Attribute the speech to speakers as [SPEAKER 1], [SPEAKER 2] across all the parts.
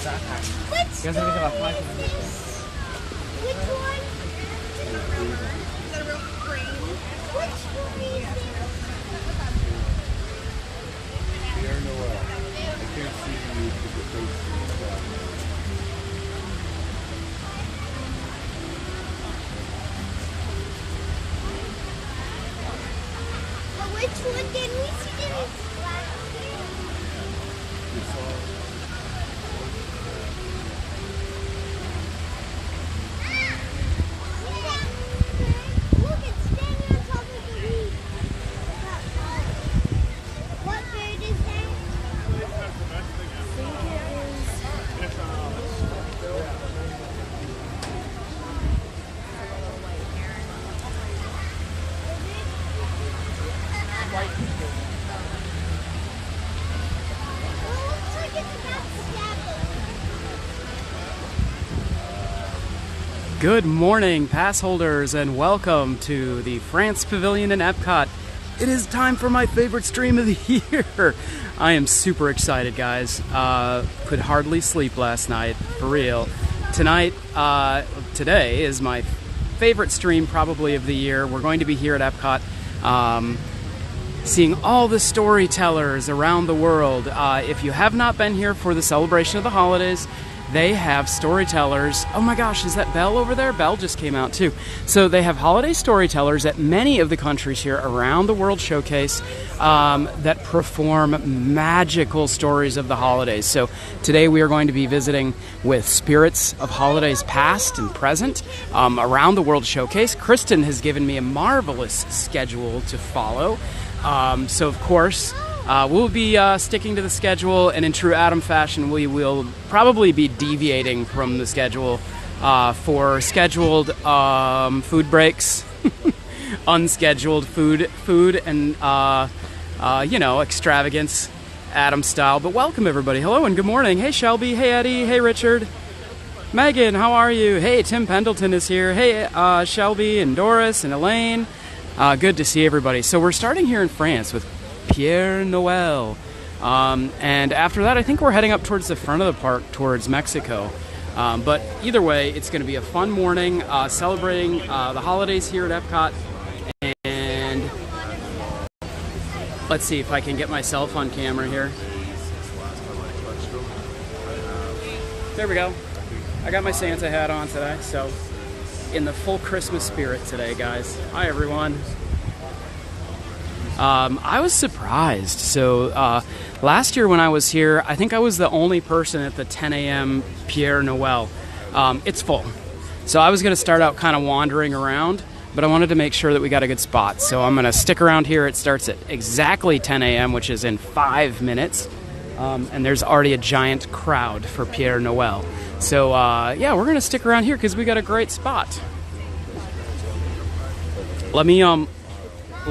[SPEAKER 1] Which one? Is that a real frame? Which one is it?
[SPEAKER 2] Pierre Noel. I can't see you because your face is
[SPEAKER 1] Which one did we see this last year?
[SPEAKER 2] We saw.
[SPEAKER 1] Look, it's standing on top of the leaf. What bird is that?
[SPEAKER 3] Good morning, pass holders, and welcome to the France Pavilion in Epcot. It is time for my favorite stream of the year. I am super excited, guys. Could hardly sleep last night, for real. Today is my favorite stream probably of the year. We're going to be here at Epcot, seeing all the storytellers around the world. If you have not been here for the celebration of the holidays, they have storytellers. Oh my gosh, is that Belle over there? Belle just came out too. So they have holiday storytellers at many of the countries here around the World Showcase that perform magical stories of the holidays. So today we are going to be visiting with spirits of holidays past and present around the World Showcase. Kristen has given me a marvelous schedule to follow. So of course, we'll be sticking to the schedule, and in true Adam fashion, we will probably be deviating from the schedule for scheduled food breaks, unscheduled food, and extravagance, Adam style. But welcome everybody. Hello and good morning. Hey Shelby. Hey Eddie. Hey Richard. Megan, how are you? Hey, Tim Pendleton is here. Hey Shelby and Doris and Elaine. Good to see everybody. So we're starting here in France with Pierre Noel, and after that I think we're heading up towards the front of the park towards Mexico, but either way it's going to be a fun morning celebrating the holidays here at Epcot. And let's see if I can get myself on camera here. There we go. I got my Santa hat on today, so in the full Christmas spirit today, guys. Hi everyone. I was surprised. So last year when I was here, I think I was the only person at the 10 a.m. Pierre Noel. It's full. So I was going to start out kind of wandering around, but I wanted to make sure that we got a good spot. So I'm going to stick around here. It starts at exactly 10 a.m., which is in 5 minutes. And there's already a giant crowd for Pierre Noel. So yeah, we're going to stick around here because we got a great spot. Let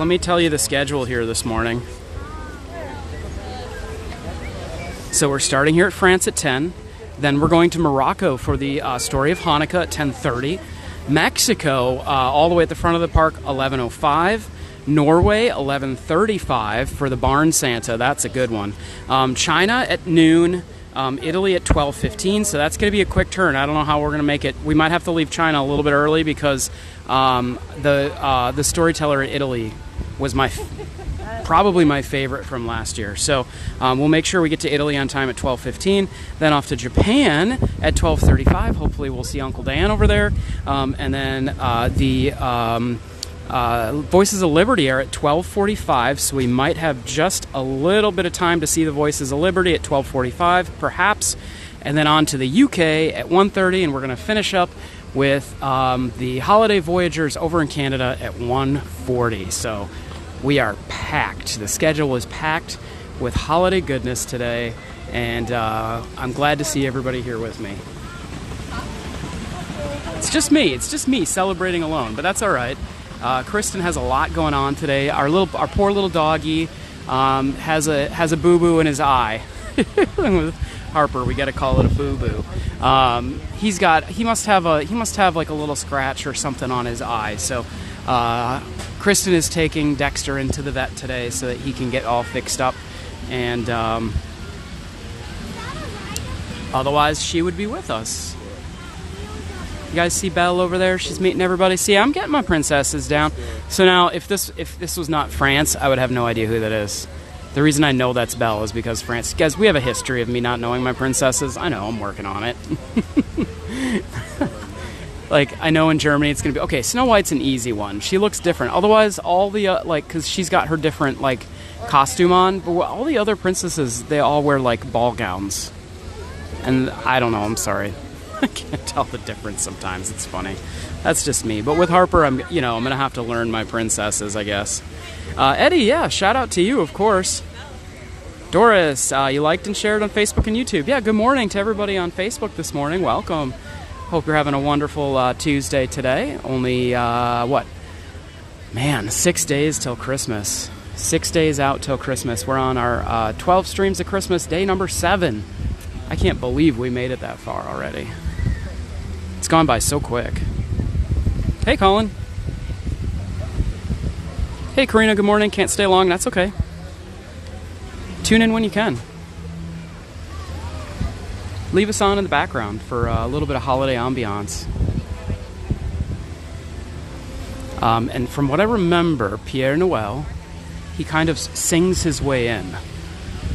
[SPEAKER 3] me tell you the schedule here this morning. So we're starting here at France at 10. Then we're going to Morocco for the story of Hanukkah at 10:30. Mexico, all the way at the front of the park, 11:05. Norway, 11:35 for the Barn Santa. That's a good one. China at noon. Italy at 12:15, so that's going to be a quick turn. I don't know how we're going to make it. We might have to leave China a little bit early because the storyteller in Italy was probably my favorite from last year. So we'll make sure we get to Italy on time at 12:15. Then off to Japan at 12:35. Hopefully we'll see Uncle Dan over there. And then the Voices of Liberty are at 12:45, so we might have just a little bit of time to see the Voices of Liberty at 12:45, perhaps. And then on to the UK at 1:30, and we're going to finish up with the Holiday Voyagers over in Canada at 1:40. So we are packed. The schedule is packed with holiday goodness today, and I'm glad to see everybody here with me. It's just me celebrating alone, but that's all right. Kristen has a lot going on today. Our poor little doggy has a boo-boo in his eye. With Harper, we got to call it a boo-boo. He must have like a little scratch or something on his eye. So Kristen is taking Dexter into the vet today so that he can get all fixed up. And Otherwise, she would be with us. You guys see Belle over there? She's meeting everybody. See, I'm getting my princesses down. So now, if this was not France, I would have no idea who that is. The reason I know that's Belle is because France. Guys, we have a history of me not knowing my princesses. I know, I'm working on it. Like, I know in Germany it's going to be... Okay, Snow White's an easy one. She looks different. Otherwise, all the, like, because she's got her different, like, costume on. But all the other princesses, they all wear, like, ball gowns. And I don't know, I'm sorry. I can't tell the difference sometimes. It's funny. That's just me. But with Harper, I'm going to have to learn my princesses, I guess. Eddie, yeah, shout out to you, of course. Doris, you liked and shared on Facebook and YouTube. Yeah, good morning to everybody on Facebook this morning. Welcome. Hope you're having a wonderful Tuesday today. Only, what? Man, 6 days till Christmas. 6 days out till Christmas. We're on our 12 streams of Christmas, day number 7. I can't believe we made it that far already. It's gone by so quick. Hey, Colin. Hey, Karina, good morning. Can't stay long. That's okay. Tune in when you can. Leave us on in the background for a little bit of holiday ambiance. And from what I remember, Pierre Noël, he kind of sings his way in.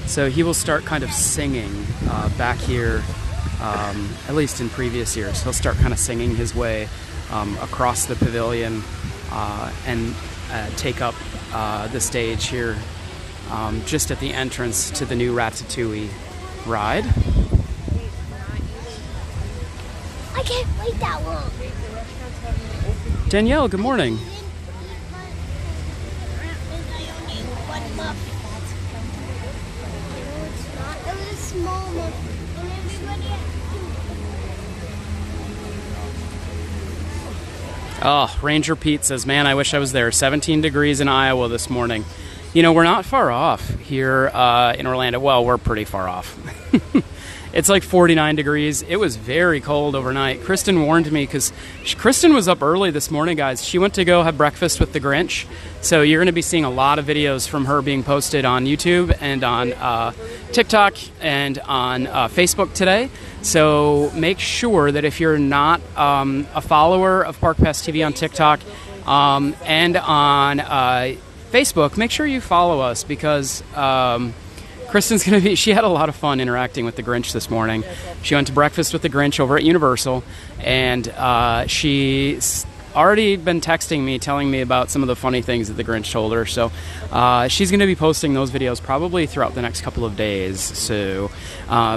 [SPEAKER 3] So he will start kind of singing back here, at least in previous years. He'll start kind of singing his way across the pavilion and take up the stage here just at the entrance to the new Ratatouille ride.
[SPEAKER 1] I can't wait that long.
[SPEAKER 3] Danielle, good morning. Oh, Ranger Pete says, man, I wish I was there. 17 degrees in Iowa this morning. You know, we're not far off here in Orlando. Well, we're pretty far off. It's like 49 degrees. It was very cold overnight. Kristen warned me because Kristen was up early this morning, guys. She went to go have breakfast with the Grinch. So you're going to be seeing a lot of videos from her being posted on YouTube and on TikTok and on Facebook today. So make sure that if you're not a follower of Park Pass TV on TikTok and on Facebook, make sure you follow us because Kristen's going to be... She had a lot of fun interacting with the Grinch this morning. She went to breakfast with the Grinch over at Universal, and she's already been texting me, telling me about some of the funny things that the Grinch told her. So she's going to be posting those videos probably throughout the next couple of days. So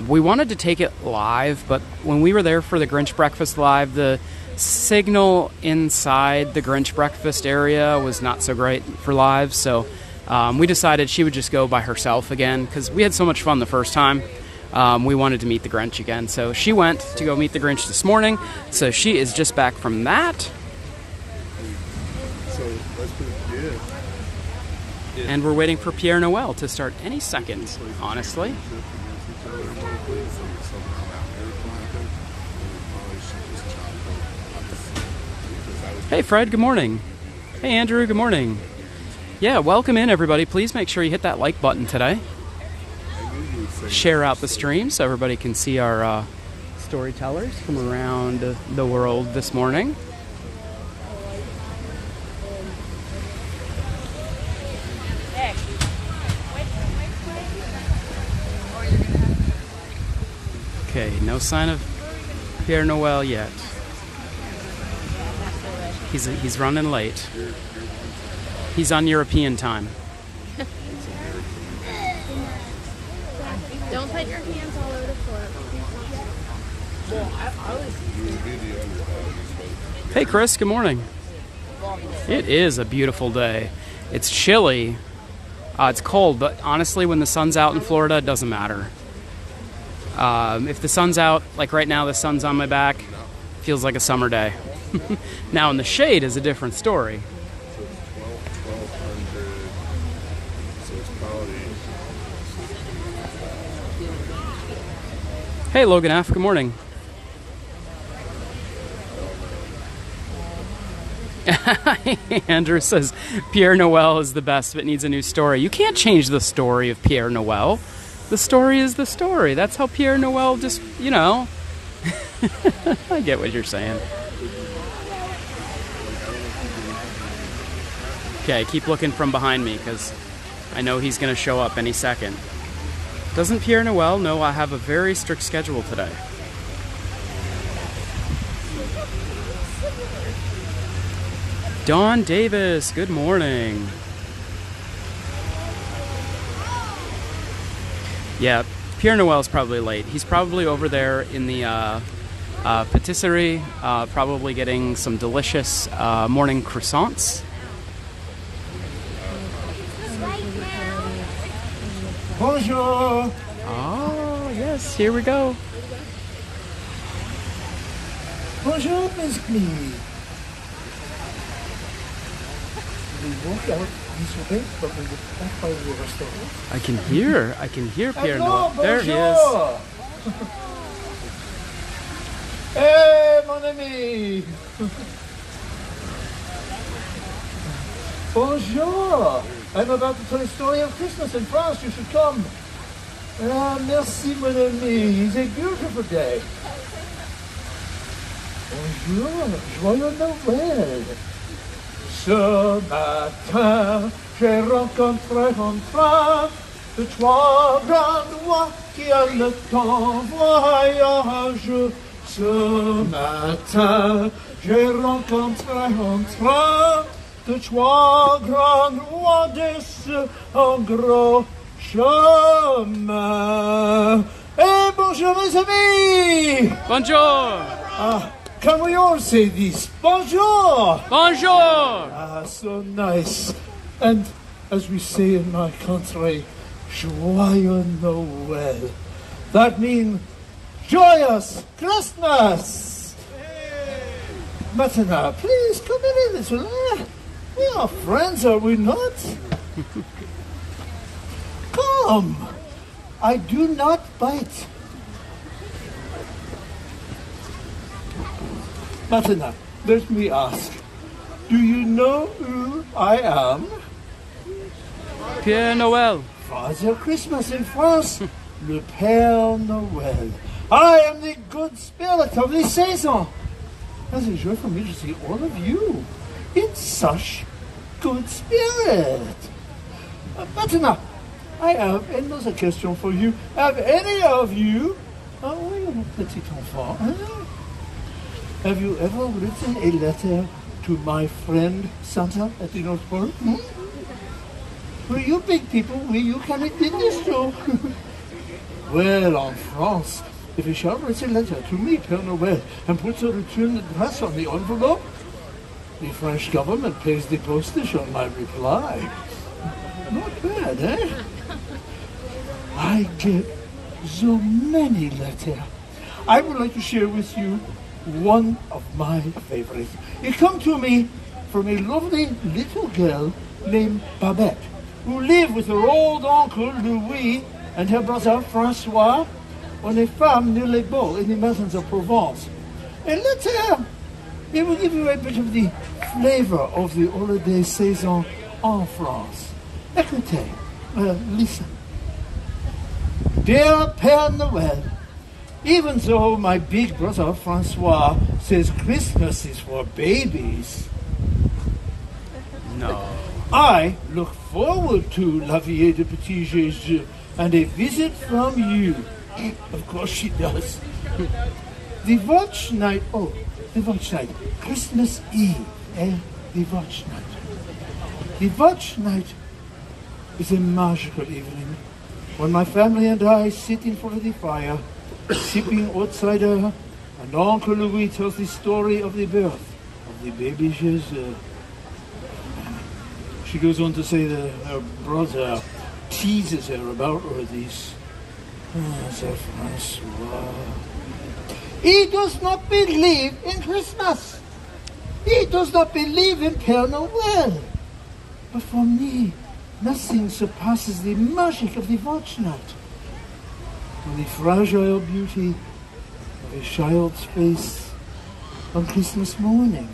[SPEAKER 3] we wanted to take it live, but when we were there for the Grinch Breakfast Live, the signal inside the Grinch breakfast area was not so great for live. So we decided she would just go by herself again because we had so much fun the first time. We wanted to meet the Grinch again. So she went to go meet the Grinch this morning. So she is just back from that. And we're waiting for Pierre Noël to start any second, honestly. Hey, Fred, good morning. Hey, Andrew, good morning. Yeah, welcome in, everybody. Please make sure you hit that like button today. Share out the stream so everybody can see our storytellers from around the world this morning. Okay, no sign of Pierre Noël yet. He's running late. He's on European time.
[SPEAKER 1] Don't put your hands all over the floor.
[SPEAKER 3] Hey, Chris, good morning. It is a beautiful day. It's chilly. It's cold, but honestly, when the sun's out in Florida, it doesn't matter. If the sun's out, like right now, the sun's on my back, feels like a summer day. Now, in the shade is a different story. Hey, Logan F., good morning. Andrew says, Pierre Noël is the best, but needs a new story. You can't change the story of Pierre Noël. The story is the story. That's how Pierre Noel just, you know. I get what you're saying. Okay, keep looking from behind me because I know he's going to show up any second. Doesn't Pierre Noel know I have a very strict schedule today? Dawn Davis, good morning. Yeah, Pierre Noel's probably late. He's probably over there in the patisserie, probably getting some delicious morning croissants.
[SPEAKER 4] Bonjour.
[SPEAKER 3] Oh, yes, here we go.
[SPEAKER 4] Bonjour, Miss Clee. We walk out this way, but we will back by the restaurant.
[SPEAKER 3] I can hear Pierre
[SPEAKER 4] Hello,
[SPEAKER 3] Noel. There he is.
[SPEAKER 4] bonjour. Hey, mon ami. Bonjour. I'm about to tell a story of Christmas in France. You should come. Ah, merci, mon ami. It's a beautiful day. Bonjour. Joyeux Noël. Ce matin, j'ai rencontré en train de trois grands rois qui a le temps voyage. Ce matin, j'ai rencontré en train de trois grands rois de ce en gros chemin. Et bonjour mes amis!
[SPEAKER 3] Bonjour!
[SPEAKER 4] Can we all say this? Bonjour!
[SPEAKER 3] Bonjour!
[SPEAKER 4] Ah, so nice. And as we say in my country, Joyeux Noël. That means joyous Christmas! Maintenant, please come in a little. We are friends, are we not? Come! I do not bite. Maintenant, let me ask, do you know who I am?
[SPEAKER 3] Pierre Noel.
[SPEAKER 4] Father Christmas in France, le Père Noël. I am the good spirit of the season. It's a joy for me to see all of you in such good spirit. Maintenant, I have another question for you. Have any of you, petit enfant, have you ever written a letter to my friend Santa at the North Pole? Well, you big people, you can administer. Well, in France, if a child writes a letter to me, Père Noël, and puts a return address on the envelope, the French government pays the postage on my reply. Not bad, eh? I get so many letters. I would like to share with you one of my favorites. It comes to me from a lovely little girl named Babette, who lived with her old uncle Louis and her brother Francois on a farm near Les Baux in the mountains of Provence. A letter, it will give you a bit of the flavor of the holiday season en France. Écoutez, listen. Dear Père Noël, even though my big brother Francois says Christmas is for babies,
[SPEAKER 3] No.
[SPEAKER 4] I look forward to La Vie de Petit Jésus and a visit from you. Of course she does. The watch night, Christmas Eve, the watch night. The watch night is a magical evening when my family and I sit in front of the fire, sipping hot cider, and Uncle Louis tells the story of the birth of the baby Jesus. She goes on to say that her brother teases her about all this. Sir Francois. He does not believe in Christmas. He does not believe in Père Noël. But for me, nothing surpasses the magic of the watch night. And the fragile beauty of a child's face on Christmas morning.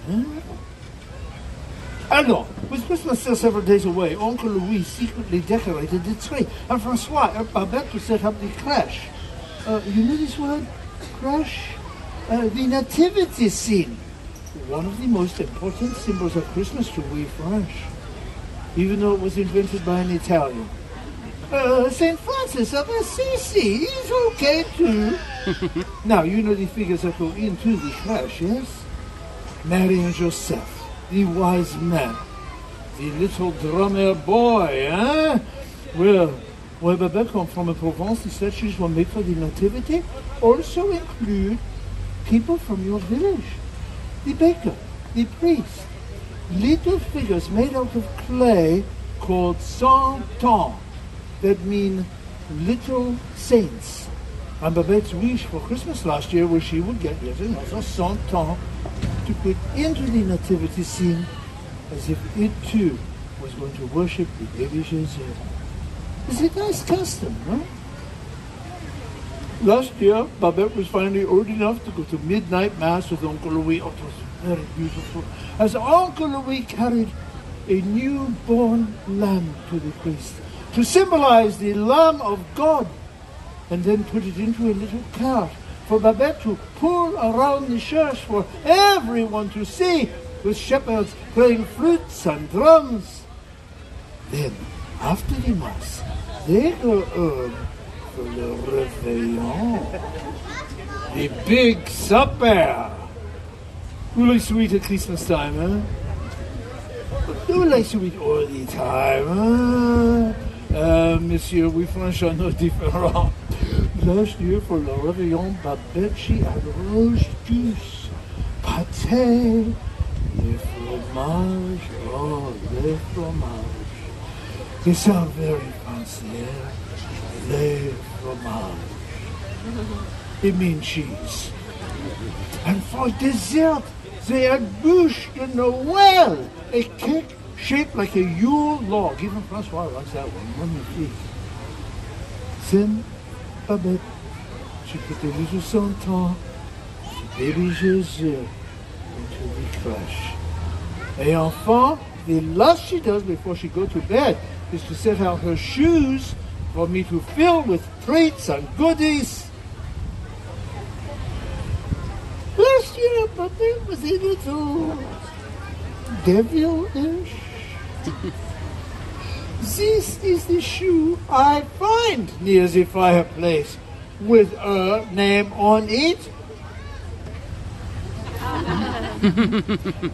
[SPEAKER 4] Alors, with Christmas still several days away, Uncle Louis secretly decorated the tree, and Francois and Babette to set up the crèche. You know this word? Crèche? The nativity scene. One of the most important symbols of Christmas to we French, even though it was invented by an Italian. St. Francis of Assisi is okay too. Now, you know the figures that go into the crèche, yes? Mary and Joseph, the wise men, the little drummer boy, eh? Well, Babette comes from Provence, the statues were made for the nativity also include people from your village. The baker, the priest, little figures made out of clay called cent-ans, that mean little saints. And Babette's wish for Christmas last year was she would get yet another cent-ans to put into the nativity scene as if it too was going to worship the baby Jesus. It's a nice custom, no? Last year, Babette was finally old enough to go to midnight mass with Uncle Louis. Oh, it was very beautiful. As Uncle Louis carried a newborn lamb to the priest to symbolize the Lamb of God, and then put it into a little cart for Babette to pull around the church for everyone to see, with shepherds playing flutes and drums. Then, after the mass, they go home for the réveillon, the big supper. We like sweet at Christmas time, huh? We like sweet all the time, huh? Monsieur, we French are no different. Last year for le réveillon, Babette, she had roast goose, pâté, les fromages, oh, les fromages. They sound very fancy, eh? Les fromages. It means cheese. And for dessert, they had bûche de Noël, a cake shaped like a Yule log. Even Francois likes that one, magnifique. Then Babette, she put the little cent-ans, baby Jesus, into the crèche. Et enfin, the last she does before she goes to bed is to set out her shoes for me to fill with treats and goodies. Last year, Babette was a little devilish. This is the shoe I find near the fireplace with her name on it.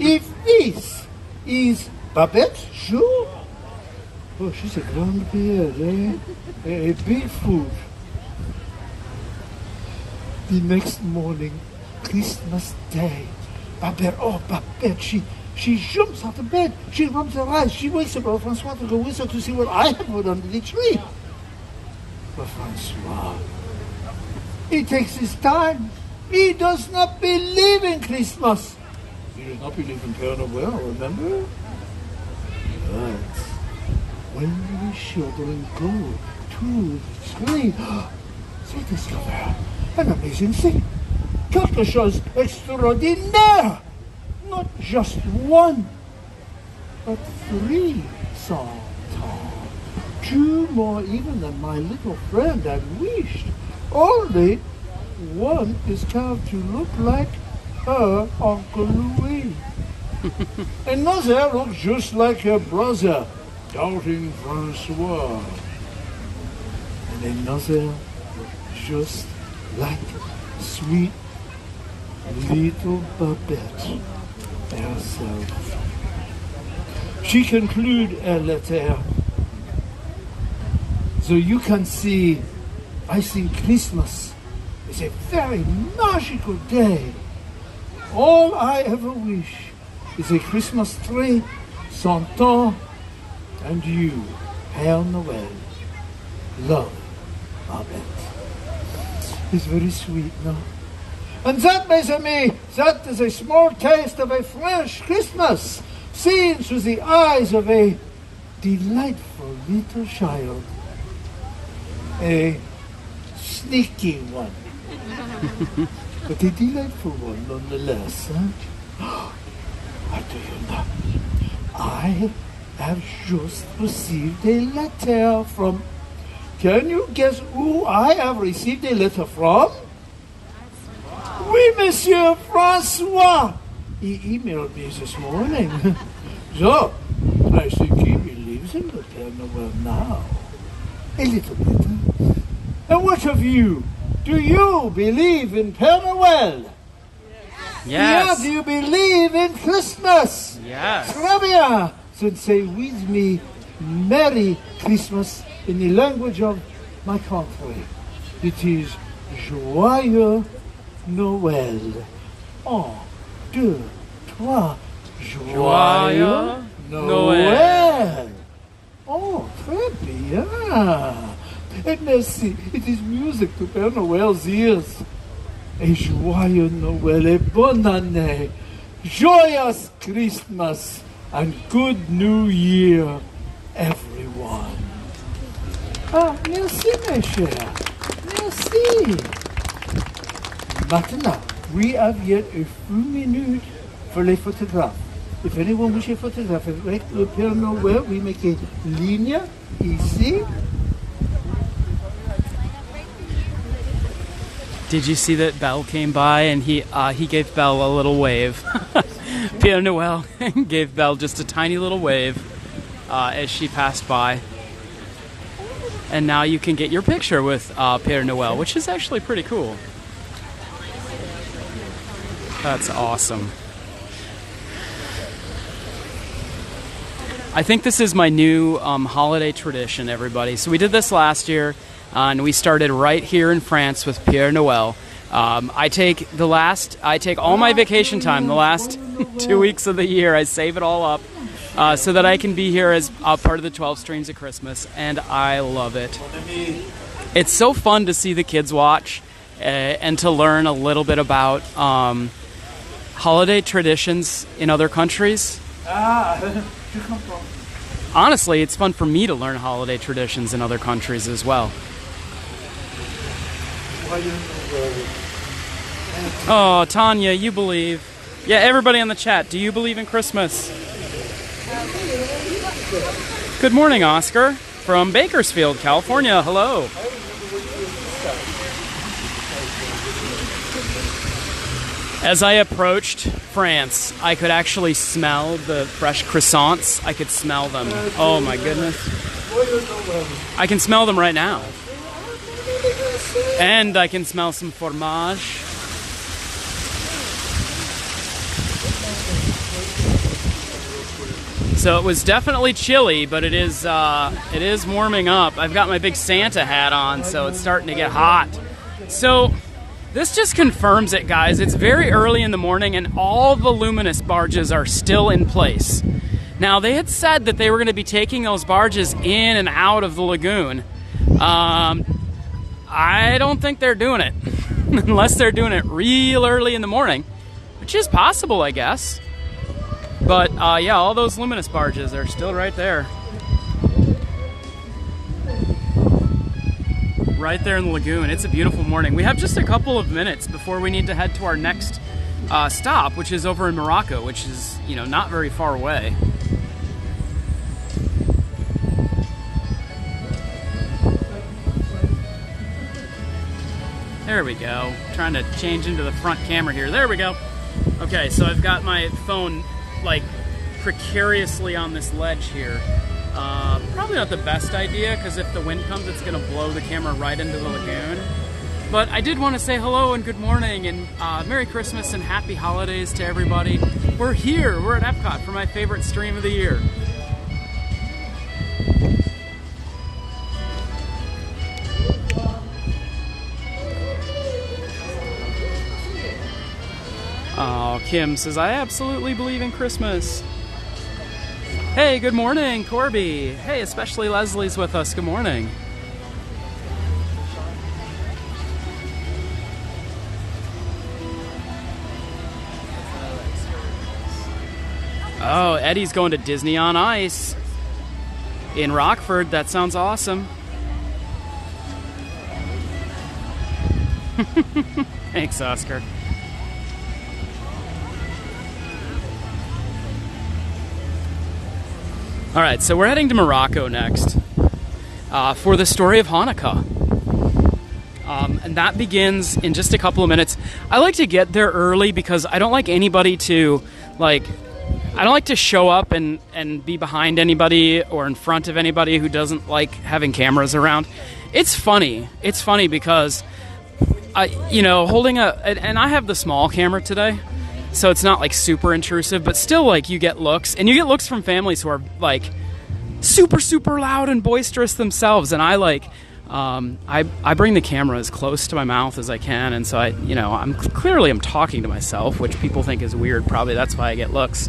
[SPEAKER 4] If this is Babette's shoe, oh, she's a grandpère, eh? A big food. The next morning, Christmas Day, Babette, she jumps out of bed. She rubs her eyes. She wakes up Francois to go with her to see what I have put under the tree. But Francois, he takes his time. He does not believe in Christmas. He does not believe in Père Noël, remember? But when the children go to the tree, they discover an amazing thing. Quelque chose extraordinaire. Not just one, but 3 cent-ans. 2 more even than my little friend had wished. Only one is carved to look like her Uncle Louis. Another looks just like her brother, doubting Francois. And another looks just like sweet little Babette herself. She concludes her letter. So you can see, I think Christmas is a very magical day. All I ever wish is a Christmas tree, cent-ans, and you, Père Noël. Love, Babette. It's very sweet, no? And that, mes amis, that is a small taste of a French Christmas, seen through the eyes of a delightful little child. A sneaky one, but a delightful one nonetheless. Huh? What do you know? I have just received a letter from... Can you guess who I have received a letter from? Oui, Monsieur Francois. He emailed me this morning. So, I think he believes in the Père Noël now. A little bit. And what of you? Do you believe in Père Noël?
[SPEAKER 3] Yes.
[SPEAKER 4] Yeah, do you believe in Christmas?
[SPEAKER 3] Yes.
[SPEAKER 4] Très bien. So say with me, Merry Christmas in the language of my country. It is Joyeux Noël. 1, 2, 3. Joyeux Noël. Oh, très bien. Et merci. It is music to Père Noël's ears. Et joyeux Noël et bonne année. Joyous Christmas and good New Year, everyone. Ah, merci, mes chers. Merci. Maintenant, we have yet a few minutes for les photographes. If anyone wishes a photograph avec le Père Noël, we make a ligne ici.
[SPEAKER 3] Did you see that Belle came by and he gave Belle a little wave? Père Noël gave Belle just a tiny little wave as she passed by. And now you can get your picture with Père Noël, which is actually pretty cool. That's awesome. I think this is my new holiday tradition, everybody. So we did this last year, and we started right here in France with Père Noël. I take all my vacation time, the last 2 weeks of the year. I save it all up so that I can be here as part of the 12 Streams of Christmas, and I love it. It's so fun to see the kids watch and to learn a little bit about holiday traditions in other countries. Honestly, it's fun for me to learn holiday traditions in other countries as well. Oh, Tanya, you believe. Yeah, everybody in the chat, do you believe in Christmas? Good morning, Oscar, from Bakersfield, California. Hello. As I approached France, I could actually smell the fresh croissants. I could smell them. Oh my goodness. I can smell them right now. And I can smell some fromage. So it was definitely chilly, but it is warming up. I've got my big Santa hat on, so it's starting to get hot. So this just confirms it, guys. It's very early in the morning, and all the luminous barges are still in place. Now, they had said that they were going to be taking those barges in and out of the lagoon. I don't think they're doing it, unless they're doing it real early in the morning, which is possible, I guess. But, yeah, all those luminous barges are still right there. Right there in the lagoon. It's a beautiful morning. We have just a couple of minutes before we need to head to our next stop, which is over in Morocco, which is, you know, not very far away. There we go. Trying to change into the front camera here. There we go. Okay, so I've got my phone, like, precariously on this ledge here. Probably not the best idea, because if the wind comes, it's going to blow the camera right into the lagoon. But I did want to say hello and good morning and Merry Christmas and Happy Holidays to everybody. We're here. We're at Epcot for my favorite stream of the year. Oh, Kim says, I absolutely believe in Christmas. Hey, good morning, Corby. Hey, especially Leslie's with us. Good morning. Oh, Eddie's going to Disney on Ice in Rockford. That sounds awesome. Thanks, Oscar. All right, so we're heading to Morocco next for the story of Hanukkah. And that begins in just a couple of minutes. I like to get there early because I don't like anybody to, I don't like to show up and be behind anybody or in front of anybody who doesn't like having cameras around. It's funny. It's funny because, holding and I have the small camera today, so it's not, super intrusive, but still, you get looks. And you get looks from families who are, super, super loud and boisterous themselves. And I bring the camera as close to my mouth as I can, and so I'm talking to myself, which people think is weird. Probably that's why I get looks.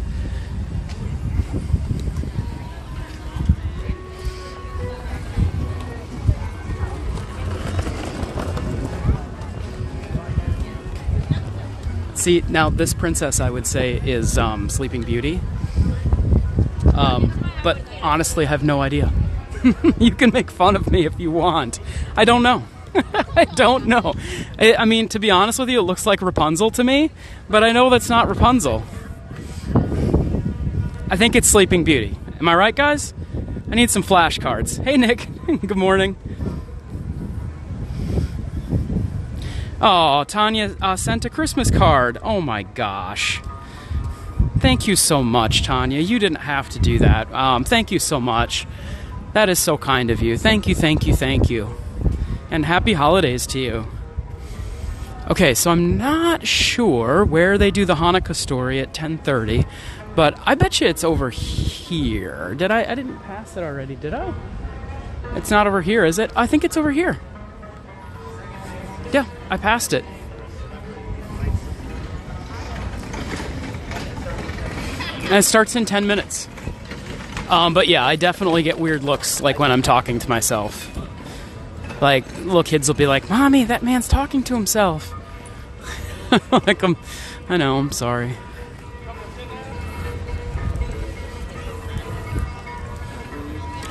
[SPEAKER 3] See, now this princess, I would say, is Sleeping Beauty, but honestly, I have no idea. You can make fun of me if you want. I don't know. I don't know. I mean, to be honest with you, it looks like Rapunzel to me, but I know that's not Rapunzel. I think it's Sleeping Beauty. Am I right, guys? I need some flashcards. Hey, Nick. Good morning. Oh, Tanya sent a Christmas card. Oh, my gosh. Thank you so much, Tanya. You didn't have to do that. Thank you so much. That is so kind of you. Thank you, thank you, thank you. And happy holidays to you. Okay, so I'm not sure where they do the Hanukkah story at 10:30, but I bet you it's over here. I didn't pass it already, did I? It's not over here, is it? I think it's over here. Yeah, I passed it. And it starts in 10 minutes. But yeah, I definitely get weird looks, when I'm talking to myself. Little kids will be like, "Mommy, that man's talking to himself." I know, I'm sorry.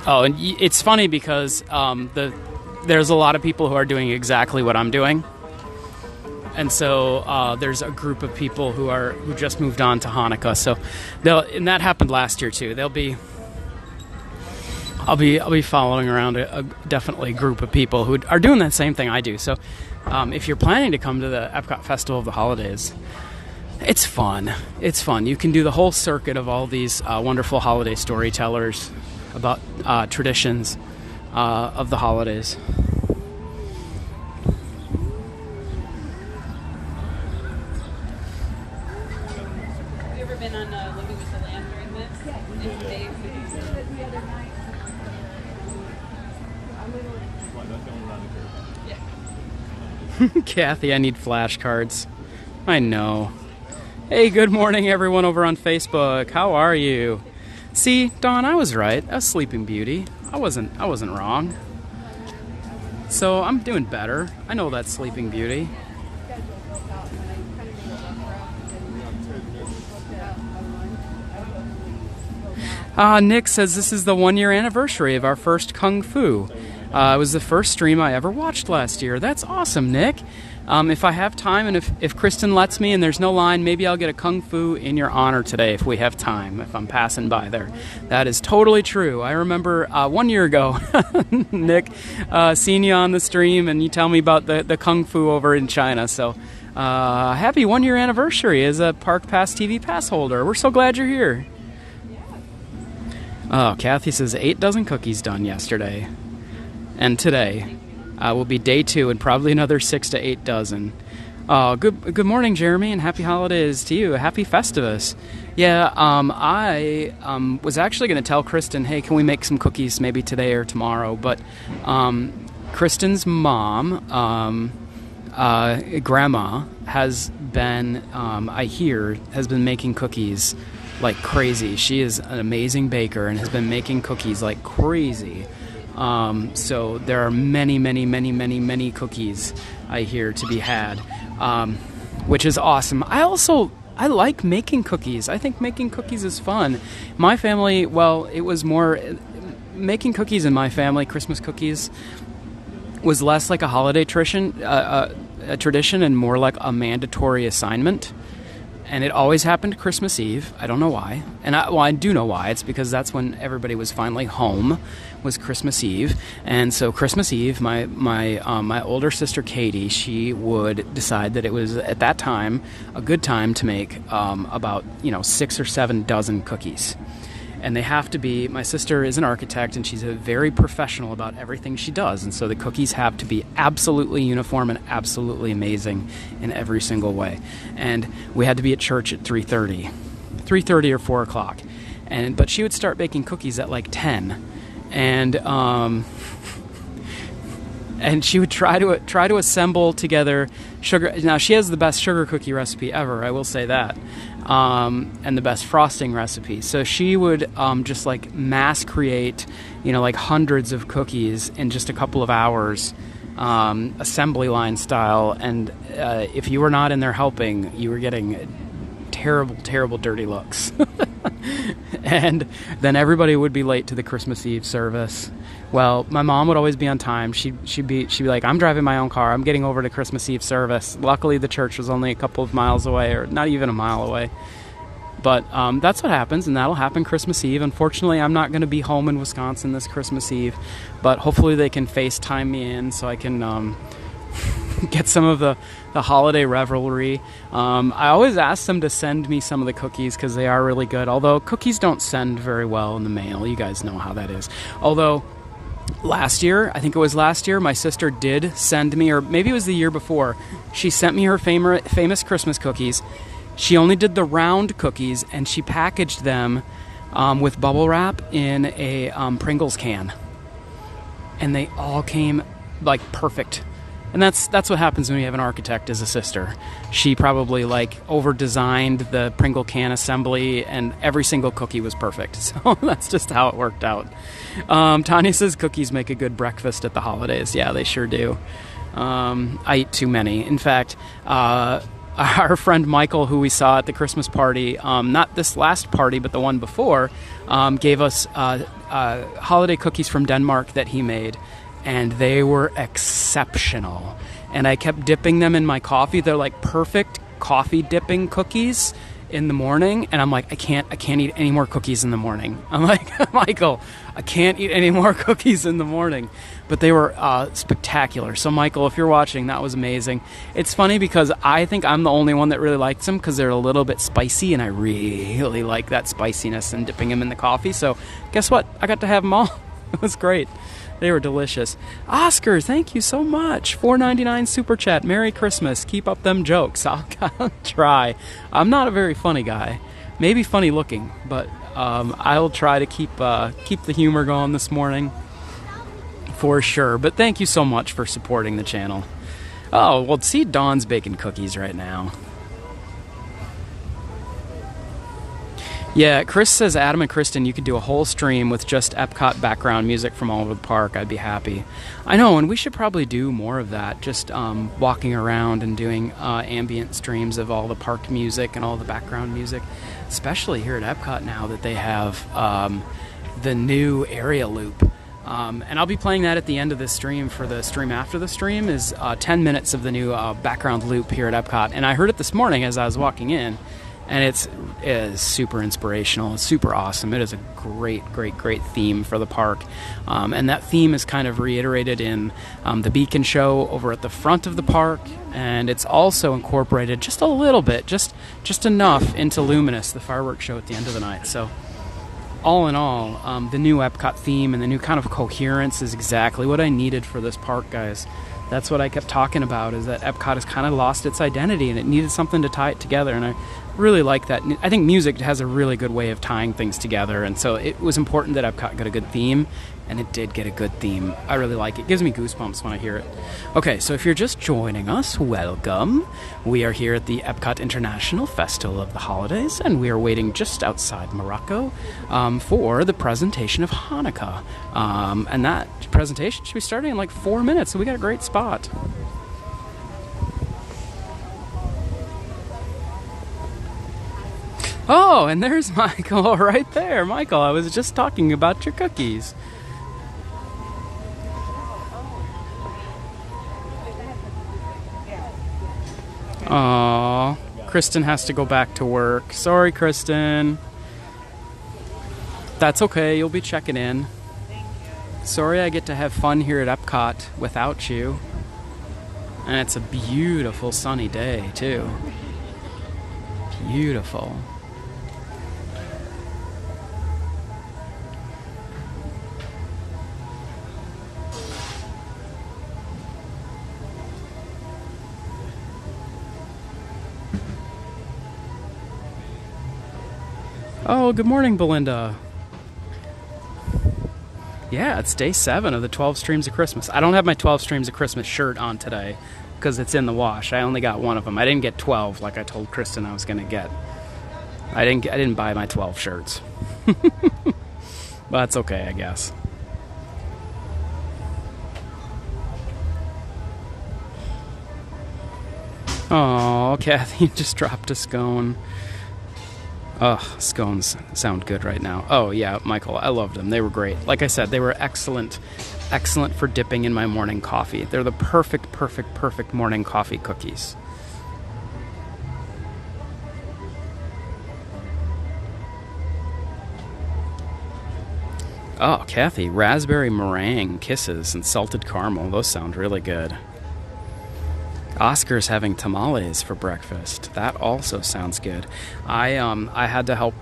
[SPEAKER 3] Oh, and it's funny because there's a lot of people who are doing exactly what I'm doing. And so there's a group of people who just moved on to Hanukkah. So and that happened last year too. I'll be following around a definitely group of people who are doing that same thing I do. So if you're planning to come to the Epcot Festival of the Holidays, it's fun. It's fun. You can do the whole circuit of all these wonderful holiday storytellers about traditions of the holidays.
[SPEAKER 1] Have you ever been on Living with the Land during this? Yeah.
[SPEAKER 3] Kathy, I need flashcards. I know. Hey, good morning, everyone over on Facebook. How are you? See, Dawn, I was right. I was Sleeping Beauty. I wasn't wrong. So I'm doing better. I know that's Sleeping Beauty. Nick says this is the 1-year anniversary of our first Kung Fu. It was the first stream I ever watched last year. That's awesome, Nick. If I have time and if Kristen lets me and there's no line, maybe I'll get a Kung Fu in your honor today if we have time, if I'm passing by there. That is totally true. I remember 1 year ago, Nick, seeing you on the stream and you tell me about the Kung Fu over in China. So happy 1-year anniversary as a Park Pass TV pass holder. We're so glad you're here. Oh, Kathy says 8 dozen cookies done yesterday. And today will be day 2 and probably another 6 to 8 dozen. Good morning, Jeremy, and happy holidays to you. Happy Festivus. Yeah, I was actually going to tell Kristen, hey, can we make some cookies maybe today or tomorrow? But Kristen's mom, Grandma, has been, I hear, has been making cookies like crazy. She is an amazing baker and has been making cookies like crazy. So there are many cookies I hear to be had, which is awesome. I like making cookies. I think making cookies is fun. My family, well, it was more making cookies in my family. Christmas cookies was less like a holiday tradition, and more like a mandatory assignment. And it always happened Christmas Eve. I don't know why. And I do know why. It's because that's when everybody was finally home, was Christmas Eve. And so Christmas Eve, my older sister Katie, she would decide that it was at that time a good time to make about 6 or 7 dozen cookies. And they have to be, my sister is an architect and she's a very professional about everything she does. And so the cookies have to be absolutely uniform and absolutely amazing in every single way. And we had to be at church at 3:30 or 4 o'clock. But she would start baking cookies at like 10. And she would try to assemble together sugar. Now she has the best sugar cookie recipe ever, I will say that. And the best frosting recipe. So she would just like mass create, like hundreds of cookies in just a couple of hours, assembly line style. And if you were not in there helping, you were getting terrible, terrible dirty looks. And then everybody would be late to the Christmas Eve service. Well, my mom would always be on time. She'd be like, I'm driving my own car. I'm getting over to Christmas Eve service. Luckily, the church was only a couple of miles away, or not even a mile away. But that's what happens, and that'll happen Christmas Eve. Unfortunately, I'm not going to be home in Wisconsin this Christmas Eve, but hopefully they can FaceTime me in so I can get some of the holiday revelry. I always ask them to send me some of the cookies because they are really good, although cookies don't send very well in the mail. You guys know how that is. Although last year, I think it was last year, my sister did send me, or maybe it was the year before, she sent me her famous Christmas cookies. She only did the round cookies, and she packaged them with bubble wrap in a Pringles can. And they all came like perfect. And that's what happens when you have an architect as a sister. She probably over-designed the Pringle can assembly, and every single cookie was perfect. So that's just how it worked out. Tanya says cookies make a good breakfast at the holidays. Yeah, they sure do. I eat too many. In fact, our friend Michael, who we saw at the Christmas party, not this last party, but the one before, gave us holiday cookies from Denmark that he made. And they were exceptional. And I kept dipping them in my coffee. They're like perfect coffee dipping cookies in the morning. And I'm like, I can't eat any more cookies in the morning. I'm like, Michael, I can't eat any more cookies in the morning. But they were spectacular. So Michael, if you're watching, that was amazing. It's funny because I think I'm the only one that really likes them because they're a little bit spicy. And I really like that spiciness and dipping them in the coffee. So guess what? I got to have them all. It was great. They were delicious. Oscar, thank you so much. $4.99 super chat. Merry Christmas. Keep up them jokes. I'll try. I'm not a very funny guy. Maybe funny looking, but I'll try to keep the humor going this morning for sure. But thank you so much for supporting the channel. Oh, well, see, Dawn's baking cookies right now. Yeah, Chris says, Adam and Kristen, you could do a whole stream with just Epcot background music from all over the park. I'd be happy. I know, and we should probably do more of that, just walking around and doing ambient streams of all the park music and all the background music, especially here at Epcot now that they have the new area loop. And I'll be playing that at the end of this stream. For the stream after the stream is 10 minutes of the new background loop here at Epcot. And I heard it this morning as I was walking in. And it is super inspirational. It's super awesome. It is a great, great, great theme for the park. And that theme is kind of reiterated in the Beacon Show over at the front of the park. And it's also incorporated just a little bit, just enough into Luminous, the fireworks show at the end of the night. So all in all, the new Epcot theme and the new kind of coherence is exactly what I needed for this park, guys. That's what I kept talking about, is that Epcot has kind of lost its identity and it needed something to tie it together. And I really like that. I think music has a really good way of tying things together. And so it was important that Epcot got a good theme, and it did get a good theme. I really like it. It gives me goosebumps when I hear it. Okay, so if you're just joining us, welcome. We are here at the Epcot International Festival of the Holidays, and we are waiting just outside Morocco for the presentation of Hanukkah. And that presentation should be starting in like 4 minutes, so we got a great spot. Oh, and there's Michael right there. Michael, I was just talking about your cookies. Aw, Kristen has to go back to work. Sorry, Kristen. That's okay. You'll be checking in. Sorry I get to have fun here at Epcot without you. And it's a beautiful sunny day, too. Beautiful. Oh, good morning, Belinda. Yeah, it's day 7 of the 12 Streams of Christmas. I don't have my 12 Streams of Christmas shirt on today because it's in the wash. I only got one of them. I didn't get 12 like I told Kristen I was going to get. I didn't buy my 12 shirts. But that's okay, I guess. Oh, Kathy just dropped a scone. Oh, scones sound good right now. Oh, yeah, Michael, I loved them. They were great. Like I said, they were excellent. Excellent for dipping in my morning coffee. They're the perfect morning coffee cookies. Oh, Kathy, raspberry meringue kisses and salted caramel. Those sound really good. Oscar's having tamales for breakfast. That also sounds good. I had to help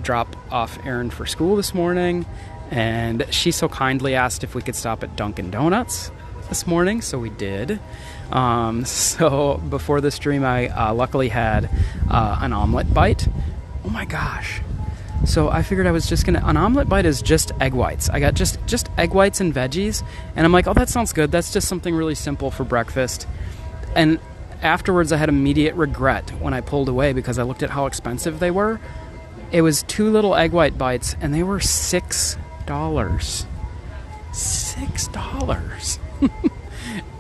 [SPEAKER 3] drop off Erin for school this morning, and she so kindly asked if we could stop at Dunkin' Donuts this morning, so we did. So before the stream, I luckily had an omelet bite. Oh my gosh. So I figured I was just gonna, an omelet bite is just egg whites. I got just egg whites and veggies, and I'm like, oh, that sounds good. That's just something really simple for breakfast. And afterwards, I had immediate regret when I pulled away because I looked at how expensive they were. It was 2 little egg white bites, and they were $6. $6.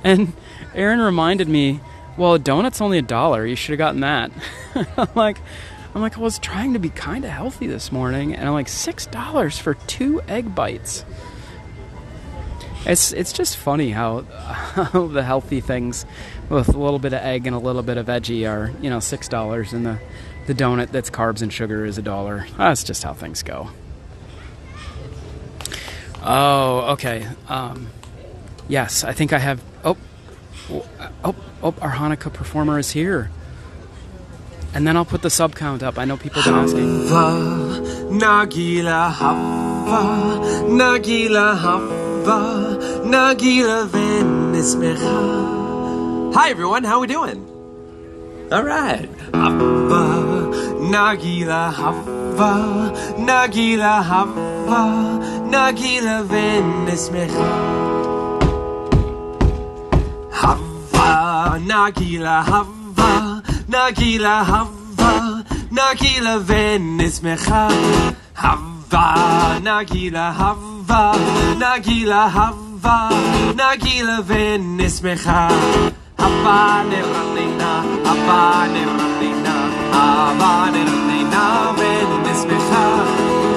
[SPEAKER 3] And Erin reminded me, well, a donut's only $1. You should have gotten that. I'm like, I was trying to be kind of healthy this morning, and I'm like, $6 for 2 egg bites. It's just funny how the healthy things with a little bit of egg and a little bit of veggie are, $6, and the donut that's carbs and sugar is $1. That's just how things go. Oh, okay. Yes, I think I have. Oh, our Hanukkah performer is here. And then I'll put the sub count up. I know people have been asking.
[SPEAKER 5] Nagila Hava, Nagila Hava, Nagila Venismecha. Hi everyone, how we doing? All right. Hava, Nagila Hava, Nagila Hava, Nagila Venismecha. Hava, Nagila Hava, Nagila Hava, Nagila Venismecha. Hava, Nagila Hava, Nagila Hava, Nagila Venismecha. Hava neranina, Hava neranina, Hava neranina Venismecha.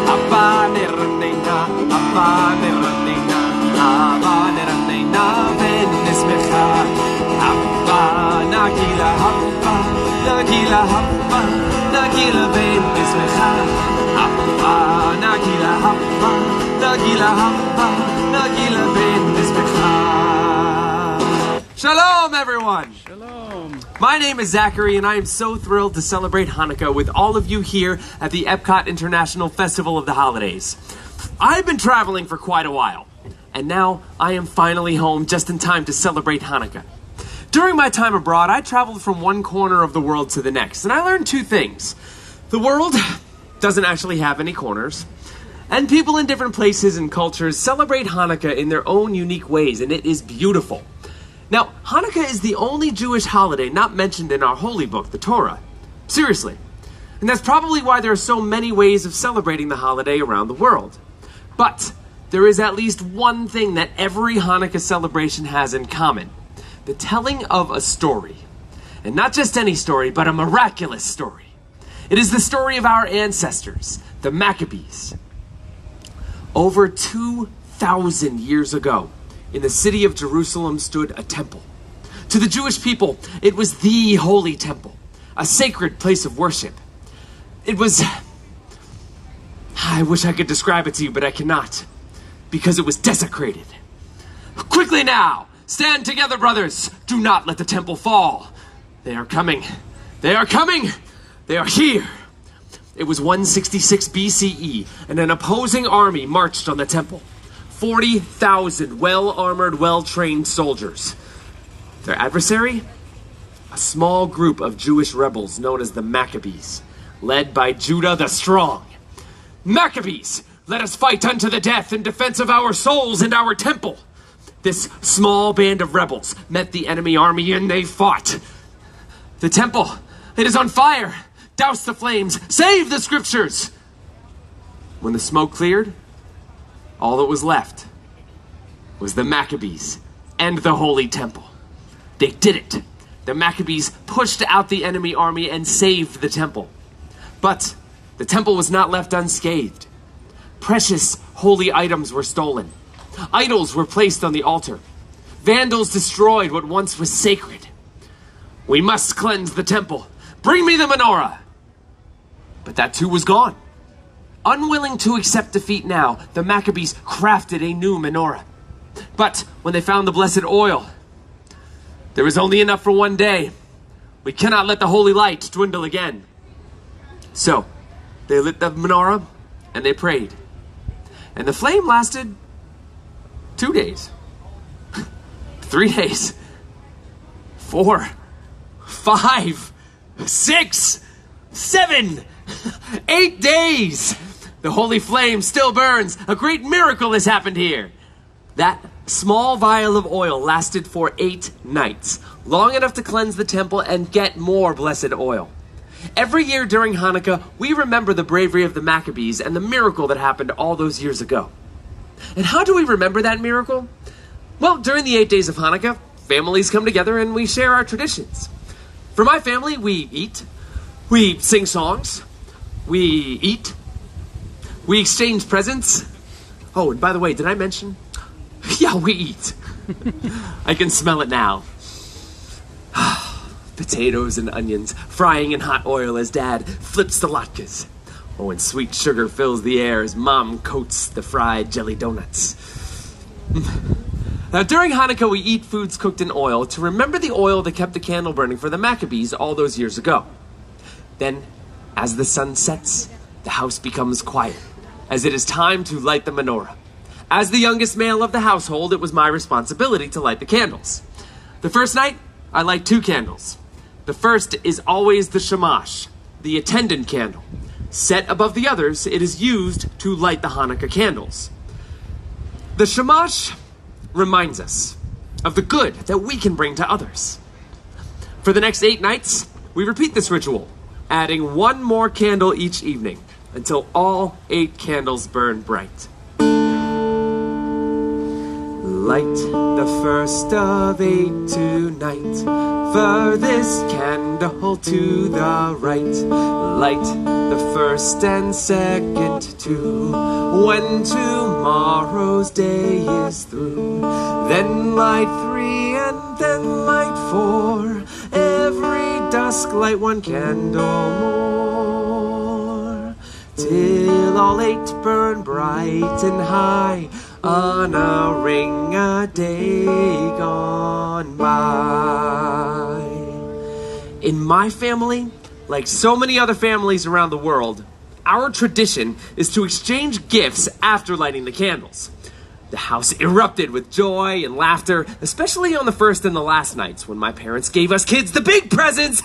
[SPEAKER 5] Hava neranina, Hava neranina, Hava neranina Venismecha. Hava Nagila Hava, Nagila Hava, Nagila Venismecha. Hava Nagila Hava, Nagila Hava, Nagila Venismecha. Shalom, everyone!
[SPEAKER 3] Shalom.
[SPEAKER 5] My name is Zachary, and I am so thrilled to celebrate Hanukkah with all of you here at the Epcot International Festival of the Holidays. I've been traveling for quite a while, and now I am finally home just in time to celebrate Hanukkah. During my time abroad, I traveled from one corner of the world to the next, and I learned 2 things. The world doesn't actually have any corners, and people in different places and cultures celebrate Hanukkah in their own unique ways, and it is beautiful. Now, Hanukkah is the only Jewish holiday not mentioned in our holy book, the Torah. Seriously. And that's probably why there are so many ways of celebrating the holiday around the world. But there is at least one thing that every Hanukkah celebration has in common: the telling of a story. And not just any story, but a miraculous story. It is the story of our ancestors, the Maccabees. Over 2,000 years ago, in the city of Jerusalem stood a temple. To the Jewish people, it was the holy temple, a sacred place of worship. It was... I wish I could describe it to you, but I cannot, because it was desecrated. Quickly now! Stand together, brothers! Do not let the temple fall! They are coming! They are coming! They are here! It was 166 BCE, and an opposing army marched on the temple. 40,000 well-armored, well-trained soldiers. Their adversary? A small group of Jewish rebels known as the Maccabees, led by Judah the Strong. Maccabees, let us fight unto the death in defense of our souls and our temple. This small band of rebels met the enemy army and they fought. The temple, it is on fire. Douse the flames. Save the scriptures. When the smoke cleared, all that was left was the Maccabees and the Holy Temple. They did it. The Maccabees pushed out the enemy army and saved the temple. But the temple was not left unscathed. Precious holy items were stolen. Idols were placed on the altar. Vandals destroyed what once was sacred. We must cleanse the temple. Bring me the menorah. But that too was gone. Unwilling to accept defeat now, the Maccabees crafted a new menorah. But when they found the blessed oil, there was only enough for one day. We cannot let the holy light dwindle again. So, they lit the menorah and they prayed. And the flame lasted 2 days, 3 days, 4, 5, 6, 7, 8 days. The holy flame still burns. A great miracle has happened here. That small vial of oil lasted for 8 nights, long enough to cleanse the temple and get more blessed oil. Every year during Hanukkah, we remember the bravery of the Maccabees and the miracle that happened all those years ago. And how do we remember that miracle? Well, during the 8 days of Hanukkah, families come together and we share our traditions. For my family, we eat, we sing songs, we eat, we exchange presents. Oh, and by the way, did I mention? Yeah, we eat. I can smell it now. Potatoes and onions frying in hot oil as Dad flips the latkes. Oh, and sweet sugar fills the air as Mom coats the fried jelly donuts. Now, during Hanukkah, we eat foods cooked in oil to remember the oil that kept the candle burning for the Maccabees all those years ago. Then, as the sun sets, the house becomes quiet, as it is time to light the menorah. As the youngest male of the household, it was my responsibility to light the candles. The first night, I light 2 candles. The first is always the shamash, the attendant candle. Set above the others, it is used to light the Hanukkah candles. The shamash reminds us of the good that we can bring to others. For the next 8 nights, we repeat this ritual, adding 1 more candle each evening until all 8 candles burn bright. Light the first of 8 tonight, furthest candle to the right. Light the first and second too, when tomorrow's day is through. Then light 3 and then light 4, every dusk light 1 candle more, till all 8 burn bright and high on a ring a day gone by. In my family, like so many other families around the world, our tradition is to exchange gifts after lighting the candles. The house erupted with joy and laughter, especially on the first and the last nights when my parents gave us kids the big presents.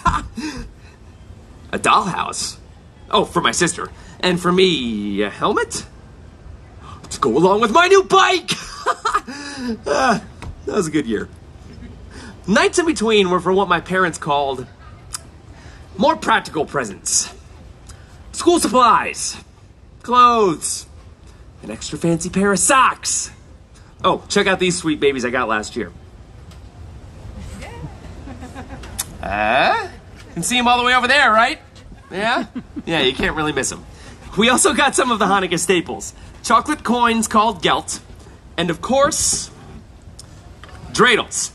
[SPEAKER 5] A dollhouse. Oh, for my sister. And for me, a helmet? To go along with my new bike! That was a good year. Nights in between were for what my parents called more practical presents. School supplies, clothes, an extra fancy pair of socks. Oh, check out these sweet babies I got last year. You can see them all the way over there, right? Yeah? Yeah, you can't really miss them. We also got some of the Hanukkah staples. Chocolate coins called gelt, and of course, dreidels.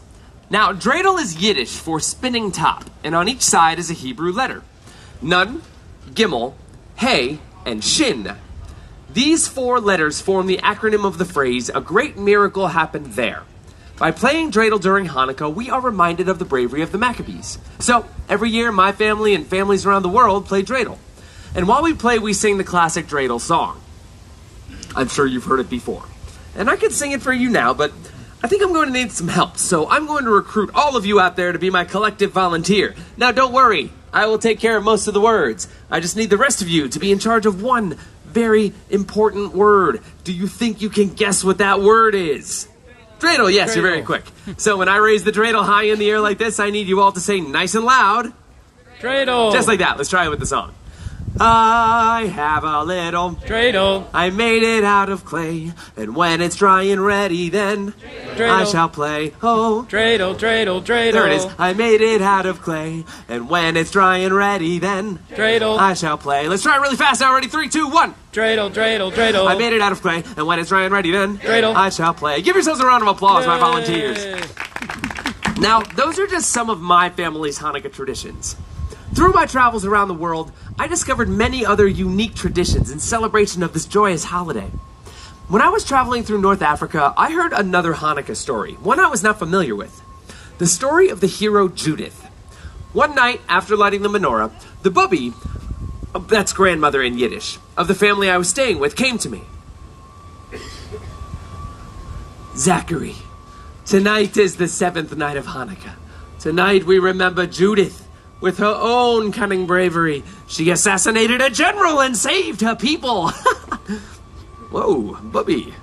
[SPEAKER 5] Now, dreidel is Yiddish for spinning top, and on each side is a Hebrew letter. Nun, Gimel, Hey, and Shin. These 4 letters form the acronym of the phrase, "A great miracle happened there." By playing dreidel during Hanukkah, we are reminded of the bravery of the Maccabees. So, every year, my family and families around the world play dreidel. And while we play, we sing the classic dreidel song. I'm sure you've heard it before. And I could sing it for you now, but I think I'm going to need some help. So I'm going to recruit all of you out there to be my collective volunteer. Now, don't worry. I will take care of most of the words. I just need the rest of you to be in charge of one very important word. Do you think you can guess what that word is? Dreidel, yes, you're very quick. So when I raise the dreidel high in the air like this, I need you all to say nice and loud.
[SPEAKER 3] Dreidel.
[SPEAKER 5] Just like that. Let's try it with the song. I have a little
[SPEAKER 3] Dreidel.
[SPEAKER 5] I made it out of clay, and when it's dry and ready, then
[SPEAKER 3] Dreidel.
[SPEAKER 5] I shall play. Oh,
[SPEAKER 3] Dreidel, dreidel, dreidel.
[SPEAKER 5] there it is. I made it out of clay, and when it's dry and ready, then
[SPEAKER 3] Dreidel.
[SPEAKER 5] I shall play. Let's try it really fast now. Ready? 3, 2, 1.
[SPEAKER 3] Dreidel, dreidel, dreidel.
[SPEAKER 5] I made it out of clay, and when it's dry and ready, then
[SPEAKER 3] Dreidel.
[SPEAKER 5] I shall play. Give yourselves a round of applause, my
[SPEAKER 3] Yay.
[SPEAKER 5] volunteers. Now, those are just some of my family's Hanukkah traditions. Through my travels around the world, I discovered many other unique traditions in celebration of this joyous holiday. When I was traveling through North Africa, I heard another Hanukkah story, one I was not familiar with. The story of the hero Judith. One night, after lighting the menorah, the bubby, that's grandmother in Yiddish, of the family I was staying with came to me. Zachary, tonight is the 7th night of Hanukkah. Tonight we remember Judith. With her own cunning bravery, she assassinated a general and saved her people. Whoa, bubby.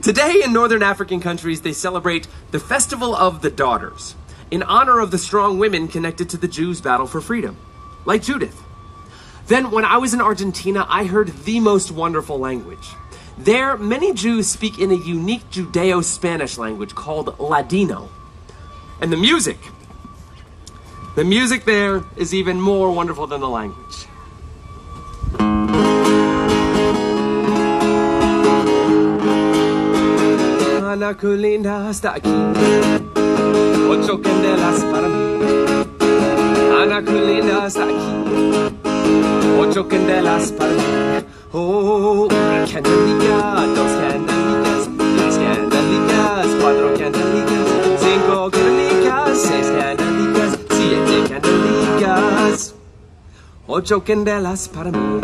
[SPEAKER 5] Today in northern African countries, they celebrate the Festival of the Daughters in honor of the strong women connected to the Jews' battle for freedom, like Judith. Then when I was in Argentina, I heard the most wonderful language. There, many Jews speak in a unique Judeo-Spanish language called Ladino. And the music there is even more wonderful than the language. Ana Culinda hasta aquí, 8 candelas para mí. Ana Culinda hasta aquí, 8 candelas para mí. Oh, una candelilla, 2 candelicas, 3 candelicas, 4 candelicas, 5 candelicas, 6 candelicas, 7 candelicas, 8 candelas para mí.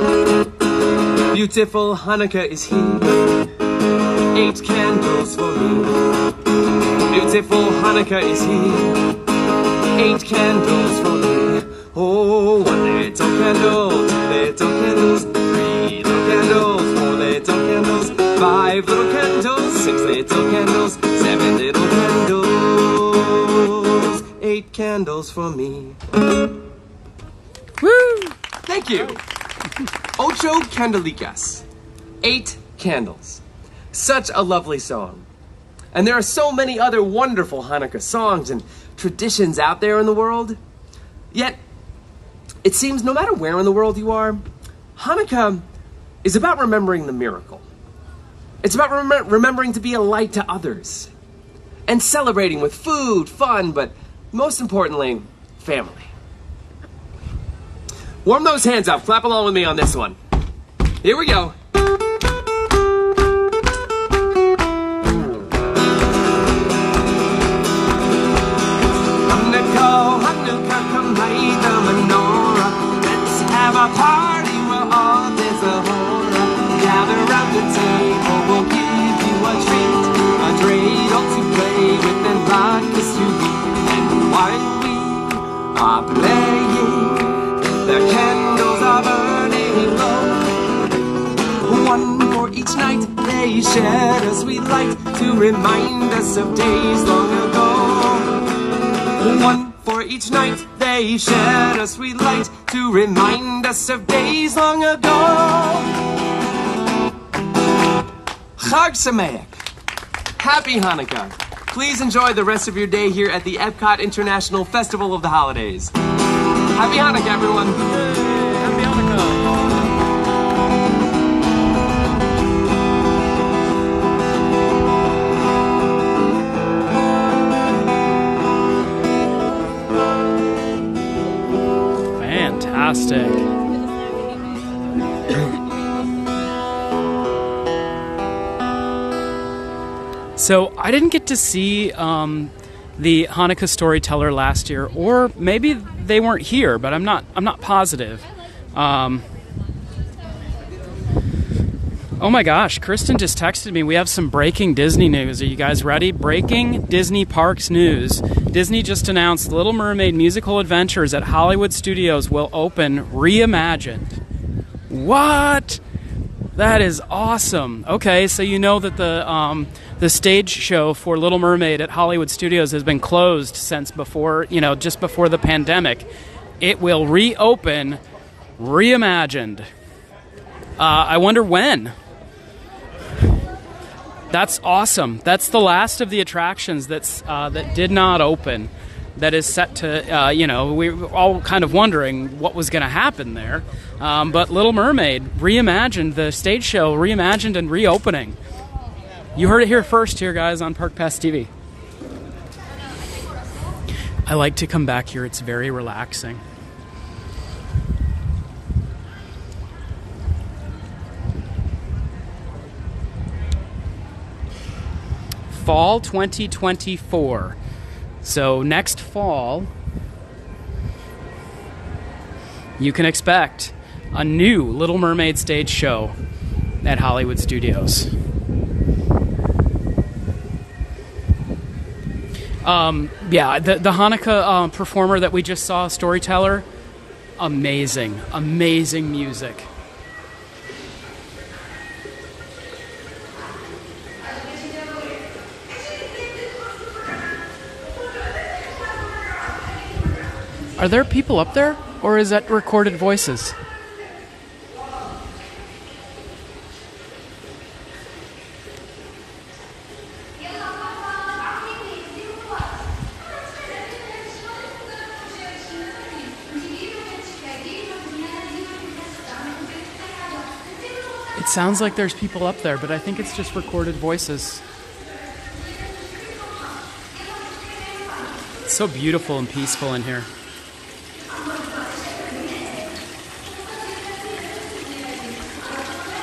[SPEAKER 5] Beautiful Hanukkah is here, 8 candles for me. Beautiful Hanukkah is here, 8 candles for me. Oh, 1 little candle, 2 little candles, 3 little candles, 4 little candles, 5 little candles, 6 little candles, 7 little candles, 8 candles for me.
[SPEAKER 3] Woo!
[SPEAKER 5] Thank you. 8 candelicas, 8 candles. Such a lovely song. And there are so many other wonderful Hanukkah songs and traditions out there in the world. Yet, it seems no matter where in the world you are, Hanukkah is about remembering the miracle. It's about remembering to be a light to others. And celebrating with food, fun, but most importantly, family. Warm those hands up. Clap along with me on this one. Here we go. Have a party where all there's a horror. Gather round the table, we'll give you a treat, a dreidel to play with and latkes to eat. And while we are playing, the candles are burning low. 1 for each night they shed a sweet light to remind us of days long ago. 1 for each night they shed a sweet light to remind us of days long ago. Chag Sameach. Happy Hanukkah. Please enjoy the rest of your day here at the Epcot International Festival of the Holidays. Happy Hanukkah, everyone.
[SPEAKER 3] Happy Hanukkah. fantastic. So I didn't get to see the Hanukkah Storyteller last year, or maybe they weren't here, but I'm not positive. Oh my gosh, Kristen just texted me. We have some breaking Disney news. Are you guys ready? Breaking Disney Parks news. Disney just announced Little Mermaid Musical Adventures at Hollywood Studios will open reimagined. What? That is awesome. Okay, so you know that the stage show for Little Mermaid at Hollywood Studios has been closed since before, just before the pandemic. It will reopen reimagined. I wonder when. That's awesome. That's the last of the attractions that did not open. That is set to, we were all kind of wondering what was going to happen there. But Little Mermaid reimagined, the stage show reimagined and reopening. You heard it here first here, guys, on Park Pass TV. I like to come back here. It's very relaxing. Fall 2024. So next fall, you can expect a new Little Mermaid stage show at Hollywood Studios. The Hanukkah performer that we just saw, Storyteller, amazing music. Are there people up there, or is that recorded voices? It sounds like there's people up there, but I think it's just recorded voices. It's so beautiful and peaceful in here.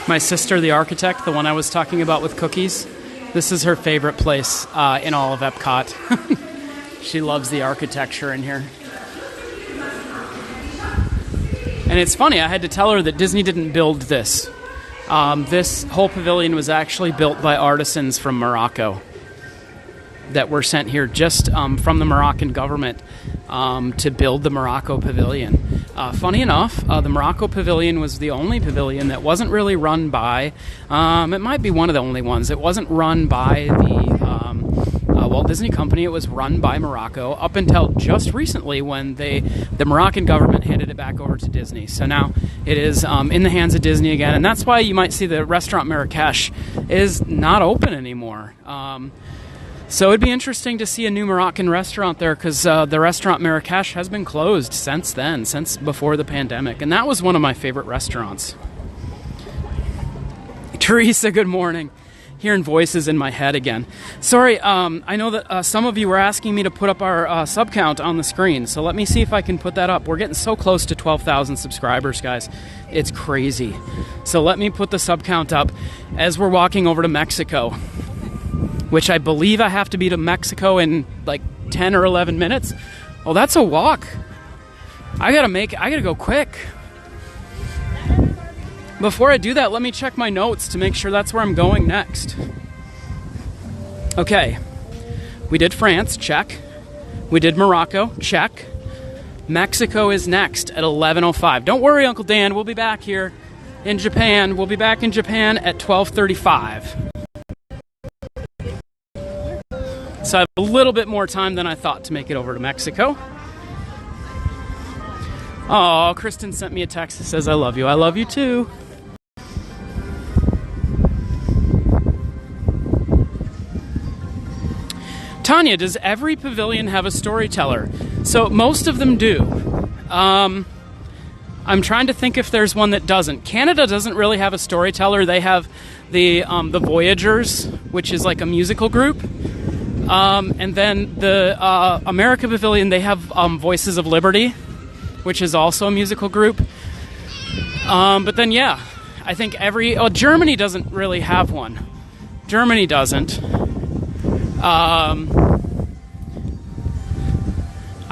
[SPEAKER 3] My sister, the architect, the one I was talking about with cookies, this is her favorite place in all of Epcot. She loves the architecture in here. And it's funny, I had to tell her that Disney didn't build this. This whole pavilion was actually built by artisans from Morocco that were sent here just from the Moroccan government to build the Morocco pavilion. Funny enough, the Morocco pavilion was the only pavilion that wasn't really run by, it might be one of the only ones, it wasn't run by the Walt Disney Company. It was run by Morocco up until just recently when the Moroccan government handed it back over to Disney. So now it is in the hands of Disney again, and that's why you might see the restaurant Marrakesh is not open anymore. So it'd be interesting to see a new Moroccan restaurant there, because the restaurant Marrakesh has been closed since then, since before the pandemic. And that was one of my favorite restaurants. Teresa, good morning. Hearing voices in my head again. Sorry, I know that some of you were asking me to put up our sub count on the screen. So let me see if I can put that up. We're getting so close to 12,000 subscribers, guys. It's crazy. So let me put the sub count up as we're walking over to Mexico, which I believe I have to be to Mexico in like 10 or 11 minutes. Oh, that's a walk. I gotta go quick. Before I do that, let me check my notes to make sure that's where I'm going next. Okay, we did France, check. We did Morocco, check. Mexico is next at 11:05. Don't worry, Uncle Dan, we'll be back here in Japan. We'll be back in Japan at 12:35. So I have a little bit more time than I thought to make it over to Mexico. Oh, Kristen sent me a text that says, I love you. I love you too. Tanya, does every pavilion have a storyteller? So most of them do. I'm trying to think if there's one that doesn't. Canada doesn't really have a storyteller. They have the Voyagers, which is like a musical group. And then the America Pavilion, they have Voices of Liberty, which is also a musical group. But then, yeah, I think Germany doesn't really have one. Germany doesn't.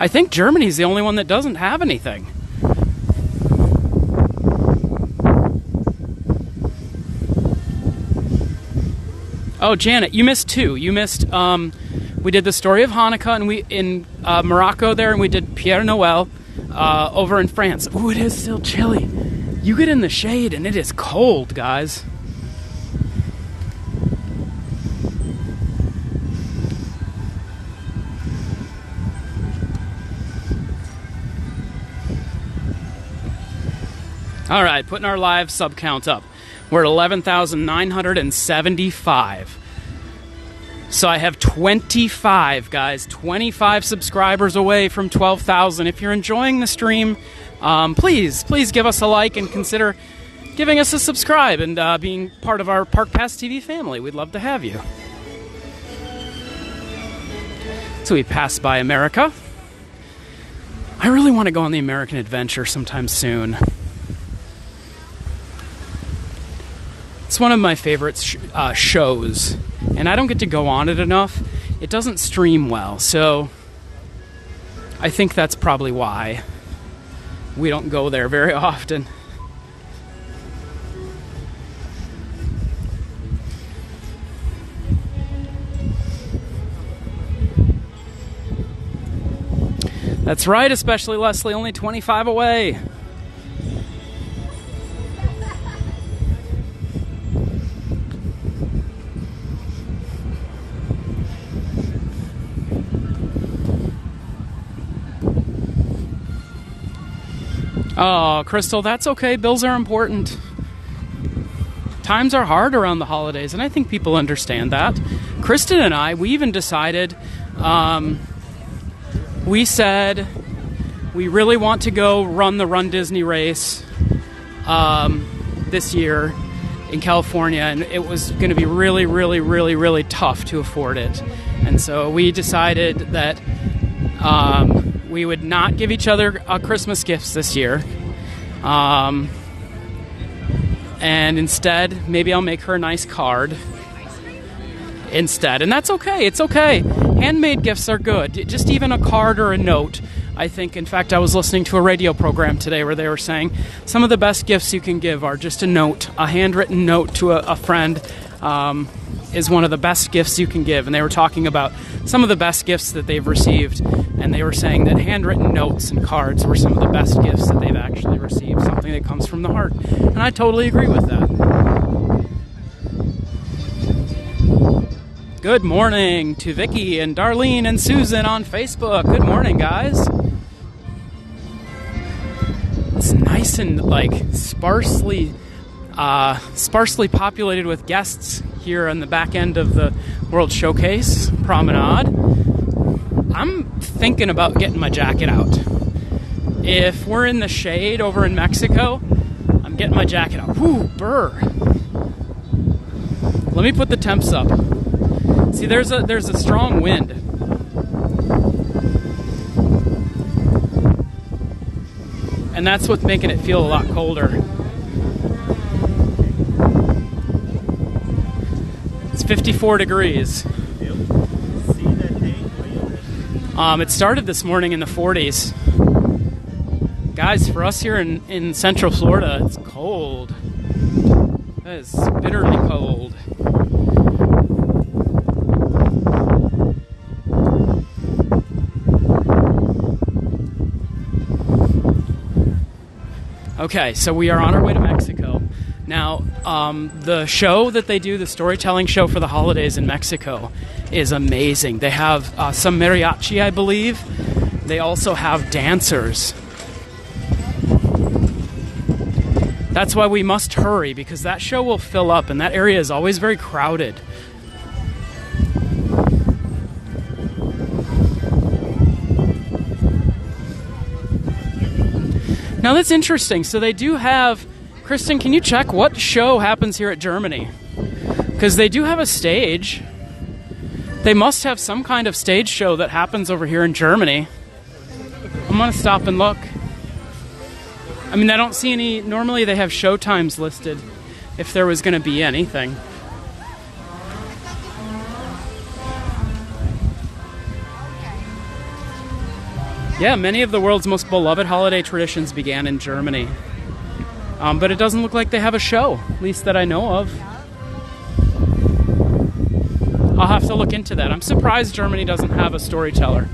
[SPEAKER 3] I think Germany's the only one that doesn't have anything. Oh, Janet, you missed two. You missed, we did the story of Hanukkah and in Morocco there, and we did Pierre Noël over in France. Ooh, it is still chilly. You get in the shade and it is cold, guys. All right, putting our live sub count up. We're at 11,975. So I have 25, guys. 25 subscribers away from 12,000. If you're enjoying the stream, please give us a like and consider giving us a subscribe and being part of our Park Pass TV family. We'd love to have you. So we passed by America. I really want to go on the American Adventure sometime soon. It's one of my favorite shows, and I don't get to go on it enough. It doesn't stream well, so I think that's probably why we don't go there very often. That's right, especially Leslie, only 25 away. Oh, Crystal, that's okay. Bills are important. Times are hard around the holidays, and I think people understand that. Kristen and I, we even decided, we said we really want to go run the Run Disney race this year in California, and it was going to be really, really, really, really tough to afford it. And so we decided that we would not give each other Christmas gifts this year. And instead, maybe I'll make her a nice card instead. And that's okay. It's okay. Handmade gifts are good. Just even a card or a note. I think, in fact, I was listening to a radio program today where they were saying some of the best gifts you can give are just a note, a handwritten note to a friend. Is one of the best gifts you can give. And they were talking about some of the best gifts that they've received, and they were saying that handwritten notes and cards were some of the best gifts that they've actually received, something that comes from the heart. And I totally agree with that. Good morning to Vicky and Darlene and Susan on Facebook. Good morning, guys. It's nice and sparsely populated with guests here on the back end of the World Showcase Promenade. I'm thinking about getting my jacket out. If we're in the shade over in Mexico, I'm getting my jacket out. Whew, burr. Let me put the temps up. See, there's a strong wind. And that's what's making it feel a lot colder. It's 54 degrees. It started this morning in the 40s. Guys, for us here in Central Florida, it's cold. It is bitterly cold. Okay, so we are on our way to Mexico. Now, the show that they do, the storytelling show for the holidays in Mexico, is amazing. They have some mariachi, I believe. They also have dancers. That's why we must hurry, because that show will fill up, and that area is always very crowded. Now that's interesting. So they do have... Kristen, can you check what show happens here at Germany? Because they do have a stage. They must have some kind of stage show that happens over here in Germany. I'm going to stop and look. I mean, I don't see any. Normally they have show times listed if there was going to be anything. Yeah, many of the world's most beloved holiday traditions began in Germany. But it doesn't look like they have a show, at least that I know of. I'll have to look into that. I'm surprised Germany doesn't have a storyteller.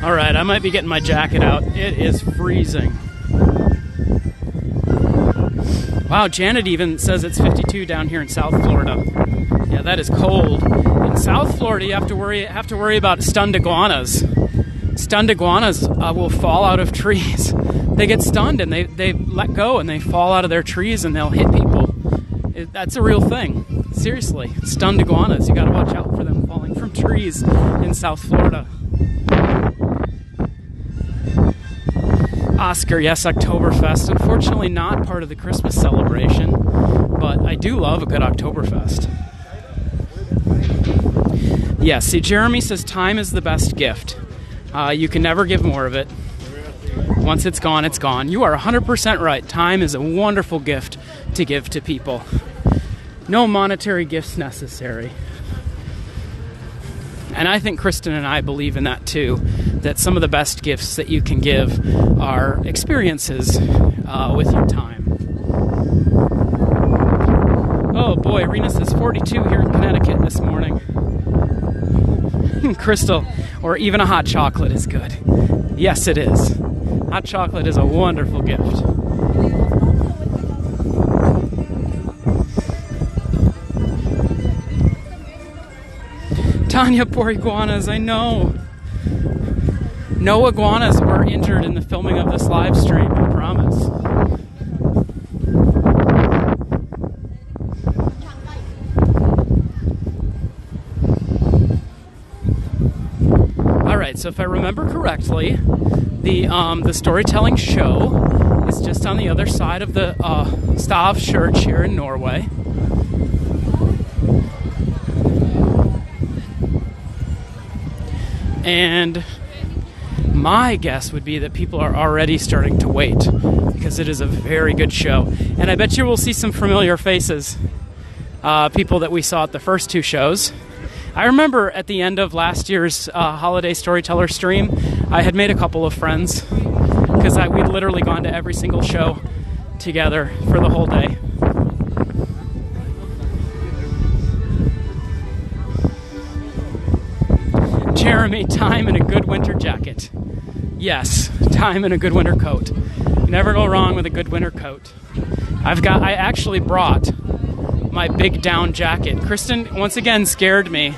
[SPEAKER 3] All right, I might be getting my jacket out. It is freezing. Wow, Janet even says it's 52 down here in South Florida. Yeah, that is cold. In South Florida, you have to worry about stunned iguanas. Stunned iguanas will fall out of trees. They get stunned and they let go and they fall out of their trees and they'll hit people. That's a real thing. Seriously, stunned iguanas. You got to watch out for them falling from trees in South Florida. Oscar, yes, Oktoberfest. Unfortunately not part of the Christmas celebration, but I do love a good Oktoberfest. Yeah, see, Jeremy says time is the best gift. You can never give more of it. Once it's gone, it's gone. You are 100% right. Time is a wonderful gift to give to people. No monetary gifts necessary. And I think Kristen and I believe in that too, that some of the best gifts that you can give are experiences with your time. Oh boy, Rena says 42 here in Connecticut this morning. Crystal, or even a hot chocolate is good. Yes, it is. Hot chocolate is a wonderful gift. Tanya, poor iguanas, I know. No iguanas were injured in the filming of this live stream, I promise. Alright, so if I remember correctly, the storytelling show is just on the other side of the Stav Church here in Norway. And my guess would be that people are already starting to wait because it is a very good show. And I bet you we'll see some familiar faces, people that we saw at the first two shows. I remember at the end of last year's holiday storyteller stream, I had made a couple of friends because we'd literally gone to every single show together for the whole day. Jeremy, time and a good winter jacket. Yes, time and a good winter coat. Never go wrong with a good winter coat. I actually brought my big down jacket. Kristen once again scared me.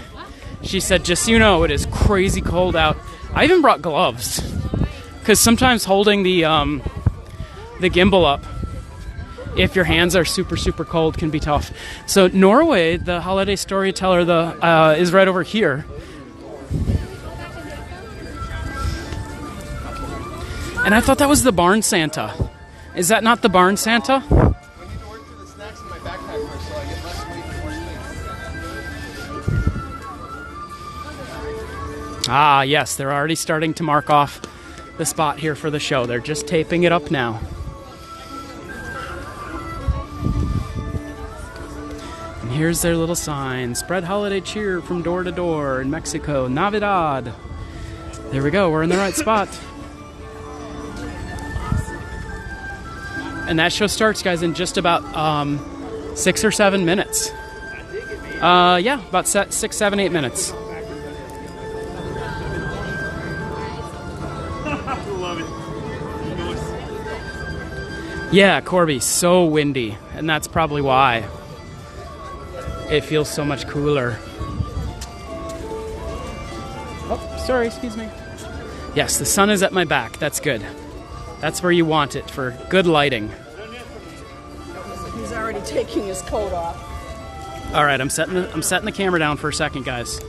[SPEAKER 3] She said, just so you know, it is crazy cold out. I even brought gloves because sometimes holding the gimbal up, if your hands are super, super cold, can be tough. So Norway, the holiday storyteller, is right over here. And I thought that was the barn Santa. Is that not the barn Santa?
[SPEAKER 2] I need to work through the snacks in my backpack first so I get less weight and more space.
[SPEAKER 3] Ah, yes, they're already starting to mark off the spot here for the show. They're just taping it up now. And here's their little sign. Spread holiday cheer from door to door in Mexico. Navidad. There we go. We're in the right spot. And that show starts, guys, in just about 6 or 7 minutes. Yeah, about 6, 7, 8 minutes. Yeah, Corby, so windy, and that's probably why it feels so much cooler. Oh, sorry, excuse me. Yes, the sun is at my back. That's good. That's where you want it for good lighting.
[SPEAKER 1] He's already taking his coat off.
[SPEAKER 3] All right, I'm setting the camera down for a second, guys.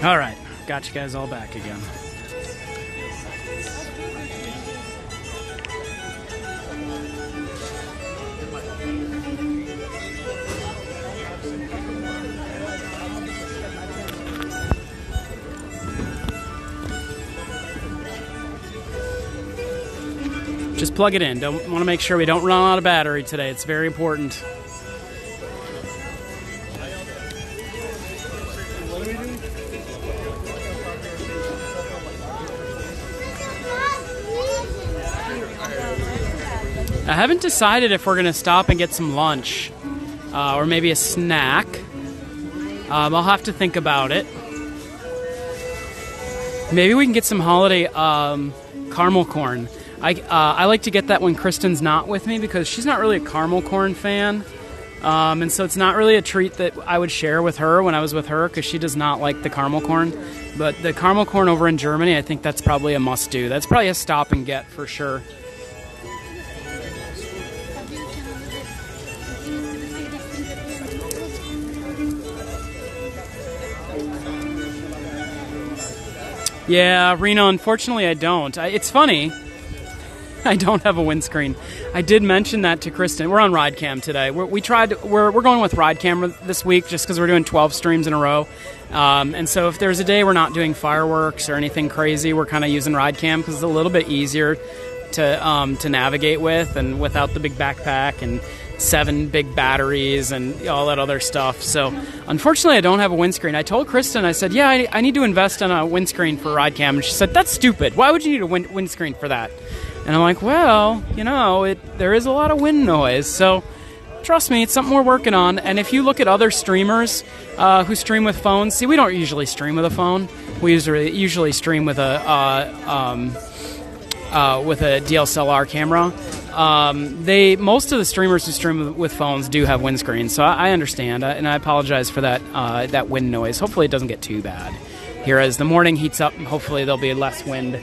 [SPEAKER 3] All right, got you guys all back again. Just plug it in. Don't want to make sure we don't run out of battery today. It's very important. I haven't decided if we're going to stop and get some lunch or maybe a snack. I'll have to think about it. Maybe we can get some holiday caramel corn. I like to get that when Kristen's not with me because she's not really a caramel corn fan. And so it's not really a treat that I would share with her when I was with her because she does not like the caramel corn. But the caramel corn over in Germany, I think that's probably a must-do. That's probably a stop and get for sure. Yeah, Reno, unfortunately I don't. It's funny. I don't have a windscreen. I did mention that to Kristen. We're on ride cam today. We're going with ride camera this week just because we're doing 12 streams in a row. And so if there's a day we're not doing fireworks or anything crazy, we're kind of using ride cam because it's a little bit easier to navigate with and without the big backpack and 7 big batteries and all that other stuff. So unfortunately I don't have a windscreen. I told Kristen, I said, yeah, I need to invest in a windscreen for ride cam. And she said, that's stupid. Why would you need a windscreen for that? And I'm like, well, you know, there is a lot of wind noise. So trust me, it's something we're working on. And if you look at other streamers who stream with phones, see, we don't usually stream with a phone. We usually stream with a DSLR camera. Most of the streamers who stream with phones do have windscreens, so I understand, and I apologize for that wind noise. Hopefully it doesn't get too bad. Here, as the morning heats up, hopefully there'll be less wind.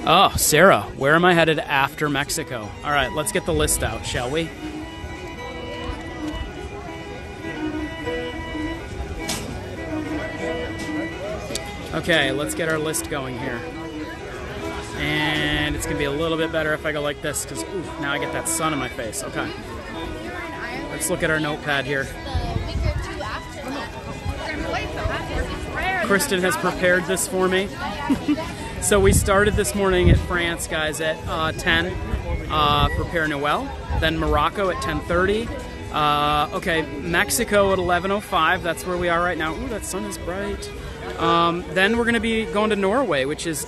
[SPEAKER 3] Oh, Sarah, where am I headed after Mexico? All right, let's get the list out, shall we? Okay, let's get our list going here. And it's going to be a little bit better if I go like this, because now I get that sun in my face. Okay. Let's look at our notepad here. Kristen has prepared this for me. So we started this morning at France, guys, at 10 for Père Noël. Then Morocco at 10:30. Okay, Mexico at 11:05. That's where we are right now. Ooh, that sun is bright. Then we're going to be going to Norway, which is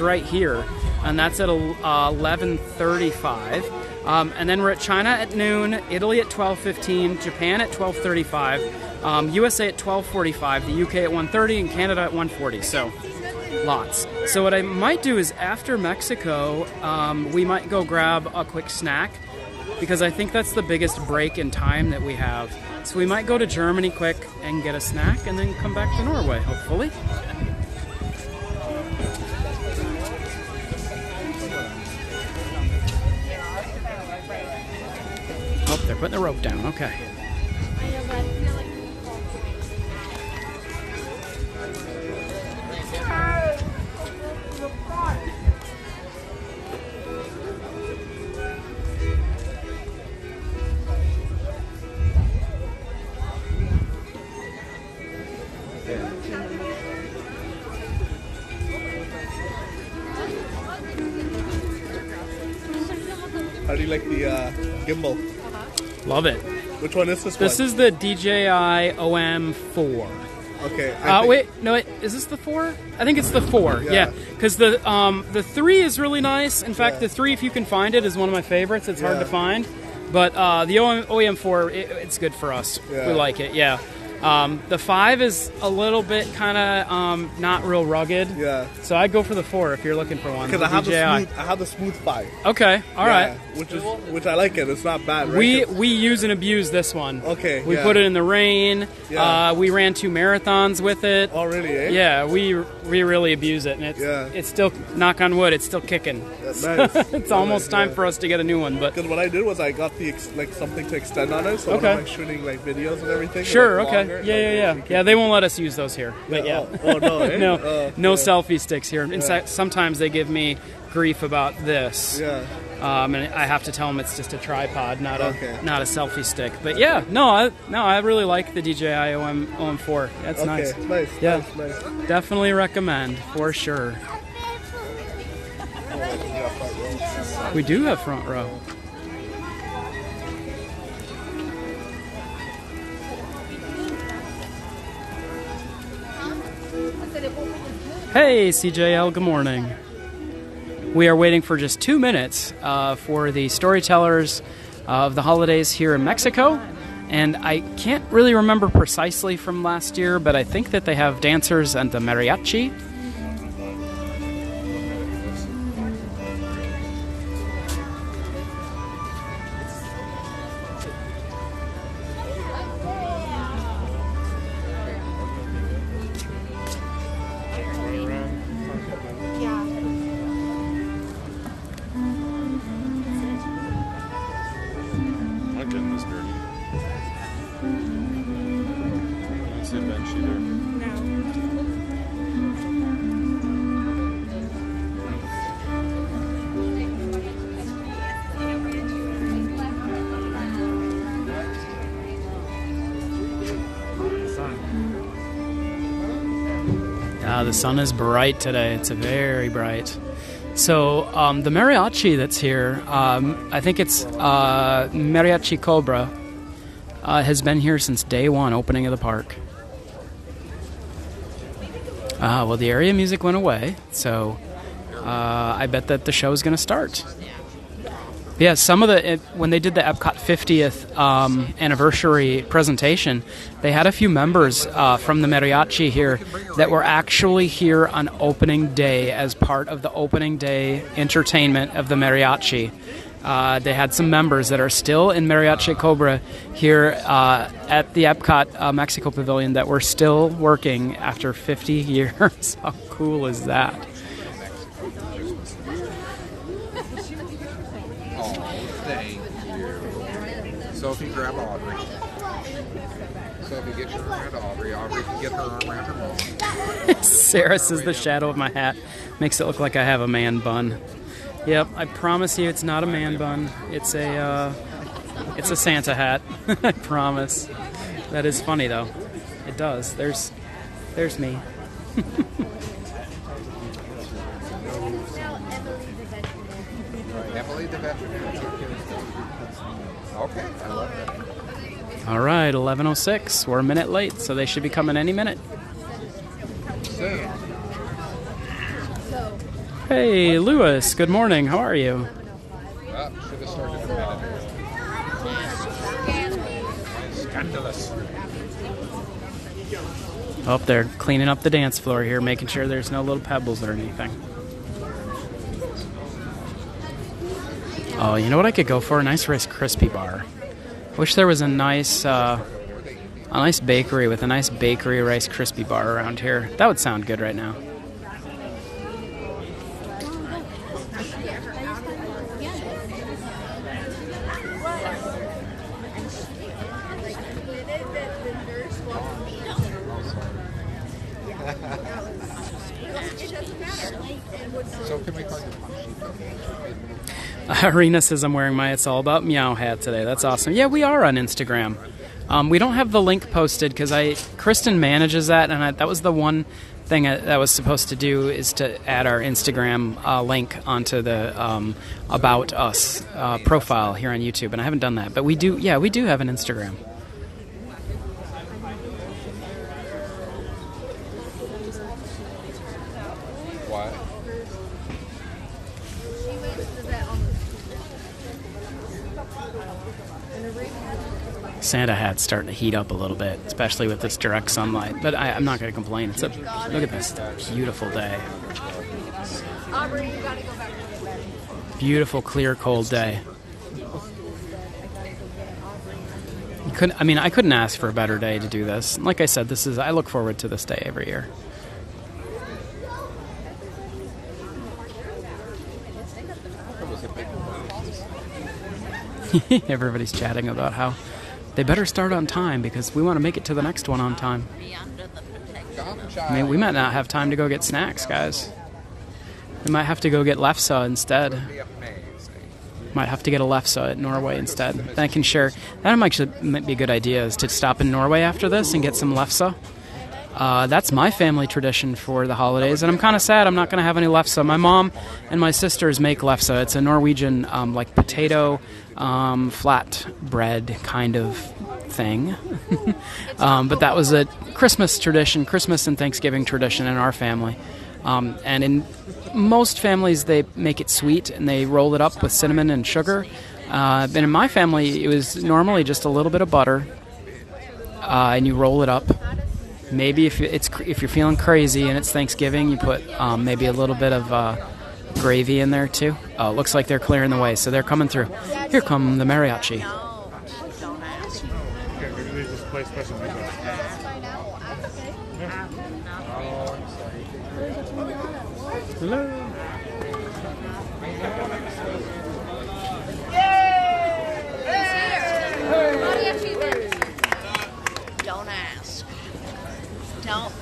[SPEAKER 3] right here, and that's at 11:35. And then we're at China at noon, Italy at 12:15, Japan at 12:35, USA at 12:45, the UK at 1:30, and Canada at 1:40. So lots. So what I might do is after Mexico, we might go grab a quick snack because I think that's the biggest break in time that we have. So we might go to Germany quick and get a snack and then come back to Norway, hopefully. Oh, they're putting the rope down. Okay.
[SPEAKER 2] How do you like the gimbal?
[SPEAKER 3] Love it.
[SPEAKER 2] Which one is this one?
[SPEAKER 3] This is the DJI OM4.
[SPEAKER 2] Okay.
[SPEAKER 3] Wait, no, is this the 4? I think it's the 4. Yeah, because the 3 is really nice. In fact, the 3, if you can find it, is one of my favorites. It's hard to find, but the OM4, it's good for us. Yeah. We like it. Yeah. The 5 is a little bit kind of not real rugged.
[SPEAKER 6] Yeah.
[SPEAKER 3] So I'd go for the 4 if you're looking for one.
[SPEAKER 6] Because I have the smooth 5.
[SPEAKER 3] Okay, all right.
[SPEAKER 6] Which I like it. It's not bad. Right?
[SPEAKER 3] We use and abuse this one.
[SPEAKER 6] Okay.
[SPEAKER 3] We put it in the rain.
[SPEAKER 6] Yeah.
[SPEAKER 3] We ran 2 marathons with it.
[SPEAKER 6] Oh really? Eh?
[SPEAKER 3] Yeah, we really abuse it, and it's still, knock on wood, it's still kicking.
[SPEAKER 6] That's nice.
[SPEAKER 3] It's almost time for us to get a new one. But
[SPEAKER 6] because what I did was I got the something to extend on it, so when I'm like shooting like videos and everything.
[SPEAKER 3] Sure.
[SPEAKER 6] Like,
[SPEAKER 3] Okay.
[SPEAKER 6] longer,
[SPEAKER 3] Yeah. They won't let us use those here. But
[SPEAKER 6] Oh no. Eh?
[SPEAKER 3] no selfie sticks here. In fact, sometimes they give me grief about this.
[SPEAKER 6] Yeah.
[SPEAKER 3] And I have to tell them it's just a tripod, not a selfie stick. But I really like the DJI OM4. That's nice.
[SPEAKER 6] Nice.
[SPEAKER 3] Yeah,
[SPEAKER 6] nice.
[SPEAKER 3] Definitely recommend for sure. We do have front row. Hey CJL, good morning. We are waiting for just 2 minutes for the Storytellers of the holidays here in Mexico. And I can't really remember precisely from last year, but I think that they have dancers and the mariachi. The sun is bright today. It's very bright. So the mariachi that's here, I think it's Mariachi Cobra, has been here since day one, opening of the park. Well, the area music went away, so I bet that the show's going to start. Yeah, when they did the Epcot 50th anniversary presentation, they had a few members from the mariachi here that were actually here on opening day as part of the opening day entertainment of the mariachi. They had some members that are still in Mariachi Cobra here at the Epcot Mexico Pavilion that were still working after 50 years. How cool is that?
[SPEAKER 2] Sophie, grab Audrey. Sophie, get your arm around Audrey. Audrey can get her arm around her mom.
[SPEAKER 3] Sarah says the shadow of my hat makes it look like I have a man bun. Yep, I promise you it's not a man bun. It's a Santa hat. I promise. That is funny though. It does. There's me.
[SPEAKER 2] Emily the veterinarian. Okay, I love that.
[SPEAKER 3] All right, 11:06. We're a minute late, so they should be coming any minute. Hey, Lewis. Good morning. How are you?
[SPEAKER 2] Should have started a minute. Scandalous.
[SPEAKER 3] Oh, they're cleaning up the dance floor here, making sure there's no little pebbles or anything. Oh, you know what I could go for? A nice Rice Krispie bar. Wish there was a nice bakery with a nice bakery Rice Krispie bar around here. That would sound good right now.
[SPEAKER 2] So can we find
[SPEAKER 3] Arena says I'm wearing my It's All About Meow hat today. That's awesome. Yeah, we are on Instagram. We don't have the link posted because Kristen manages that, and that was the one thing that I was supposed to do is to add our Instagram link onto the About Us profile here on YouTube, and I haven't done that. But we do have an Instagram. Santa hat's starting to heat up a little bit, especially with this direct sunlight. But I'm not going to complain. It's look at this beautiful day. Beautiful, clear, cold day. I couldn't ask for a better day to do this. Like I said, I look forward to this day every year. Everybody's chatting about how they better start on time because we want to make it to the next one on time. I mean, we might not have time to go get snacks, guys. We might have to go get lefse instead. Might have to get a lefse at Norway instead. Then I can share. That might be a good idea, is to stop in Norway after this and get some lefse. That's my family tradition for the holidays, and I'm kind of sad I'm not going to have any lefse. My mom and my sisters make lefse. It's a Norwegian like potato flat bread kind of thing. But that was a Christmas tradition, Christmas and Thanksgiving tradition in our family. And in most families, they make it sweet and they roll it up with cinnamon and sugar. But in my family, it was normally just a little bit of butter, and you roll it up. Maybe if you're feeling crazy and it's Thanksgiving, you put maybe a little bit of gravy in there too. Oh, it looks like they're clearing the way, so they're coming through. Here come the mariachi. Hello.
[SPEAKER 1] Don't ask. Don't.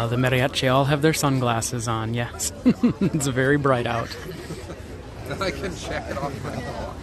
[SPEAKER 3] The mariachi all have their sunglasses on, yes. It's very bright out.
[SPEAKER 2] I can check it off my phone.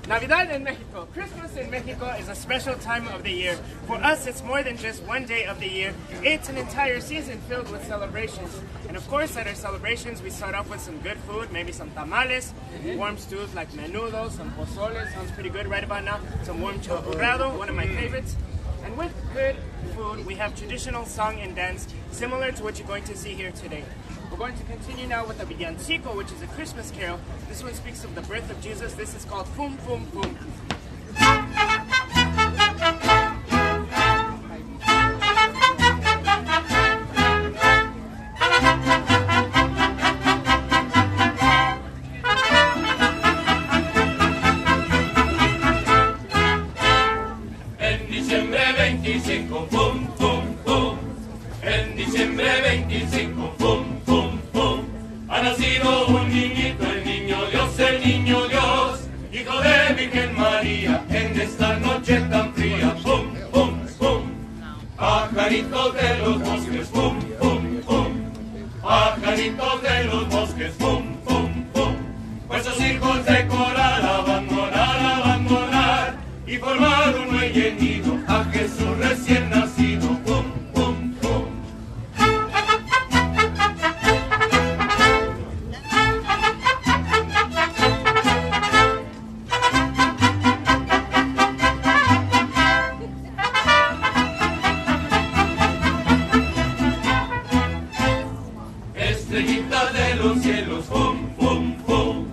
[SPEAKER 7] Navidad in Mexico, Christmas in Mexico is a special time of the year. For us, it's more than just one day of the year. It's an entire season filled with celebrations. And of course, at our celebrations, we start off with some good food, maybe some tamales, warm stews like menudo, some pozole, sounds pretty good right about now, some warm champurrado, one of my favorites. And with good food, we have traditional song and dance, similar to what you're going to see here today. We're going to continue now with the villancico, which is a Christmas carol. This one speaks of the birth of Jesus. This is called Fum Fum Fum.
[SPEAKER 8] En diciembre 25, pum, pum, pum. En diciembre 25, pum, pum, pum. Ha nacido un niñito, el niño Dios, hijo de Virgen María, en esta noche tan fría, pum, pum, pum. Pajaritos de los bosques, pum, pum, pum. Pajaritos de los bosques, pum, pum, pum. Pues sus hijos de coral abandonar y formar un muelle nido a Jesús recién nacido, pum, pum, pum. Estrellitas de los cielos, pum, pum, pum.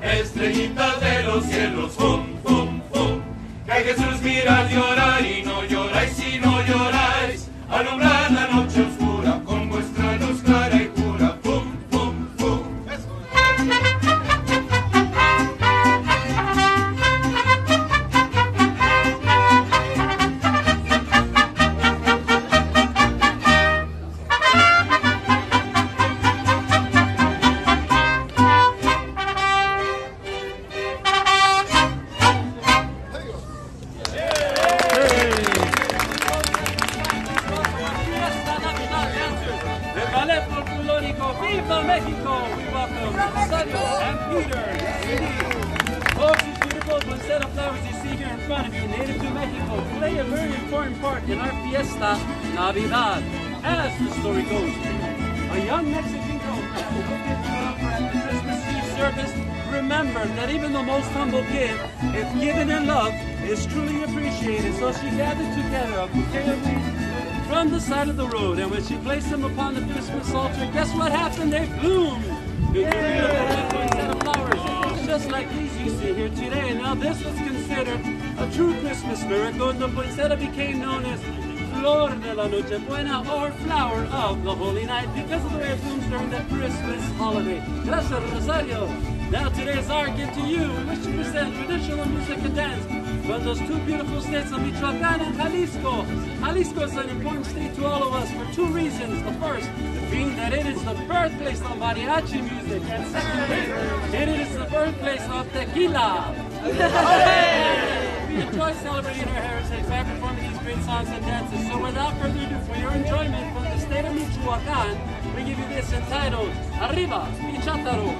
[SPEAKER 8] Estrellitas de los cielos, pum, pum, pum. Que a Jesús mirad llorar y no lloráis y no lloráis. Alumbrar la noche oscura con vuestra luz clara y pura, pum, pum, pum.
[SPEAKER 9] El ballet folclórico Viva Mexico! We welcome Samuel and Peter. Yes, indeed. Folks, these beautiful set of flowers you see here in front of you, native to Mexico, play a very important part in our fiesta, Navidad. As the story goes, a young Mexican girl at the Christmas Eve service remembered that even the most humble gift, if given in love, is truly appreciated. So she gathered together a bouquet of leaves from the side of the road, and when she placed them upon the Christmas altar, guess what happened? They bloomed into beautiful set of flowers, just like these you see here today. And now this was considered a true Christmas miracle, and the poinsettia became known as Flor de la Noche Buena, or flower of the holy night, because of the way it blooms during the Christmas holiday. Gracias, Rosario. Now today is our gift to you. We wish to present traditional music and dance from those two beautiful states of Michoacán and Jalisco. Jalisco is an important state to all of us for two reasons. The first being that it is the birthplace of mariachi music, and secondly, it is the birthplace of tequila. We enjoy celebrating our heritage by performing these great songs and dances. So without further ado, for your enjoyment from the state of Michoacán, we give you this entitled Arriba, Pichátaro.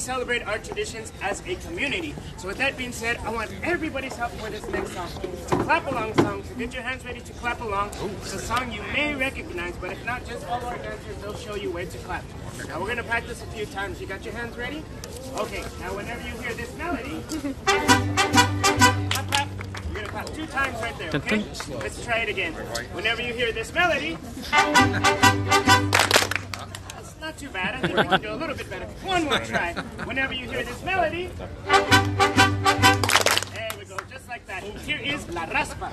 [SPEAKER 7] celebrate our traditions as a community. So with that being said, I want everybody's help for this next song. It's a clap along song, so get your hands ready to clap along. It's a song you may recognize, but if not, just follow our dancers, they'll show you where to clap. Now we're gonna practice a few times. You got your hands ready? Okay, now whenever you hear this melody, clap, clap. You're gonna clap 2 times right there, okay? Let's try it again. Whenever you hear this melody, that's not too bad. I think we can do a little bit better. One more try. Whenever you hear this melody, there we go, just like that. Here is La Raspa.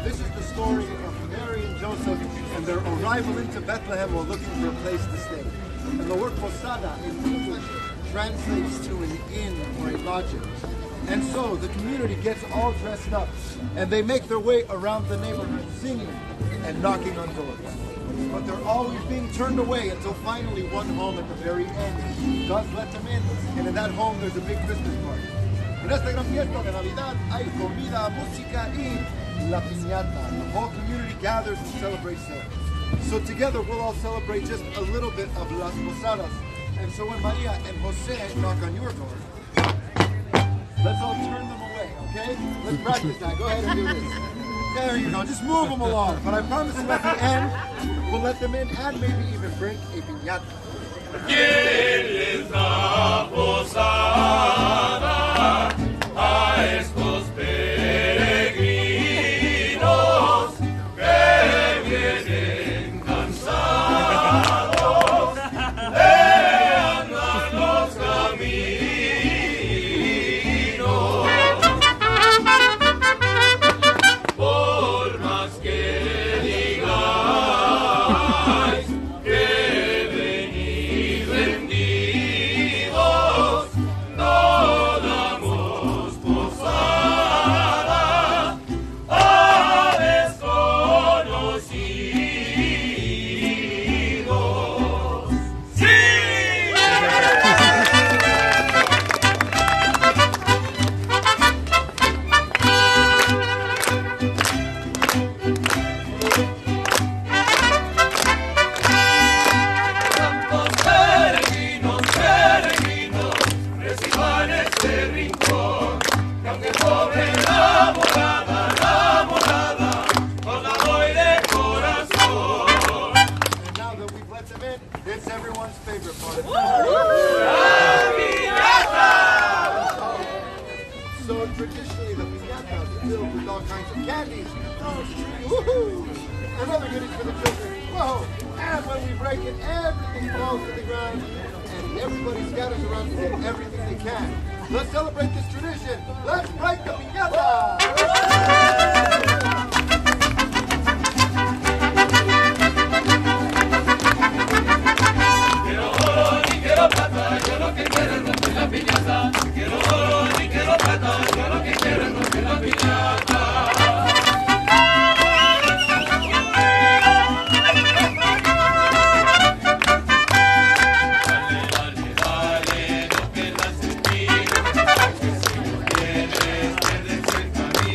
[SPEAKER 4] This is the story of Mary and Joseph and their arrival into Bethlehem while looking for a place to stay. And the word posada in English translates to an inn or a lodging. And so the community gets all dressed up and they make their way around the neighborhood singing and knocking on doors. But they're always being turned away until finally one home at the very end does let them in. And in that home there's a big Christmas party. En esta gran fiesta de Navidad hay comida, música y la piñata. The whole community gathers and celebrates there. So together we'll all celebrate just a little bit of las posadas. And so when Maria and Jose knock on your door, let's all turn them away, okay? Let's practice that. Go ahead and do this. There you go. Just move them along. But I promise you at the end, we'll let them in and maybe even break a piñata.
[SPEAKER 8] ¿Quién les da posada a estos peregrinos que vienen cansados de andar los caminos? Por más que digáis que venid rendidos, no damos posada a desconocidos. ¡Sí! Tantos peregrinos, peregrinos, reciban este rincón, que aunque pobre la morada, os la doy de corazón.
[SPEAKER 4] And now that we've let them in, it's everyone's favorite part. So traditionally the piñata is filled with all kinds of candies, woohoo, and other goodies for the children. Whoa! And when we break it, everything falls to the ground, and everybody scatters around to get everything they can. Let's celebrate this tradition. Let's break the piñata!
[SPEAKER 8] Quiero oro ni quiero plata, yo lo que quiero es romper la piñata. Quiero oro ni quiero plata, yo lo que quiero es romper la piñata. Dale, dale, no pierdas el tiro, que si lo tienes, pierdes el camino.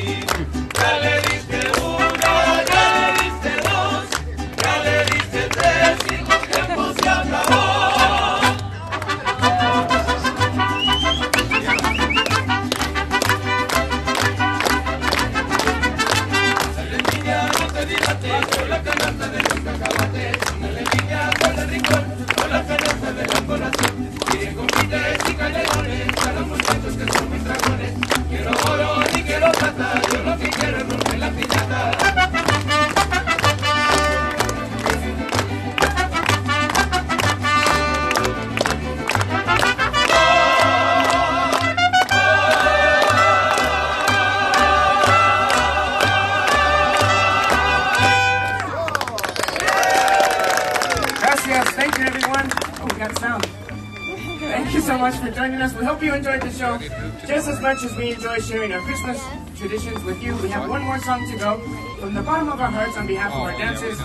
[SPEAKER 7] for joining us. We hope you enjoyed the show just as much as we enjoy sharing our Christmas traditions with you. We have one more song to go. From the bottom of our hearts, on behalf of our dancers,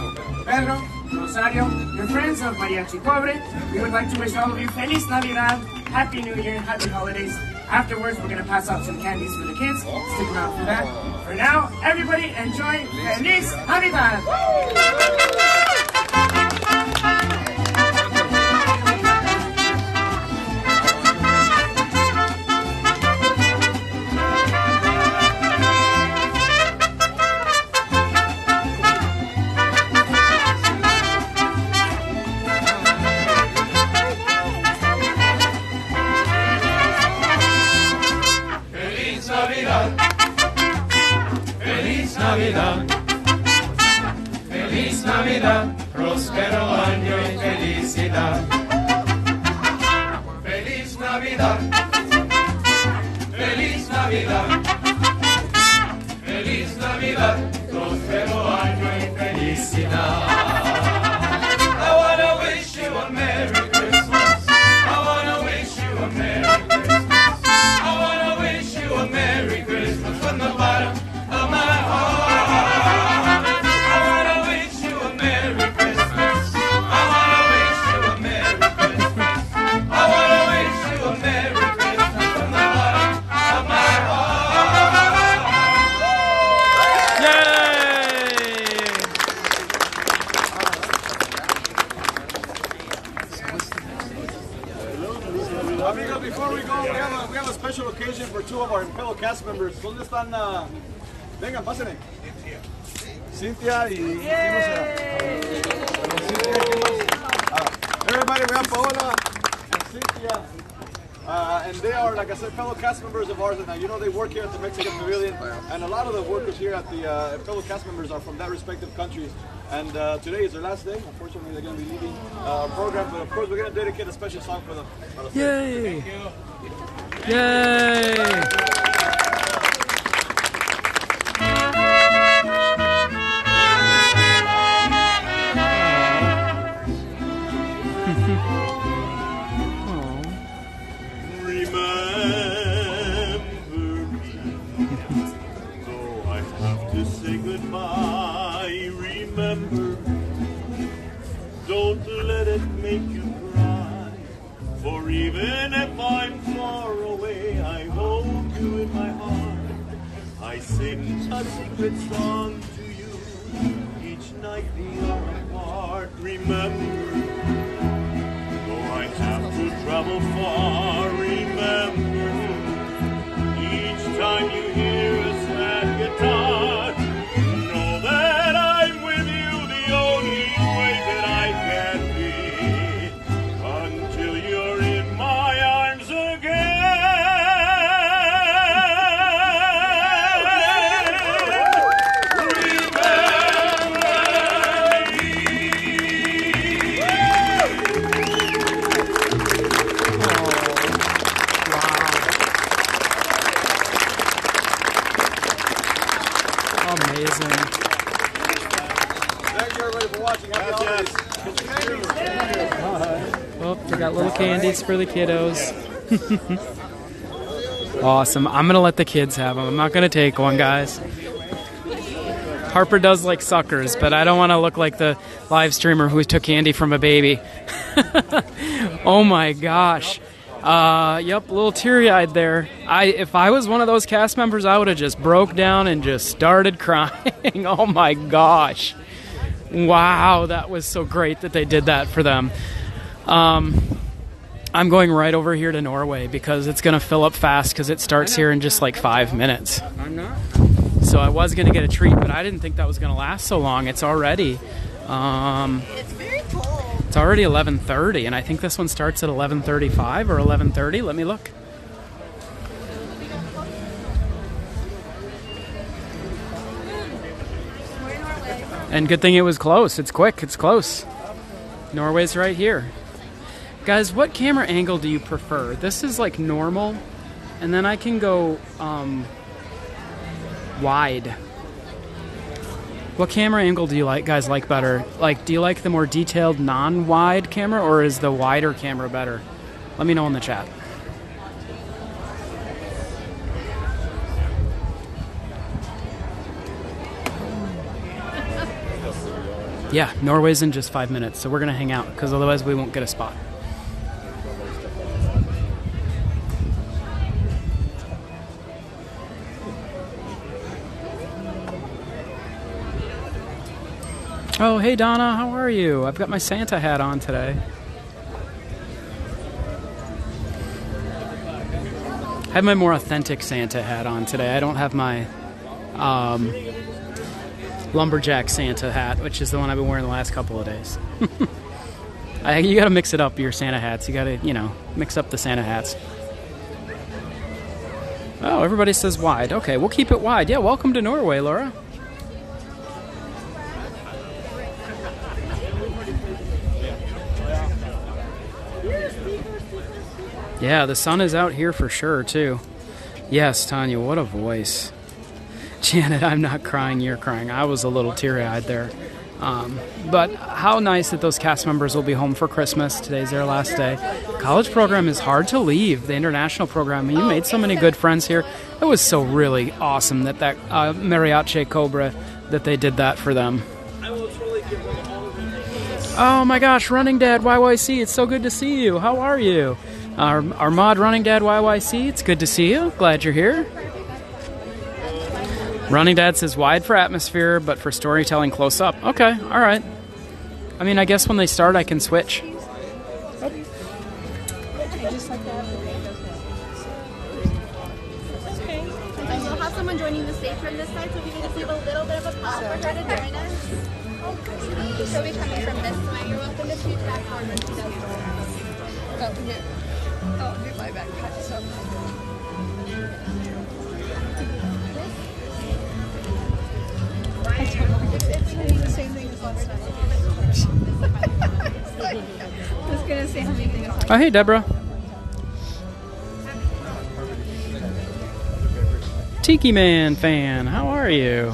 [SPEAKER 7] Pedro, Rosario, your friends of Mariachi Pobre, we would like to wish all of you Feliz Navidad, Happy New Year, Happy Holidays. Afterwards, we're going to pass out some candies for the kids. Stick around for that. For now, everybody enjoy Feliz Navidad!
[SPEAKER 8] Feliz Navidad, próspero año y felicidad. Feliz Navidad, Feliz Navidad, Feliz Navidad, próspero año y felicidad. I wanna wish you a Merry Christmas. I wanna wish you a Merry Christmas. I wanna wish you a Merry Christmas from the bottom of my heart.
[SPEAKER 10] Before we go, we have a special occasion for two of our fellow cast members. ¿Dónde están? Vengan, pásenle. Cynthia y ¿quién everybody, we have Paola and Cynthia. And they are, like I said, fellow cast members of ours. And you know, they work here at the Mexican Pavilion. And a lot of the workers here at the fellow cast members are from that respective countries. And today is their last day. Unfortunately, they're going to be leaving our program. But of course, we're going to dedicate a special song for them.
[SPEAKER 3] Yay! Yay!
[SPEAKER 8] Don't let it make you cry. For even if I'm far away, I hold you in my heart. I sing a secret song to you each night we are apart. Remember, though I have to travel far, remember, each time you hear a sad guitar, know that I'm with you the only way that I can be, until you're in my arms again.
[SPEAKER 3] Amazing.
[SPEAKER 10] Thank you everybody for watching. Happy holidays.
[SPEAKER 3] Oh, they got little candies for the kiddos. Awesome. I'm going to let the kids have them. I'm not going to take one, guys. Harper does like suckers, but I don't want to look like the live streamer who took candy from a baby. Oh my gosh. Yep, a little teary-eyed there. If I was one of those cast members, I would have just broke down and just started crying. Oh my gosh. Wow, that was so great that they did that for them. I'm going right over here to Norway because it's going to fill up fast because it starts here in just like 5 minutes.
[SPEAKER 11] I'm not.
[SPEAKER 3] So I was going to get a treat, but I didn't think that was going to last so long. It's already...
[SPEAKER 1] It's very cold.
[SPEAKER 3] It's already 11:30, and I think this one starts at 11:35 or 11:30. Let me look. And good thing it was close. It's quick. It's close. Norway's right here. Guys, what camera angle do you prefer? This is like normal, and then I can go wide. What camera angle do you guys like better? Like, do you like the more detailed non-wide camera, or is the wider camera better? Let me know in the chat. Yeah, Norway's in just 5 minutes, so we're going to hang out because otherwise we won't get a spot. Oh, hey Donna, how are you? I've got my Santa hat on today. I have my more authentic Santa hat on today. I don't have my lumberjack Santa hat, which is the one I've been wearing the last couple of days. You gotta mix it up, your Santa hats. You gotta, mix up the Santa hats. Oh, everybody says wide. Okay, we'll keep it wide. Yeah, welcome to Norway, Laura. Yeah, the sun is out here for sure, too. Yes, Tanya, what a voice. Janet, I'm not crying, you're crying. I was a little teary-eyed there. But how nice that those cast members will be home for Christmas. Today's their last day. College program is hard to leave, the international program. You made so many good friends here. It was so really awesome that Mariachi Cobra, that they did that for them. Oh my gosh, Running Dad YYC, it's so good to see you. How are you? Our mod Running Dad YYC, it's good to see you. Glad you're here. Running Dad says wide for atmosphere, but for storytelling close up. Okay, all right. I mean, I guess when they start, I can switch.
[SPEAKER 1] And we'll have someone joining the stage from this side, so if you can just leave a little bit of a pause for her to join us. She'll be coming from this way. You're welcome to shoot back on when she does. Oh, here. Oh, do my backpack. So. It's the same thing as last time. I was going to say how many things.
[SPEAKER 3] Oh, hey, Deborah. Tiki Man fan, how are you?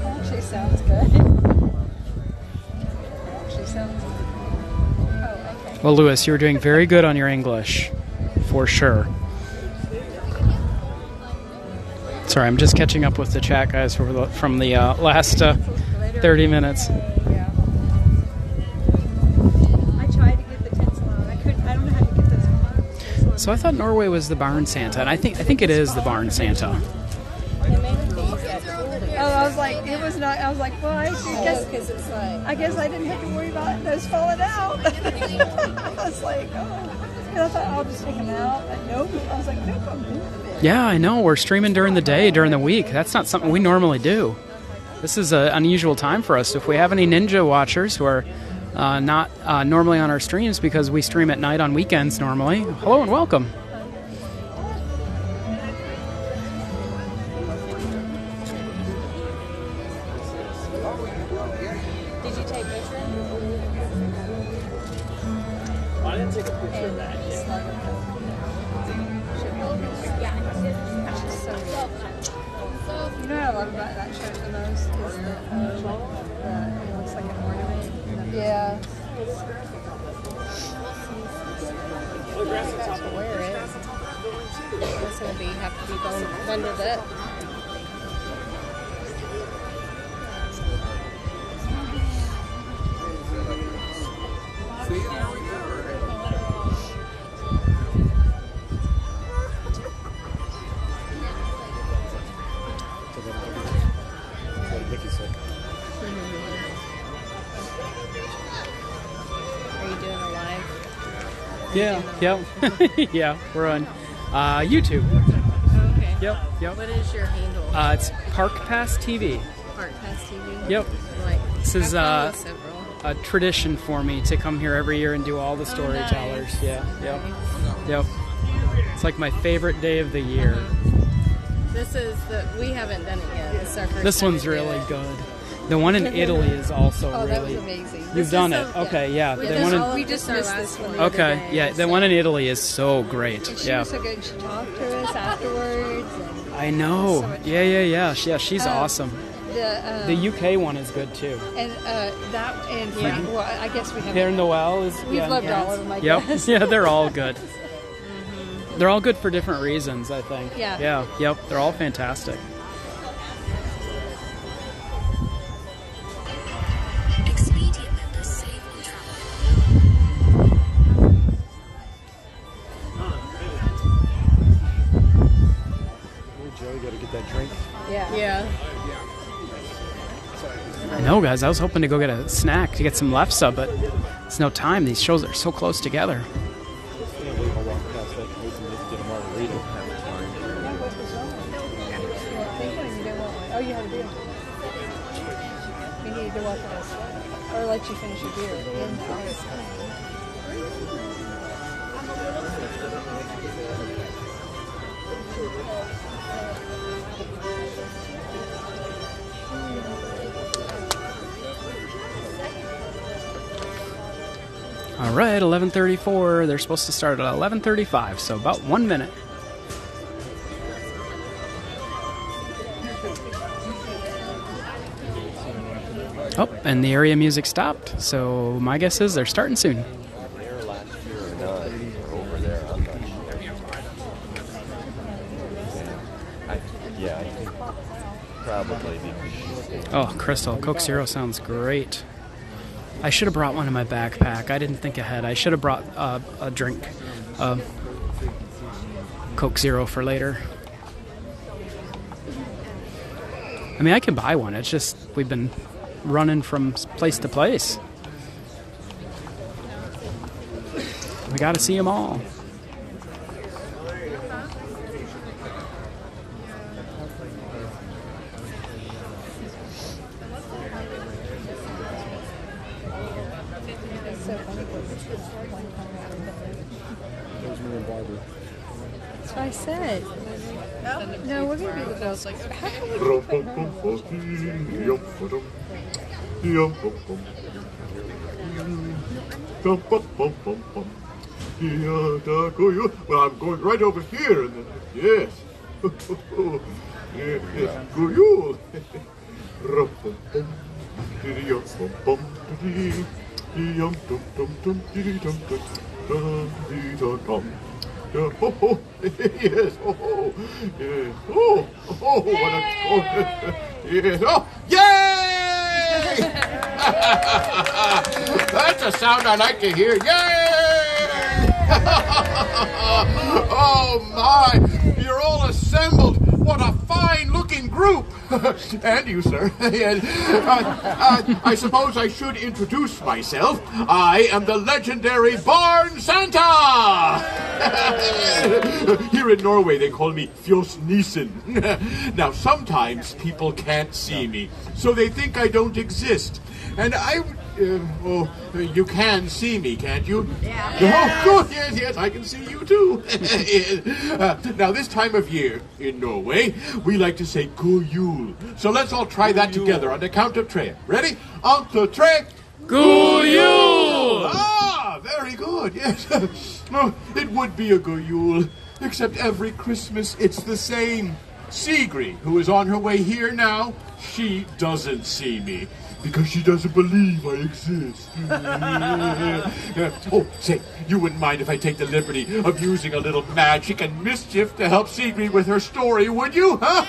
[SPEAKER 1] Actually sounds good. Actually sounds. Oh, okay.
[SPEAKER 3] Well, Lewis, you were doing very good on your English, for sure. Sorry, I'm just catching up with the chat, guys, from the last 30 minutes.
[SPEAKER 1] Yeah. I tried to get the tinsel out. I don't know how to get this one.
[SPEAKER 3] So I thought Norway was the barn Santa, and I think it is the barn Santa.
[SPEAKER 1] Oh, I was like, it was not. I was like, well, I guess I didn't have to worry about those falling out. I was like, oh. And I thought I'll just take them out. But nope. I was like, nope, I'm doing it.
[SPEAKER 3] Yeah, I know. We're streaming during the day, during the week. That's not something we normally do. This is an unusual time for us. If we have any Ninja watchers who are not normally on our streams, because we stream at night on weekends normally, hello and welcome.
[SPEAKER 1] Did you take pictures?
[SPEAKER 5] I didn't take a picture of that.
[SPEAKER 1] You know what I love about that shirt the most is it looks like an ornament. Yeah.
[SPEAKER 5] Well, grass on top of
[SPEAKER 1] Wear it. It's gonna have to be bundled up. Are you doing a live?
[SPEAKER 3] Yeah, yeah, we're on YouTube.
[SPEAKER 1] Okay.
[SPEAKER 3] Yep.
[SPEAKER 1] What is your handle?
[SPEAKER 3] It's Park Pass TV.
[SPEAKER 1] Park Pass TV?
[SPEAKER 3] Yep.
[SPEAKER 1] Like,
[SPEAKER 3] This is
[SPEAKER 1] several.
[SPEAKER 3] a tradition for me to come here every year and do all the storytellers.
[SPEAKER 1] Nice.
[SPEAKER 3] Yeah, yep. It's like my favorite day of the year.
[SPEAKER 1] This is we haven't done it yet.
[SPEAKER 3] This one's really good. The one in Italy is also
[SPEAKER 1] that
[SPEAKER 3] really.
[SPEAKER 1] was amazing.
[SPEAKER 3] You've done it. Okay, yeah.
[SPEAKER 1] We just missed this one.
[SPEAKER 3] Okay, yeah. The one in Italy is so great.
[SPEAKER 1] She was so good. She talked to us afterwards.
[SPEAKER 3] I know.
[SPEAKER 1] So much
[SPEAKER 3] Yeah. She's awesome.
[SPEAKER 1] The
[SPEAKER 3] UK one is good too.
[SPEAKER 1] And that and France. Well, I guess we have.
[SPEAKER 3] Père Noël is.
[SPEAKER 1] We've loved all of them. I guess.
[SPEAKER 3] Yeah, they're all good. They're all good for different reasons, I think.
[SPEAKER 1] Yeah.
[SPEAKER 3] Yep. They're all fantastic. guys. I was hoping to go get a snack to get some left sub, but it's no time. These shows are so close together.
[SPEAKER 1] Oh, you have a beer. We need to walk us. Or let you finish your beer.
[SPEAKER 3] All right, 11:34. They're supposed to start at 11:35, so about 1 minute. Oh, and the area music stopped, so my guess is they're starting soon.
[SPEAKER 11] Yeah, I think probably.
[SPEAKER 3] Oh, Crystal, Coke Zero sounds great. I should have brought one in my backpack. I didn't think ahead. I should have brought a drink, Coke Zero for later. I mean, I can buy one. It's just we've been running from place to place. We got to see them all.
[SPEAKER 1] That's what I said. No, we're going to be the girls. Like, how can
[SPEAKER 12] Well, I'm going right over here. And yes. Yes. Go Oh, yes, oh, yes, oh, what a yes, oh, yay! That's a sound I like to hear, yay! Oh my, you're all assembled. What a fine-looking group. And you, sir. I suppose I should introduce myself. I am the legendary Barn Santa. Here in Norway, they call me Fjos Nissen. Now, sometimes people can't see me, so they think I don't exist. And you can see me, can't you? Yeah. Oh, good. Yes, I can see you too. Now, this time of year in Norway, we like to say God Jul. So let's all try that together on the count of tre. Ready? On to tre.
[SPEAKER 3] God Jul!
[SPEAKER 12] Ah, very good. Yes. No, it would be a God Jul, except every Christmas it's the same. Sigrid, who is on her way here now, she doesn't see me. Because she doesn't believe I exist. Oh, say, you wouldn't mind if I take the liberty of using a little magic and mischief to help Sigrid with her story, would you? Huh?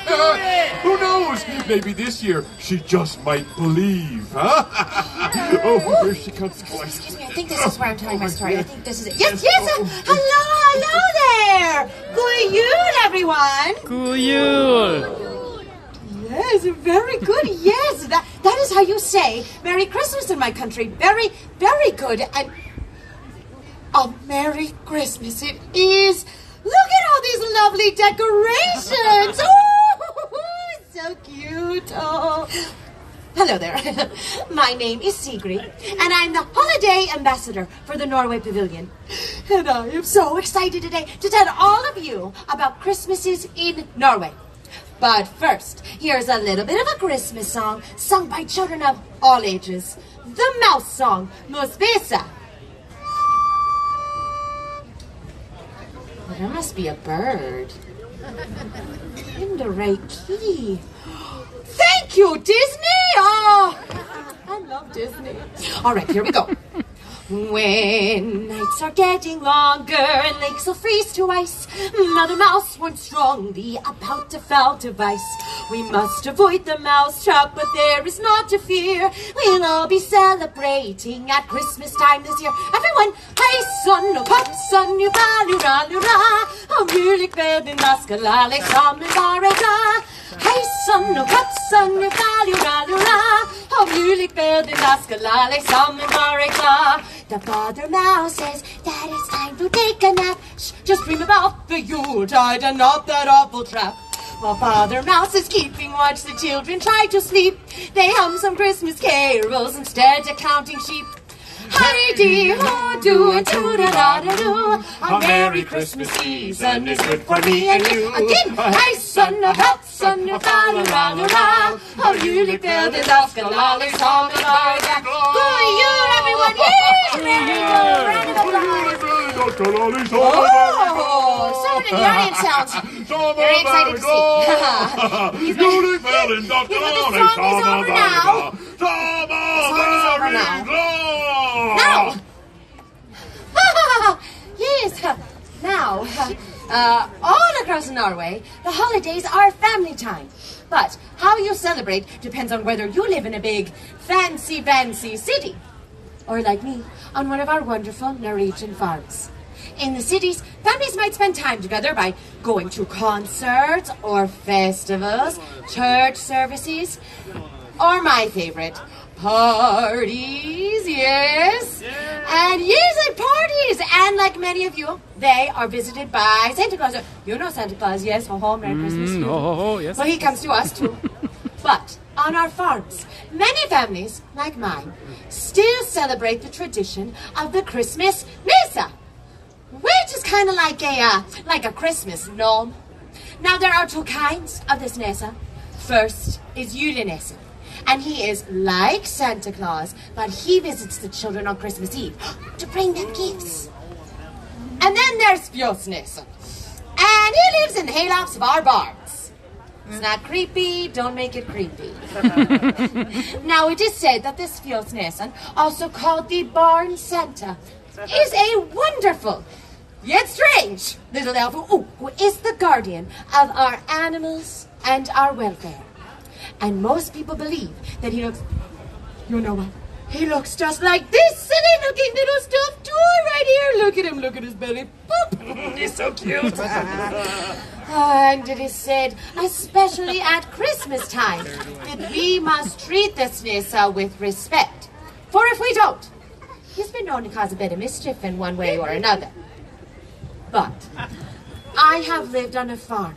[SPEAKER 12] Who knows? Maybe this year she just might believe, huh? Oh, here she comes.
[SPEAKER 13] Excuse me, I think this is where I'm telling my story. I think this is it. Yes, hello there. God Jul, everyone.
[SPEAKER 3] God Jul.
[SPEAKER 13] Yes, very good. Yes, that is how you say Merry Christmas in my country. Very, very good. And a Merry Christmas it is. Look at all these lovely decorations. Oh, so cute. Oh. Hello there. My name is Sigrid, and I'm the holiday ambassador for the Norway Pavilion. And I am so excited today to tell all of you about Christmases in Norway. But first, here's a little bit of a Christmas song sung by children of all ages. The mouse song, Musbesa. Well, there must be a bird. In the right key. Thank you, Disney! Oh, I love Disney. All right, here we go. When nights are getting longer and lakes will freeze to ice, Mother Mouse warns strongly about a foul device. We must avoid the mouse trap, but there is naught to fear. We'll all be celebrating at Christmas time this year. Everyone, hej son och hoppsan, nu va, lura, lura. Och julikvällen där ska Alexander vara glad. Hej son och hoppsan, nu va, lura, lura. Och julikvällen där ska Alexander vara glad. The Father Mouse says that it's time to take a nap. Shh, just dream about the Yuletide and not that awful trap. While Father Mouse is keeping watch, the children try to sleep. They hum some Christmas carols instead of counting sheep. Hidey-ho-do and toodle-da-da-doo. A Merry Christmas season is good for me and you. Again, hej son och hoppsan och fa-lu-ra-lu-ra. Och julikvällen där ska Alexander vara glad. God jul everyone! Yay! Round of applause! Oh, someone in the audience sounds very excited to see. He's been, the song is over now. The song is over now. Now! Yes, now, all across Norway, the holidays are family time. But how you celebrate depends on whether you live in a big, fancy city, or like me, on one of our wonderful Norwegian farms. In the cities, families might spend time together by going to concerts or festivals, church services, or my favorite, parties, yes. And yes, and parties. And like many of you, they are visited by Santa Claus. You know Santa Claus, yes. Oh, Merry Christmas.
[SPEAKER 3] Oh, yes.
[SPEAKER 13] Well, he comes to us too. But on our farms, many families, like mine, still celebrate the tradition of the Christmas Mesa, which is kind of like a Christmas gnome. Now, there are two kinds of this Nessa. First is Julenesse, and he is like Santa Claus, but he visits the children on Christmas Eve to bring them gifts. And then there's Fjosnesse, and he lives in the haylofts of our barns. It's not creepy, don't make it creepy. Now, it is said that this Fjosnesse, also called the Barn Santa, is a wonderful, yet strange, little elf who is the guardian of our animals and our welfare. And most people believe that he looks, you know what, he looks just like this silly looking little stuffed toy right here. Look at him, look at his belly. Boop. He's so cute. And it is said, especially at Christmas time, that we must treat the Snissa with respect. For if we don't, he's been known to cause a bit of mischief in one way or another. But I have lived on a farm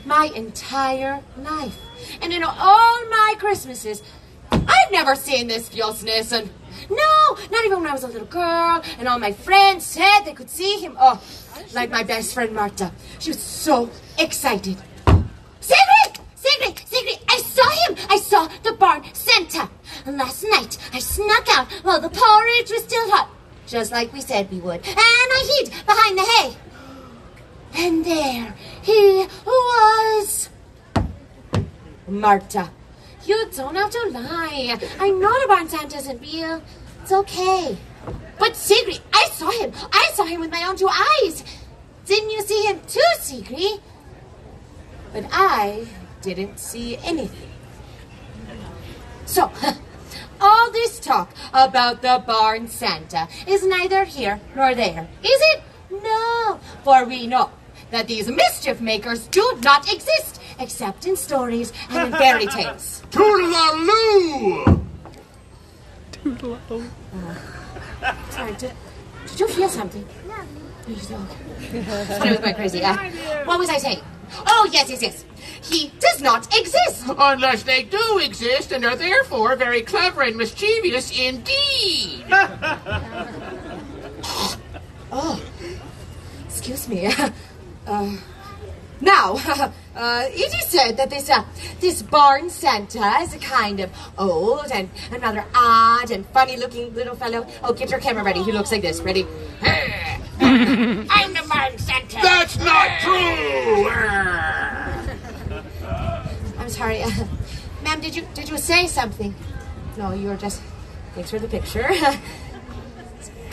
[SPEAKER 13] my entire life. And in all my Christmases, I've never seen this Fjosnisse. No, not even when I was a little girl, and all my friends said they could see him. Oh, like my best friend Marta. She was so excited. Sigrid, I saw him. I saw the barn Santa. And last night, I snuck out while the porridge was still hot, just like we said we would. And I hid behind the hay. And there he was. Marta, you don't have to lie. I know the barn Santa isn't real. It's okay. But Sigrid, I saw him. I saw him with my own two eyes. Didn't you see him too, Sigrid? But I didn't see anything. So, all this talk about the barn Santa is neither here nor there, is it? No, for we know that these mischief makers do not exist, except in stories and in fairy tales.
[SPEAKER 12] Toodle-a-loo!
[SPEAKER 13] Toodle-a-loo. Sorry, did you feel something? No. You just I was quite crazy. What was I saying? Oh, yes. He does not exist.
[SPEAKER 12] Unless they do exist and are therefore very clever and mischievous indeed.
[SPEAKER 13] Oh, excuse me. Now, it is said that this barn Santa is a kind of old and rather odd and funny-looking little fellow. Oh, get your camera ready. He looks like this. Ready? I'm the barn Santa.
[SPEAKER 12] That's not true.
[SPEAKER 13] I'm sorry, ma'am. Did you say something? No, you were just. Thanks for the picture.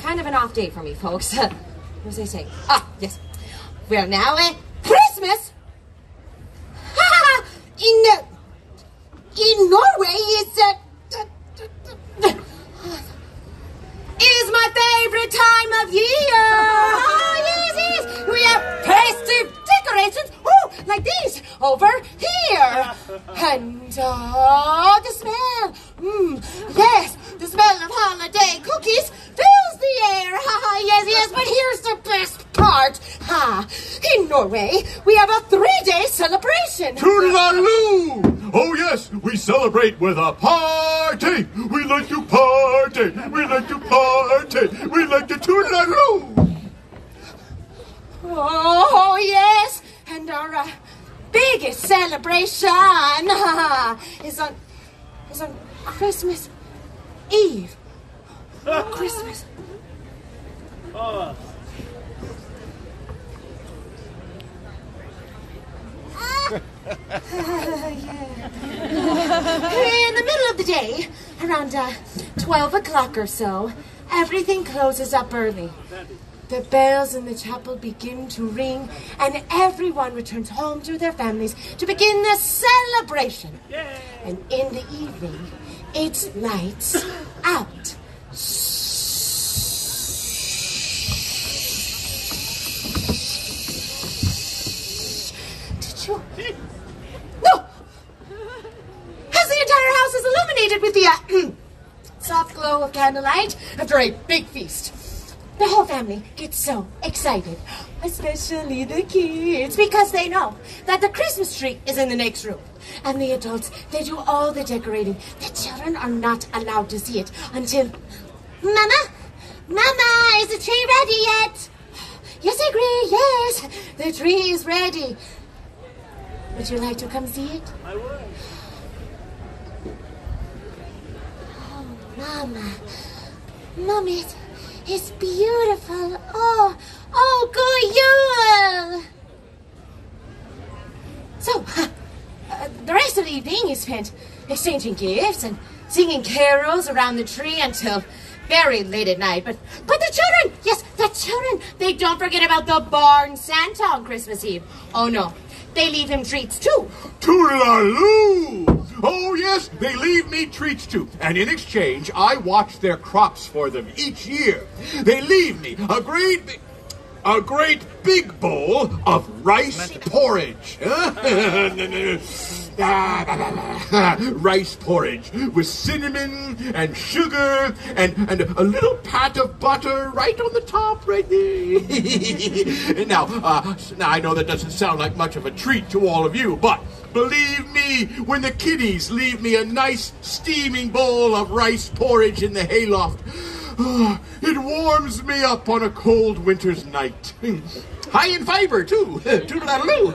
[SPEAKER 13] kind of an off day for me, folks. What was I saying? Ah, yes. Well, now, Christmas in Norway is my favorite time of year. Oh, yes. We have festive decorations, like these over here. And the smell. Yes, the smell of holiday cookies fills the air. Yes, but here's the best part. In Norway, we have a 3-day celebration.
[SPEAKER 12] Toodaloo! Oh yes, we celebrate with a party. We like to party. We like to party. We like to toodaloo.
[SPEAKER 13] Oh, yes. And our biggest celebration is on Christmas Eve. Christmas. In the middle of the day, around 12 o'clock or so, everything closes up early. The bells in the chapel begin to ring, and everyone returns home to their families to begin the celebration. Yay. And in the evening, it's lights out. Did you? No! As the entire house is illuminated with the soft glow of candlelight after a big feast. The whole family gets so excited, especially the kids, because they know that the Christmas tree is in the next room. And the adults, they do all the decorating. The children are not allowed to see it until... Mama, is the tree ready yet? Yes, I agree, yes. The tree is ready. Would you like to come see it?
[SPEAKER 9] I would.
[SPEAKER 13] Oh, Mama, it's beautiful. Oh, good. So, the rest of the evening is spent exchanging gifts and singing carols around the tree until very late at night. But the children, yes, the children, they don't forget about the barn Santa on Christmas Eve. Oh, no. They leave him treats, too.
[SPEAKER 12] Toodaloo! Oh, yes, they leave me treats, too. And in exchange, I watch their crops for them each year. They leave me a great big bowl of rice porridge. Rice porridge with cinnamon and sugar and a little pat of butter right on the top right there. Now, I know that doesn't sound like much of a treat to all of you, but believe me, when the kiddies leave me a nice steaming bowl of rice porridge in the hayloft, it warms me up on a cold winter's night. High in fiber, too. Toodaloo.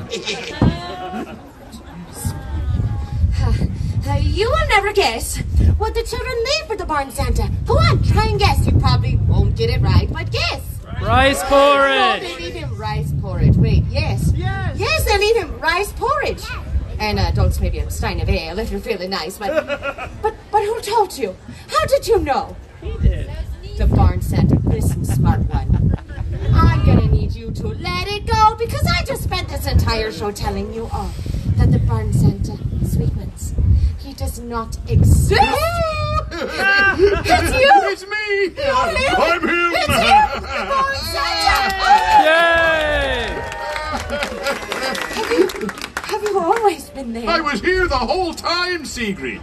[SPEAKER 13] You will never guess what the children leave for the barn Santa. Go on, try and guess. You probably won't get it right, but guess.
[SPEAKER 3] Rice porridge.
[SPEAKER 13] Oh, they leave him rice porridge. Wait, yes. Yes, they leave him rice porridge. And adults, maybe a stein of ale if you're feeling nice. But who told you? How did you know?
[SPEAKER 9] He did.
[SPEAKER 13] The barn Santa, listen, smart one. I'm gonna need you to let it go because I just spent this entire show telling you all that the barn Santa, sweet ones, he does not exist. It's you.
[SPEAKER 12] It's me.
[SPEAKER 13] I'm
[SPEAKER 12] him.
[SPEAKER 13] It's you, the barn Santa.
[SPEAKER 3] Yay!
[SPEAKER 13] Have you always been there?
[SPEAKER 12] I was here the whole time, Sigrid.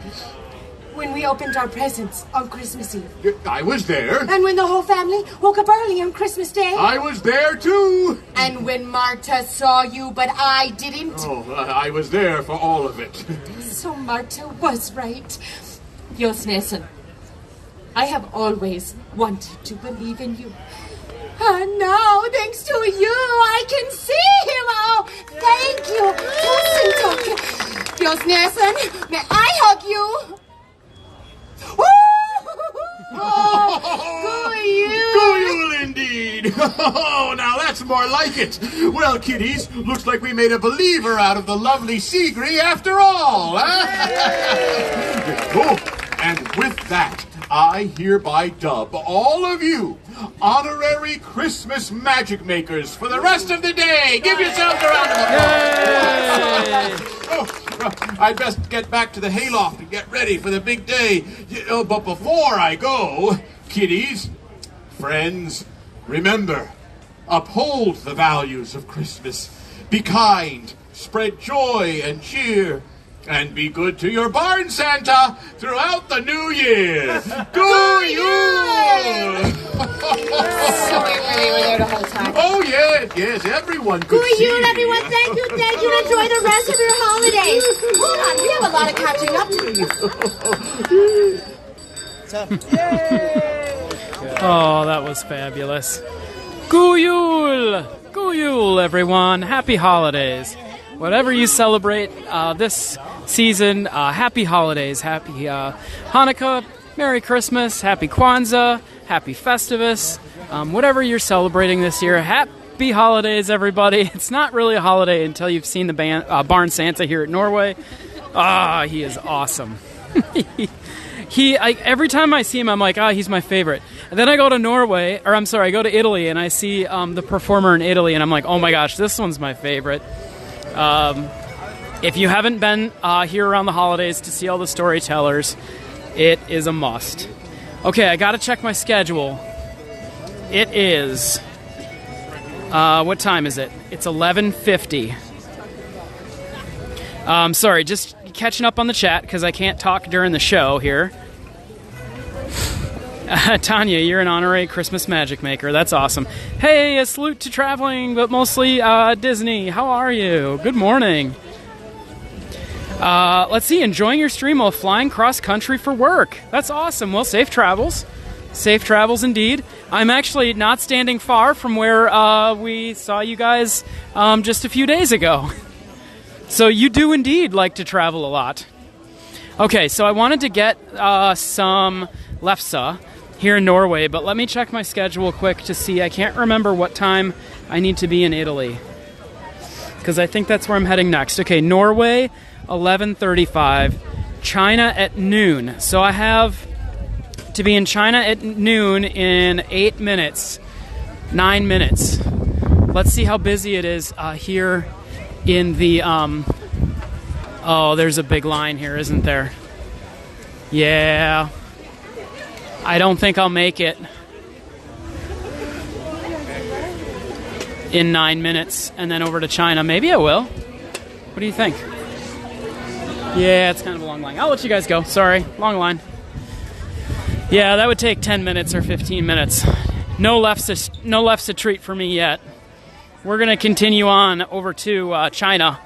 [SPEAKER 13] When we opened our presents on Christmas Eve.
[SPEAKER 12] I was there.
[SPEAKER 13] And when the whole family woke up early on Christmas Day.
[SPEAKER 12] I was there too.
[SPEAKER 13] And when Marta saw you, but I didn't.
[SPEAKER 12] Oh, I was there for all of it.
[SPEAKER 13] So Marta was right. Josnessen, I have always wanted to believe in you. And now, thanks to you, I can see him. Oh, thank you. Josnessen, may I hug you?
[SPEAKER 12] Go indeed. Oh, now that's more like it. Well, kiddies, looks like we made a believer out of the lovely Sigrid after all. Oh, and with that, I hereby dub all of you honorary Christmas magic makers for the rest of the day. Give yourselves a round of applause. I'd best get back to the hayloft and get ready for the big day. But before I go, kiddies, friends, remember, uphold the values of Christmas. Be kind, spread joy and cheer, and be good to your barn Santa throughout the new year. Go you!
[SPEAKER 13] So we really were there the whole time.
[SPEAKER 12] Oh, yes, everyone could
[SPEAKER 13] Good
[SPEAKER 12] see
[SPEAKER 13] you,
[SPEAKER 12] me.
[SPEAKER 13] everyone. Thank you. Enjoy the rest of your holidays. Hold on, we have a lot of catching up to do.
[SPEAKER 3] Oh, that was fabulous. Guyul! Guyul, everyone. Happy holidays. Whatever you celebrate this season, happy holidays. Happy Hanukkah, Merry Christmas, Happy Kwanzaa, Happy Festivus. Whatever you're celebrating this year, happy holidays, everybody. It's not really a holiday until you've seen the Barn Santa here at Norway. He is awesome. Every time I see him, I'm like, he's my favorite. And then I go to I go to Italy, and I see the performer in Italy, and I'm like, oh my gosh, this one's my favorite. If you haven't been here around the holidays to see all the storytellers, it is a must. Okay, I gotta check my schedule. It is, what time is it? It's 11:50. Sorry, just catching up on the chat because I can't talk during the show here. Tanya, you're an honorary Christmas magic maker. That's awesome. Hey, a salute to traveling, but mostly Disney. How are you? Good morning. Let's see, enjoying your stream while flying cross-country for work. That's awesome. Well, safe travels. Safe travels indeed. I'm actually not standing far from where we saw you guys just a few days ago. So you do indeed like to travel a lot. Okay, so I wanted to get some lefse here in Norway, but let me check my schedule quick to see. I can't remember what time I need to be in Italy, because I think that's where I'm heading next. Okay, Norway, 11:35. China at noon. So I have to be in China at noon in 8 minutes. 9 minutes. Let's see how busy it is here in the... Oh, there's a big line here, isn't there? Yeah. I don't think I'll make it in 9 minutes and then over to China. Maybe I will. What do you think? Yeah, it's kind of a long line. I'll let you guys go. Sorry, long line. Yeah, that would take 10 minutes or 15 minutes. No left's a treat for me yet. We're going to continue on over to China.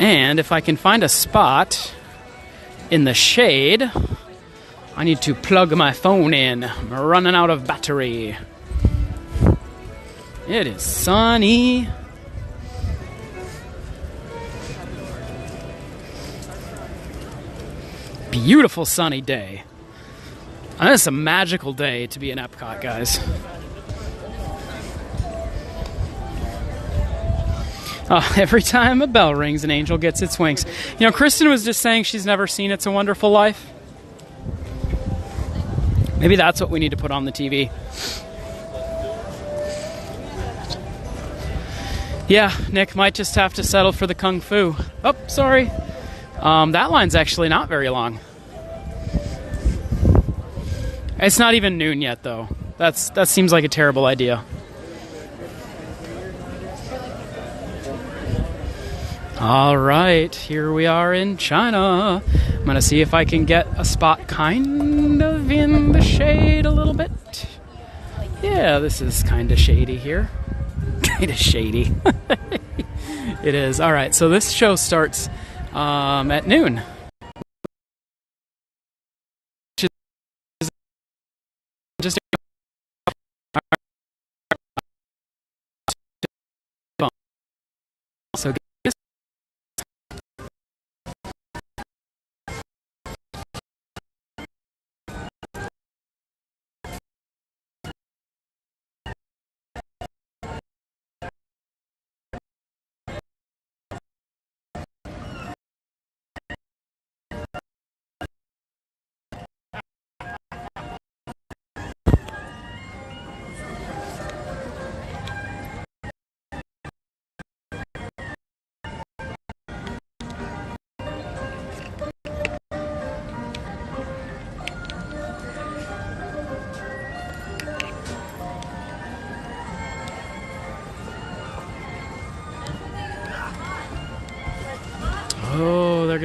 [SPEAKER 3] And if I can find a spot in the shade, I need to plug my phone in. I'm running out of battery. It is sunny. Beautiful sunny day. And it's a magical day to be in Epcot, guys. Every time a bell rings, an angel gets its wings. You know, Kristen was just saying she's never seen It's a Wonderful Life. Maybe that's what we need to put on the TV. Yeah, Nick might just have to settle for the Kung Fu. Oh, sorry. That line's actually not very long. It's not even noon yet, though. That seems like a terrible idea. All right, here we are in China. I'm going to see if I can get a spot kind of in the shade a little bit. Yeah, this is kind of shady here. Kind of shady. It is. All right, so this show starts at noon. Just so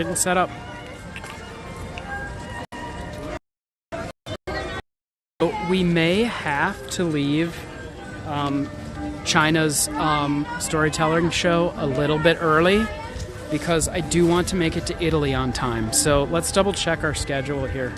[SPEAKER 3] getting set up. We may have to leave China's storytelling show a little bit early because I do want to make it to Italy on time. So let's double check our schedule here.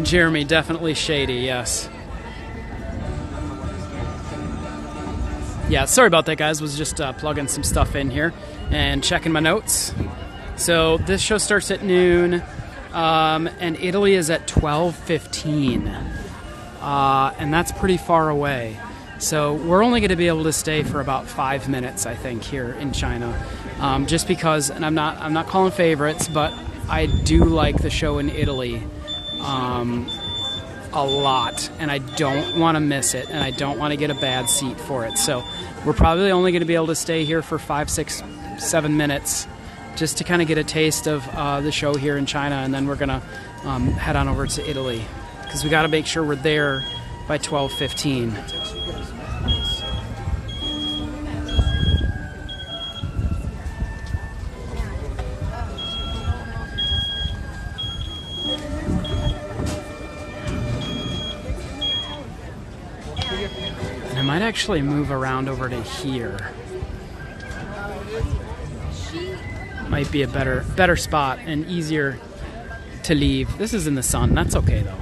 [SPEAKER 3] Jeremy, definitely shady, yes. Yeah, sorry about that, guys. Was just plugging some stuff in here and checking my notes. So this show starts at noon, and Italy is at 12:15, and that's pretty far away. So we're only going to be able to stay for about 5 minutes, I think, here in China, just because. And I'm not calling favorites, but I do like the show in Italy a lot, and I don't want to miss it, and I don't want to get a bad seat for it. So we're probably only going to be able to stay here for 5, 6, 7 minutes just to kind of get a taste of the show here in China, and then we're going to head on over to Italy because we got to make sure we're there by 12:15. I might actually move around over to here. Might be a better spot and easier to leave. This is in the sun. That's okay though.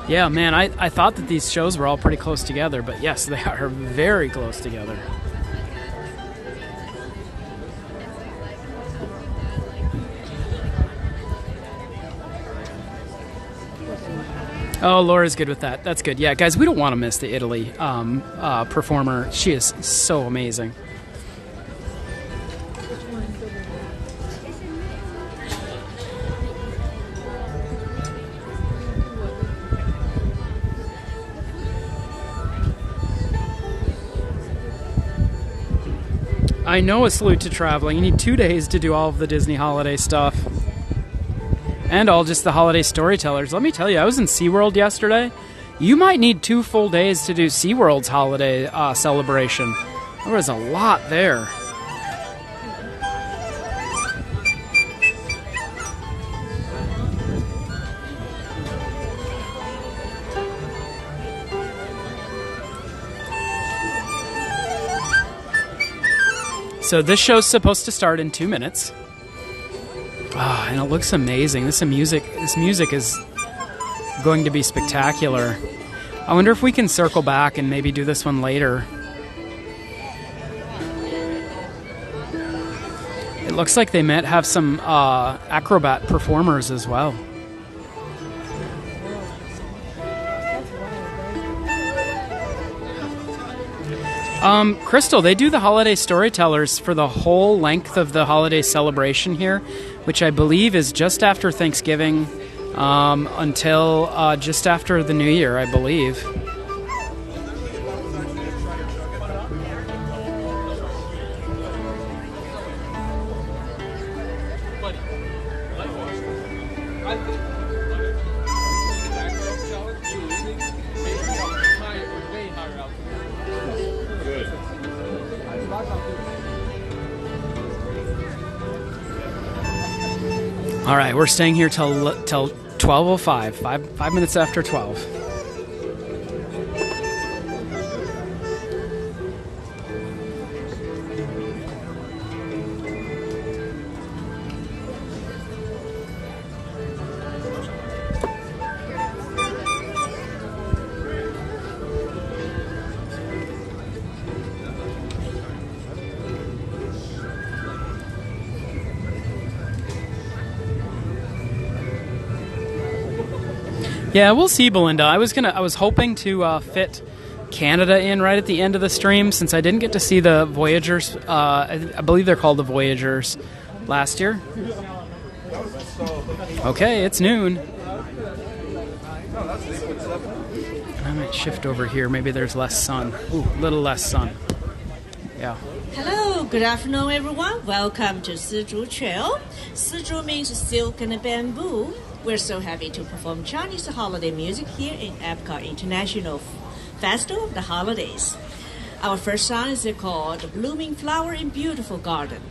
[SPEAKER 3] Yeah, man, I thought that these shows were all pretty close together, but yes, they are very close together. Oh, Laura's good with that. That's good. Yeah, guys, we don't want to miss the Italy performer. She is so amazing. I know a salute to traveling. You need 2 days to do all of the Disney holiday stuff. And all just the holiday storytellers. Let me tell you, I was in SeaWorld yesterday. You might need 2 full days to do SeaWorld's holiday celebration. There was a lot there. So this show's supposed to start in 2 minutes. And it looks amazing. This music is going to be spectacular. I wonder if we can circle back and maybe do this one later. It looks like they might have some acrobat performers as well. Crystal, they do the holiday storytellers for the whole length of the holiday celebration here, which I believe is just after Thanksgiving until just after the New Year, I believe. All right, we're staying here till 12:05, 5 minutes after 12. Yeah, we'll see, Belinda. I was hoping to fit Canada in right at the end of the stream, since I didn't get to see the Voyagers. I believe they're called the Voyagers last year. Okay, it's noon. I might shift over here. Maybe there's less sun. Ooh, a little less sun. Yeah.
[SPEAKER 14] Hello, good afternoon, everyone. Welcome to Sizhu Trail. Sizhu means silk and bamboo. We're so happy to perform Chinese holiday music here in Epcot International Festival of the Holidays. Our first song is called Blooming Flower in Beautiful Garden.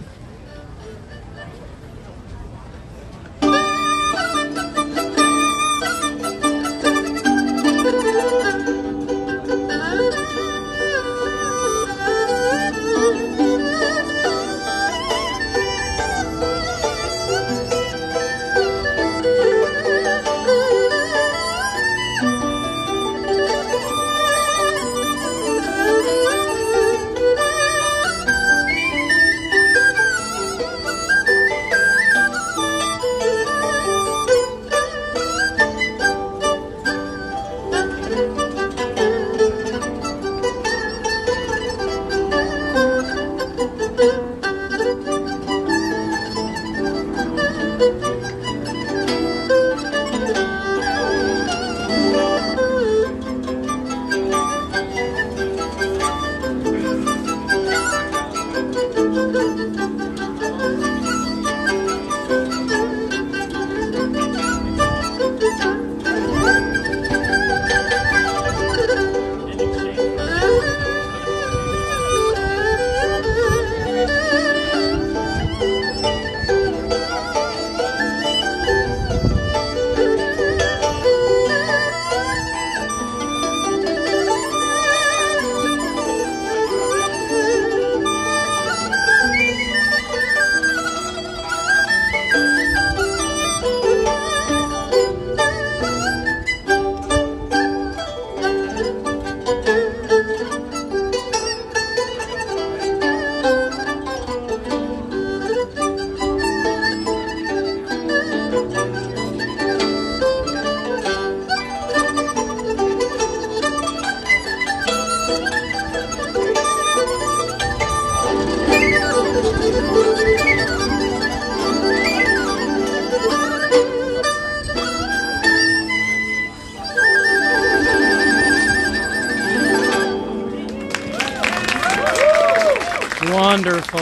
[SPEAKER 3] Wonderful.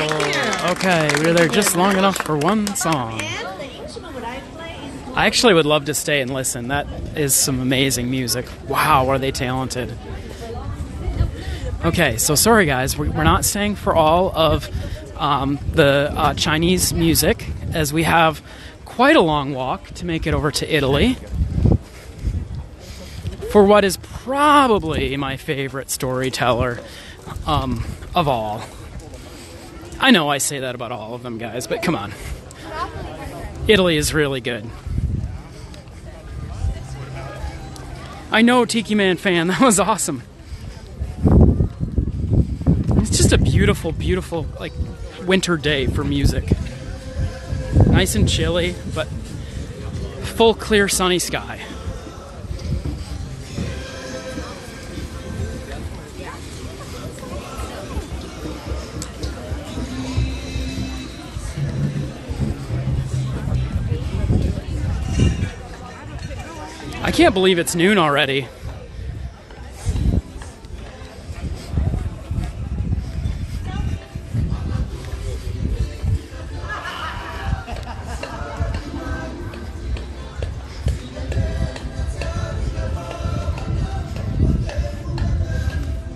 [SPEAKER 3] Okay, we were there just long enough for one song. I actually would love to stay and listen. That is some amazing music. Wow, are they talented. Okay, so sorry guys, we're not staying for all of the Chinese music, as we have quite a long walk to make it over to Italy for what is probably my favorite storyteller of all. I know I say that about all of them, guys, but come on. Italy is really good. I know, Tiki Man fan, that was awesome. It's just a beautiful, beautiful, like, winter day for music. Nice and chilly, but full, clear, sunny sky. I can't believe it's noon already.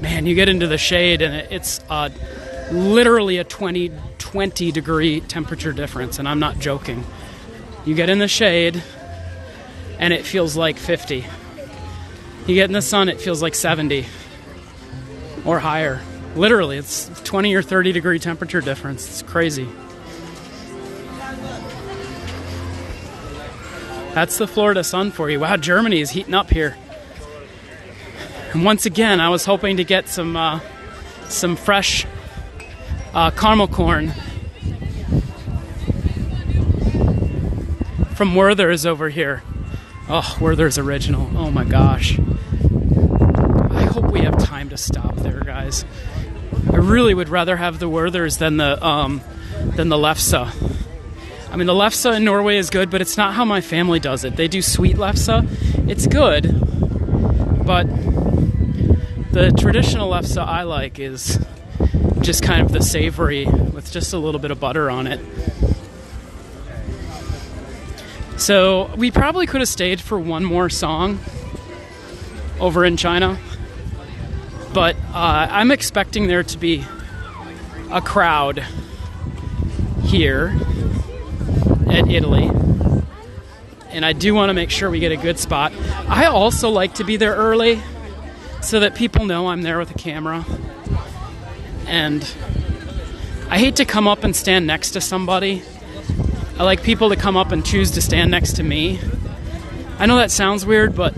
[SPEAKER 3] Man, you get into the shade and it's literally a 20 degree temperature difference, and I'm not joking. You get in the shade and it feels like 50. You get in the sun, it feels like 70 or higher. Literally, it's 20 or 30 degree temperature difference. It's crazy. That's the Florida sun for you. Wow, Germany is heating up here. And once again, I was hoping to get some fresh caramel corn from Werther's over here. Oh, Werther's original. Oh my gosh. I hope we have time to stop there, guys. I really would rather have the Werther's than the Lefse. I mean, the Lefse in Norway is good, but it's not how my family does it. They do sweet Lefse. It's good, but the traditional Lefse I like is just kind of the savory with just a little bit of butter on it. So we probably could have stayed for one more song over in China, but I'm expecting there to be a crowd here at Italy, and I do want to make sure we get a good spot. I also like to be there early so that people know I'm there with a camera, and I hate to come up and stand next to somebody. I like people to come up and choose to stand next to me. I know that sounds weird, but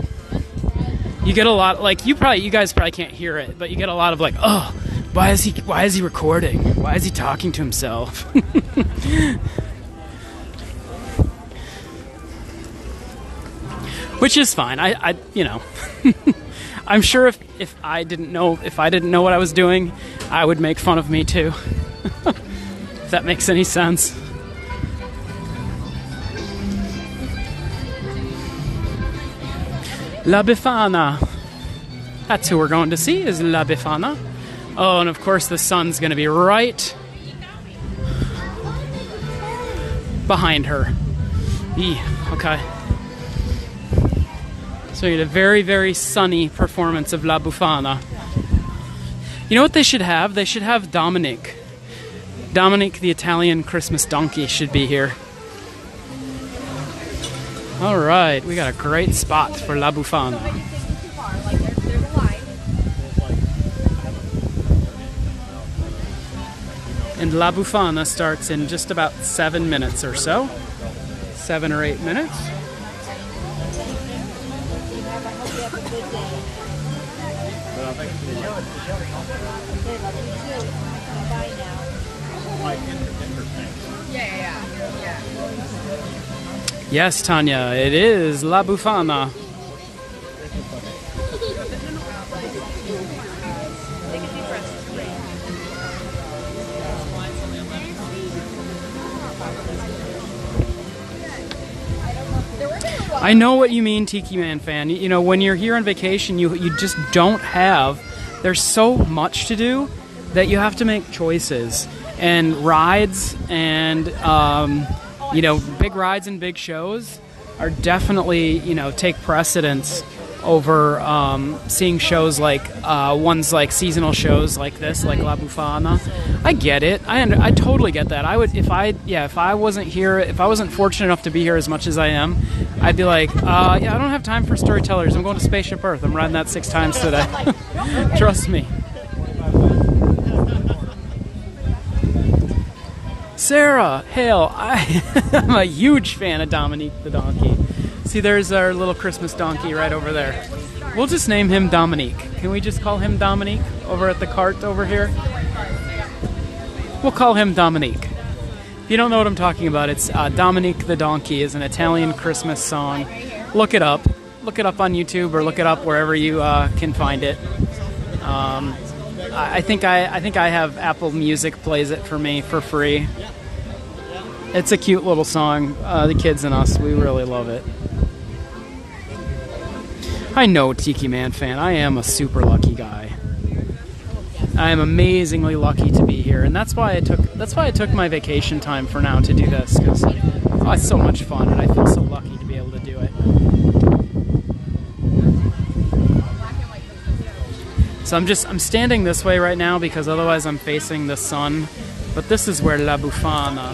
[SPEAKER 3] you get a lot, like you guys probably can't hear it, but you get a lot of like, oh, why is he recording? Why is he talking to himself? Which is fine. I you know, I'm sure if I didn't know what I was doing, I would make fun of me too. If that makes any sense. La Befana. That's who we're going to see, is La Befana. Oh, and of course the sun's going to be right behind her. Okay. So you get a very, very sunny performance of La Befana. You know what they should have? They should have Dominic. Dominic, the Italian Christmas donkey, should be here. All right, we got a great spot for La Befana. And La Befana starts in just about 7 minutes or so. 7 or 8 minutes. Yes, Tanya, it is La Befana. I know what you mean, Tiki Man fan. You know, when you're here on vacation, you just don't have... There's so much to do that you have to make choices. And rides and... you know, big rides and big shows are definitely, you know, take precedence over seeing shows like ones like seasonal shows like this, like La Befana. I get it. I totally get that. I would if I wasn't here, if I wasn't fortunate enough to be here as much as I am, I'd be like, yeah, I don't have time for Storytellers. I'm going to Spaceship Earth. I'm riding that 6 times today. Trust me. Sarah, hail. I'm a huge fan of Dominique the donkey. See, there's our little Christmas donkey right over there. We'll just name him Dominique. Can we just call him Dominique over at the cart over here? We'll call him Dominique. If you don't know what I'm talking about, it's Dominique the Donkey is an Italian Christmas song. Look it up. Look it up on YouTube or look it up wherever you can find it. I think I have Apple Music plays it for me for free. It's a cute little song. The kids and us, we really love it. I know, Tiki Man fan. I am a super lucky guy. I am amazingly lucky to be here, and that's why I took my vacation time for now to do this, because it's so much fun, and I feel so lucky to be able to do it. So I'm standing this way right now because otherwise I'm facing the sun. But this is where La Befana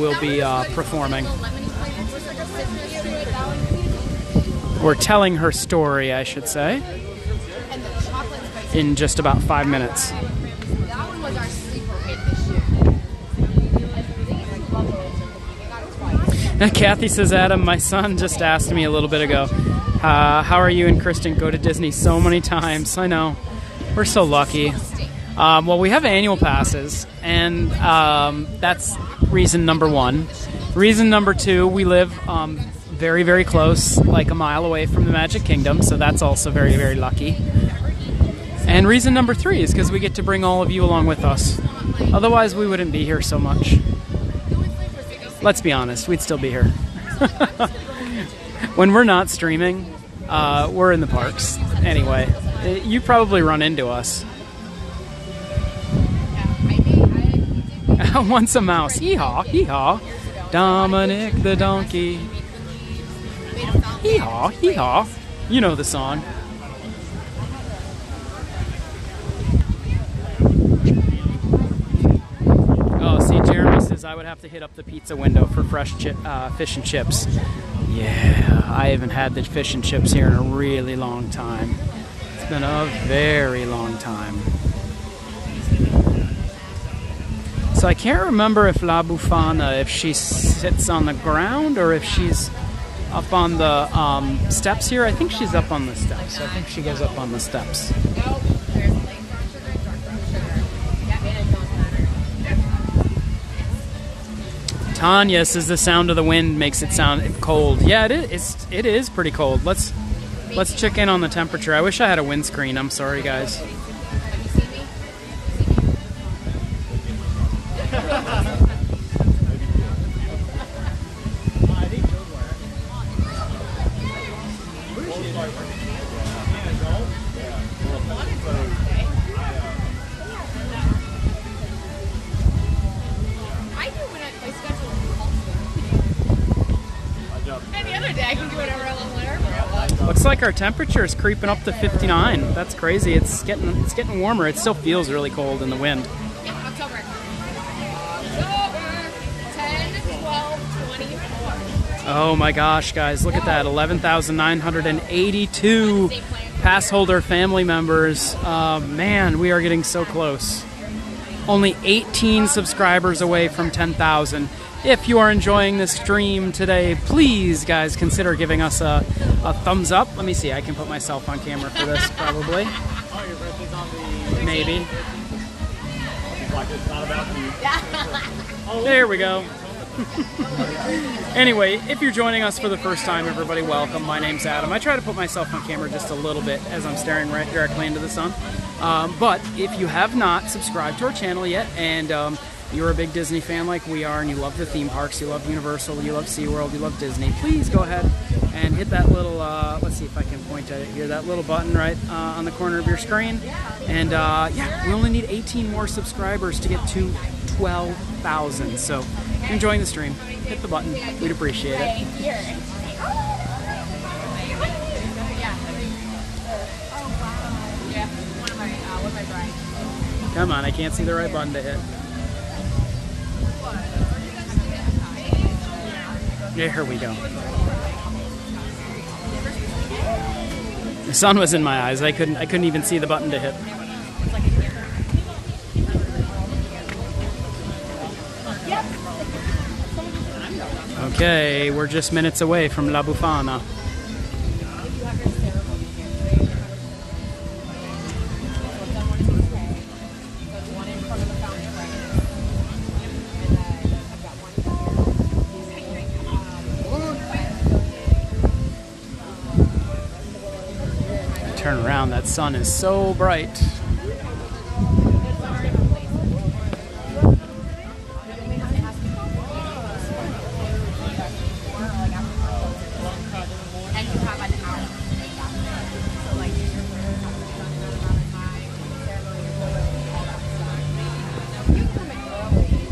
[SPEAKER 3] will be performing. We're telling her story, I should say, in just about 5 minutes.
[SPEAKER 1] That one was our sleeper hit this year.
[SPEAKER 3] Kathy says, Adam, my son just asked me a little bit ago, how are you and Kristen go to Disney so many times? I know. We're so lucky. Well, we have annual passes, and that's reason number one. Reason number two, we live very, very close, like a mile away from the Magic Kingdom, so that's also very, very lucky. And reason number three is because we get to bring all of you along with us. Otherwise, we wouldn't be here so much. Let's be honest, we'd still be here. When we're not streaming, we're in the parks. Anyway, you probably run into us. Once a mouse. Hee-haw, hee-haw. Dominic the donkey. Hee-haw, hee-haw. You know the song. Oh, see, Jeremy says I would have to hit up the pizza window for fresh fish and chips. Yeah, I haven't had the fish and chips here in a really long time. It's been a very long time. So I can't remember if La Bufana, if she sits on the ground or if she's up on the steps here. I think she's up on the steps. I think she goes up on the steps. Tanya says the sound of the wind makes it sound cold. Yeah, it is pretty cold. Let's check in on the temperature. I wish I had a windscreen. I'm sorry, guys. Looks like our temperature is creeping up to 59. That's crazy. It's getting warmer. It still feels really cold in the wind.
[SPEAKER 1] Yeah, October. October 10, 12, 24.
[SPEAKER 3] Oh my gosh, guys, look at that. 11,982 Passholder family members. Man, we are getting so close. Only 18 subscribers away from 10,000. If you are enjoying this stream today, please, guys, consider giving us a thumbs up. Let me see. I can put myself on camera for this, probably.
[SPEAKER 10] Oh, your birthday's on the...
[SPEAKER 3] Maybe.
[SPEAKER 10] Like it's not about you.
[SPEAKER 3] There we go. Anyway, if you're joining us for the first time, everybody, welcome. My name's Adam. I try to put myself on camera just a little bit as I'm staring right directly into the sun. But if you have not subscribed to our channel yet, and you're a big Disney fan like we are, and you love the theme parks, you love Universal, you love SeaWorld, you love Disney, please go ahead and hit that little, let's see if I can point at it here, that little button right on the corner of your screen. And yeah, we only need 18 more subscribers to get to 12,000. So if you're enjoying the stream, hit the button. We'd appreciate it. Come on, I can't see the right button to hit. Yeah, here we go. The sun was in my eyes. I couldn't even see the button to hit. Okay, we're just minutes away from La Bufana. Turn around, that sun is so bright.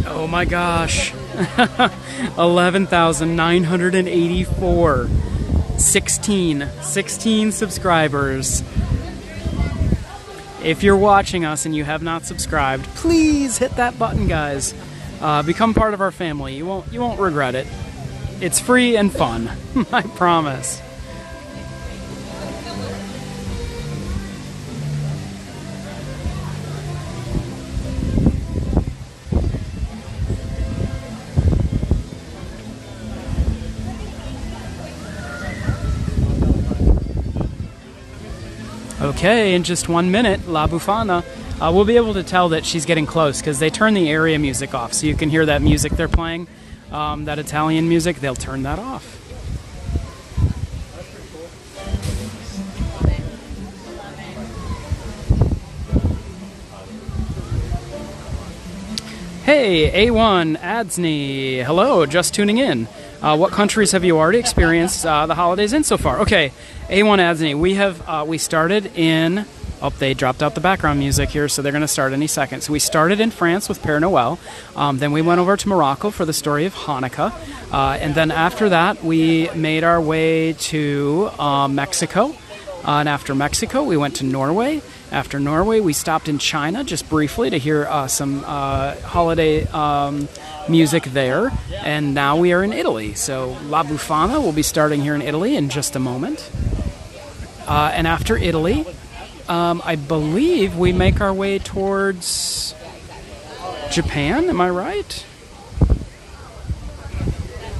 [SPEAKER 3] Oh my gosh. 11,984. 16 subscribers. If you're watching us and you have not subscribed, please hit that button, guys. Become part of our family. You won't regret it. It's free and fun. I promise. Okay, in just 1 minute, La Bufana. We'll be able to tell that she's getting close because they turn the area music off. So you can hear that music they're playing, that Italian music, they'll turn that off. Hey, A1 Adsney. Hello, just tuning in. What countries have you already experienced the holidays in so far? Okay, A1 Adsney. We started in... Oh, they dropped out the background music here, so they're going to start any second. So we started in France with Père Noël. Then we went over to Morocco for the story of Hanukkah. And then after that, we made our way to Mexico. And after Mexico, we went to Norway. After Norway, we stopped in China just briefly to hear some holiday music there. And now we are in Italy. So La Bufana will be starting here in Italy in just a moment. And after Italy... I believe we make our way towards Japan, am I right?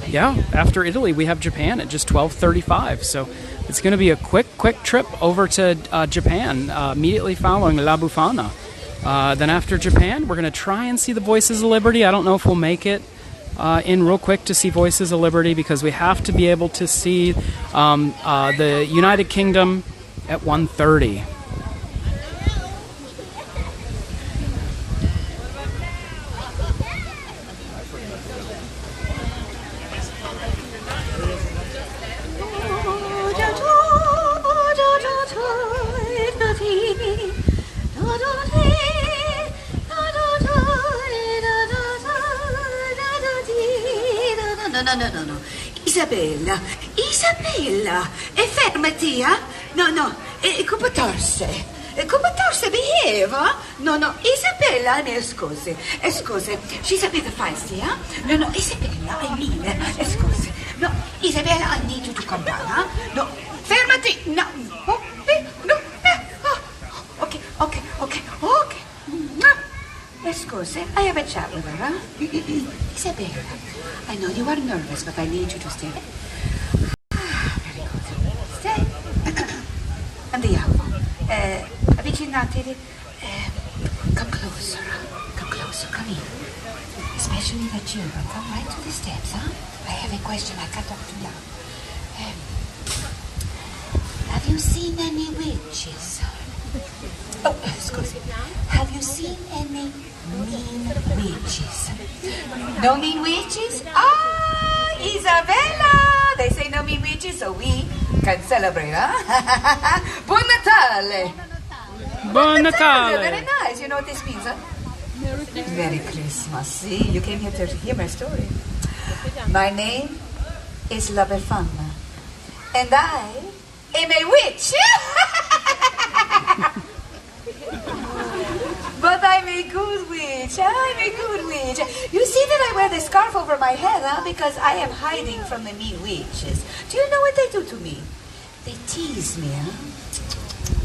[SPEAKER 3] Yeah, after Italy we have Japan at just 12:35, so it's going to be a quick trip over to Japan immediately following La Bufana. Then after Japan, we're going to try and see the Voices of Liberty. I don't know if we'll make it in real quick to see Voices of Liberty because we have to be able to see the United Kingdom at 1:30.
[SPEAKER 13] No. Isabella, fermati, No, comportarsi. Comportarsi, behave, No, Isabella, scusi. She's a bit feisty, No, Isabella, I mean, scusi. No, Isabella, I need you to come down, No, fermati, no. Okay. Scusi, I have a chat with her, Isabella, I know you are nervous, but I need you to stay. Very good. Stay. Andiamo. Avvicinatevi. Come closer, come in. Especially the children. Come right to the steps, I have a question I can't talk to you. Have you seen any witches? Oh, excuse me. Have you seen any mean witches? No mean witches? Isabella! They say no mean witches, so we can celebrate, Buon Natale!
[SPEAKER 3] Buon Natale!
[SPEAKER 13] Very nice. You know what this means, Merry Christmas. See, you came here to hear my story. My name is La Befana, and I am a witch. But I'm a good witch. You see that I wear the scarf over my head, because I am hiding from the mean witches. Do you know what they do to me? They tease me,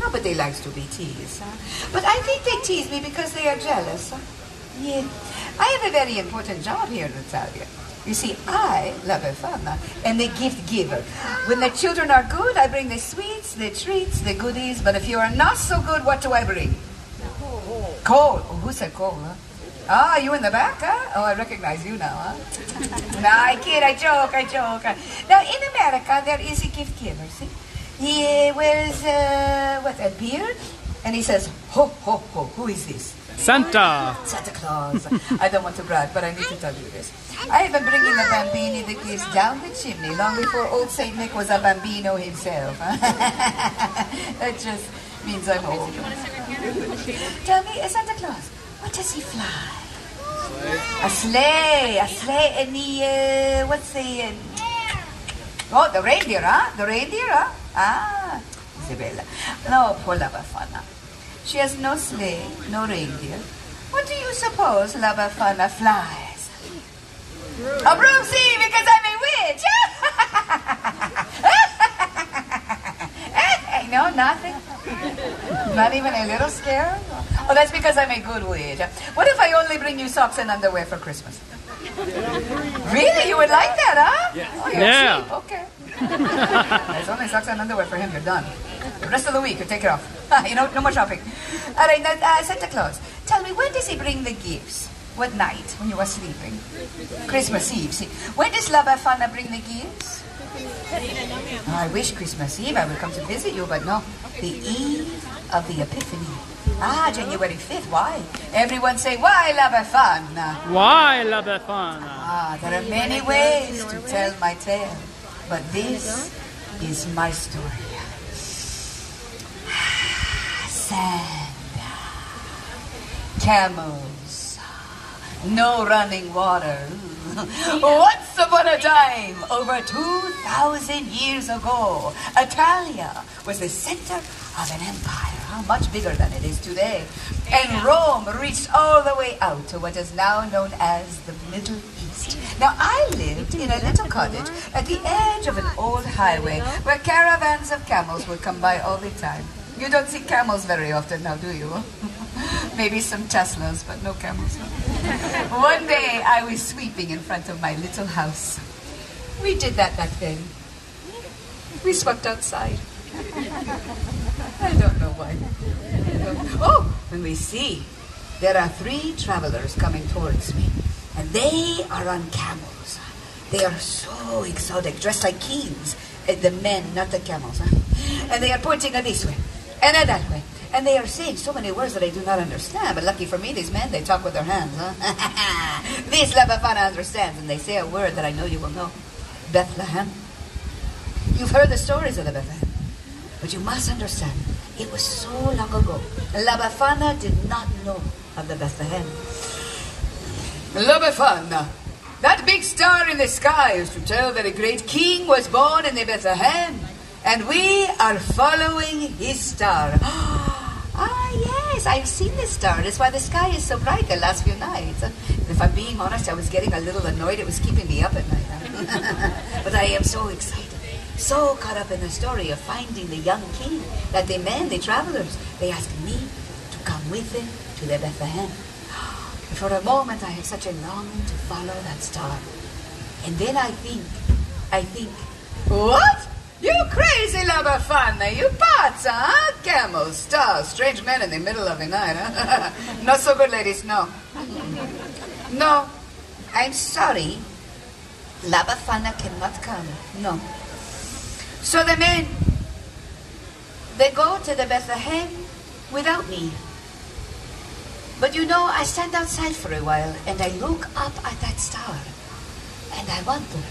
[SPEAKER 13] Nobody likes to be teased, But I think they tease me because they are jealous, Yeah. I have a very important job here in Italia. You see, I, La Befana, am the gift giver. When the children are good, I bring the sweets, the treats, the goodies. But if you are not so good, what do I bring? Coal. Oh, who said coal, you in the back, Oh, I recognize you now, No, I kid, I joke. Now, in America, there is a gift giver, see? He wears, a beard? And he says, ho, ho, ho, who is this?
[SPEAKER 3] Santa
[SPEAKER 13] Claus. I don't want to brag, but I need to tell you this. I have been bringing the bambini, the gifts, down the chimney long before old Saint Nick was a bambino himself. That just means I'm old. Tell me, Santa Claus, what does he fly? A sleigh, and the reindeer, The reindeer, Isabella. No, poor La Befana. She has no sleigh, no reindeer. What do you suppose La Befana flies? A broom, see, because I'm a witch. No, nothing. Not even a little scared? Oh, that's because I'm a good witch. What if I only bring you socks and underwear for Christmas? Really? You would like that,
[SPEAKER 3] Yeah.
[SPEAKER 13] Oh, you're cheap. Okay. There's only socks and underwear for him. You're done.
[SPEAKER 15] Rest of the week, you take it off. No more shopping. All right, now, Santa Claus, tell me, when does he bring the gifts? What night, when you were sleeping? Christmas Eve. See, when does La Befana bring the gifts? I wish Christmas Eve I would come to visit you, but no. The eve of the Epiphany. January 5th. Why? Everyone say, why La Befana?
[SPEAKER 3] Why La Befana?
[SPEAKER 15] There are many ways to tell my tale, but this is my story. Sand, camels, no running water. Once upon a time, over 2,000 years ago, Italia was the center of an empire, much bigger than it is today. And Rome reached all the way out to what is now known as the Middle East. Now, I lived in a little cottage at the edge of an old highway where caravans of camels would come by all the time. You don't see camels very often now, do you? Maybe some Teslas, but no camels. One day, I was sweeping in front of my little house. We did that back then. We swept outside. I don't know why. Oh, when we see, there are 3 travelers coming towards me, and they are on camels. They are so exotic, dressed like kings. The men, not the camels. And they are pointing this way, and that way. And they are saying so many words that I do not understand. But lucky for me, these men, they talk with their hands. This La Befana understands, and they say a word that I know you will know. Bethlehem. You've heard the stories of the Bethlehem. But you must understand, it was so long ago. La Befana did not know of the Bethlehem. La Befana, that big star in the sky is to tell that a great king was born in the Bethlehem. And we are following his star. Yes, I've seen this star. That's why the sky is so bright the last few nights. If I'm being honest, I was getting a little annoyed. It was keeping me up at night. But I am so excited, so caught up in the story of finding the young king that the men, the travelers, they asked me to come with them to the Bethlehem. For a moment, I had such a longing to follow that star. And then I think, what? You crazy La Befana, you pots, huh? Camels, stars, strange men in the middle of the night, huh? Not so good, ladies, no. No, I'm sorry. La Befana cannot come, no. So the men, they go to the Bethlehem without me. But you know, I stand outside for a while and I look up at that star and I wonder.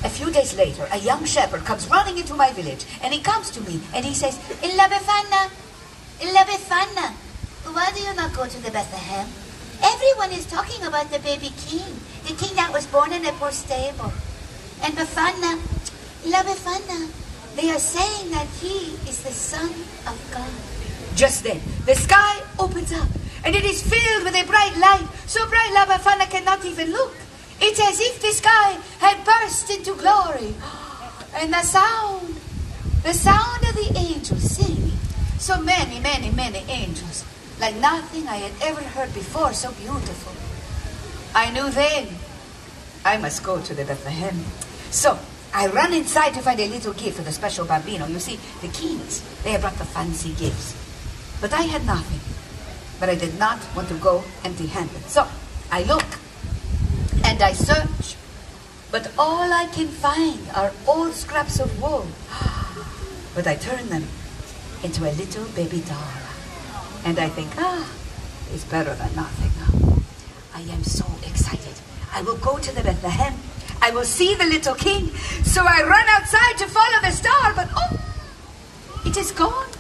[SPEAKER 15] A few days later, a young shepherd comes running into my village, and he comes to me, and he says, La Befana, why do you not go to the Bethlehem? Everyone is talking about the baby king, the king that was born in a poor stable. And Befana, La Befana, they are saying that he is the Son of God. Just then, the sky opens up, and it is filled with a bright light, so bright La Befana cannot even look. It's as if the sky had burst into glory. And the sound of the angels singing. So many, many, many angels. Like nothing I had ever heard before, so beautiful. I knew then I must go to the Bethlehem. So I ran inside to find a little gift for the special bambino. You see, the kings, they had brought the fancy gifts. But I had nothing. But I did not want to go empty-handed. So I look. And I search, but all I can find are old scraps of wool. But I turn them into a little baby doll. And I think, it's better than nothing. I am so excited. I will go to the Bethlehem. I will see the little king. So I run outside to follow the star, but it is gone.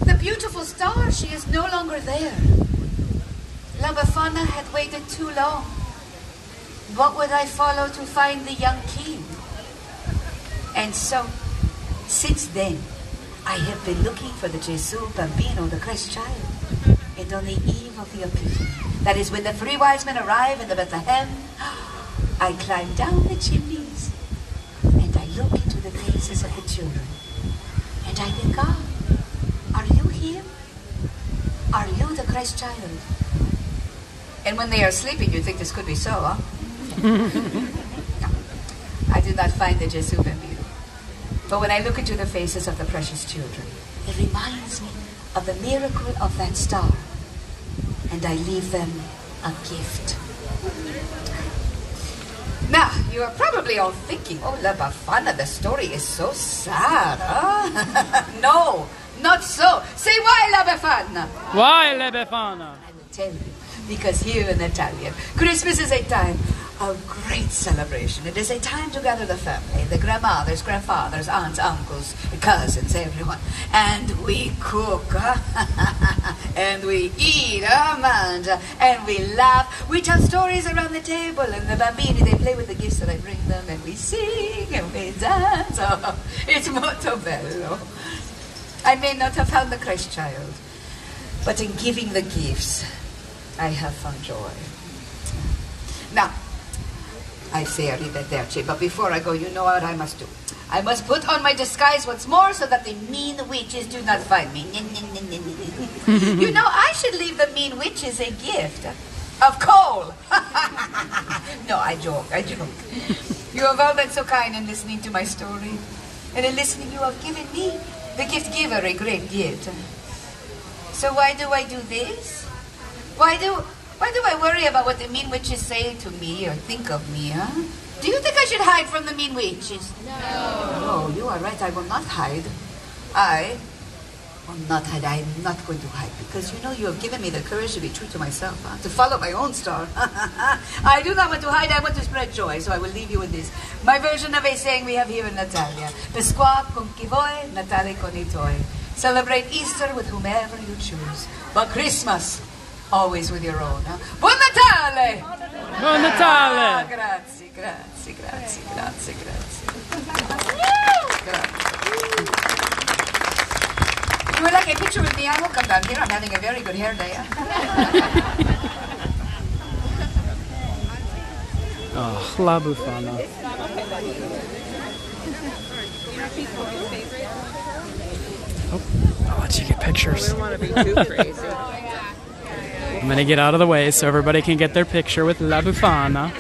[SPEAKER 15] The beautiful star, she is no longer there. La Befana had waited too long. What would I follow to find the young king? And so, since then, I have been looking for the Gesù Bambino, the Christ child. And on the eve of the Epiphany, that is when the 3 wise men arrive in the Bethlehem, I climb down the chimneys and I look into the faces of the children. And I think, are you here? Are you the Christ child? And when they are sleeping, you think this could be so, huh? No, I did not find the Gesù Bambino. But when I look into the faces of the precious children, it reminds me of the miracle of that star. And I leave them a gift. Now, you are probably all thinking, oh, La Befana, the story is so sad, huh? No, not so. Say why, La Befana?
[SPEAKER 3] Why, La Befana?
[SPEAKER 15] I will tell you. Because here in Italy, Christmas is a time of great celebration. It is a time to gather the family, the grandmothers, grandfathers, aunts, uncles, cousins, everyone. And we cook, and we eat, and we laugh. We tell stories around the table, and the bambini, they play with the gifts that I bring them, and we sing, and we dance. Oh, it's molto bello. I may not have found the Christ child, but in giving the gifts, I have found joy. Now, I say arrivederci, but before I go, you know what I must do. I must put on my disguise once more so that the mean witches do not find me. You know, I should leave the mean witches a gift of coal. No, I joke. You have all been so kind in listening to my story. And in listening, you have given me, the gift giver, a great gift. So why do I do this? Why do I worry about what the mean witches say to me or think of me, huh? Do you think I should hide from the mean witches? No. No, you are right. I will not hide. I will not hide. I am not going to hide because you know you have given me the courage to be true to myself, huh? To follow my own star. I do not want to hide. I want to spread joy. So I will leave you with this. My version of a saying we have here in Natalia. Pesqua con chi voi, Natale con I tuoi. Celebrate Easter with whomever you choose. But Christmas, always with your own. Huh? Buon Natale!
[SPEAKER 3] Buon Natale!
[SPEAKER 15] Grazie. You would like a picture with me? I will come down here. I'm having a very good hair day.
[SPEAKER 3] Oh, La Befana. Oh, I'll let you get pictures.
[SPEAKER 16] We don't want to be too crazy.
[SPEAKER 3] I'm going to get out of the way so everybody can get their picture with La Befana.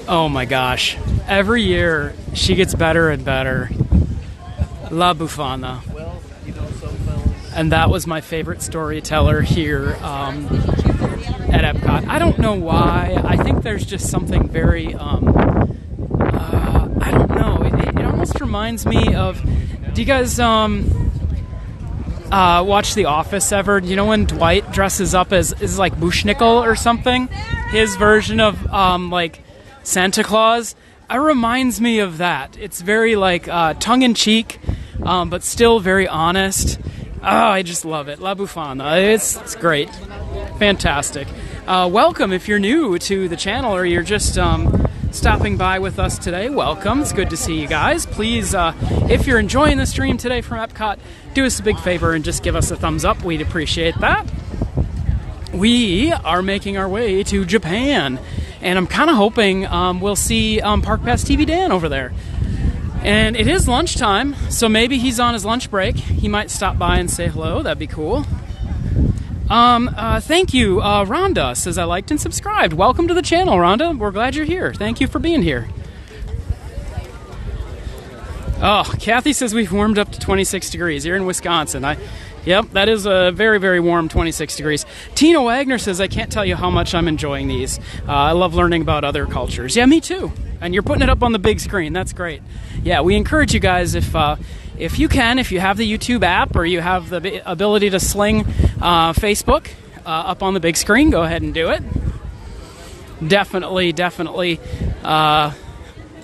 [SPEAKER 3] Oh my gosh. Every year she gets better and better. La Befana. And that was my favorite storyteller here at Epcot. I don't know why. I think there's just something very, I don't know. It almost reminds me of, do you guys watch The Office ever? You know when Dwight dresses up as like Bushnickel or something? His version of like Santa Claus? It reminds me of that. It's very like tongue-in-cheek, but still very honest. Oh, I just love it. La Befana. It's great. Fantastic. Welcome if you're new to the channel or you're just stopping by with us today. Welcome. It's good to see you guys. Please, if you're enjoying the stream today from Epcot, do us a big favor and just give us a thumbs up. We'd appreciate that. We are making our way to Japan, and I'm kind of hoping we'll see Park Pass TV Dan over there. And it is lunchtime, so maybe he's on his lunch break. He might stop by and say hello. That'd be cool. Thank you. Rhonda says I liked and subscribed. Welcome to the channel, Rhonda. We're glad you're here. Thank you for being here. Oh, Kathy says we've warmed up to 26 degrees here in Wisconsin. Yep, that is a very, very warm 26 degrees. Tina Wagner says, I can't tell you how much I'm enjoying these. I love learning about other cultures. Yeah, me too. And you're putting it up on the big screen. That's great. Yeah, we encourage you guys, if you can, if you have the YouTube app or you have the ability to sling Facebook up on the big screen, go ahead and do it. Definitely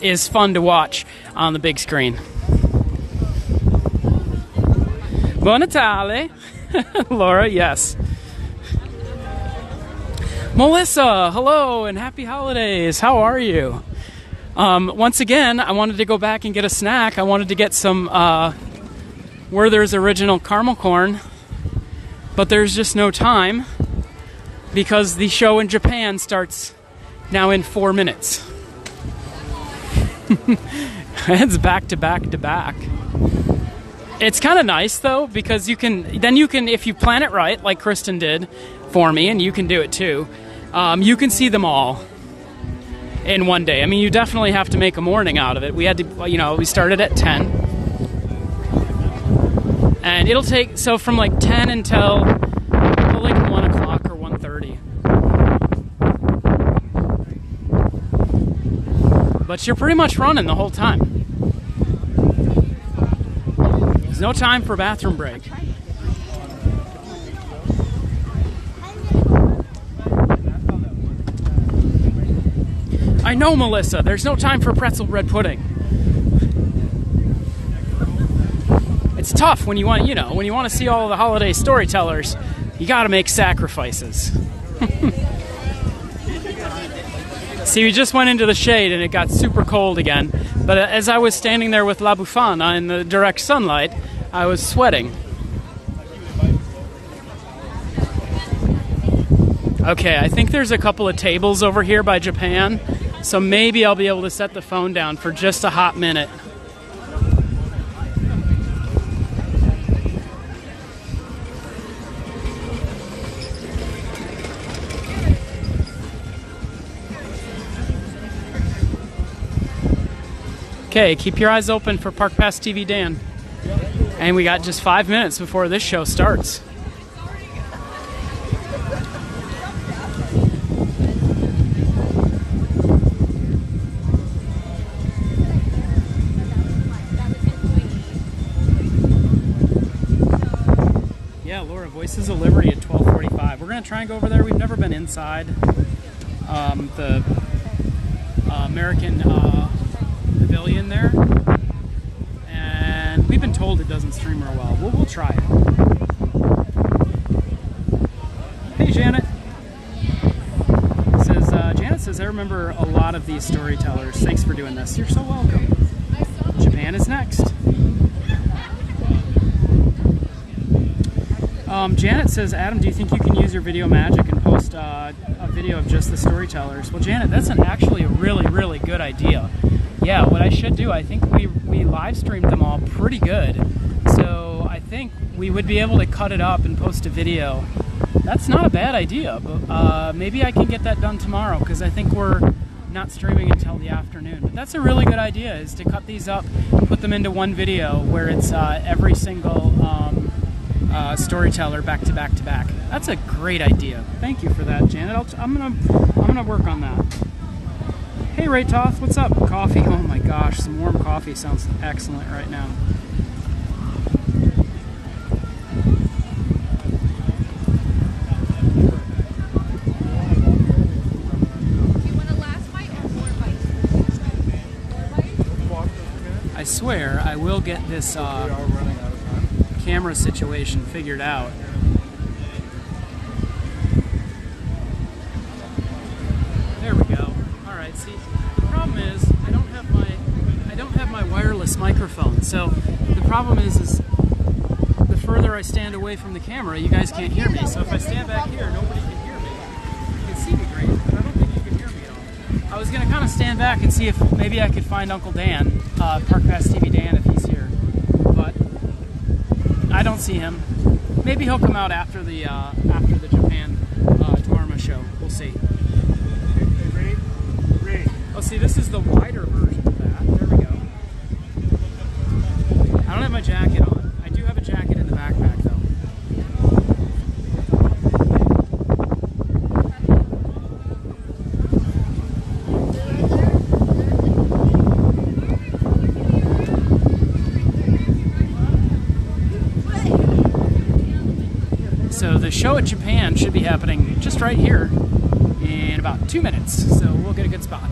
[SPEAKER 3] is fun to watch on the big screen. Buon Natale. Laura, yes. Melissa, hello and happy holidays. How are you? Once again, I wanted to go back and get a snack. I wanted to get some Werther's Original Caramel Corn, but there's just no time because the show in Japan starts now in 4 minutes. It's back to back to back. It's kind of nice though because you can, if you plan it right, like Kristen did for me, and you can do it too, you can see them all. in one day. I mean, you definitely have to make a morning out of it. We had to, you know, we started at 10. And it'll take, so from like 10 until like 1 o'clock or 1:30. But you're pretty much running the whole time. There's no time for a bathroom break. I know, Melissa, there's no time for pretzel bread pudding. It's tough when you want, you know, when you want to see all of the holiday storytellers, you got to make sacrifices. See, we just went into the shade and it got super cold again. But as I was standing there with La Bufana in the direct sunlight, I was sweating. Okay, I think there's a couple of tables over here by Japan, so maybe I'll be able to set the phone down for just a hot minute. Okay, keep your eyes open for Park Pass TV Dan. And we got just 5 minutes before this show starts. Yeah, Laura, Voices of Liberty at 12:45. We're going to try and go over there. We've never been inside the American pavilion there. And we've been told it doesn't stream real well. We'll try it. Hey, Janet. Janet says, I remember a lot of these storytellers. Thanks for doing this. You're so welcome. Japan is next. Janet says, Adam, do you think you can use your video magic and post a video of just the storytellers? Well, Janet, that's actually a really, really good idea. Yeah, what I should do, I think we live streamed them all pretty good. So I think we would be able to cut it up and post a video. That's not a bad idea, but maybe I can get that done tomorrow because I think we're not streaming until the afternoon. But that's a really good idea, is to cut these up and put them into one video where it's every single storyteller back to back to back. That's a great idea. Thank you for that, Janet. I'm gonna work on that. Hey, Ray Toth, what's up? Coffee. Oh my gosh, some warm coffee sounds excellent right now. I swear I will get this camera situation figured out. There we go. All right. See, the problem is I don't have my wireless microphone. So the problem is the further I stand away from the camera, you guys can't hear me. So if I stand back here, nobody can hear me. You can see me great, but I don't think you can hear me at all. I was gonna kind of stand back and see if maybe I could find Uncle Dan, Park Pass TV Dan, if he's here, but I don't see him. Maybe he'll come out after the Japan Dwarma show. We'll see. Oh, see, this is the wider version of that. There we go. I don't have my jacket on. I do have a jacket in the backpack, though. So the show at Japan should be happening just right here in about 2 minutes, so we'll get a good spot.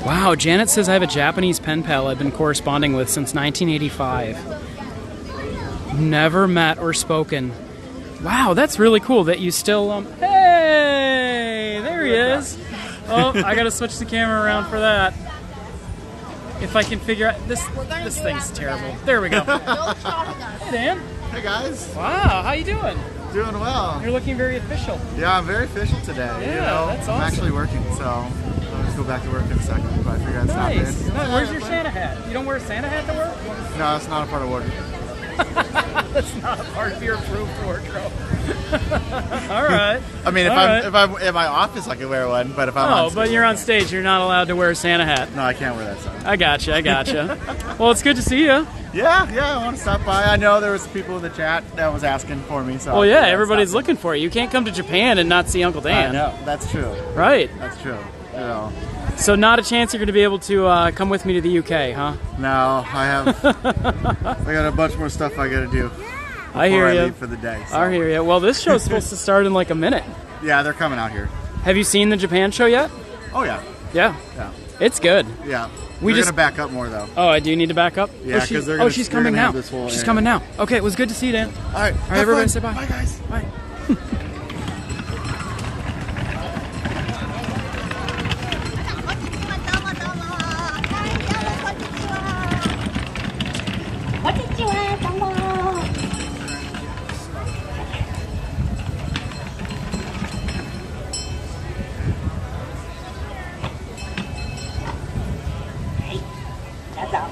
[SPEAKER 3] Wow, Janet says I have a Japanese pen pal I've been corresponding with since 1985. Never met or spoken. Wow, that's really cool that you still, hey, there he is. Oh, I gotta switch the camera around for that. If I can figure out, this thing's terrible. There we go. Hey, Dan.
[SPEAKER 16] Hey, guys.
[SPEAKER 3] Wow, how you doing?
[SPEAKER 16] Doing well.
[SPEAKER 3] You're looking very official.
[SPEAKER 16] Yeah, I'm very official today.
[SPEAKER 3] Yeah, that's awesome.
[SPEAKER 16] I'm actually working, so I'll just go back to work in a second. But I figured I'd stop in.
[SPEAKER 3] Nice. Where's your Santa hat? You don't wear a Santa hat to work?
[SPEAKER 16] No, it's not a part of work.
[SPEAKER 3] That's not a part of your approved wardrobe. All right.
[SPEAKER 16] I mean, if I'm in my office, I can wear one. But if I'm on stage,
[SPEAKER 3] but you're on stage, you're not allowed to wear a Santa hat.
[SPEAKER 16] No, I can't wear that stuff.
[SPEAKER 3] I gotcha. Well, it's good to see you.
[SPEAKER 16] Yeah, I want to stop by. I know there was people in the chat that was asking for me. So
[SPEAKER 3] well, yeah, everybody's looking for you. You can't come to Japan and not see Uncle Dan.
[SPEAKER 16] I know, that's true.
[SPEAKER 3] Right.
[SPEAKER 16] That's true. You know.
[SPEAKER 3] So not a chance you're going to be able to come with me to the UK, huh?
[SPEAKER 16] No, I got a bunch more stuff I got to do.
[SPEAKER 3] I hear you.
[SPEAKER 16] Leave for the day. So.
[SPEAKER 3] I hear you. Well, this show's supposed to start in like a minute.
[SPEAKER 16] Yeah, they're coming out here.
[SPEAKER 3] Have you seen the Japan show yet?
[SPEAKER 16] Oh yeah.
[SPEAKER 3] Yeah. It's good.
[SPEAKER 16] Yeah.
[SPEAKER 3] We're
[SPEAKER 16] gonna back up more though.
[SPEAKER 3] Oh, I do need to back up.
[SPEAKER 16] Yeah, because
[SPEAKER 3] she's coming now. She's coming now. Okay, it was good to see you, Dan.
[SPEAKER 16] All right.
[SPEAKER 3] All right, everybody, say bye.
[SPEAKER 16] Bye, guys.
[SPEAKER 3] Bye.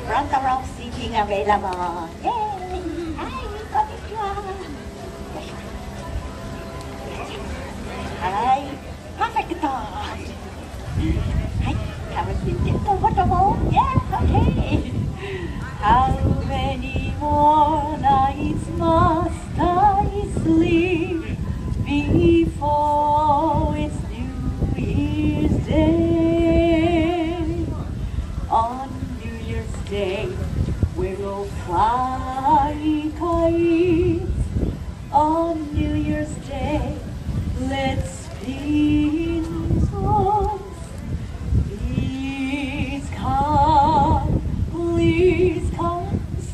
[SPEAKER 17] Front row seating available. Yay! Hi, konnichiwa. Hi, perfect. Hi, have a seat. Comfortable? Yeah, okay. How many more nights must I sleep before it's New Year's Day? On New Year's Day, we'll fly kites. On New Year's Day, let's spin songs. Please come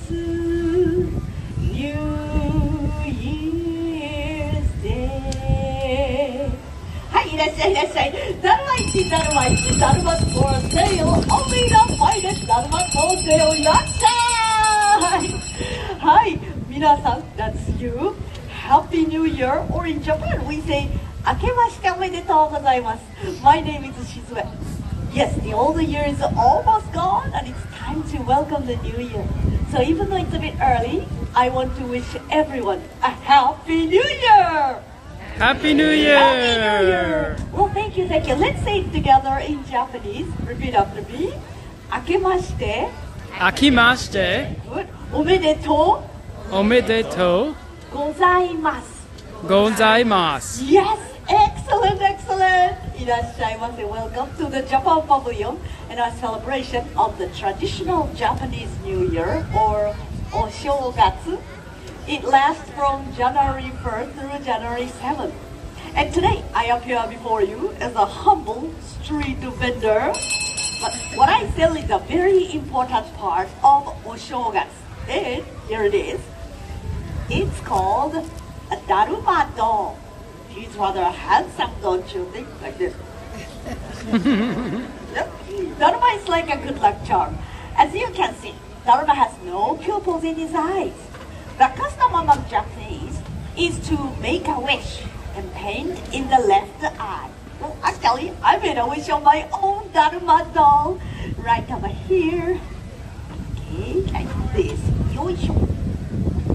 [SPEAKER 17] soon. New Year's Day. Hi, いらっしゃいいらっしゃい。だるま市だるま市だるま for sale. Only the finest だるま for sale. いらっしゃい。はい、皆さん、that's you. Happy New Year, or in Japan we say 明けましておめでとうございます。My name is Shizue. Yes, the old year is almost gone and it's time to welcome the new year. So even though it's a bit early, I want to wish everyone a Happy New Year!
[SPEAKER 3] Happy New Year!
[SPEAKER 17] Happy New Year! Well, thank you, thank you. Let's say it together in Japanese. Repeat after me. Akemashite.
[SPEAKER 3] Akimashite.
[SPEAKER 17] Good. Omedetou.
[SPEAKER 3] Omedetou.
[SPEAKER 17] Gozaimasu.
[SPEAKER 3] Gozaimasu.
[SPEAKER 17] Yes! Excellent, excellent! いらっしゃいませ. Welcome to the Japan Pavilion and our celebration of the traditional Japanese New Year, or Oshogatsu. It lasts from January 1st through January 7th. And today I appear before you as a humble street vendor. But what I sell is a very important part of Oshogatsu. And here it is. It's called a Daruma doll. He's rather handsome, don't you think? Like this. Daruma is like a good luck charm. As you can see, Daruma has no pupils in his eyes. The custom among Japanese is to make a wish and paint in the left eye. Well, actually, I made a wish on my own Daruma doll right over here. Okay, like this. Yoisho.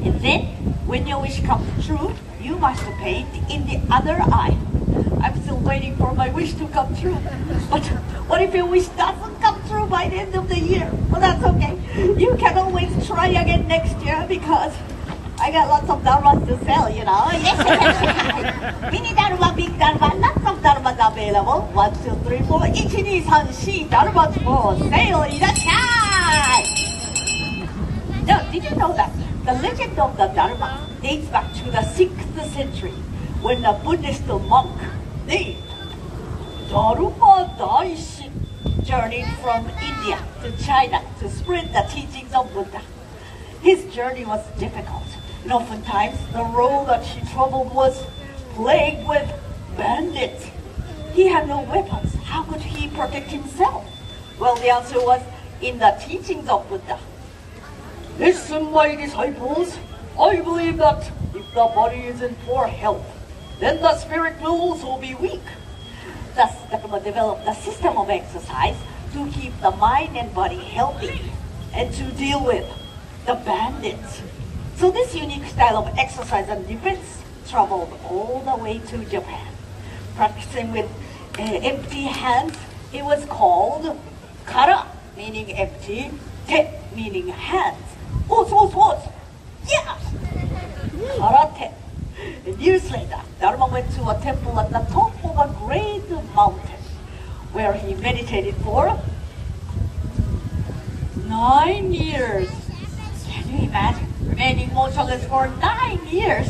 [SPEAKER 17] And then, when your wish comes true, you must paint in the other eye. I'm still waiting for my wish to come true. But what if your wish doesn't come true by the end of the year? Well, that's okay. You can always try again next year because I got lots of darumas to sell, you know. Yes, Mini daruma, big daruma, lots of darumas available. 1, 2, 3, 4, 1, 2, 3, 4 darumas for sale. いらっしゃい! Now, did you know that the legend of the Dharma dates back to the 6th century when a Buddhist monk named Dharma Daishi journeyed from India to China to spread the teachings of Buddha. His journey was difficult, and oftentimes the road that he traveled was plagued with bandits. He had no weapons. How could he protect himself? Well, the answer was in the teachings of Buddha. Listen, my disciples, I believe that if the body is in poor health, then the spirit will also be weak. Thus, the Dharma developed a system of exercise to keep the mind and body healthy and to deal with the bandits. So this unique style of exercise and defense traveled all the way to Japan. Practicing with empty hands, it was called kara, meaning empty, te, meaning hands. Os, yes! Karate. And years later, Dharma went to a temple at the top of a great mountain, where he meditated for 9 years. Can you imagine remaining motionless for 9 years?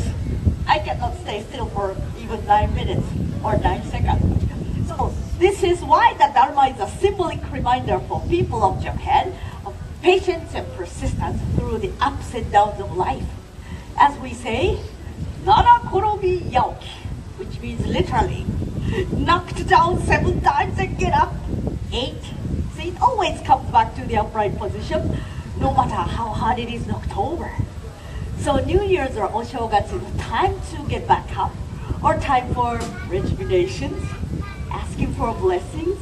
[SPEAKER 17] I cannot stay still for even 9 minutes or 9 seconds. So this is why the Dharma is a symbolic reminder for people of Japan of patience and persistence through the ups and downs of life. As we say, Nara korobi yaoki, which means literally, knocked down 7 times and get up 8. So it always comes back to the upright position, no matter how hard it is in October. So New Year's or Oshogatsu is time to get back up, or time for rejuvenations, asking for blessings,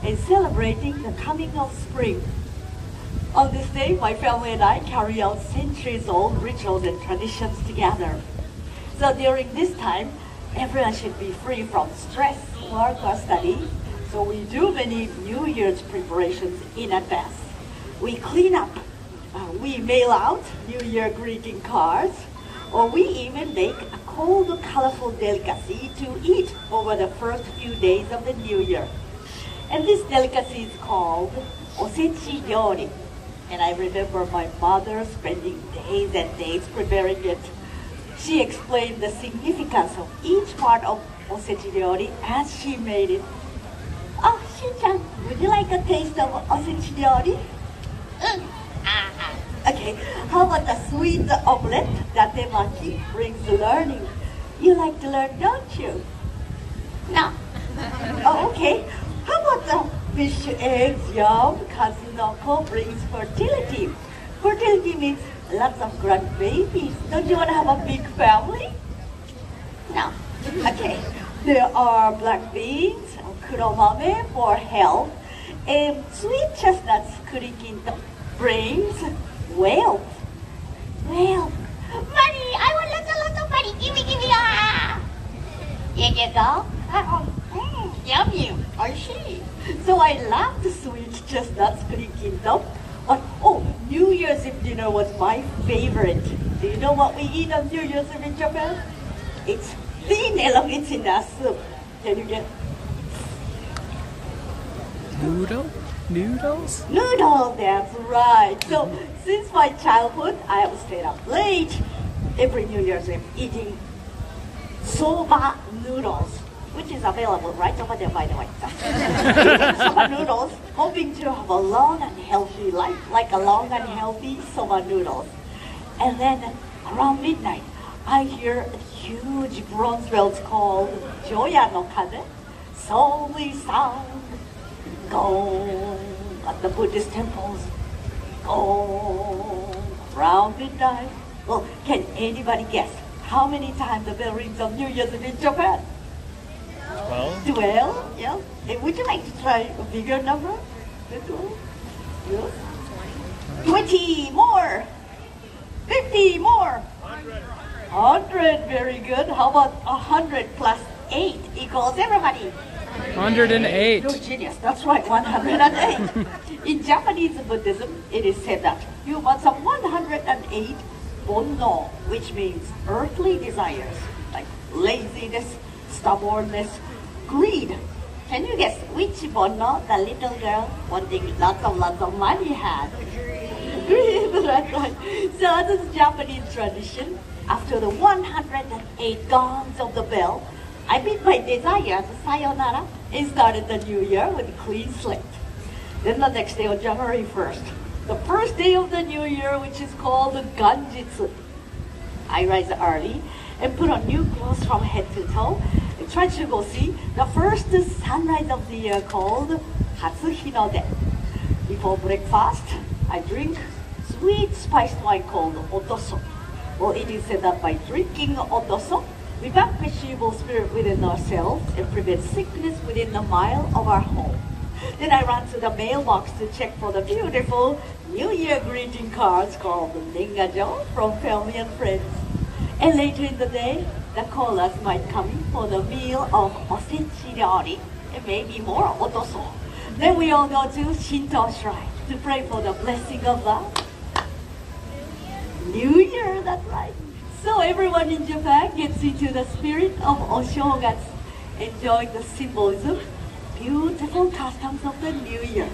[SPEAKER 17] and celebrating the coming of spring. On this day, my family and I carry out centuries-old rituals and traditions together. So during this time, everyone should be free from stress, work, or study. So we do many New Year's preparations in advance. We clean up, we mail out New Year greeting cards, or we even make a cold, colorful delicacy to eat over the first few days of the New Year. And this delicacy is called osechi ryori. And I remember my mother spending days and days preparing it. She explained the significance of each part of osechi ryori as she made it. Oh, Shin-chan, would you like a taste of osechi ryori? Okay, how about the sweet omelette? Datemaki brings learning. You like to learn, don't you? No. Oh, okay. How about the fish eggs, yum? Kazunoko brings fertility. Fertility means lots of grandbabies. Don't you want to have a big family? No. Okay. There are black beans, kuromame for health, and sweet chestnuts, kurikinto, brings wealth. Wealth. Money! I want lots of money! Give me! Ah! Here you go. Yummy! I see. So I love the sweet chestnuts, kurikinto. Oh, New Year's Eve dinner was my favorite. Do you know what we eat on New Year's Eve in Japan? It's thin elongitsina soup. Can you get Noodles, that's right. So since my childhood, I have stayed up late every New Year's Eve eating soba noodles, which is available right over there, by the way. Soba noodles, hoping to have a long and healthy life, like a long and healthy soba noodles. And then around midnight, I hear a huge bronze bells called Joya no Kaze, solemnly sound, gong, at the Buddhist temples, gong, around midnight. Well, can anybody guess how many times the bell rings on New Year's Eve in Japan? 12, yeah. And would you like to try a bigger number? 12? Yes. 20 more. 50 more. 100, very good. How about 100 plus 8 equals everybody?
[SPEAKER 3] 108.
[SPEAKER 17] You're genius. That's right, 108. In Japanese Buddhism, it is said that you must have 108 bonno, which means earthly desires, like laziness, stubbornness, greed. Can you guess which bonno the little girl wanting lots of money had? Greed, that's right. So this is Japanese tradition. After the 108 gongs of the bell, I beat my desire as a sayonara and started the new year with a clean slate. Then the next day on January 1st, the first day of the new year, which is called Ganjitsu. I rise early and put on new clothes from head to toe and try to go see the first sunrise of the year called Hatsuhinode. Before breakfast, I drink sweet spiced wine called otoso. Well, it is said that by drinking otoso, we vanquish evil spirit within ourselves and prevent sickness within a mile of our home. Then I ran to the mailbox to check for the beautiful New Year greeting cards called the Ningajo from family and friends. And later in the day, the callers might come in for the meal of osechi ryori and maybe more otoso. Then we all go to Shinto shrine to pray for the blessing of the New Year, that's right. So everyone in Japan gets into the spirit of Oshogatsu, enjoying the symbolism, beautiful customs of the New Year.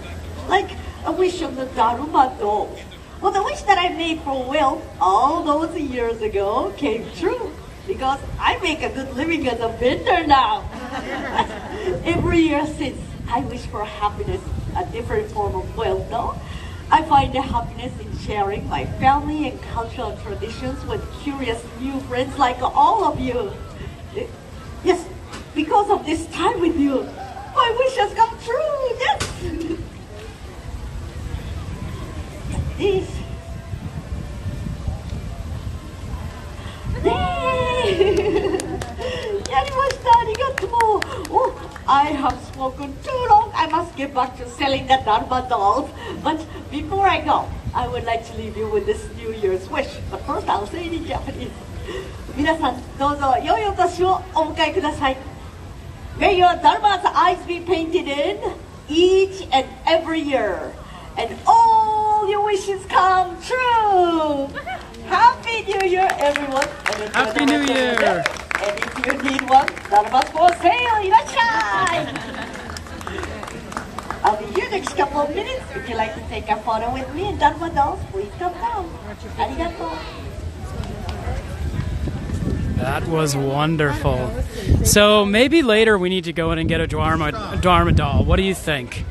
[SPEAKER 17] Like a wish of the Daruma doll. Well, the wish that I made for Will all those years ago came true. Because I make a good living as a vendor now. Every year since, I wish for happiness, a different form of wealth though. I find the happiness in sharing my family and cultural traditions with curious new friends like all of you. Yes, because of this time with you, my wish has come true, yes! This. Oh, I have spoken too long. I must get back to selling the Dharma dolls. But before I go, I would like to leave you with this New Year's wish. But first, I'll say it in Japanese. 皆さん、どうぞ良いお年をお迎えください。May your Dharma's eyes be painted in each and every year, and all your wishes come true. Happy New Year, everyone!
[SPEAKER 3] Happy New Year!
[SPEAKER 17] And if you need one, Dharma's for sale. Irashai! I'll be here next couple of minutes. If you'd like to take a photo with me and Dharma dolls, please come down. Arigato.
[SPEAKER 3] That was wonderful. So maybe later we need to go in and get a Dharma doll. What do you think?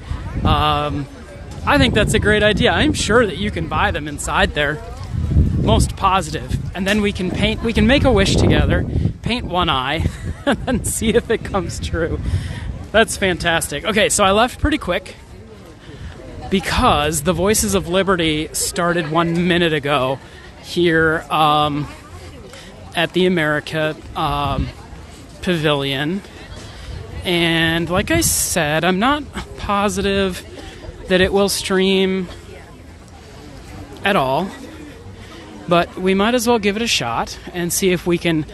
[SPEAKER 3] I think that's a great idea. I'm sure that you can buy them inside there. Most positive. And then we can paint, we can make a wish together, paint one eye, and then see if it comes true. That's fantastic. Okay, so I left pretty quick because the Voices of Liberty started 1 minute ago here at the America Pavilion. And like I said, I'm not positive that it will stream at all. But we might as well give it a shot and see if we can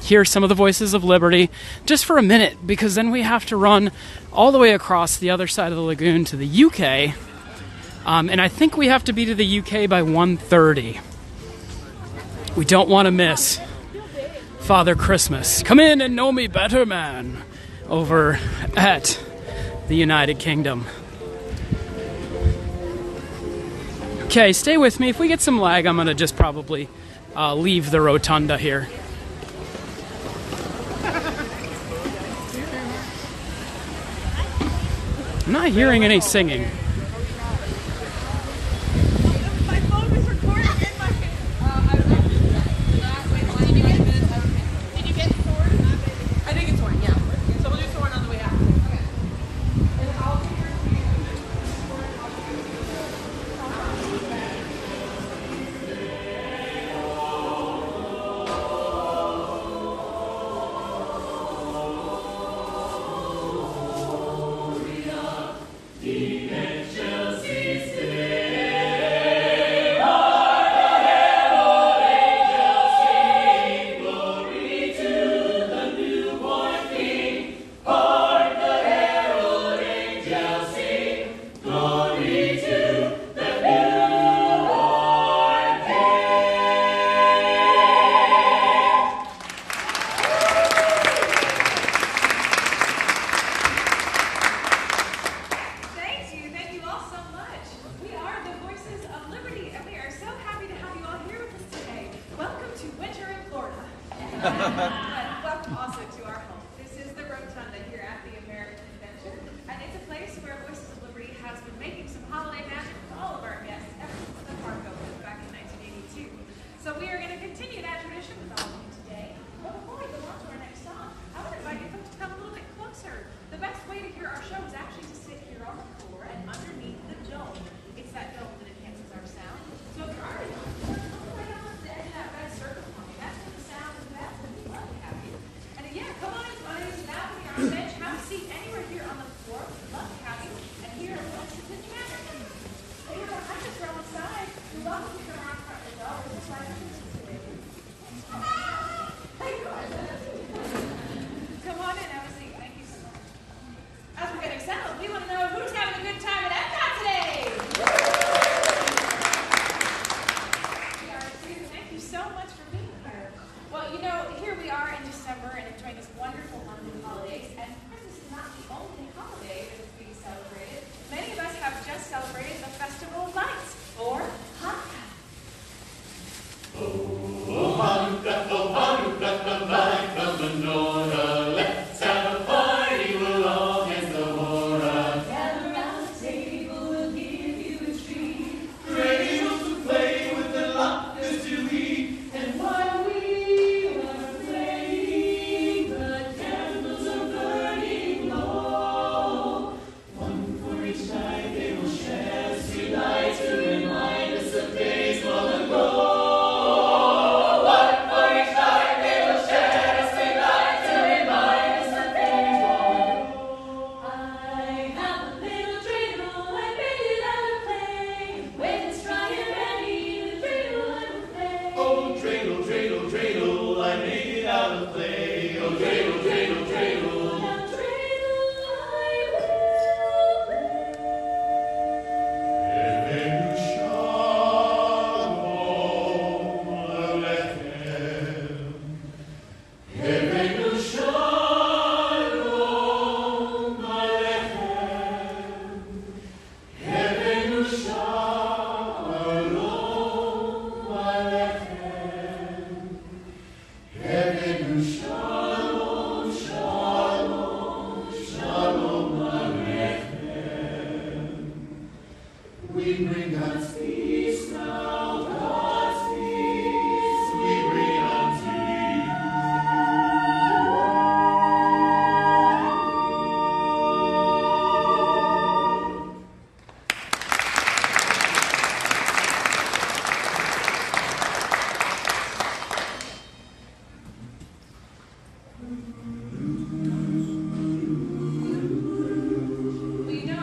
[SPEAKER 3] hear some of the Voices of Liberty just for a minute, because then we have to run all the way across the other side of the lagoon to the UK. And I think we have to be to the UK by 1:30. We don't want to miss Father Christmas. Come in and know me better, man, over at the United Kingdom. Okay, stay with me. If we get some lag, I'm going to just probably leave the rotunda here. I'm not hearing any singing.
[SPEAKER 18] Welcome also to our home. This is the Rotunda here at the American Convention, and it's a place where Voices of Liberty has been making some holiday magic for all of our guests ever since the park opened back in 1982. So we are going to continue that tradition with all of you today. But before we go on to our next song, I would invite you folks to come a little bit closer. The best way to hear our show is actually to sit here on the floor and underneath the dome. It's that dome that enhances our sound. So if you're already on the floor, come right on and Come on in, have a seat. Thank you so much. As we're getting settled, we want to know who's having a good time at Epcot today. We are too. Thank you so much for being here. Well, you know, here we are in December and enjoying this wonderful London holidays, and Christmas is not the only holiday that is being celebrated. Many of us have just celebrated the Festival of Lights, or Hanukkah.
[SPEAKER 8] Oh, Hanukkah, the light of the menorah. Let's have a party, we'll all get the hora. Gather round the table, we'll give you a treat. Cradles to play with and latkes to eat. And while we are playing, the candles are burning low. One for each night, they will share sweet lights to remind us of days long ago.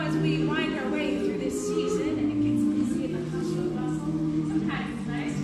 [SPEAKER 18] As we wind our way through this season and it gets busy in the hustle and bustle, sometimes it's nice to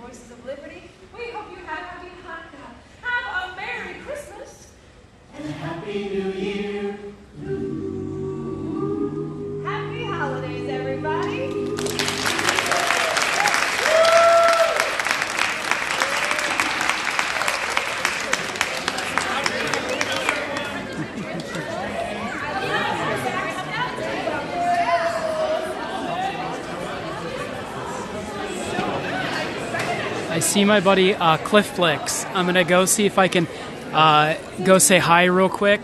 [SPEAKER 18] Voices of Liberty. We hope you have a happy Hanukkah. Have a Merry Christmas.
[SPEAKER 19] And a Happy New Year.
[SPEAKER 18] Happy holidays, everybody.
[SPEAKER 3] I see my buddy Cliff Flicks. I'm going to go see if I can go say hi real quick.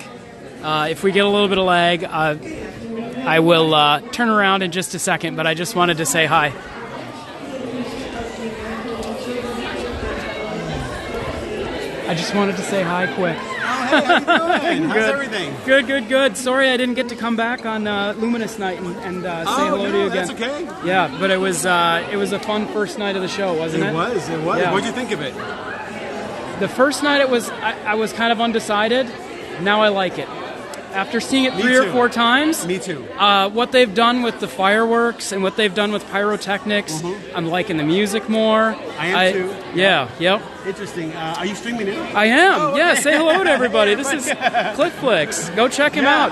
[SPEAKER 3] If we get a little bit of lag, I will turn around in just a second, but I just wanted to say hi. I just wanted to say hi quick.
[SPEAKER 20] Oh, hey, how you doing? How's
[SPEAKER 3] Good.
[SPEAKER 20] everything?
[SPEAKER 3] Good. Sorry I didn't get to come back on Luminous Night and say hello to you again.
[SPEAKER 20] That's okay.
[SPEAKER 3] Yeah, but it was a fun first night of the show, wasn't it?
[SPEAKER 20] It was.
[SPEAKER 3] Yeah.
[SPEAKER 20] What'd you think of it?
[SPEAKER 3] The first night I was kind of undecided. Now I like it. After seeing it three or four times,
[SPEAKER 20] me too.
[SPEAKER 3] What they've done with the fireworks and what they've done with pyrotechnics, I'm liking the music more.
[SPEAKER 20] I am too.
[SPEAKER 3] Yeah, yep.
[SPEAKER 20] Interesting. Are you streaming it?
[SPEAKER 3] I am.
[SPEAKER 20] Oh,
[SPEAKER 3] Yeah,
[SPEAKER 20] okay.
[SPEAKER 3] say hello to everybody. This is Cliff Flicks. Go check him out.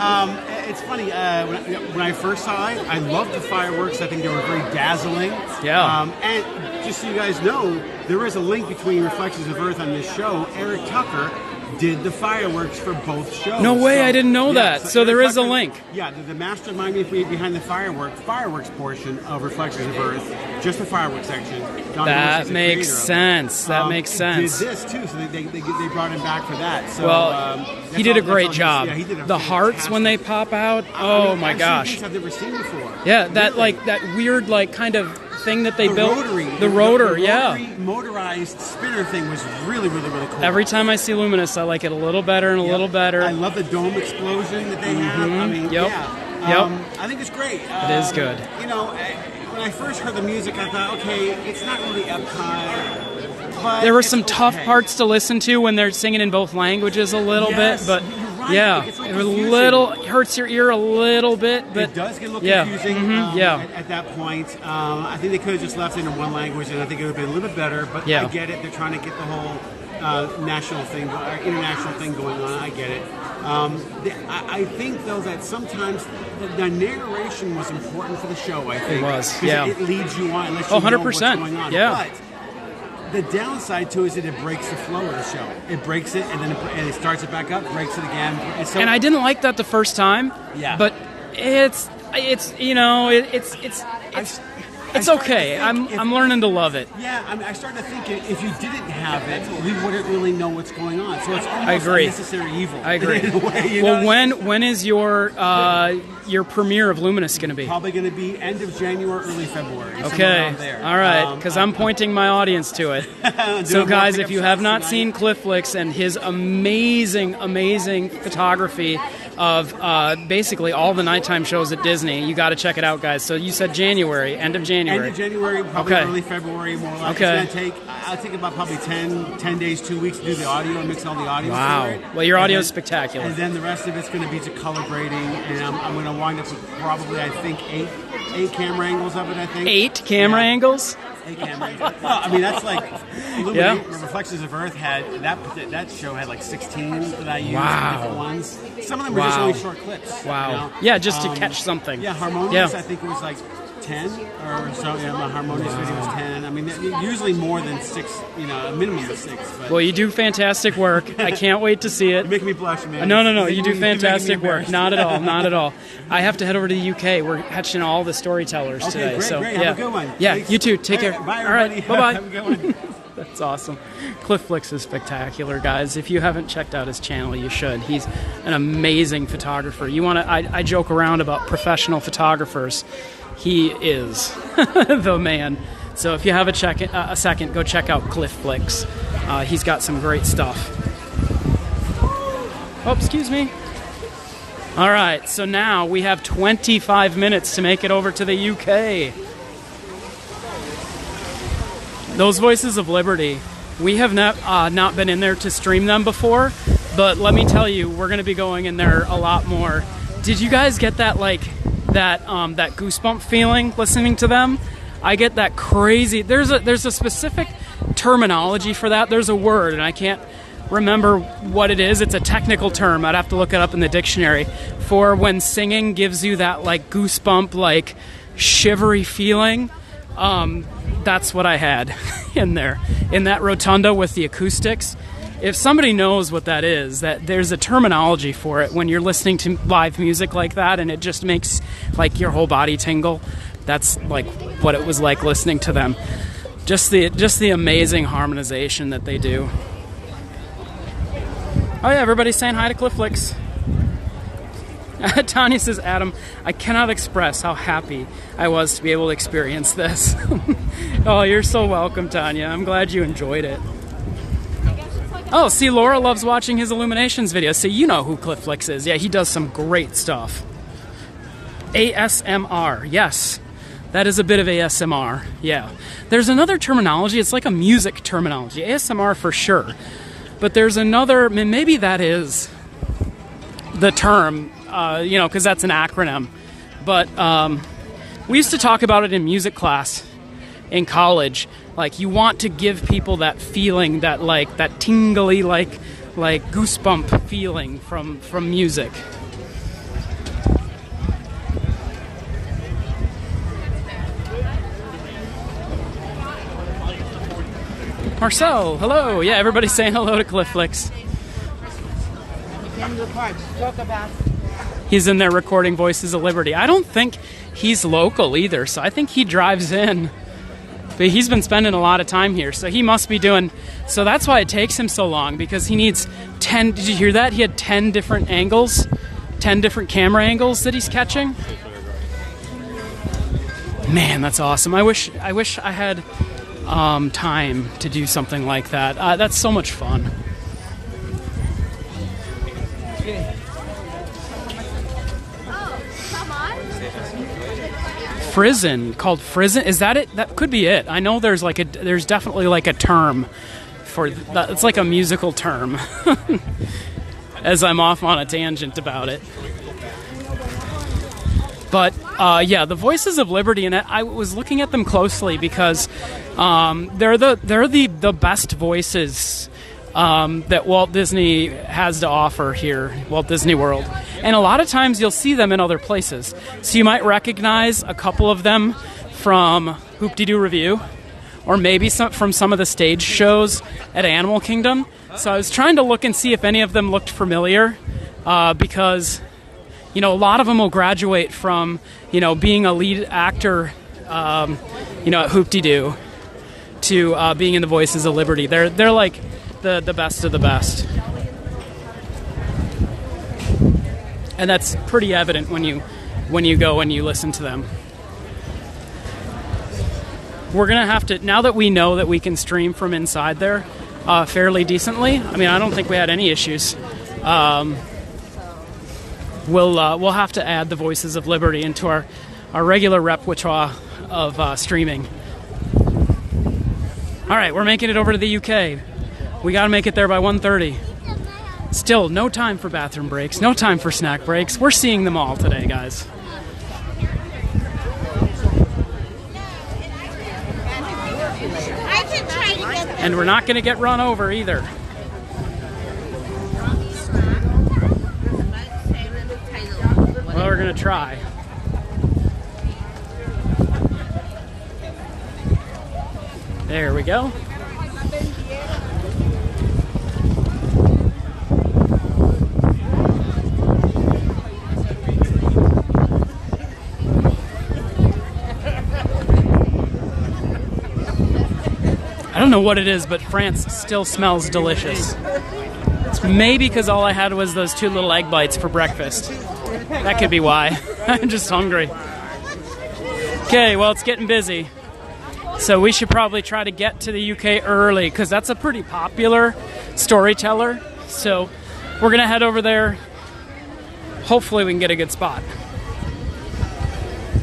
[SPEAKER 20] It's funny. When I first saw it, I loved the fireworks. I think they were very dazzling.
[SPEAKER 3] Yeah.
[SPEAKER 20] And just so you guys know, there is a link between Reflections of Earth and this show. Eric Tucker did the fireworks for both shows.
[SPEAKER 3] No way, I didn't know that. So there
[SPEAKER 20] Eric
[SPEAKER 3] is a
[SPEAKER 20] Tucker-
[SPEAKER 3] link.
[SPEAKER 20] Yeah, the mastermind behind the fireworks portion of Reflections of Earth, just the fireworks section. John Lewis
[SPEAKER 3] That
[SPEAKER 20] is the
[SPEAKER 3] makes
[SPEAKER 20] creator of it.
[SPEAKER 3] sense. That makes sense.
[SPEAKER 20] Did this too, so they brought him back for that. So,
[SPEAKER 3] Well,
[SPEAKER 20] that's
[SPEAKER 3] he did a
[SPEAKER 20] all-
[SPEAKER 3] great
[SPEAKER 20] that's all
[SPEAKER 3] job.
[SPEAKER 20] yeah, he did a
[SPEAKER 3] The hearts when they pop out. Oh my
[SPEAKER 20] I've seen
[SPEAKER 3] gosh.
[SPEAKER 20] things I've never seen before.
[SPEAKER 3] Yeah, that like that weird like kind of thing that they built.
[SPEAKER 20] Rotary,
[SPEAKER 3] the rotor, yeah.
[SPEAKER 20] rotary motorized spinner thing was really cool.
[SPEAKER 3] Every time I see Luminous, I like it a little better and a little better.
[SPEAKER 20] I love the dome explosion that they have. I mean,
[SPEAKER 3] Yep.
[SPEAKER 20] yeah.
[SPEAKER 3] Yep.
[SPEAKER 20] I think it's great.
[SPEAKER 3] It is good.
[SPEAKER 20] You know, when I first heard the music, I thought, okay, it's not really Epcot. But
[SPEAKER 3] There were
[SPEAKER 20] it's
[SPEAKER 3] some tough
[SPEAKER 20] okay.
[SPEAKER 3] parts to listen to when they're singing in both languages a little
[SPEAKER 20] Yes,
[SPEAKER 3] bit, but
[SPEAKER 20] you're right.
[SPEAKER 3] yeah,
[SPEAKER 20] It's like
[SPEAKER 3] it was a
[SPEAKER 20] confusing.
[SPEAKER 3] little hurts your ear a little bit, but
[SPEAKER 20] It does get a little
[SPEAKER 3] yeah.
[SPEAKER 20] confusing
[SPEAKER 3] Yeah.
[SPEAKER 20] at that point. I think they could have just left it in one language, and I think it would have been a little bit better. But
[SPEAKER 3] Yeah.
[SPEAKER 20] I get it. They're trying to get the whole national thing, international thing going on. I get it. I think, though, that sometimes the narration was important for the show, I think.
[SPEAKER 3] It was,
[SPEAKER 20] 'Cause
[SPEAKER 3] yeah.
[SPEAKER 20] It leads you on. It lets
[SPEAKER 3] Oh,
[SPEAKER 20] you know
[SPEAKER 3] 100%,
[SPEAKER 20] what's going on.
[SPEAKER 3] yeah.
[SPEAKER 20] But the downside to it is that it breaks the flow of the show. It breaks it, and then it starts it back up, breaks it again. And, so,
[SPEAKER 3] And I didn't like that the first time.
[SPEAKER 20] Yeah.
[SPEAKER 3] But it's you know it's okay. I'm learning to love it.
[SPEAKER 20] Yeah, I mean, I started to think if you didn't have it, we wouldn't really know what's going on. So it's almost
[SPEAKER 3] I agree.
[SPEAKER 20] unnecessary evil.
[SPEAKER 3] I agree.
[SPEAKER 20] In a way, you
[SPEAKER 3] Well,
[SPEAKER 20] know?
[SPEAKER 3] when is your premiere of Luminous going to be?
[SPEAKER 20] Probably going to be end of January, early February. somewhere
[SPEAKER 3] Okay,
[SPEAKER 20] around there.
[SPEAKER 3] all right, because I'm pointing my audience to it. So,
[SPEAKER 20] more
[SPEAKER 3] guys,
[SPEAKER 20] pickup
[SPEAKER 3] if you have
[SPEAKER 20] shots
[SPEAKER 3] not
[SPEAKER 20] tonight.
[SPEAKER 3] seen Cliff Flicks and his amazing photography of basically all the nighttime shows at Disney, you got to check it out, guys. So you said January, end of January.
[SPEAKER 20] End of January, probably
[SPEAKER 3] Okay.
[SPEAKER 20] early February, more like.
[SPEAKER 3] Okay.
[SPEAKER 20] It's going to I'll take about probably 10 days, 2 weeks to do the audio and mix all the audio.
[SPEAKER 3] Wow.
[SPEAKER 20] for it.
[SPEAKER 3] Well, your
[SPEAKER 20] And
[SPEAKER 3] audio
[SPEAKER 20] then-
[SPEAKER 3] is spectacular.
[SPEAKER 20] And then the rest of it's going to be to color grading, and I'm going to wind up with probably, I think, eight camera angles of it, I think.
[SPEAKER 3] 8 camera angles?
[SPEAKER 20] 8 camera angles. Well, I mean, that's like,
[SPEAKER 3] Yeah.
[SPEAKER 20] Reflections of Earth had, that show had like 16 that I used,
[SPEAKER 3] Wow.
[SPEAKER 20] different ones. Some of them were just
[SPEAKER 3] Wow.
[SPEAKER 20] really short clips.
[SPEAKER 3] Wow.
[SPEAKER 20] you know?
[SPEAKER 3] Yeah, just to catch something.
[SPEAKER 20] Yeah, Harmonious,
[SPEAKER 3] Yeah.
[SPEAKER 20] I think it was like 10 or so. Yeah, my Harmonious video was 10. I mean, usually more than 6, a minimum of 6. But
[SPEAKER 3] Well, you do fantastic work. I can't wait to see it.
[SPEAKER 20] You're making me blush, man.
[SPEAKER 3] No. You do
[SPEAKER 20] You're making me
[SPEAKER 3] fantastic work.
[SPEAKER 20] embarrassed.
[SPEAKER 3] Not at all. Not at all. I have to head over to the UK. We're catching all the storytellers
[SPEAKER 20] Okay,
[SPEAKER 3] today.
[SPEAKER 20] great,
[SPEAKER 3] so
[SPEAKER 20] great.
[SPEAKER 3] yeah,
[SPEAKER 20] Have a good one.
[SPEAKER 3] Yeah,
[SPEAKER 20] Thanks.
[SPEAKER 3] you too. Take
[SPEAKER 20] All
[SPEAKER 3] care.
[SPEAKER 20] right, bye,
[SPEAKER 3] all right,
[SPEAKER 20] everybody.
[SPEAKER 3] bye bye.
[SPEAKER 20] Have a good one.
[SPEAKER 3] That's awesome. Cliff Flicks is spectacular, guys. If you haven't checked out his channel, you should. He's an amazing photographer. You want to? I joke around about professional photographers. He is the man. So if you have a second, go check out Cliff Flicks. He's got some great stuff. Oh, excuse me. All right, so now we have 25 minutes to make it over to the UK. Those Voices of Liberty, we have not been in there to stream them before, but let me tell you, we're going to be going in there a lot more. Did you guys get that that goosebump feeling listening to them? I get that crazy. There's a specific terminology for that. There's a word, and I can't remember what it is. It's a technical term. I'd have to look it up in the dictionary for when singing gives you that like goosebump, like shivery feeling. That's what I had in there, in that rotunda with the acoustics. If somebody knows what that is, that there's a terminology for it when you're listening to live music like that, and it just makes like your whole body tingle. That's like what it was like listening to them. Just the amazing harmonization that they do. Oh yeah, everybody's saying hi to Clifflix. Tanya says, Adam, I cannot express how happy I was to be able to experience this. Oh, you're so welcome, Tanya. I'm glad you enjoyed it. Oh, see, Laura loves watching his Illuminations videos. So you know who Clifflix is. Yeah, he does some great stuff. ASMR, yes. That is a bit of ASMR, yeah. There's another terminology. It's like a music terminology. ASMR for sure. But there's another, maybe that is the term, you know, because that's an acronym. But we used to talk about it in music class in college. Like, you want to give people that feeling, that like that tingly, like goosebump feeling from music. Marcel, hello. Yeah, everybody's saying hello to Clifflix. He's in there recording Voices of Liberty. I don't think he's local either, so I think he drives in. But he's been spending a lot of time here, so he must be doing... So that's why it takes him so long, because he needs 10... Did you hear that? He had 10 different angles, 10 different camera angles that he's catching. Man, that's awesome. I wish I had time to do something like that. That's so much fun. Frizen, called Frizen. Is that it? That could be it. I know there's definitely like a term for that. It's like a musical term. As I'm off on a tangent about it. But yeah, the Voices of Liberty, and I was looking at them closely because they're the best voices that Walt Disney has to offer here, Walt Disney World. And a lot of times you'll see them in other places. So you might recognize a couple of them from Hoop-Dee-Doo Review, or maybe from some of the stage shows at Animal Kingdom. So I was trying to look and see if any of them looked familiar, because, you know, a lot of them will graduate from, you know, being a lead actor, you know, at Hoop-Dee-Doo to being in the Voices of Liberty. They're like the best of the best. And that's pretty evident when you go and you listen to them. We're going to have to, now that we know that we can stream from inside there fairly decently, I mean, I don't think we had any issues. We'll have to add the Voices of Liberty into our regular repertoire of streaming. All right, we're making it over to the UK. We got to make it there by 1:30. Still, no time for bathroom breaks, no time for snack breaks. We're seeing them all today, guys. And we're not going to get run over either. Well, we're going to try. There we go. I don't know what it is, but France still smells delicious. It's maybe because all I had was those 2 little egg bites for breakfast. That could be why. I'm just hungry. Okay, well, it's getting busy. So we should probably try to get to the UK early, because that's a pretty popular storyteller. So we're going to head over there. Hopefully we can get a good spot.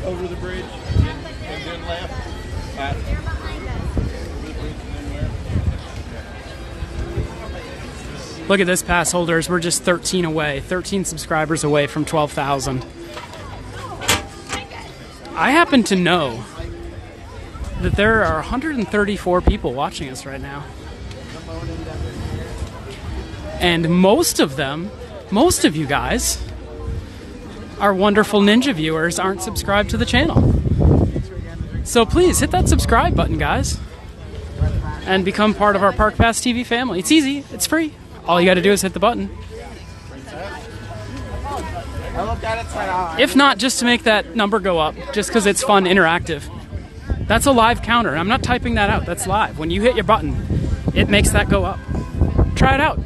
[SPEAKER 10] Over the bridge and then left.
[SPEAKER 3] Look at this, pass holders. We're just 13 away. 13 subscribers away from 12,000. I happen to know that there are 134 people watching us right now. And most of them, most of you guys, our wonderful ninja viewers, aren't subscribed to the channel. So please hit that subscribe button, guys, and become part of our Park Pass TV family. It's easy, it's free. All you got to do is hit the button. If not, just to make that number go up, just because it's fun, interactive. That's a live counter. I'm not typing that out. That's live. When you hit your button, it makes that go up. Try it out.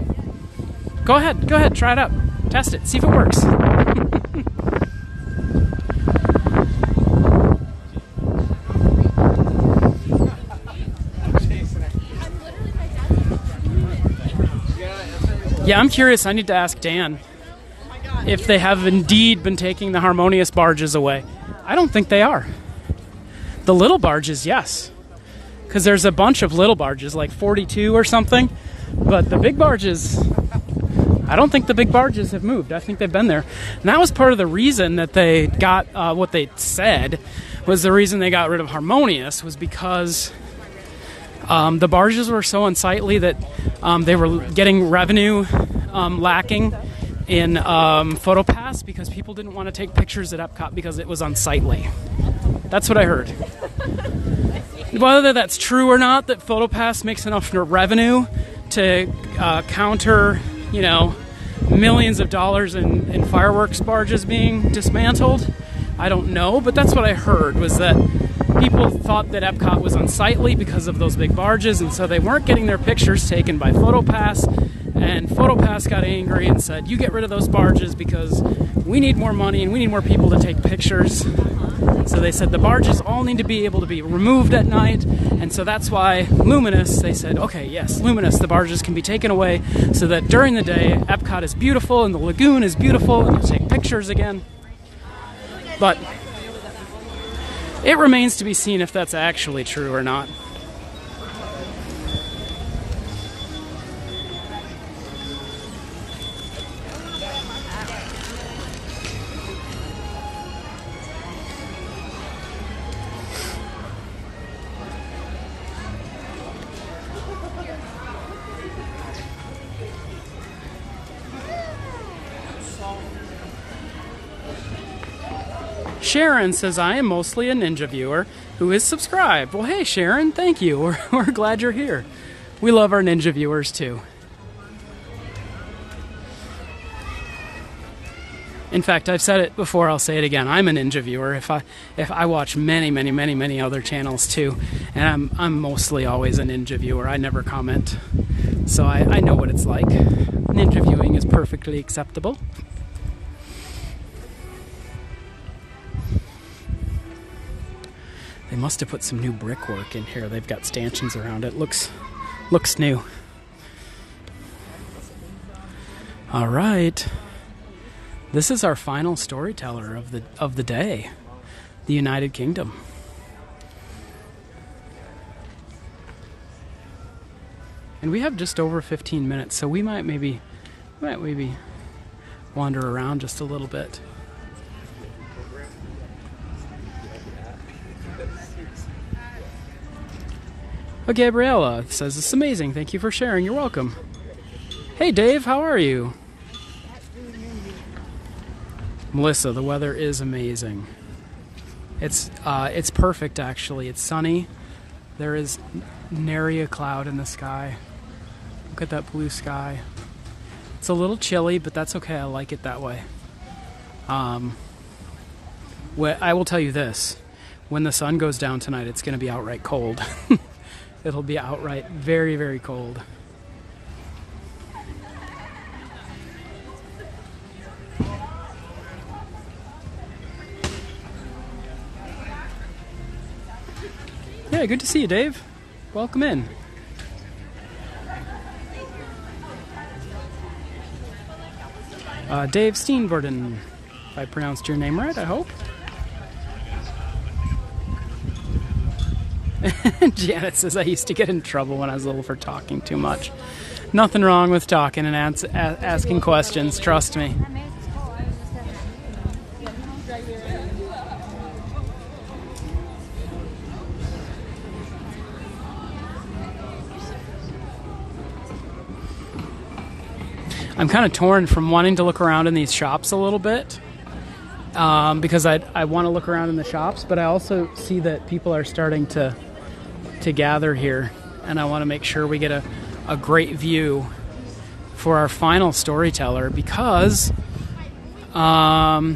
[SPEAKER 3] Go ahead, try it out. Test it, see if it works. Yeah, I'm curious. I need to ask Dan if they have indeed been taking the harmonious barges away. I don't think they are. The little barges, yes. Because there's a bunch of little barges, like 42 or something. But the big barges, I don't think the big barges have moved. I think they've been there. And that was part of the reason that they got, what they said was the reason they got rid of harmonious was because the barges were so unsightly that they were getting revenue lacking in PhotoPass because people didn't want to take pictures at Epcot because it was unsightly. That's what I heard. Whether that's true or not, that PhotoPass makes enough revenue to counter, you know, millions of dollars in fireworks barges being dismantled, I don't know, but that's what I heard, was that people thought that Epcot was unsightly because of those big barges, and so they weren't getting their pictures taken by PhotoPass, and PhotoPass got angry and said, you get rid of those barges because we need more money and we need more people to take pictures. So they said the barges all need to be able to be removed at night, and so that's why Luminous, they said, okay, yes, Luminous, the barges can be taken away so that during the day Epcot is beautiful and the lagoon is beautiful and you take pictures again. But it remains to be seen if that's actually true or not. Sharon says, I am mostly a ninja viewer who is subscribed. Well, hey, Sharon, thank you. We're glad you're here. We love our ninja viewers, too. In fact, I've said it before, I'll say it again. I'm a ninja viewer. If I watch many other channels, too. And I'm mostly always a ninja viewer. I never comment. So I know what it's like. Ninja viewing is perfectly acceptable. They must have put some new brickwork in here. They've got stanchions around it. Looks new. All right. This is our final storyteller of the day, the United Kingdom. And we have just over 15 minutes, so we might maybe wander around just a little bit. Oh, Gabriella says, it's amazing. Thank you for sharing. You're welcome. Hey, Dave, how are you? Melissa, the weather is amazing. It's perfect, actually. It's sunny. There is nary a cloud in the sky. Look at that blue sky. It's a little chilly, but that's okay. I like it that way. I will tell you this. When the sun goes down tonight, it's going to be outright cold. It'll be outright very, very cold. Yeah, good to see you, Dave. Welcome in. Dave Steenvorden, if I pronounced your name right, I hope. Janet says, I used to get in trouble when I was little for talking too much. Nothing wrong with talking and asking questions, trust me. I'm kind of torn from wanting to look around in these shops a little bit because I want to look around in the shops, but I also see that people are starting to gather here, and I want to make sure we get a great view for our final storyteller because, yeah,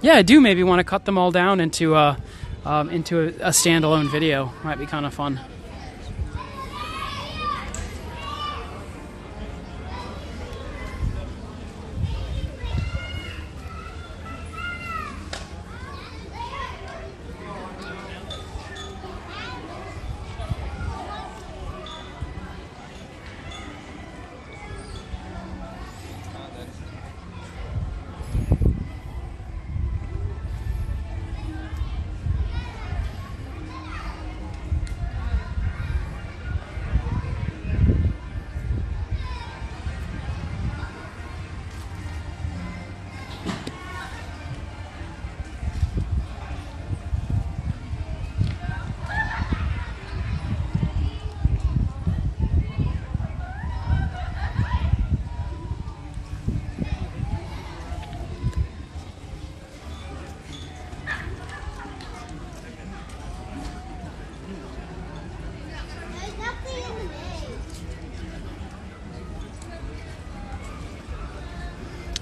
[SPEAKER 3] I do maybe want to cut them all down into a standalone video. Might be kind of fun.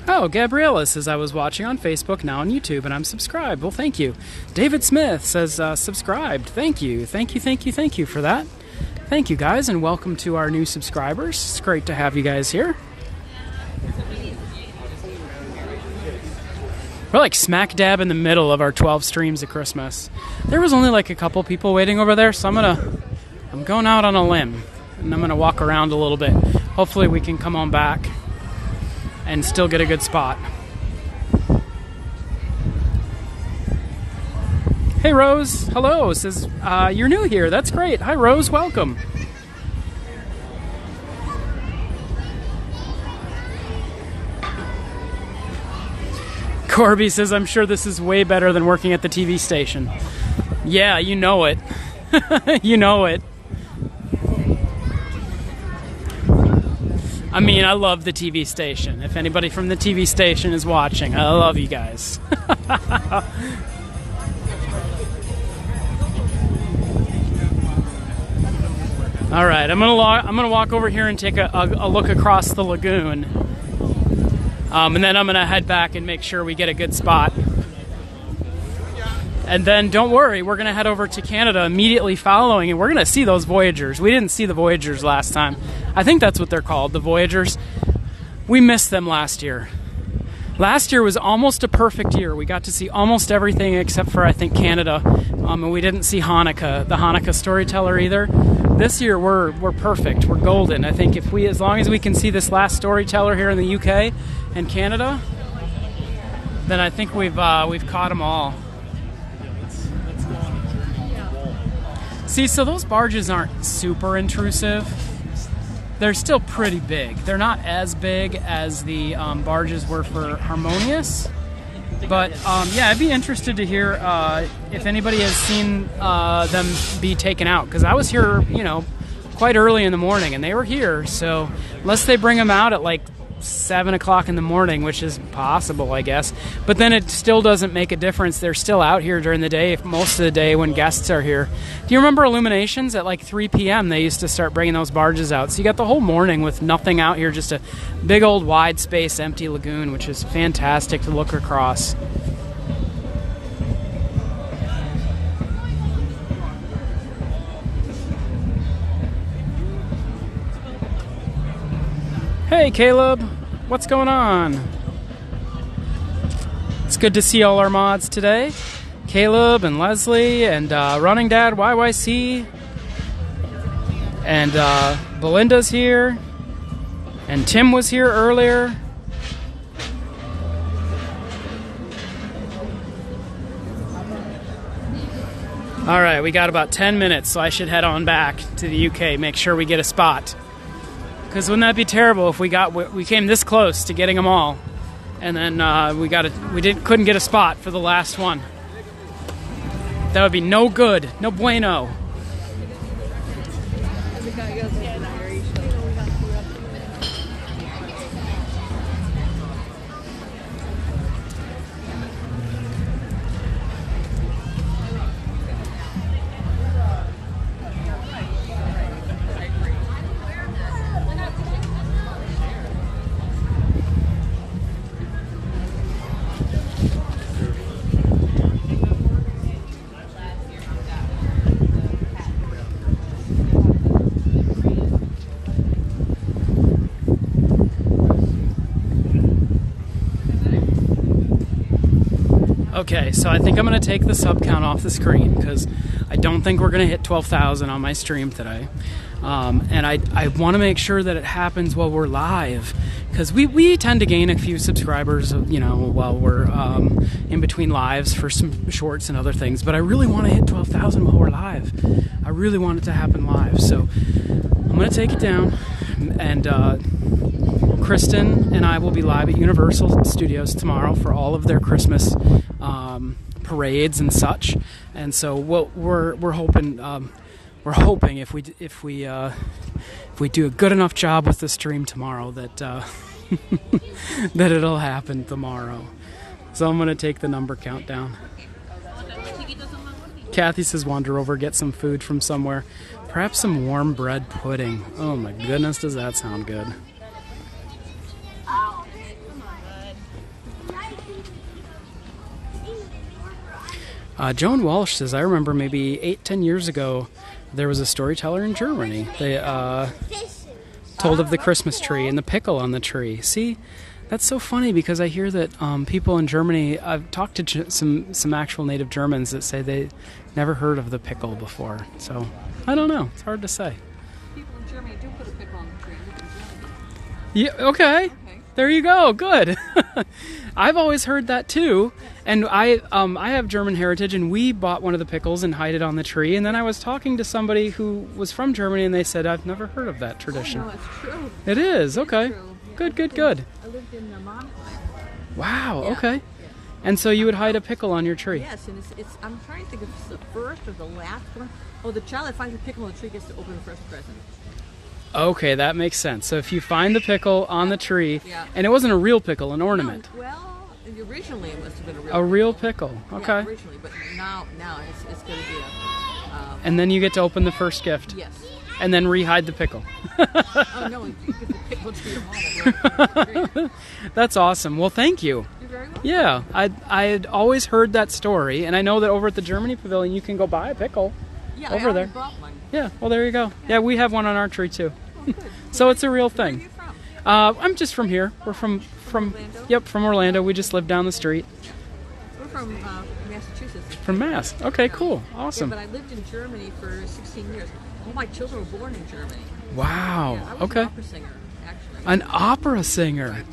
[SPEAKER 3] Oh, Gabriella says, I was watching on Facebook, now on YouTube, and I'm subscribed. Well, thank you. David Smith says, subscribed. Thank you. Thank you for that. Thank you, guys, and welcome to our new subscribers. It's great to have you guys here. We're like smack dab in the middle of our 12 streams of Christmas. There was only like a couple people waiting over there, so I'm going out on a limb, and I'm gonna walk around a little bit. Hopefully we can come on back and still get a good spot. Hey Rose, hello, says you're new here, that's great. Hi Rose, welcome. Corby says, I'm sure this is way better than working at the TV station. Yeah, you know it. You know it. I mean, I love the TV station. If anybody from the TV station is watching, I love you guys. All right, I'm gonna walk over here and take a look across the lagoon, and then I'm gonna head back and make sure we get a good spot. And then, don't worry, we're going to head over to Canada immediately following, and we're going to see those Voyagers. We didn't see the Voyagers last time. I think that's what they're called, the Voyagers. We missed them last year. Last year was almost a perfect year. We got to see almost everything except for, I think, Canada. And we didn't see Hanukkah, the Hanukkah Storyteller either. This year, we're perfect. We're golden. I think as long as we can see this last Storyteller here in the UK and Canada, then I think we've caught them all. See, so those barges aren't super intrusive. They're still pretty big. They're not as big as the barges were for Harmonious. But, yeah, I'd be interested to hear if anybody has seen them be taken out. Because I was here, quite early in the morning, and they were here. So unless they bring them out at, 7 o'clock in the morning, which is possible, I guess. But then it still doesn't make a difference. They're still out here during the day, most of the day when guests are here. Do you remember Illuminations? At 3 p.m. they used to start bringing those barges out. So you got the whole morning with nothing out here, just a big old wide space empty lagoon, which is fantastic to look across. Hey Caleb, what's going on? It's good to see all our mods today. Caleb and Leslie and Running Dad YYC. And Belinda's here. And Tim was here earlier. Alright, we got about 10 minutes, so I should head on back to the UK, make sure we get a spot. Because wouldn't that be terrible if we came this close to getting them all, and then couldn't get a spot for the last one. That would be no good, no bueno. Okay, so I think I'm going to take the sub count off the screen because I don't think we're going to hit 12,000 on my stream today. And I want to make sure that it happens while we're live because we tend to gain a few subscribers, you know, while we're in between lives for some shorts and other things. But I really want to hit 12,000 while we're live. I really want it to happen live. So I'm going to take it down, and Kristen and I will be live at Universal Studios tomorrow for all of their Christmas parades and such. And so we're hoping if we do a good enough job with the stream tomorrow that that it'll happen tomorrow. So I'm gonna take the number count down. Kathy says wander over, get some food from somewhere, perhaps some warm bread pudding. Oh my goodness, does that sound good? Joan Walsh says, I remember maybe 8-10 years ago there was a storyteller in Germany. They told of the Christmas tree and the pickle on the tree. See, that's so funny because I hear that people in Germany, I've talked to some actual native Germans that say they never heard of the pickle before. So, I don't know. It's hard to say.
[SPEAKER 21] People in Germany do put a pickle on the tree.
[SPEAKER 3] Yeah, okay. There you go. Good. I've always heard that too. And I have German heritage, and we bought one of the pickles and hid it on the tree. And then I was talking to somebody who was from Germany, and they said, I've never heard of that tradition.
[SPEAKER 21] Oh, no, it's true.
[SPEAKER 3] It is? Okay. Good.
[SPEAKER 21] I lived in Monaco.
[SPEAKER 3] Wow,
[SPEAKER 21] Yeah.
[SPEAKER 3] okay. And so you would hide a pickle on your tree?
[SPEAKER 21] Yes, and it's I'm trying to think if it's the first or the last one. Oh, the child that finds the pickle on the tree gets to open the first present.
[SPEAKER 3] Okay, that makes sense. So if you find the pickle on the tree,
[SPEAKER 21] Yeah.
[SPEAKER 3] and it wasn't a real pickle, an ornament.
[SPEAKER 21] No, well, originally it must have been
[SPEAKER 3] A real pickle, okay.
[SPEAKER 21] Yeah, originally, but now it's going to be a...
[SPEAKER 3] And then you get to open the first gift.
[SPEAKER 21] Yes.
[SPEAKER 3] And then re-hide the pickle.
[SPEAKER 21] Oh, no, you give the pickle to your mom.
[SPEAKER 3] That's awesome. Well, thank you.
[SPEAKER 21] You're very welcome.
[SPEAKER 3] Yeah, I had always heard that story, and I know that over at the Germany Pavilion you can go buy a pickle
[SPEAKER 21] Yeah,
[SPEAKER 3] over
[SPEAKER 21] I
[SPEAKER 3] there.
[SPEAKER 21] already bought one.
[SPEAKER 3] Yeah, well, there you go. Yeah, we have one on our tree, too.
[SPEAKER 21] Oh, good.
[SPEAKER 3] So it's a real thing.
[SPEAKER 21] Where are you from?
[SPEAKER 3] I'm just from here. We're from
[SPEAKER 21] Orlando?
[SPEAKER 3] Yep, from Orlando. We just live down the street.
[SPEAKER 21] We're from Massachusetts.
[SPEAKER 3] From Mass. Okay, cool. Awesome.
[SPEAKER 21] Yeah, but I lived in Germany for 16 years. All my children were born in Germany.
[SPEAKER 3] Wow.
[SPEAKER 21] Yeah, I was
[SPEAKER 3] okay.
[SPEAKER 21] an opera singer, actually.
[SPEAKER 3] An opera singer.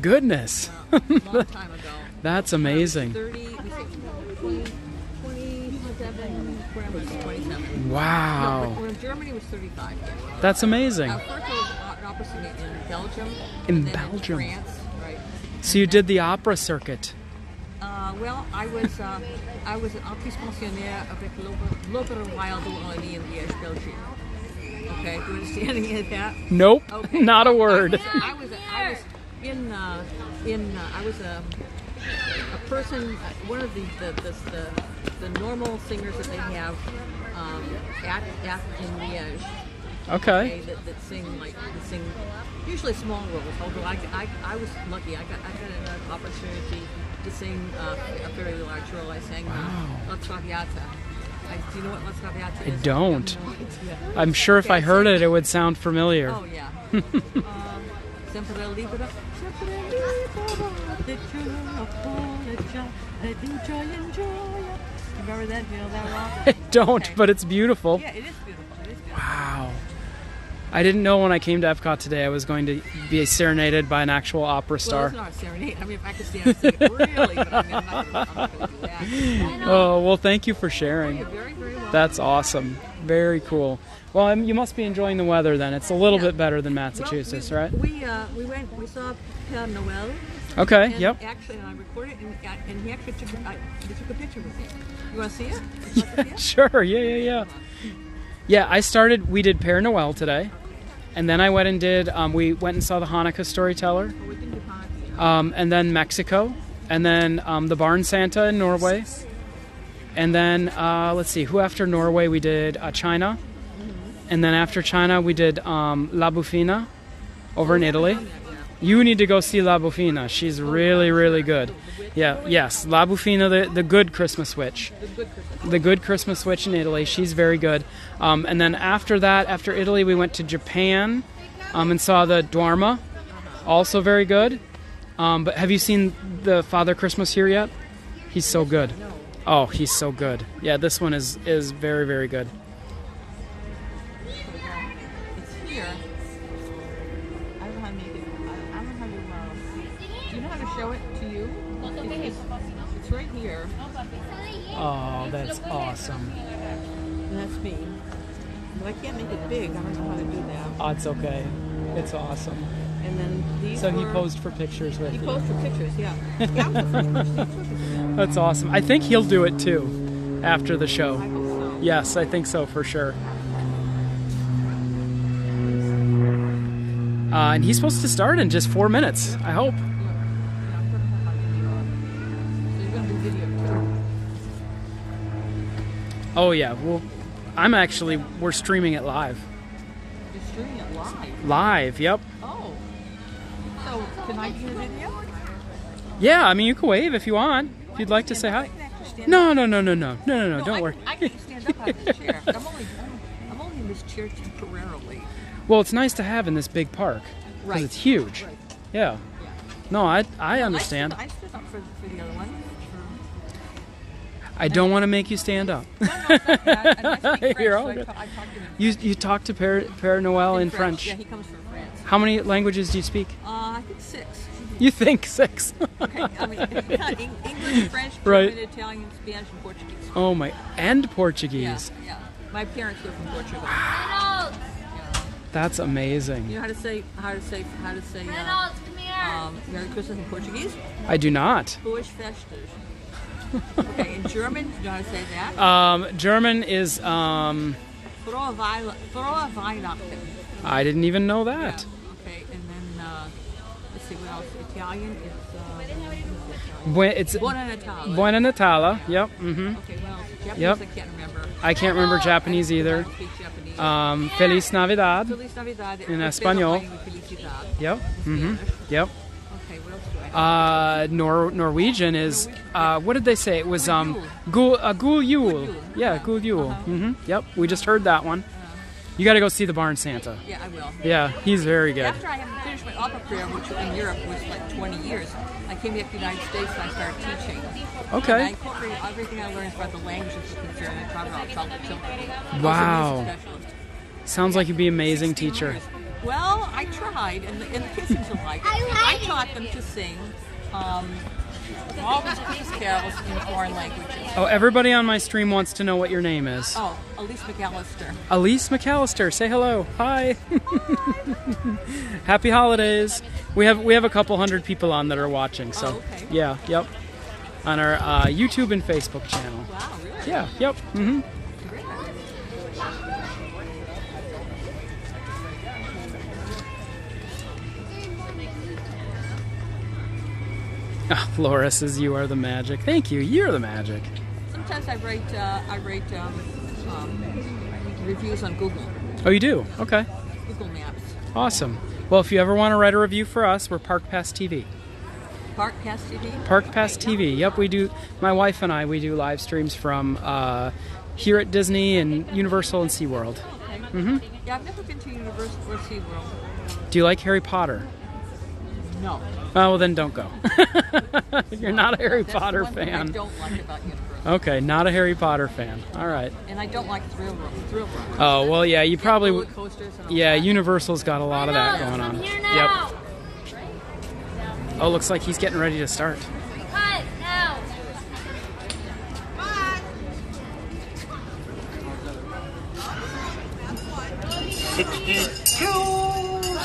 [SPEAKER 3] Goodness.
[SPEAKER 21] Long time ago.
[SPEAKER 3] That's amazing.
[SPEAKER 21] 27.
[SPEAKER 3] Wow.
[SPEAKER 21] No, but when Germany was 35.
[SPEAKER 3] That's amazing.
[SPEAKER 21] First I was an opera singer in Belgium.
[SPEAKER 3] In
[SPEAKER 21] and then
[SPEAKER 3] Belgium.
[SPEAKER 21] In France, right.
[SPEAKER 3] So you did the opera circuit.
[SPEAKER 21] Well, I was an artiste pensionnaire avec l'Opéra Royal de Wallonie in Liège, Belgium. Okay, do you understand any of that?
[SPEAKER 3] Nope,
[SPEAKER 21] okay.
[SPEAKER 3] not a word.
[SPEAKER 21] I was a person, one of the normal singers that they have in Liège.
[SPEAKER 3] Okay.
[SPEAKER 21] That sing usually small roles. Although I was lucky, I got an opportunity to sing a very large role. I sang La Traviata. Do you know what La Traviata is?
[SPEAKER 3] I don't.
[SPEAKER 21] No idea.
[SPEAKER 3] I'm sure if I heard it, it would sound familiar.
[SPEAKER 21] Oh yeah. Sempre libera, remember that? You know that rock?
[SPEAKER 3] I don't, but it's beautiful.
[SPEAKER 21] Yeah, it is beautiful.
[SPEAKER 3] Wow. I didn't know when I came to Epcot today I was going to be serenaded by an actual opera star.
[SPEAKER 21] Well, it's not a serenade. I mean, if I could stand and sing it really, but I mean, I'm not going to do that.
[SPEAKER 3] Oh, well, thank you for sharing.
[SPEAKER 21] You're very, very welcome.
[SPEAKER 3] That's awesome. Very cool. Well, you must be enjoying the weather then. It's a little bit better than Massachusetts, right?
[SPEAKER 21] We saw Père Noël.
[SPEAKER 3] Okay,
[SPEAKER 21] and
[SPEAKER 3] yep.
[SPEAKER 21] Actually, I recorded it, and he actually took a picture with me. You want to see it? Would you like to see it?
[SPEAKER 3] Sure, yeah. Yeah, we did Père Noël today. And then I went and did, we went and saw the Hanukkah Storyteller.
[SPEAKER 21] Oh, we didn't do Hanukkah.
[SPEAKER 3] And then Mexico. And then the Barn Santa in Norway. And then, let's see, who after Norway? We did China. And then after China, we did La Bufina over in Italy. You need to go see La Bufina. She's really, really good. Yeah, yes, La Bufina, the good Christmas witch. The good Christmas witch in Italy. She's very good. And then after that, after Italy, we went to Japan and saw the Dwarma. Also very good. But have you seen the Father Christmas here yet? He's so good. Oh, he's so good. Yeah, this one is very, very good.
[SPEAKER 21] It's here. I don't know how to make it. I don't know how to. Do you know how to show it to you? It's right here.
[SPEAKER 3] Oh, that's awesome.
[SPEAKER 21] And that's me. But I can't make it big. I don't know how to do that.
[SPEAKER 3] Oh, it's okay. It's awesome.
[SPEAKER 21] And then these
[SPEAKER 3] So he posed for pictures with you.
[SPEAKER 21] He posed for pictures, yeah. Yeah, I'm the first person he took it.
[SPEAKER 3] That's awesome. I think he'll do it too after the show. I hope so. Yes, I think so for sure. And he's supposed to start in just 4 minutes, I hope.
[SPEAKER 21] So you're going to do video too?
[SPEAKER 3] Oh yeah, well, we're streaming it live.
[SPEAKER 21] You're streaming it live?
[SPEAKER 3] Live, yep.
[SPEAKER 21] Oh. So, can I do a video?
[SPEAKER 3] Yeah, I mean, you can wave if you want. If you'd like to say hi. No, don't worry.
[SPEAKER 21] I can stand up out of this chair. I'm only in this chair temporarily.
[SPEAKER 3] Well, it's nice to have in this big park. Because it's huge.
[SPEAKER 21] Right.
[SPEAKER 3] Yeah. No, I understand.
[SPEAKER 21] I stood up for the other one.
[SPEAKER 3] I don't want to make you stand up. You're all good. You talk to Père Noël in French.
[SPEAKER 21] Yeah, he comes from France.
[SPEAKER 3] How many languages do you speak?
[SPEAKER 21] I think 6.
[SPEAKER 3] You think 6?
[SPEAKER 21] Okay, I mean, English, French, German,
[SPEAKER 3] Right.
[SPEAKER 21] Italian, Spanish, and Portuguese.
[SPEAKER 3] Oh my, and Portuguese.
[SPEAKER 21] Yeah. My parents were from Portugal.
[SPEAKER 3] That's amazing.
[SPEAKER 21] You know how to say Merry Christmas in Portuguese?
[SPEAKER 3] I do not.
[SPEAKER 21] Boas festas. Okay, in German, do you know how to say that?
[SPEAKER 3] German is
[SPEAKER 21] Frohe Weihnachten.
[SPEAKER 3] I didn't even know that.
[SPEAKER 21] Yeah. Okay, and then let's see what else. Italian
[SPEAKER 3] It's
[SPEAKER 21] Buona Natale.
[SPEAKER 3] Buona Natale. Yep. Mm-hmm.
[SPEAKER 21] Okay, well, Japanese
[SPEAKER 3] Yep.
[SPEAKER 21] I can't remember.
[SPEAKER 3] I can't remember Japanese either. Feliz Navidad.
[SPEAKER 21] Feliz Navidad.
[SPEAKER 3] In Espanol. Yep. Mm-hmm. Yep.
[SPEAKER 21] Okay, what else do I have?
[SPEAKER 3] Norwegian is what did they say? It was Gul Yule. Yeah, Gul Yule. Mm-hmm. Yep. We just heard that one. You got to go see the Barn Santa.
[SPEAKER 21] Yeah, I will.
[SPEAKER 3] Yeah, he's very good.
[SPEAKER 21] After I finished my opera career, which in Europe was like 20 years, I came back to the United States and I started teaching.
[SPEAKER 3] Okay.
[SPEAKER 21] And I incorporated everything I learned about the languages concerned. I taught about troubled children.
[SPEAKER 3] Wow. Sounds like you'd be an amazing teacher.
[SPEAKER 21] Well, I tried, and the kids seemed to like it. I taught them to sing all these Christmas carols in foreign languages.
[SPEAKER 3] Oh, everybody on my stream wants to know what your name is.
[SPEAKER 21] Oh, Elise McAllister.
[SPEAKER 3] Elise McAllister, say hello. Hi. Happy holidays. We have a couple hundred people on that are watching, so
[SPEAKER 21] okay.
[SPEAKER 3] Yeah, yep. On our YouTube and Facebook channel.
[SPEAKER 21] Wow, really?
[SPEAKER 3] Yeah, yep. Mm-hmm. Laura says you are the magic. Thank you. You're the magic.
[SPEAKER 21] Sometimes I write reviews on Google.
[SPEAKER 3] Oh, you do? Okay.
[SPEAKER 21] Google Maps.
[SPEAKER 3] Awesome. Well, if you ever want to write a review for us, we're Park Pass TV.
[SPEAKER 21] Park Pass TV?
[SPEAKER 3] Park Pass TV. Yep, we do. My wife and I, we do live streams from here at Disney and Universal and SeaWorld.
[SPEAKER 21] Okay.
[SPEAKER 3] Mm-hmm.
[SPEAKER 21] Yeah, I've never been to Universal or SeaWorld.
[SPEAKER 3] Do you like Harry Potter?
[SPEAKER 21] No.
[SPEAKER 3] Oh, well, then don't go. You're not a Harry Potter
[SPEAKER 21] That's the one
[SPEAKER 3] fan.
[SPEAKER 21] thing I don't like about Universal.
[SPEAKER 3] Okay, not a Harry Potter fan. All right.
[SPEAKER 21] And I don't like thrill rides.
[SPEAKER 3] Oh, well, yeah, you probably
[SPEAKER 21] roller coasters and all
[SPEAKER 3] yeah,
[SPEAKER 21] that.
[SPEAKER 3] Universal's got a lot of that going on. Yep. Oh, looks like he's getting ready to start.
[SPEAKER 1] Cut now.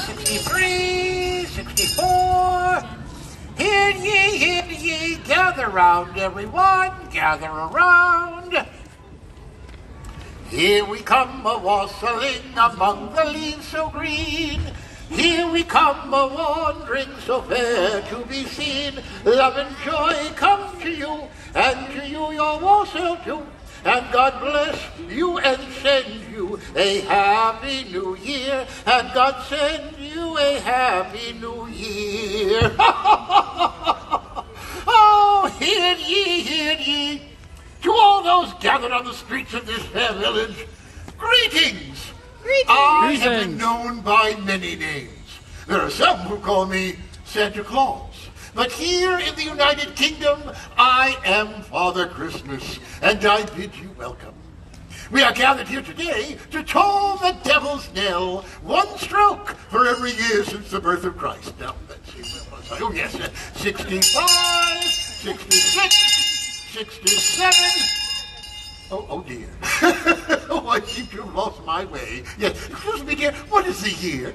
[SPEAKER 4] 63, 64. Hear ye, gather round, everyone, gather around. Here we come a-wassailing among the leaves so green. Here we come a-wandering so fair to be seen. Love and joy come to you, and to you your wassail too. And God bless you and send you a happy new year. And God send you a happy new year. Oh, hear ye, to all those gathered on the streets of this fair village, greetings. I have been known by many names. There are some who call me Santa Claus.
[SPEAKER 6] But here in the United Kingdom, I am Father Christmas, and I bid you welcome. We are gathered here today to toll the devil's knell, one stroke for every year since the birth of Christ. Now, let's see, where was I? Oh, yes, 65, 66, 67. Oh dear. Oh, I seem to have lost my way. Yes, excuse me, dear, what is the year?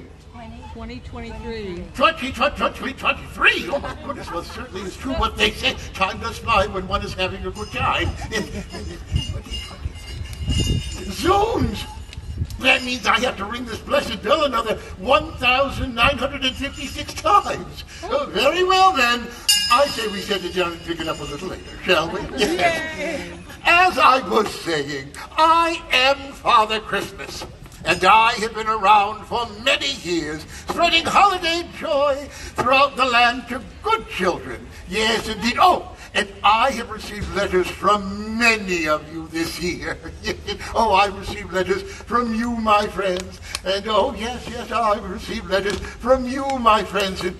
[SPEAKER 21] 2023.
[SPEAKER 6] 2023? Oh, my goodness, well, certainly it's true what they say. Time does fly when one is having a good time. Zoons! That means I have to ring this blessed bell another 1,956 times. Oh, very well, then. I say we set it down and pick it up a little later, shall we? Yes. As I was saying, I am Father Christmas, and I have been around for many years, spreading holiday joy throughout the land to good children. Yes, indeed. Oh, and I have received letters from many of you this year. Oh, I've received letters from you, my friends. And oh, yes, I've received letters from you, my friends. And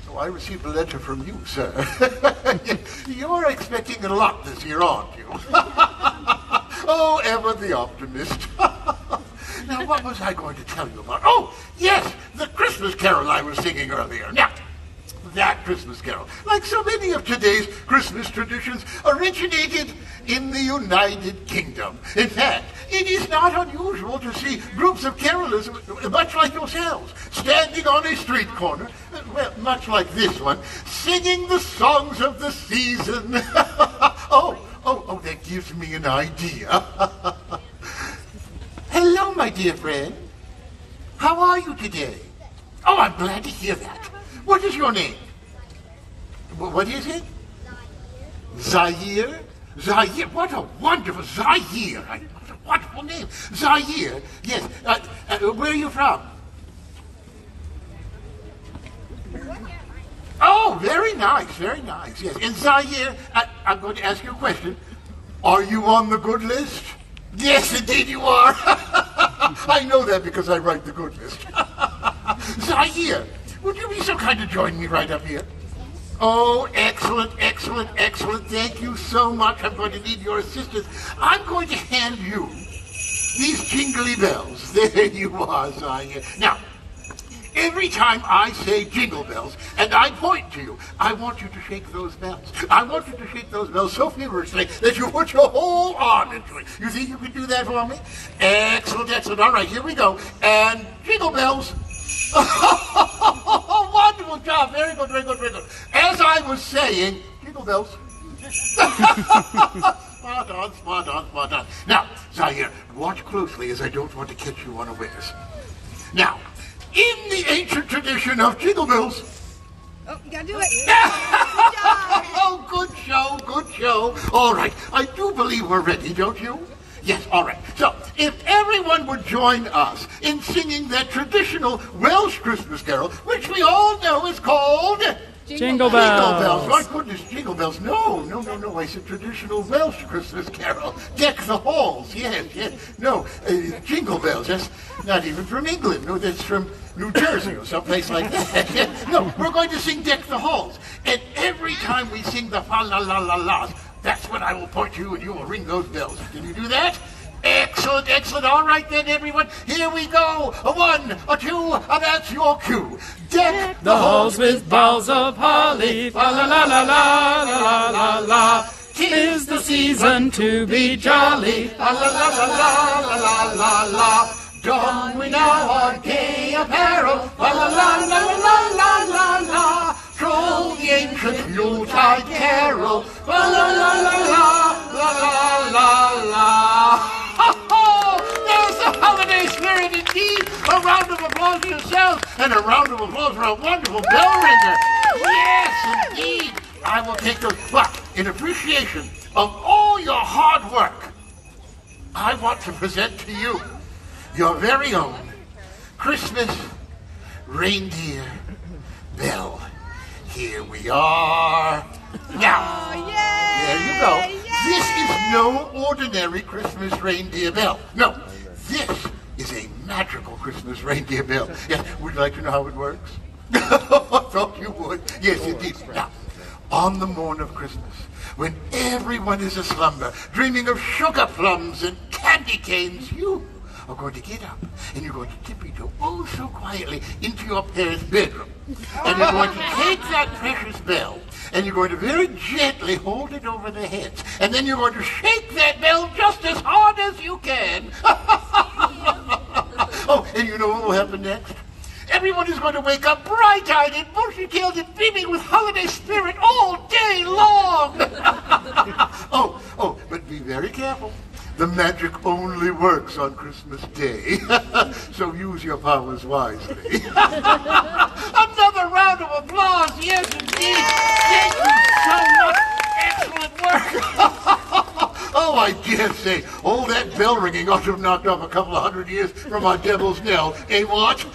[SPEAKER 6] oh, I received a letter from you, sir. You're expecting a lot this year, aren't you? Oh, ever the optimist. Now, what was I going to tell you about? Oh, yes, the Christmas carol I was singing earlier. Now, that Christmas carol, like so many of today's Christmas traditions, originated in the United Kingdom. In fact, it is not unusual to see groups of carolers, much like yourselves, standing on a street corner, well, much like this one, singing the songs of the season. Oh, that gives me an idea. Hello, my dear friend. How are you today? Oh, I'm glad to hear that. What is your name? What is it? Zaire? Zaire? What a wonderful Zaire! What a wonderful name. Zaire. Yes. Where are you from? Oh, very nice, very nice. Yes. And Zaire, I'm going to ask you a question. Are you on the good list? Yes, indeed you are. I know that because I write the good list. Zaire, would you be so kind to join me right up here? Oh, excellent, excellent, excellent. Thank you so much. I'm going to need your assistance. I'm going to hand you these jingly bells. There you are, Zaire. Now, every time I say jingle bells and I point to you, I want you to shake those bells. I want you to shake those bells so feverishly that you put your whole arm into it. You think you can do that for me? Excellent, excellent. All right, here we go. And jingle bells. Wonderful job. Very good, very good, very good. As I was saying, jingle bells. Spot on, spot on, spot on. Now, Zaire, watch closely as I don't want to catch you unawares. Now, in the ancient tradition of jingle bells.
[SPEAKER 1] Oh, you gotta do it.
[SPEAKER 6] Oh, good show, good show. All right, I do believe we're ready, don't you? Yes, all right. So, if everyone would join us in singing that traditional Welsh Christmas carol, which we all know is called...
[SPEAKER 3] Jingle Bells.
[SPEAKER 6] Jingle Bells. My goodness, Jingle Bells. No. I said traditional Welsh Christmas carol. Deck the halls. Yes. No, Jingle Bells. That's not even from England. No, that's from New Jersey or someplace like that. No, we're going to sing Deck the Halls. And every time we sing the fa-la-la-la-las, that's when I will point to you and you will ring those bells. Can you do that? Excellent, excellent. All right then, everyone. Here we go. A 1, a 2, that's your cue. Deck
[SPEAKER 3] the halls with boughs of holly. La la la la la la la la. 'Tis the season to be jolly.
[SPEAKER 6] La la la la la la la la. Don we now our gay apparel. La la la la la la la la. Troll the ancient Yuletide carol. La la la la la la la la. There's the holiday spirit indeed. A round of applause for yourselves and a round of applause for a wonderful bell ringer. Yes, indeed. I will take those. But in appreciation of all your hard work, I want to present to you your very own Christmas reindeer bell. Here we are. Now, there you go. This is no ordinary Christmas reindeer bell. No, this is a magical Christmas reindeer bell. Yes, would you like to know how it works? I thought you would. Yes, indeed. Now, on the morn of Christmas, when everyone is aslumber, dreaming of sugar plums and candy canes, you are going to get up and you're going to tippy-toe oh so quietly into your parents' bedroom. And you're going to take that precious bell and you're going to very gently hold it over their heads. And then you're going to shake that bell just as hard as you can. Oh, and you know what will happen next? Everyone is going to wake up bright-eyed and bushy-tailed and beaming with holiday spirit all day long. Oh, but be very careful. The magic only works on Christmas Day. So use your powers wisely. Another round of applause. Yes, indeed. Thank you so much. Excellent work. Oh, I dare say, all that bell ringing ought to have knocked off a couple of 100 years from our devil's knell. Eh, what?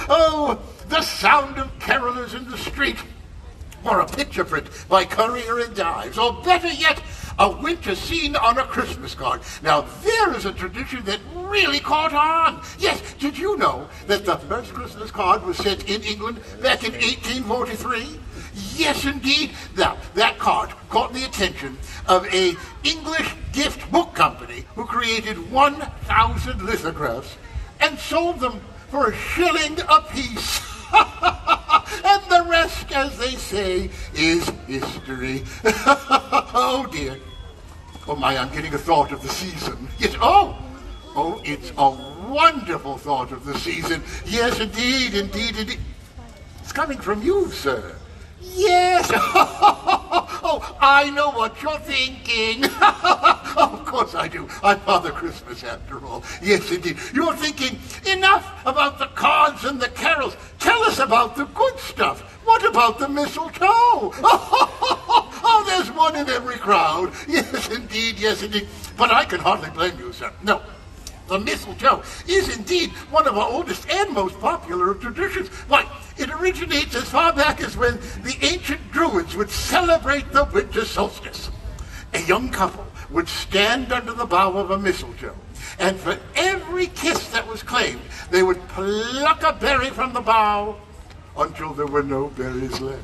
[SPEAKER 6] Oh, the sound of carolers in the street. Or a picture print by Currier and Ives. Or better yet, a winter scene on a Christmas card. Now, there is a tradition that really caught on. Yes, did you know that the first Christmas card was sent in England back in 1843? Yes, indeed. Now, that card caught the attention of a English gift book company who created 1,000 lithographs and sold them for $1 apiece. And the rest, as they say, is history. Oh, dear. Oh, my, I'm getting a thought of the season. Yes, oh, it's a wonderful thought of the season. Yes, indeed, indeed, indeed. It's coming from you, sir. Yes. Oh, I know what you're thinking. Of course I do. I'm Father Christmas, after all. Yes, indeed. You're thinking, enough about the cards and the carols. Tell us about the good stuff. What about the mistletoe? Oh, there's one in every crowd. Yes, indeed, yes, indeed. But I can hardly blame you, sir. No. The mistletoe is indeed one of our oldest and most popular of traditions. Why, it originates as far back as when the ancient Druids would celebrate the winter solstice. A young couple would stand under the bough of a mistletoe, and for every kiss that was claimed, they would pluck a berry from the bough until there were no berries left.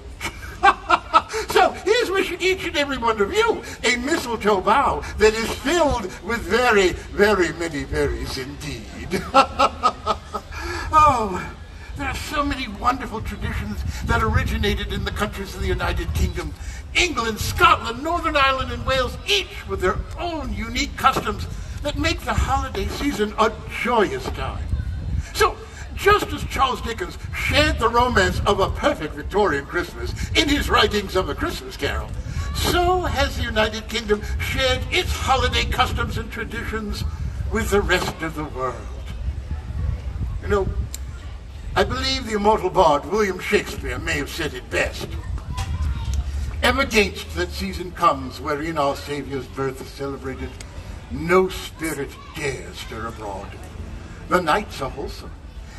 [SPEAKER 6] So here's wishing each and every one of you a mistletoe bough that is filled with very, very many berries indeed. Oh, there are so many wonderful traditions that originated in the countries of the United Kingdom. England, Scotland, Northern Ireland, and Wales, each with their own unique customs that make the holiday season a joyous time. So, just as Charles Dickens shared the romance of a perfect Victorian Christmas in his writings of A Christmas Carol, so has the United Kingdom shared its holiday customs and traditions with the rest of the world. You know, I believe the immortal bard William Shakespeare may have said it best. Ever gainst that season comes wherein our Saviour's birth is celebrated, no spirit dares stir abroad. The nights are wholesome.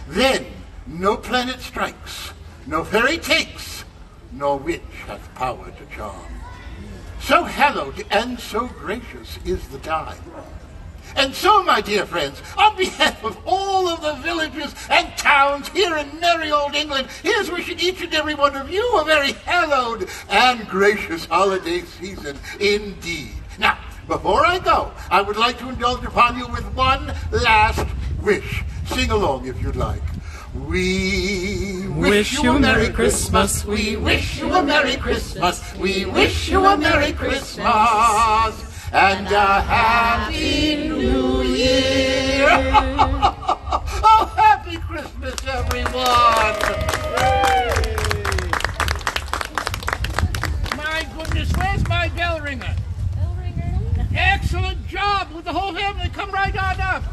[SPEAKER 6] Then no planet strikes, no fairy takes, nor witch hath power to charm. So hallowed and so gracious is the time. And so, my dear friends, on behalf of all of the villages and towns here in merry old England, here's wishing each and every one of you a very hallowed and gracious holiday season indeed. Now, before I go, I would like to indulge upon you with one last wish. Sing along if you'd like. We wish you a Merry Christmas. We wish you a Merry Christmas. We wish you a Merry Christmas. And a Happy New Year. Oh, Happy Christmas, everyone. My goodness, where's my bell ringer? Bell ringer? Excellent job with the whole family. Come right on up.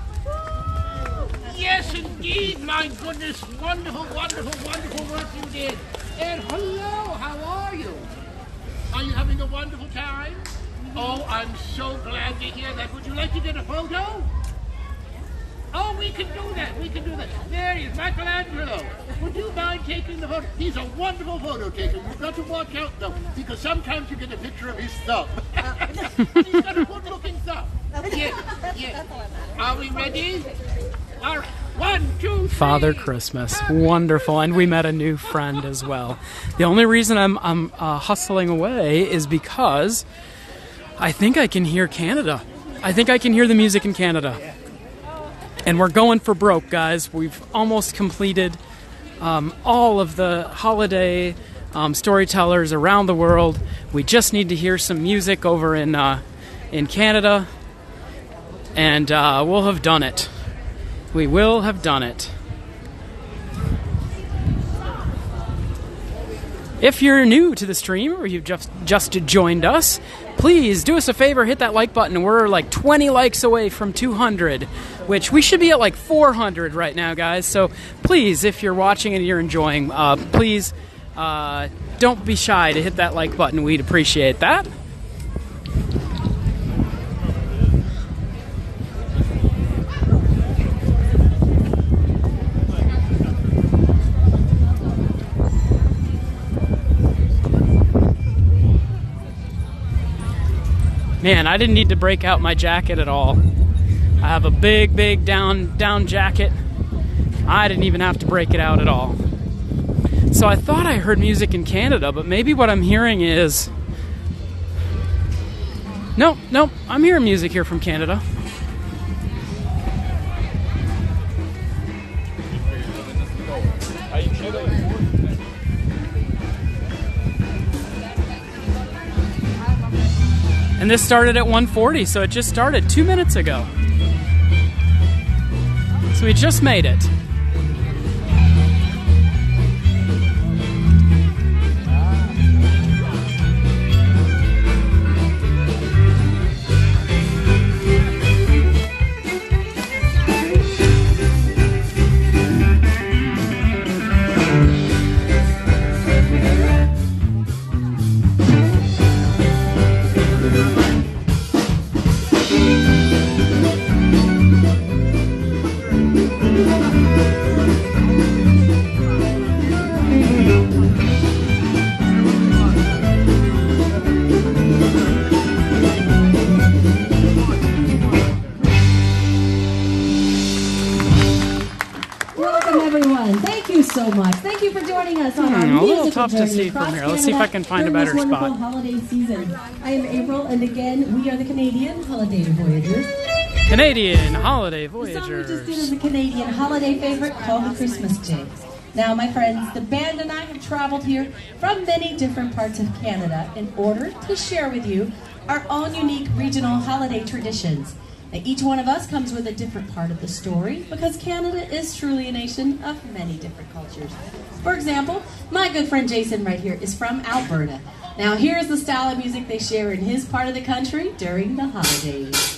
[SPEAKER 6] Yes, indeed, my goodness. Wonderful, wonderful, wonderful work you did. And hello, how are you? Are you having a wonderful time? Oh, I'm so glad to hear that. Would you like to get a photo? Oh, we can do that. We can do that. There he is, Michelangelo. Would you mind taking the photo? He's a wonderful photo taker. You've got to watch out, though, because sometimes you get a picture of his thumb. He's got a good-looking thumb. Yes, yes. Are we ready? All right.
[SPEAKER 8] 1, 2, 3.
[SPEAKER 3] Father Christmas. Wonderful. And we met a new friend as well. The only reason I'm hustling away is because I think I can hear Canada. I think I can hear the music in Canada. And we're going for broke, guys. We've almost completed all of the holiday storytellers around the world. We just need to hear some music over in Canada, and we'll have done it. We will have done it. If you're new to the stream or you've just joined us, please do us a favor, hit that like button. We're like 20 likes away from 200, which we should be at like 400 right now, guys. So please, if you're watching and you're enjoying, please don't be shy to hit that like button. We'd appreciate that. Man, I didn't need to break out my jacket at all. I have a big down jacket. I didn't even have to break it out at all. So I thought I heard music in Canada, but maybe what I'm hearing is... Nope, I'm hearing music here from Canada. And this started at 1:40, so it just started 2 minutes ago. So we just made it.
[SPEAKER 2] So much. Thank you for joining us on our
[SPEAKER 3] a
[SPEAKER 2] musical
[SPEAKER 3] little tough to
[SPEAKER 2] journey
[SPEAKER 3] see
[SPEAKER 2] across
[SPEAKER 3] from here. Let's see if I can find a
[SPEAKER 2] Canada
[SPEAKER 3] better
[SPEAKER 2] during this
[SPEAKER 3] spot.
[SPEAKER 2] wonderful holiday season. I am April, and again, we are the Canadian Holiday Voyagers.
[SPEAKER 3] Canadian Holiday
[SPEAKER 2] The song we
[SPEAKER 3] Voyagers.
[SPEAKER 2] just did is a Canadian holiday favorite called the Christmas Jig. Now, my friends, the band and I have traveled here from many different parts of Canada in order to share with you our own unique regional holiday traditions. Now, each one of us comes with a different part of the story because Canada is truly a nation of many different cultures. For example, my good friend Jason right here is from Alberta. Now, here's the style of music they share in his part of the country during the holidays.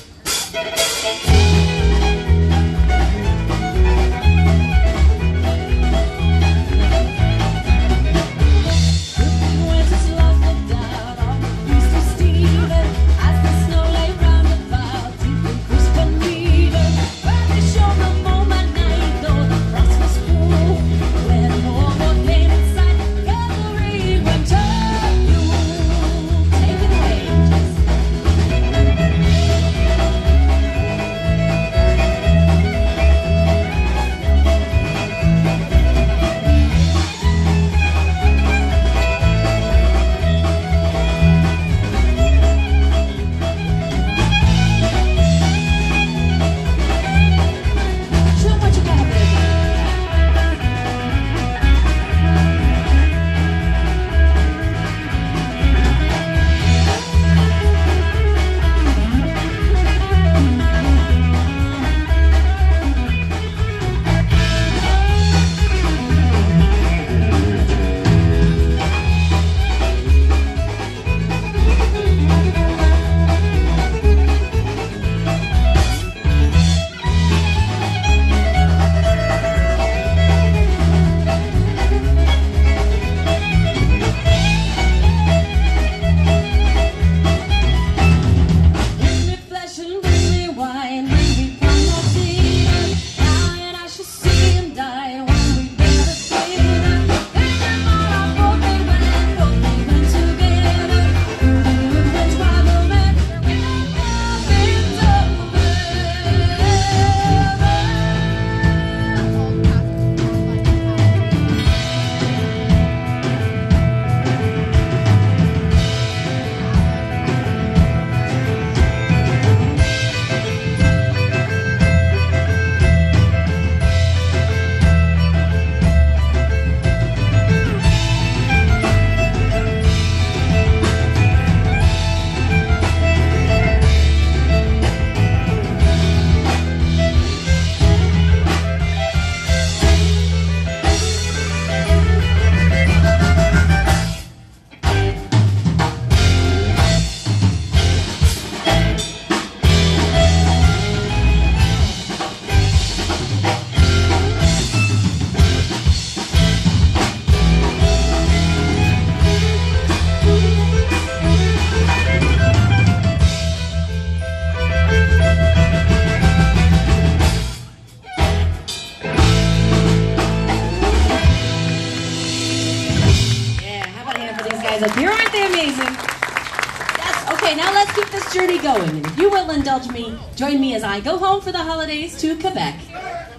[SPEAKER 2] going, and if you will indulge me, join me as I go home for the holidays to Quebec.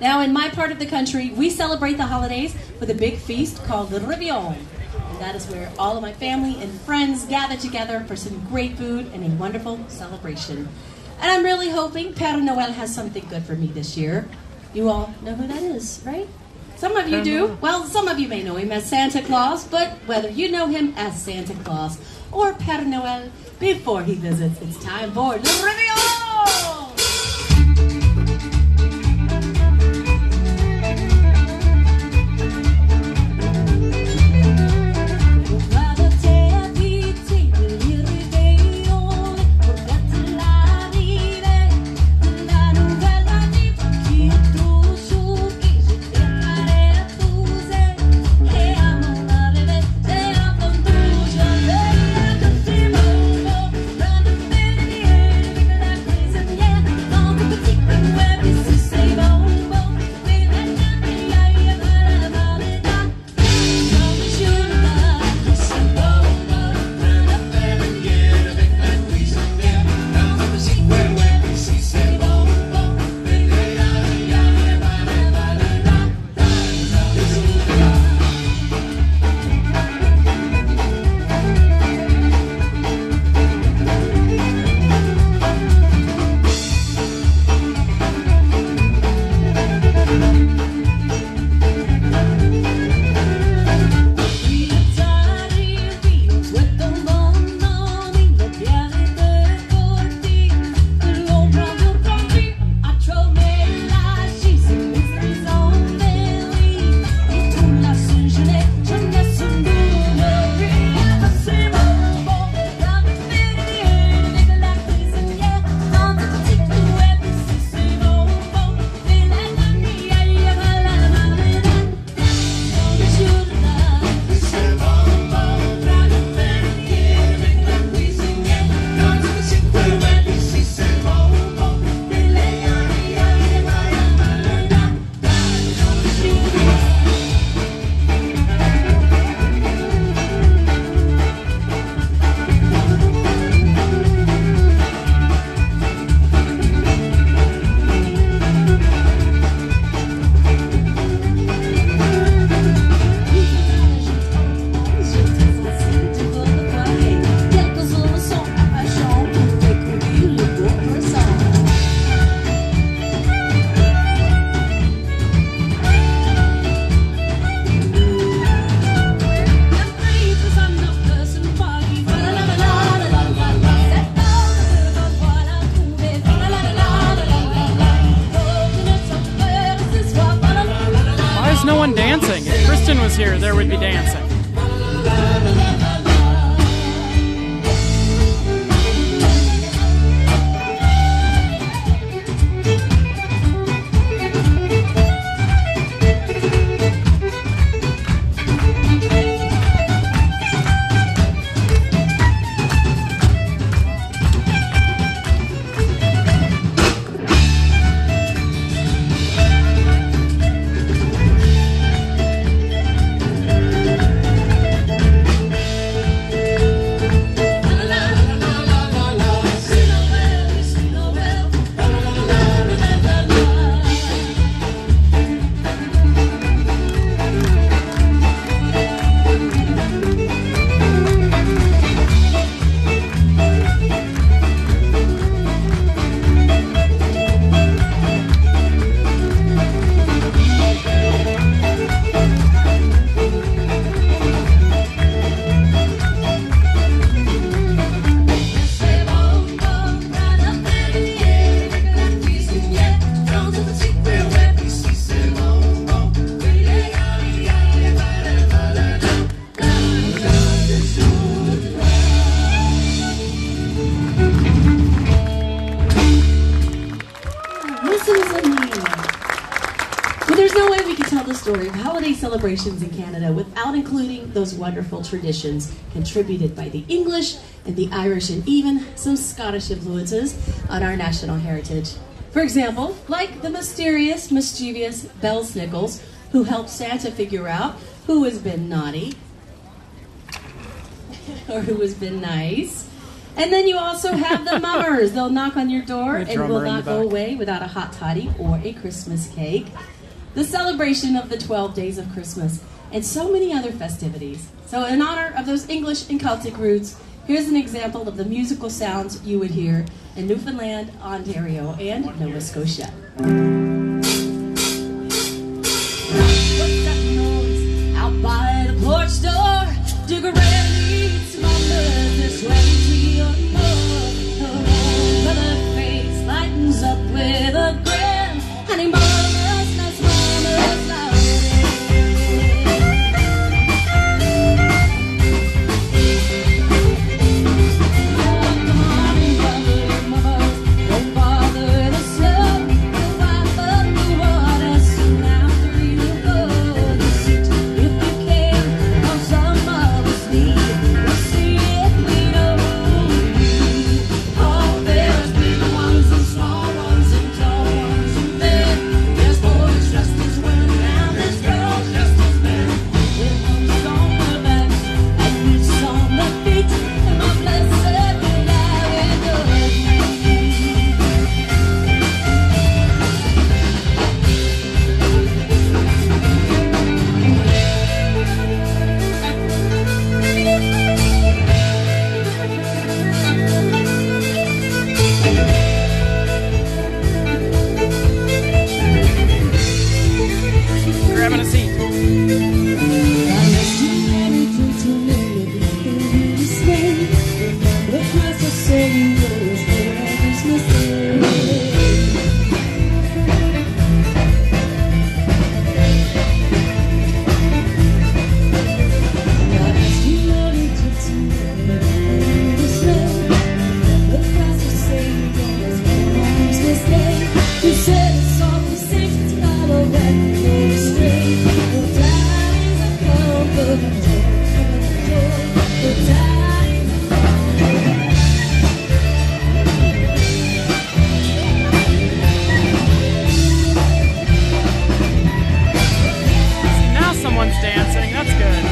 [SPEAKER 2] Now, in my part of the country, we celebrate the holidays with a big feast called the Réveillon. And that is where all of my family and friends gather together for some great food and a wonderful celebration. And I'm really hoping Père Noël has something good for me this year. You all know who that is, right? Some of you do. Well, some of you may know him as Santa Claus, but whether you know him as Santa Claus or Père Noël, before he visits, it's time for Le Réveillon!
[SPEAKER 3] Here, there would be dancing.
[SPEAKER 2] Story of holiday celebrations in Canada without including those wonderful traditions contributed by the English and the Irish and even some Scottish influences on our national heritage. For example, like the mysterious, mischievous Belle Snickles, who helped Santa figure out who has been naughty or who has been nice. And then you also have the mummers. They'll knock on your door
[SPEAKER 3] The
[SPEAKER 2] and will
[SPEAKER 3] drummer in
[SPEAKER 2] not
[SPEAKER 3] the
[SPEAKER 2] go
[SPEAKER 3] back.
[SPEAKER 2] away without a hot toddy or a Christmas cake. The celebration of the 12 days of Christmas, and so many other festivities. So in honor of those English and Celtic roots, here's an example of the musical sounds you would hear in Newfoundland, Ontario, and Nova Scotia. What's that noise out by the porch door? Digger leads mama this way to your door. Her old mother face lightens up with a grin. Honey, mama's nice, mama's loud. Don't bother the snow. Wipe up the water soon after you go to sit. If you can, on some other's knee, we'll see if we know you. Oh, there's big ones and small ones and tall ones and men. There's boys just as well and there's girls just as men. With humps on the backs and boots on the feet, and my blessed life with us.
[SPEAKER 3] Grabbing a seat.
[SPEAKER 2] You said it's all the same, it's not a record straight. The times have come for the times
[SPEAKER 3] See, now someone's dancing. That's good.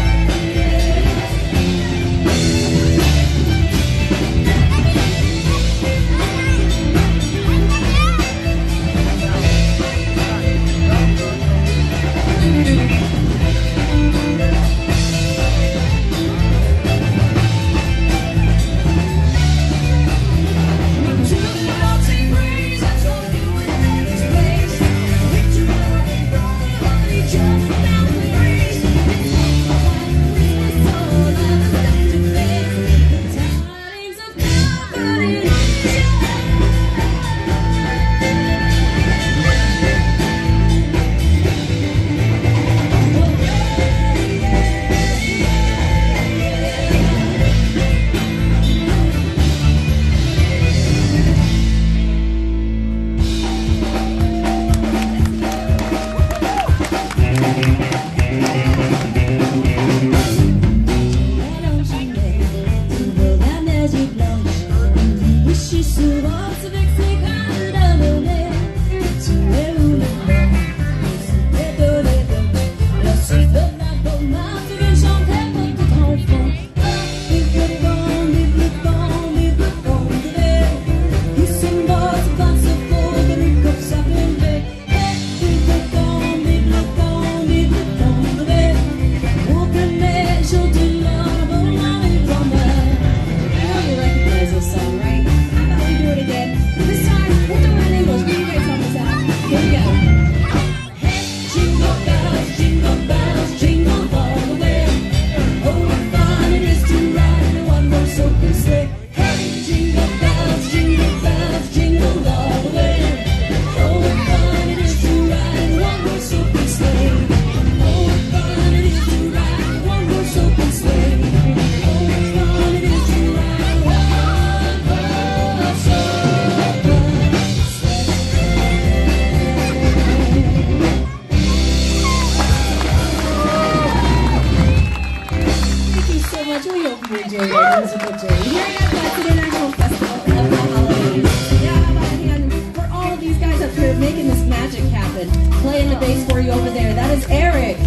[SPEAKER 2] Playing the bass for you over there. That is Eric. On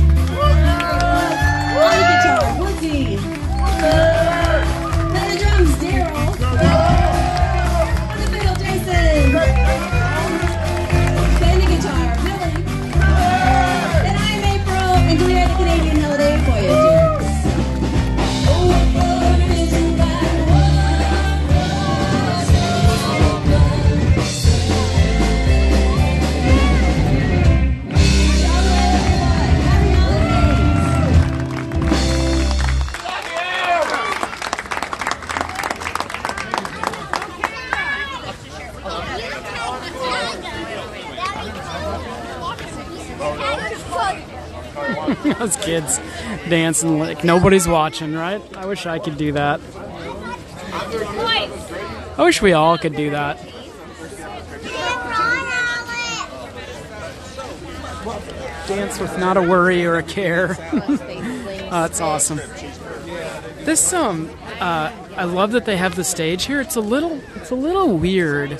[SPEAKER 2] the guitar, Woody. And the drums, Daryl.
[SPEAKER 3] Those kids dancing like nobody's watching, right? I wish I could do that. I wish we all could do that. Dance with not a worry or a care. Oh, that's awesome. This I love that they have the stage here. It's a little weird.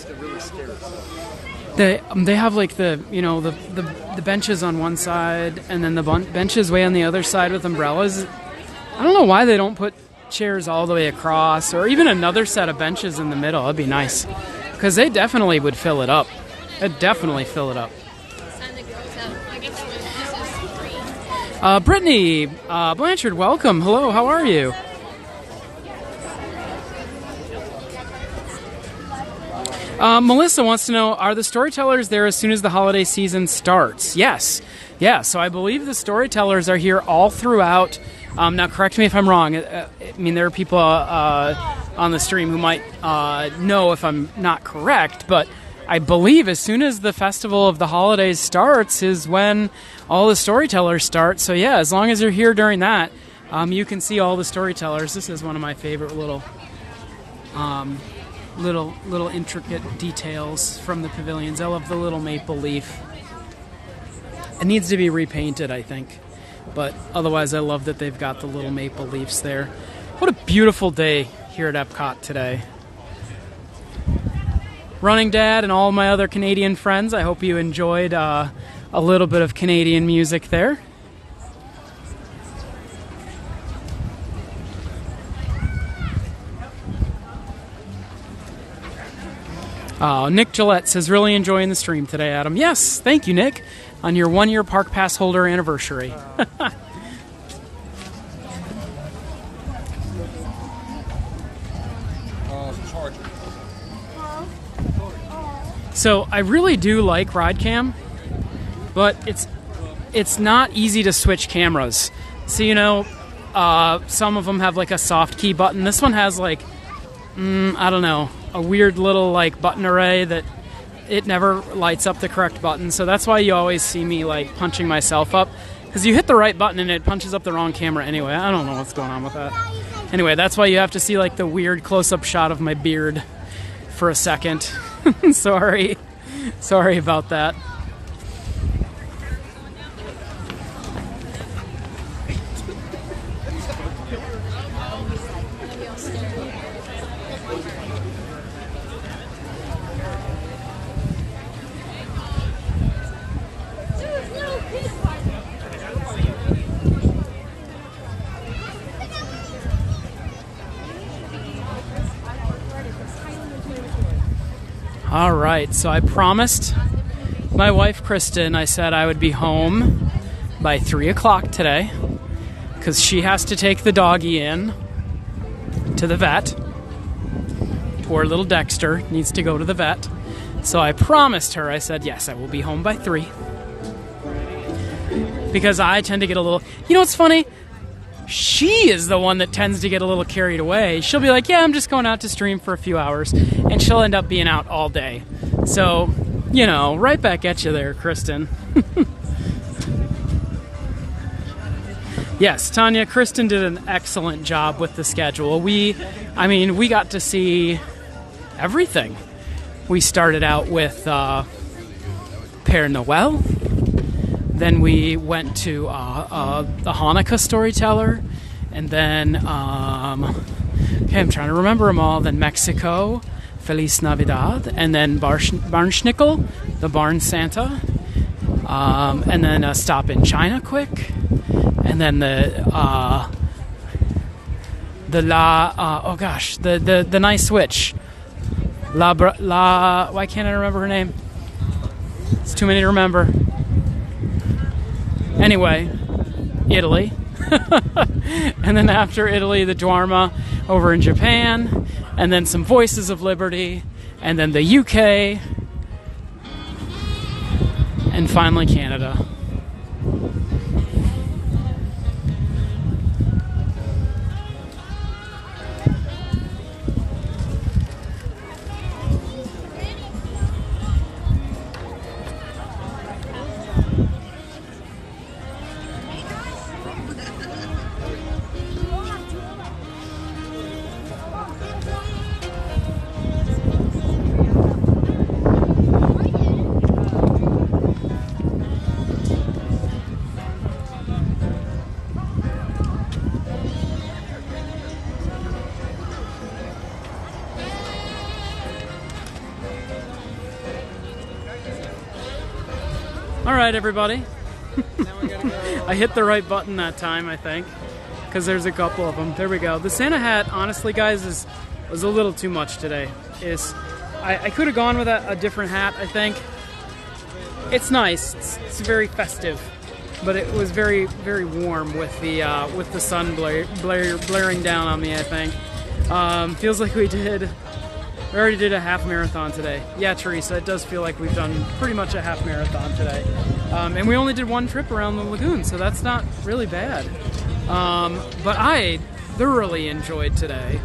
[SPEAKER 3] They have like the benches on one side and then the benches way on the other side with umbrellas. I don't know why they don't put chairs all the way across or even another set of benches in the middle. That'd be nice because they definitely would fill it up. It'd definitely fill it up. Brittany Blanchard, welcome. Hello, how are you? Melissa wants to know, are the Storytellers there as soon as the holiday season starts? Yes. Yeah, so I believe the Storytellers are here all throughout. Now, correct me if I'm wrong. I mean, there are people on the stream who might know if I'm not correct, but I believe as soon as the Festival of the Holidays starts is when all the Storytellers start. So yeah, as long as you're here during that, you can see all the Storytellers. This is one of my favorite little intricate details from the pavilions. I love the little maple leaf. It needs to be repainted, I think. But otherwise, I love that they've got the little maple leaves there. What a beautiful day here at Epcot today. Running Dad and all my other Canadian friends, I hope you enjoyed a little bit of Canadian music there. Nick Gillette says, really enjoying the stream today, Adam. Yes, thank you, Nick, on your 1-year park pass holder anniversary. So I really do like RideCam, but it's not easy to switch cameras. So, you know, some of them have like a soft key button. This one has like, I don't know, a weird little like button array that it never lights up the correct button. So that's why you always see me like punching myself up, because you hit the right button and it punches up the wrong camera anyway. I don't know what's going on with that. Anyway, that's why you have to see like the weird close-up shot of my beard for a second. Sorry about that. All right, so I promised my wife Kristen, I said I would be home by 3 o'clock today because she has to take the doggy in to the vet. Poor little Dexter needs to go to the vet. So I promised her, I said, yes, I will be home by 3. Because I tend to get a little... You know what's funny? She is the one that tends to get a little carried away. She'll be like, yeah, I'm just going out to stream for a few hours. And she'll end up being out all day. So, you know, right back at you there, Kristen. Yes, Tanya, Kristen did an excellent job with the schedule. We got to see everything. We started out with Père Noël. Then we went to the Hanukkah Storyteller, and then okay, I'm trying to remember them all. Then Mexico, Feliz Navidad, and then Barnschnickel, the Barn Santa, and then a stop in China quick, and then the nice witch, why can't I remember her name? It's too many to remember. Anyway, Italy. And then after Italy, the Dwarma over in Japan. And then some Voices of Liberty. And then the UK. And finally Canada. All right, everybody. I hit the right button that time, I think, because there's a couple of them. There we go. The Santa hat, honestly, guys, was a little too much today. I could have gone with a different hat, I think. It's nice. It's very festive, but it was very, very warm with the sun blaring down on me, I think. Feels like we already did a half marathon today. Yeah, Teresa, it does feel like we've done pretty much a half marathon today. And we only did one trip around the lagoon, so that's not really bad. But I thoroughly enjoyed today,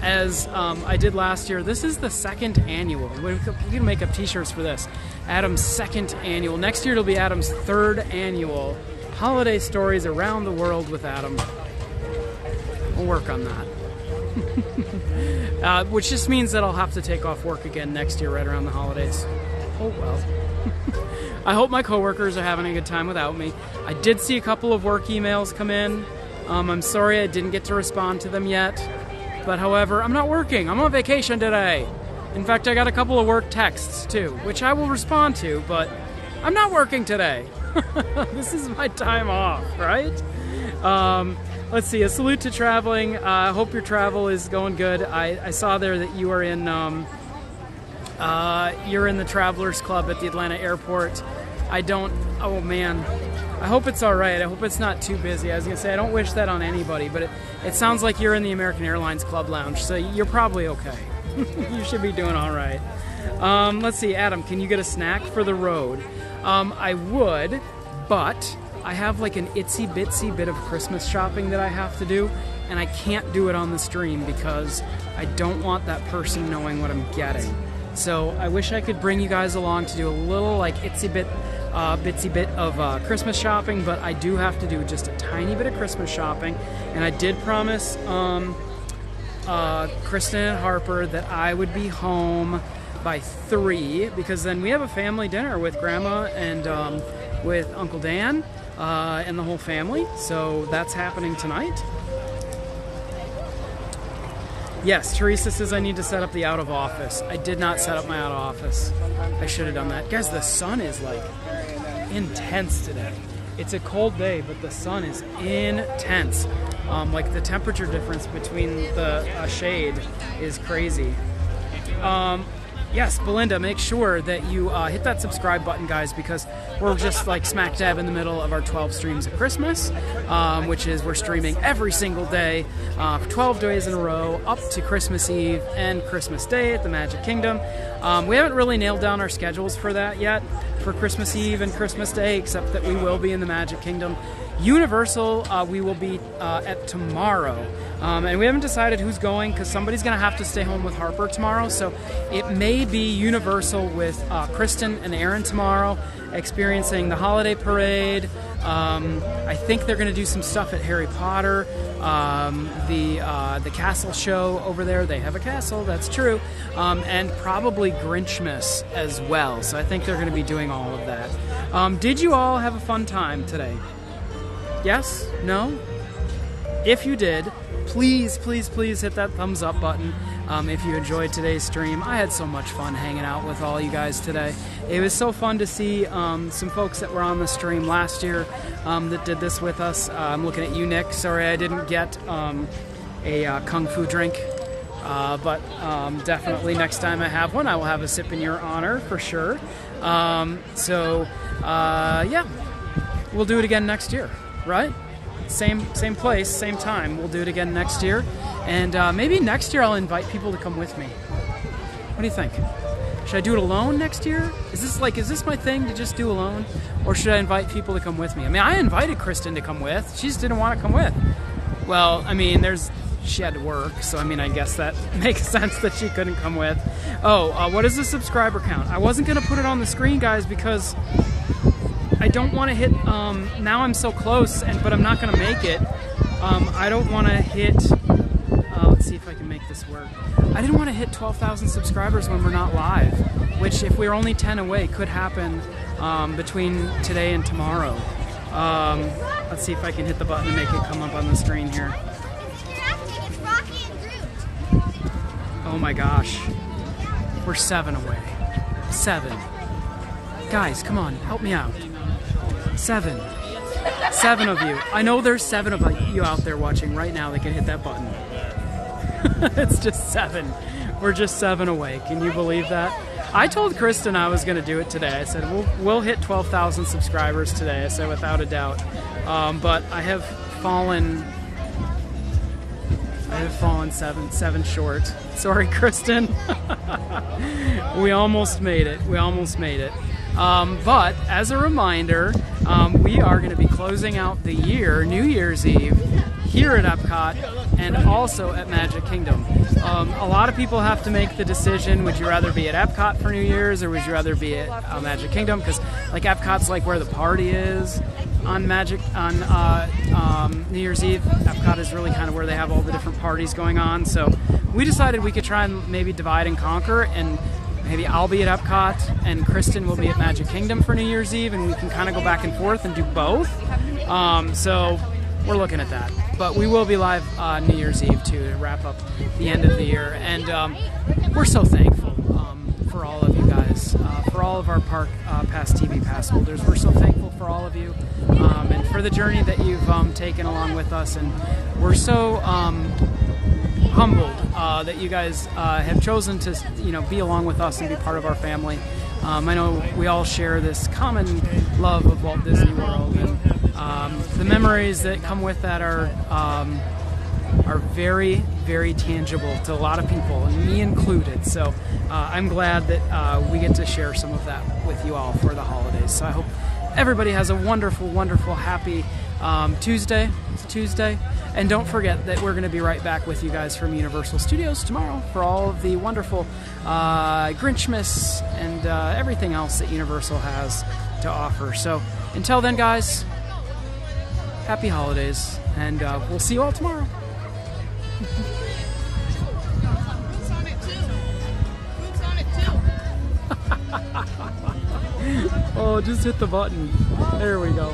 [SPEAKER 3] as I did last year. This is the second annual. We can make up t-shirts for this. Adam's second annual. Next year it'll be Adam's third annual Holiday Stories Around the World with Adam. We'll work on that. Which just means that I'll have to take off work again next year right around the holidays. Oh well. I hope my coworkers are having a good time without me. I did see a couple of work emails come in. I'm sorry I didn't get to respond to them yet. But however, I'm not working. I'm on vacation today. In fact, I got a couple of work texts too, which I will respond to, but I'm not working today. This is my time off, right? Let's see, a salute to traveling. I hope your travel is going good. I saw there that you are you're in the Travelers Club at the Atlanta airport. Oh man, I hope it's all right. I hope it's not too busy. I was gonna say, I don't wish that on anybody, but it sounds like you're in the American Airlines Club Lounge, so you're probably okay. You should be doing all right. Let's see, Adam, can you get a snack for the road? I would, but I have like an itsy bitsy bit of Christmas shopping that I have to do, and I can't do it on the stream because I don't want that person knowing what I'm getting. So I wish I could bring you guys along to do a little like itsy bitsy bit of Christmas shopping, but I do have to do just a tiny bit of Christmas shopping, and I did promise Kristen and Harper that I would be home by 3, because then we have a family dinner with Grandma and with Uncle Dan and the whole family, so that's happening tonight. Yes, Teresa says I need to set up the out of office. I did not set up my out of office. I should have done that. Guys, the sun is like intense today. It's a cold day, but the sun is intense. Like the temperature difference between the shade is crazy. Yes, Belinda, make sure that you hit that subscribe button, guys, because we're just like smack dab in the middle of our 12 streams of Christmas, which is we're streaming every single day for 12 days in a row up to Christmas Eve and Christmas Day at the Magic Kingdom. We haven't really nailed down our schedules for that yet, for Christmas Eve and Christmas Day, except that we will be in the Magic Kingdom. Universal, we will be at tomorrow. And we haven't decided who's going because somebody's going to have to stay home with Harper tomorrow. So it may be Universal with Kristen and Aaron tomorrow, experiencing the holiday parade. I think they're going to do some stuff at Harry Potter, the castle show over there. They have a castle, that's true. And probably Grinchmas as well. So I think they're going to be doing all of that. Did you all have a fun time today? Yes? No? If you did, please, please, please hit that thumbs up button if you enjoyed today's stream. I had so much fun hanging out with all you guys today. It was so fun to see some folks that were on the stream last year that did this with us. I'm looking at you, Nick. Sorry I didn't get a Kung Fu drink, but definitely next time I have one, I will have a sip in your honor for sure. Yeah, we'll do it again next year. Right? Same place, same time. We'll do it again next year. And maybe next year I'll invite people to come with me. What do you think? Should I do it alone next year? Is this my thing to just do alone? Or should I invite people to come with me? I mean, I invited Kristen to come with. She just didn't want to come with. Well, I mean, she had to work, so I mean, I guess that makes sense that she couldn't come with. Oh, what is the subscriber count? I wasn't going to put it on the screen, guys, because I don't want to hit, now I'm so close, but I'm not going to make it. I don't want to hit, let's see if I can make this work. I didn't want to hit 12,000 subscribers when we're not live, which if we're only 10 away could happen between today and tomorrow. Let's see if I can hit the button and make it come up on the screen here. Oh my gosh. We're 7 away. 7. Guys, come on, help me out. 7. 7 of you. I know there's 7 of you out there watching right now that can hit that button. It's just 7. We're just 7 away. Can you believe that? I told Kristen I was going to do it today. I said, we'll hit 12,000 subscribers today. I said, without a doubt. But I have fallen 7 short. Sorry, Kristen. We almost made it. But as a reminder, we are going to be closing out the year, New Year's Eve, here at Epcot and also at Magic Kingdom. A lot of people have to make the decision, would you rather be at Epcot for New Year's or would you rather be at Magic Kingdom? Because like Epcot's like where the party is on New Year's Eve. Epcot is really kind of where they have all the different parties going on. So we decided we could try and maybe divide and conquer, and maybe I'll be at Epcot and Kristen will be at Magic Kingdom for New Year's Eve, and we can kind of go back and forth and do both. So we're looking at that. But we will be live New Year's Eve too to wrap up the end of the year. And we're so thankful for all of you guys, for all of our Park Pass TV pass holders. We're so thankful for all of you and for the journey that you've taken along with us. And we're so humbled that you guys have chosen to be along with us and be part of our family. I know we all share this common love of Walt Disney World, and the memories that come with that are very, very tangible to a lot of people, and me included. So I'm glad that we get to share some of that with you all for the holidays. So I hope everybody has a wonderful, wonderful, happy Tuesday. It's Tuesday. And don't forget that we're going to be right back with you guys from Universal Studios tomorrow for all of the wonderful Grinchmas and everything else that Universal has to offer. So until then, guys, happy holidays, and we'll see you all tomorrow. Oh, just hit the button. There we go.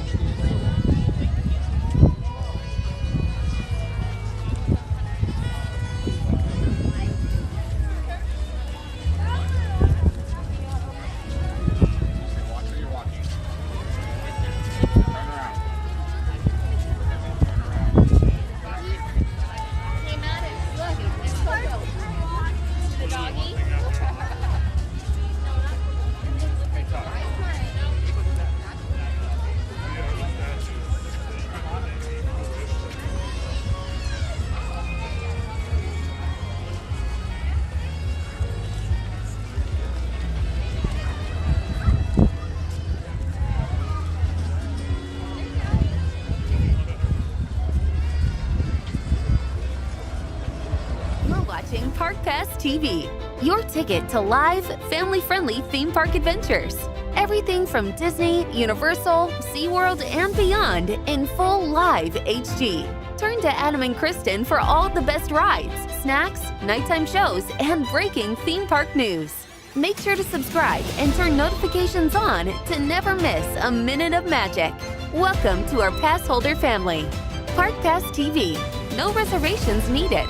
[SPEAKER 7] Park Pass TV, your ticket to live, family-friendly theme park adventures. Everything from Disney, Universal, SeaWorld, and beyond in full live HD. Turn to Adam and Kristen for all the best rides, snacks, nighttime shows, and breaking theme park news. Make sure to subscribe and turn notifications on to never miss a minute of magic. Welcome to our pass holder family. Park Pass TV. No reservations needed.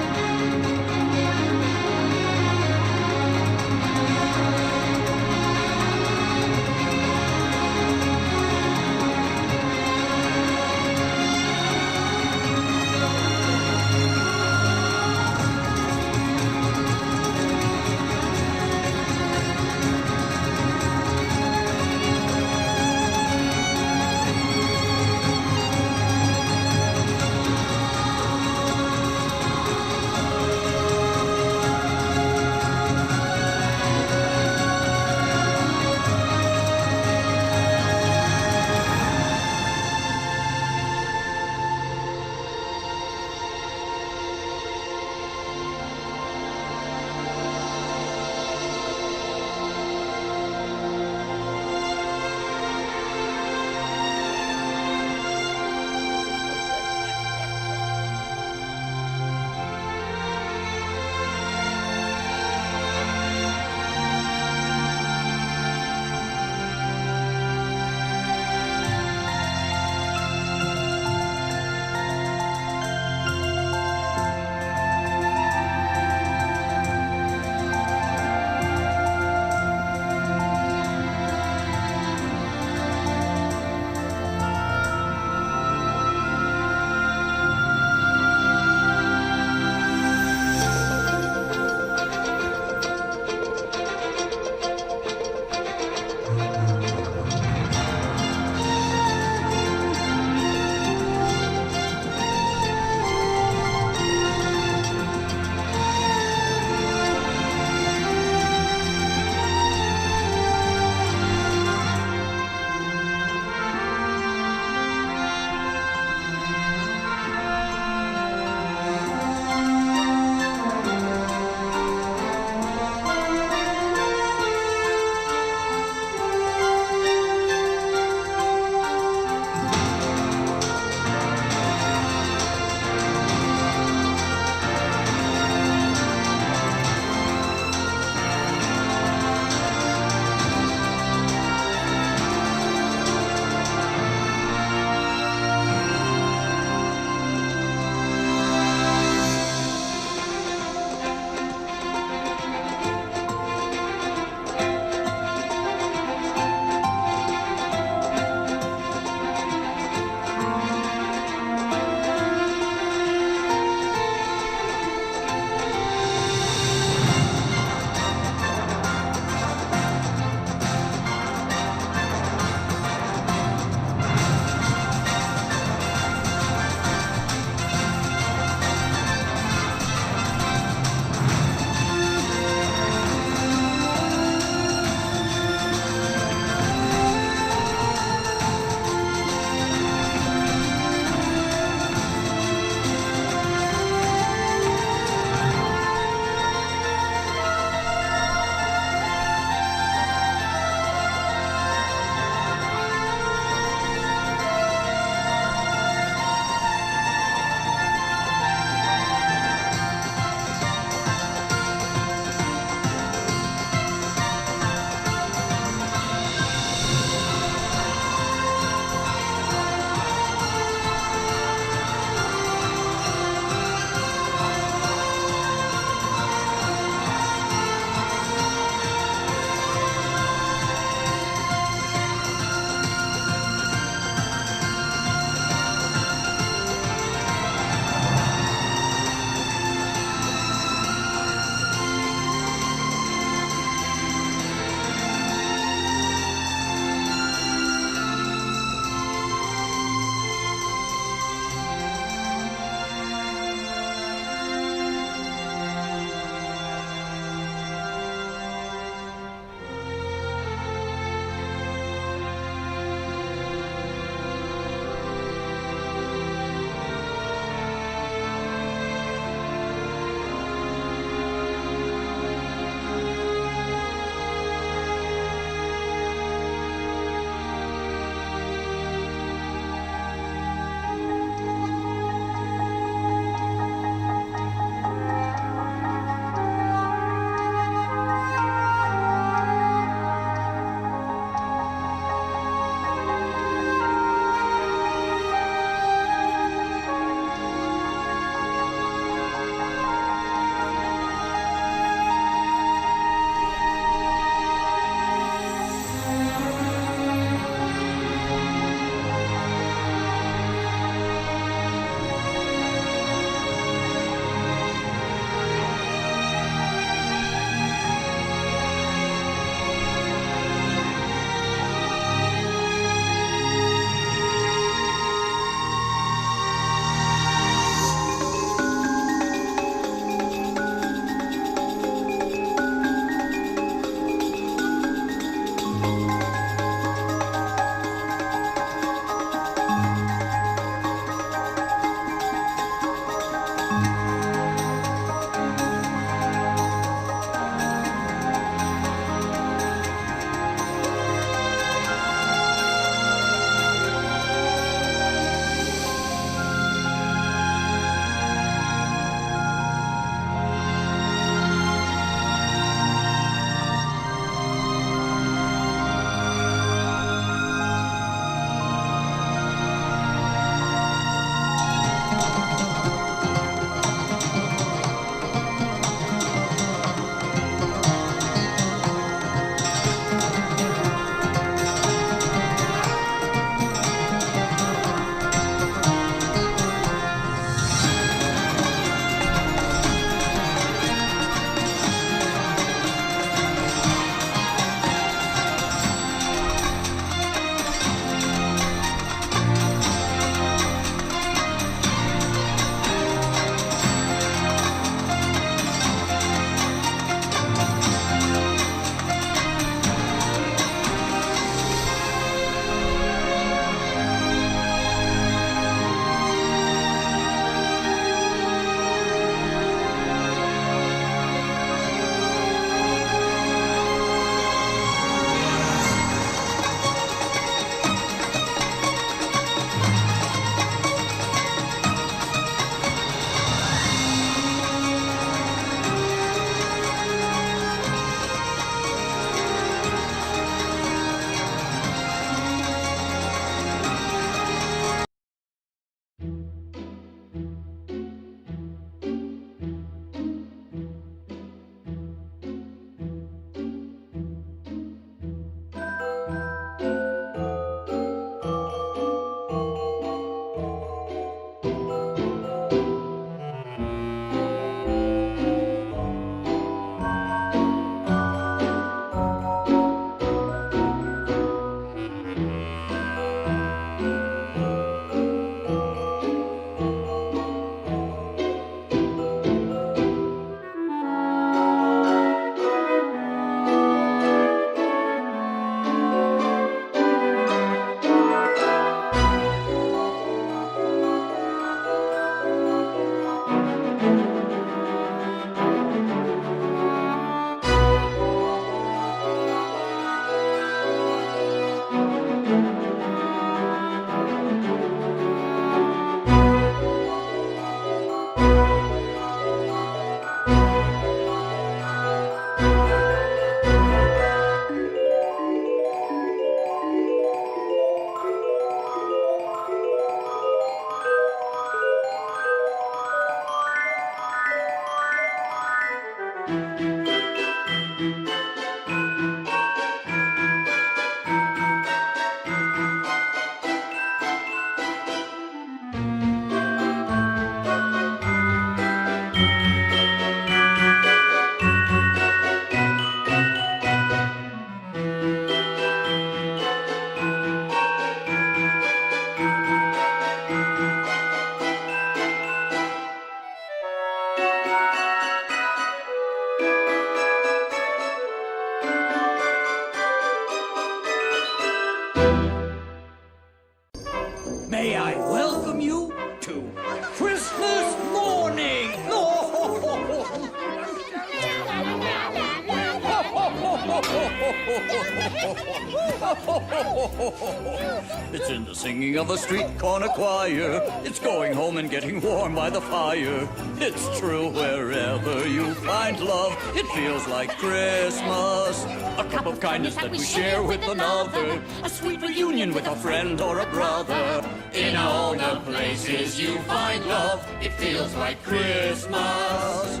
[SPEAKER 5] It's in the singing of a street corner choir. It's going home and getting warm by the fire. It's true wherever you find love, it feels like Christmas. A cup of kindness that we share with another. A sweet reunion with a friend or a brother. In all the places you find love, it feels like Christmas.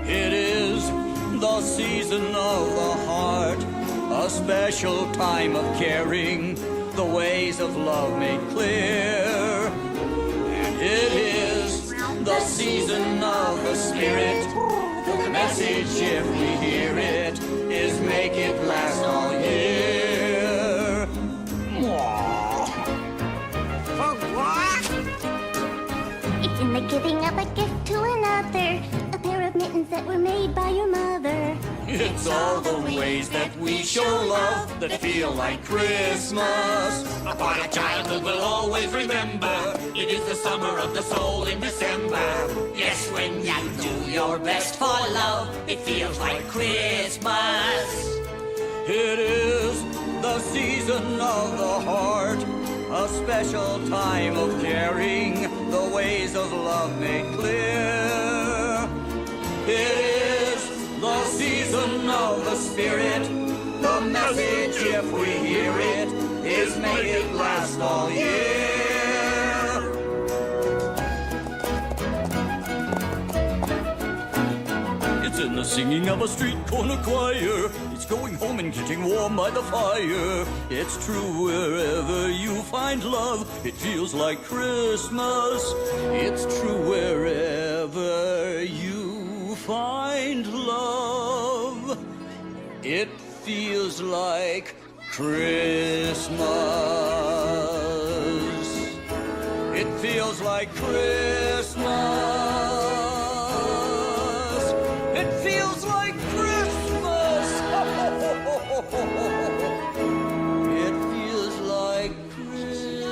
[SPEAKER 5] It is the season of the heart, a special time of caring, the ways of love made clear. And it is the season of the spirit, the message, if we hear it, is make it last all year.
[SPEAKER 22] It's in the giving of a gift to another, a pair of mittens that were made by your mother.
[SPEAKER 5] It's all the ways that we show love that feel like Christmas. Upon a childhood we'll always remember, it is the summer of the soul in December. Yes, when you do your best for love, it feels like Christmas. It is the season of the heart, a special time of caring, the ways of love made clear. It is the season of the spirit, the message, if we hear it, is make it last all year. It's in the singing of a street corner choir. It's going home and getting warm by the fire. It's true wherever you find love, it feels like Christmas. It's true wherever you find love, it feels like Christmas. It feels like Christmas. It feels like Christmas. It feels like Christmas.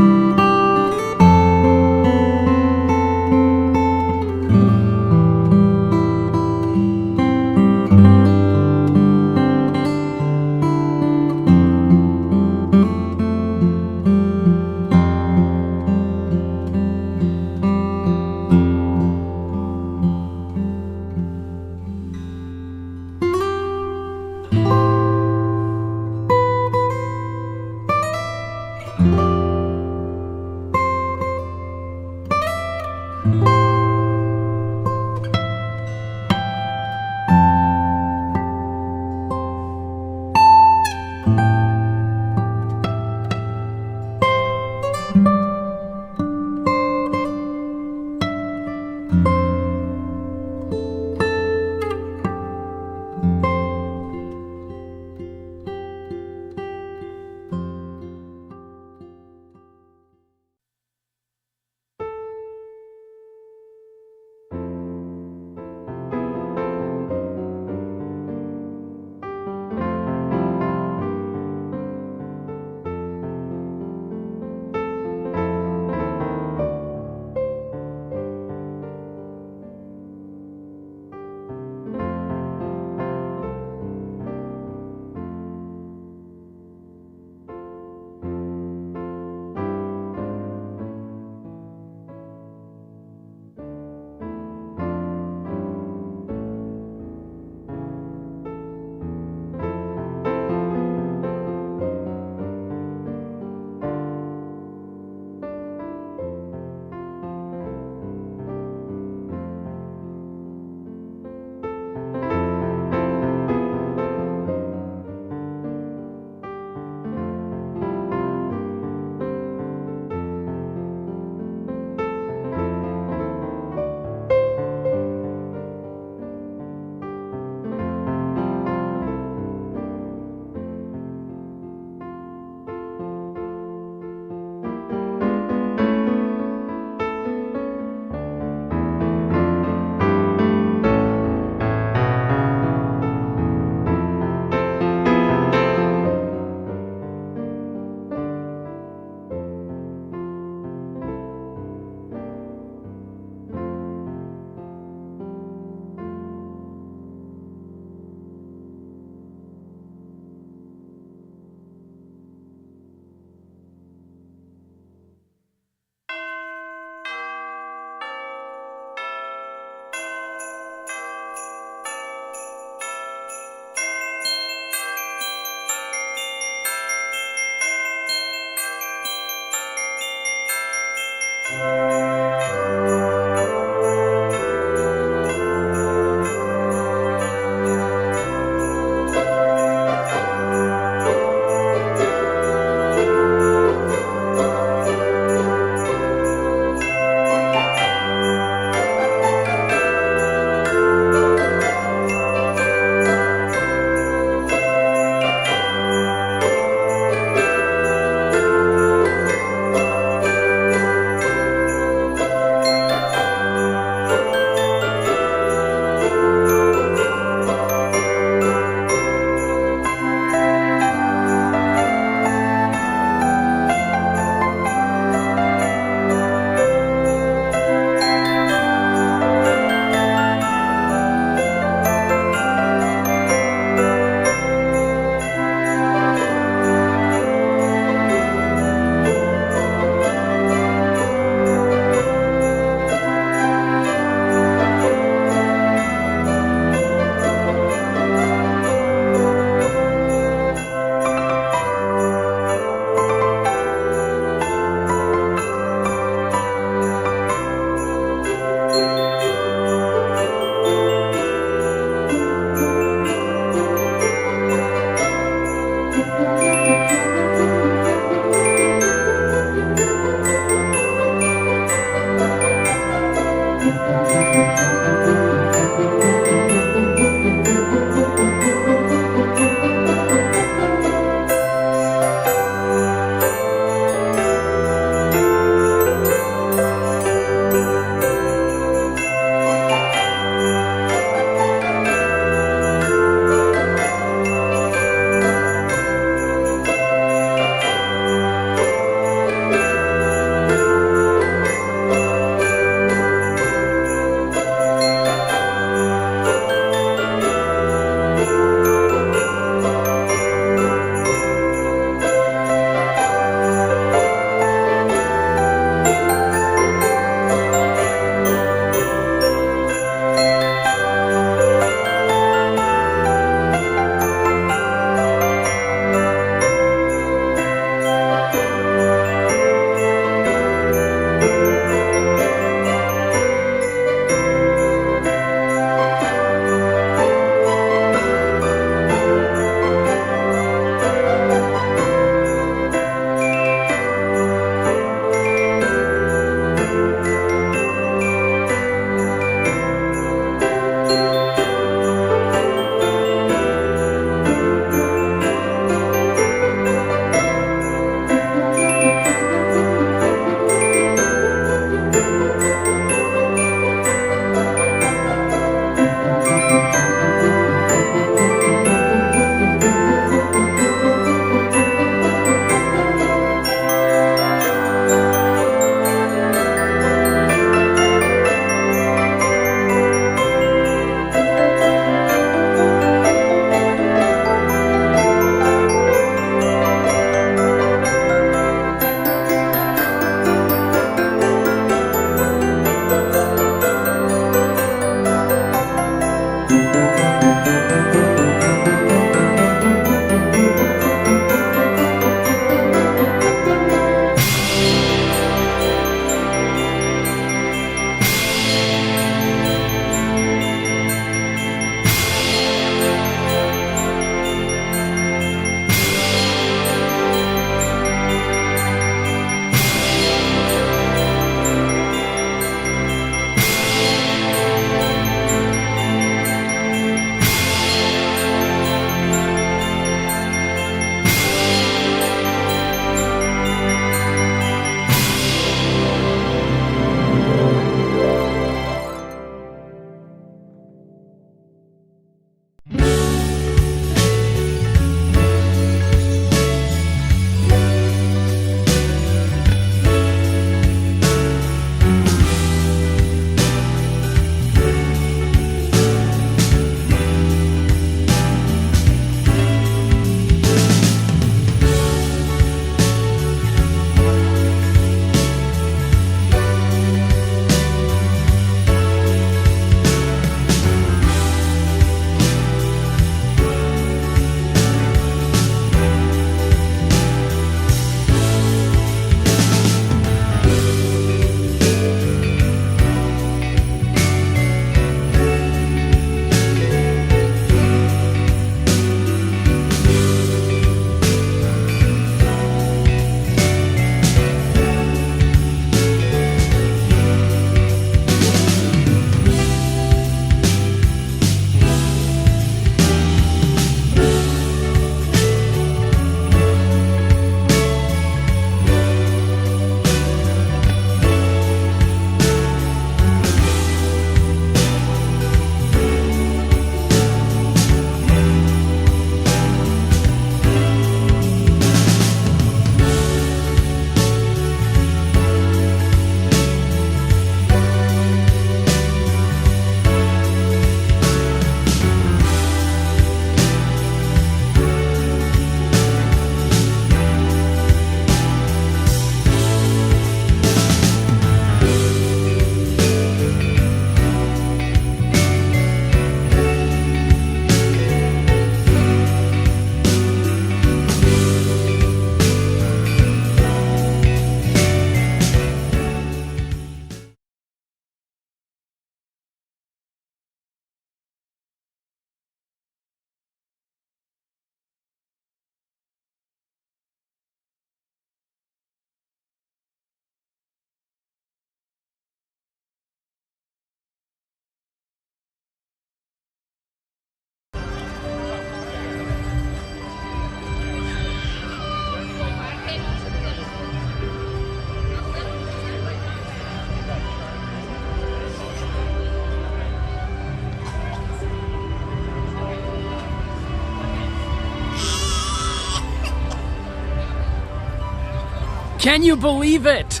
[SPEAKER 3] Can you believe it?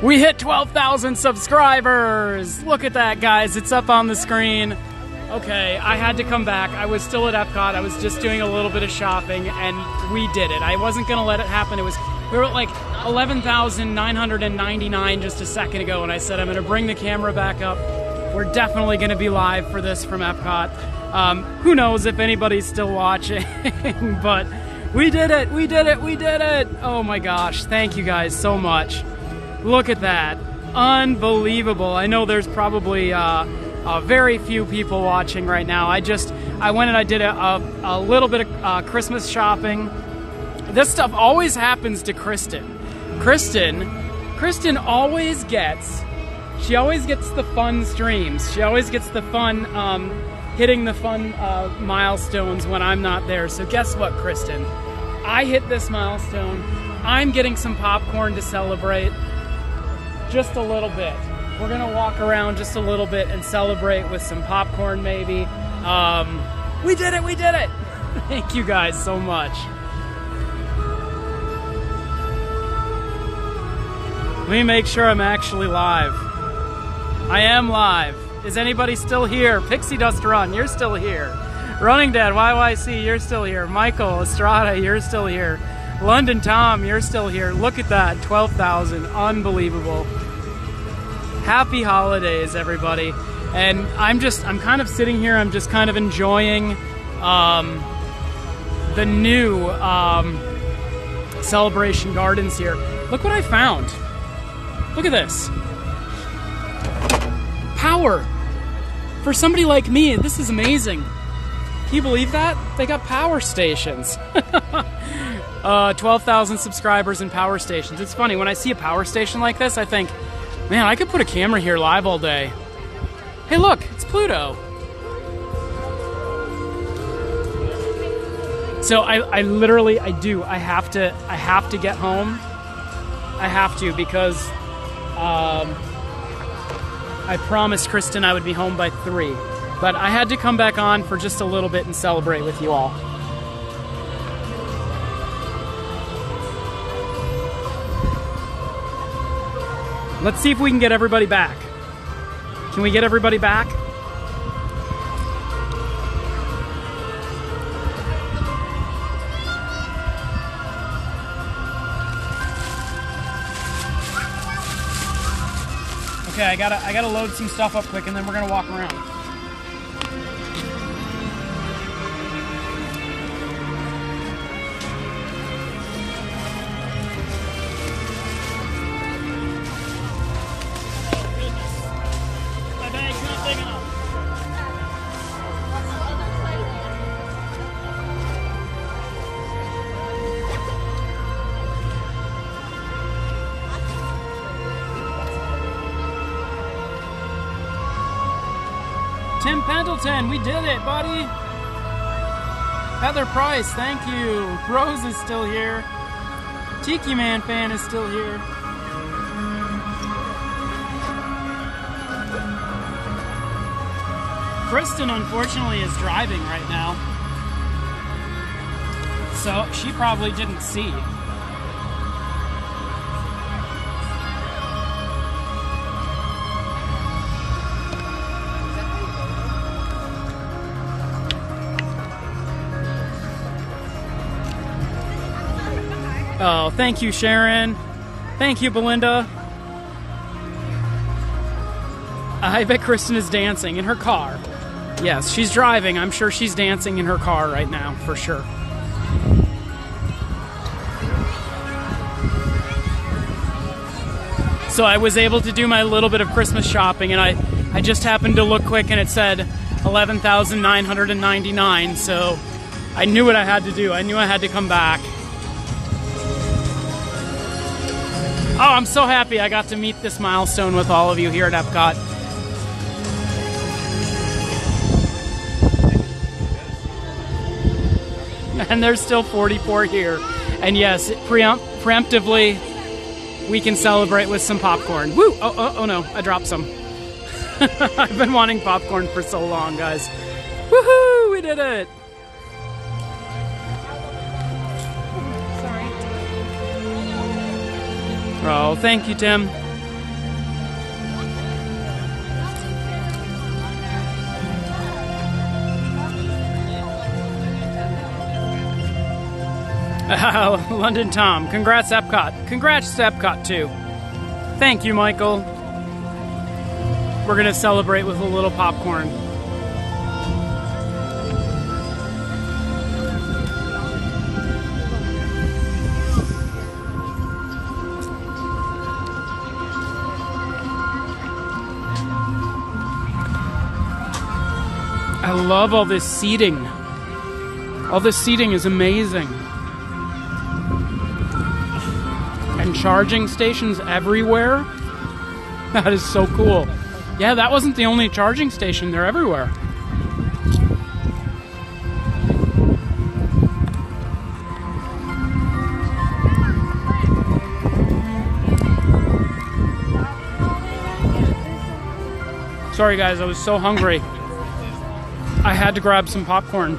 [SPEAKER 3] We hit 12,000 subscribers. Look at that, guys. It's up on the screen. Okay, I had to come back. I was still at Epcot. I was just doing a little bit of shopping, and we did it. I wasn't going to let it happen. We were at like 11,999 just a second ago, and I said I'm going to bring the camera back up. We're definitely going to be live for this from Epcot. Who knows if anybody's still watching, but we did it, we did it, we did it. Oh my gosh, thank you guys so much. Look at that, unbelievable. I know there's probably very few people watching right now. I went and I did a little bit of Christmas shopping. This stuff always happens to Kristen. Kristen always gets the fun streams. She always gets the fun, hitting the fun milestones when I'm not there. So guess what, Kristen? I hit this milestone. I'm getting some popcorn to celebrate. Just a little bit. We're gonna walk around just a little bit and celebrate with some popcorn maybe. We did it, we did it! Thank you guys so much. Let me make sure I'm actually live. I am live. Is anybody still here? Pixie Dust Run, you're still here. Running Dad, YYC, you're still here. Michael Estrada, you're still here. London Tom, you're still here. Look at that, 12,000, unbelievable. Happy holidays, everybody. And I'm kind of sitting here, I'm just kind of enjoying the new Celebration Gardens here. Look what I found. Look at this. Power. For somebody like me, this is amazing. Can you believe that? They got power stations. 12,000 subscribers and power stations. It's funny, when I see a power station like this, I think, man, I could put a camera here live all day. Hey, look, it's Pluto. So I literally have to get home. I have to, because I promised Kristen I would be home by 3. But I had to come back on for just a little bit and celebrate with you all. Let's see if we can get everybody back. Can we get everybody back? Okay, I gotta load some stuff up quick, and then we're gonna walk around. My bag's not big enough. Tim Pendleton, we did it, buddy. Heather Price, thank you. Rose is still here. Tiki Man fan is still here. Kristen, unfortunately, is driving right now. So she probably didn't see. Oh, thank you, Sharon. Thank you, Belinda. I bet Kristen is dancing in her car. Yes, she's driving. I'm sure she's dancing in her car right now, for sure. So I was able to do my little bit of Christmas shopping, and I just happened to look quick, and it said 11,999, so I knew what I had to do. I knew I had to come back. Oh, I'm so happy I got to meet this milestone with all of you here at Epcot. And there's still 44 here. And yes, preemptively, we can celebrate with some popcorn. Woo! Oh no, I dropped some. I've been wanting popcorn for so long, guys. Woohoo! We did it! Oh, thank you, Tim. London Tom, congrats Epcot. Congrats to Epcot too. Thank you, Michael. We're gonna celebrate with a little popcorn. I love all this seating. All this seating is amazing. And charging stations everywhere. That is so cool. Yeah, that wasn't the only charging station. They're everywhere. Sorry guys, I was so hungry. I had to grab some popcorn.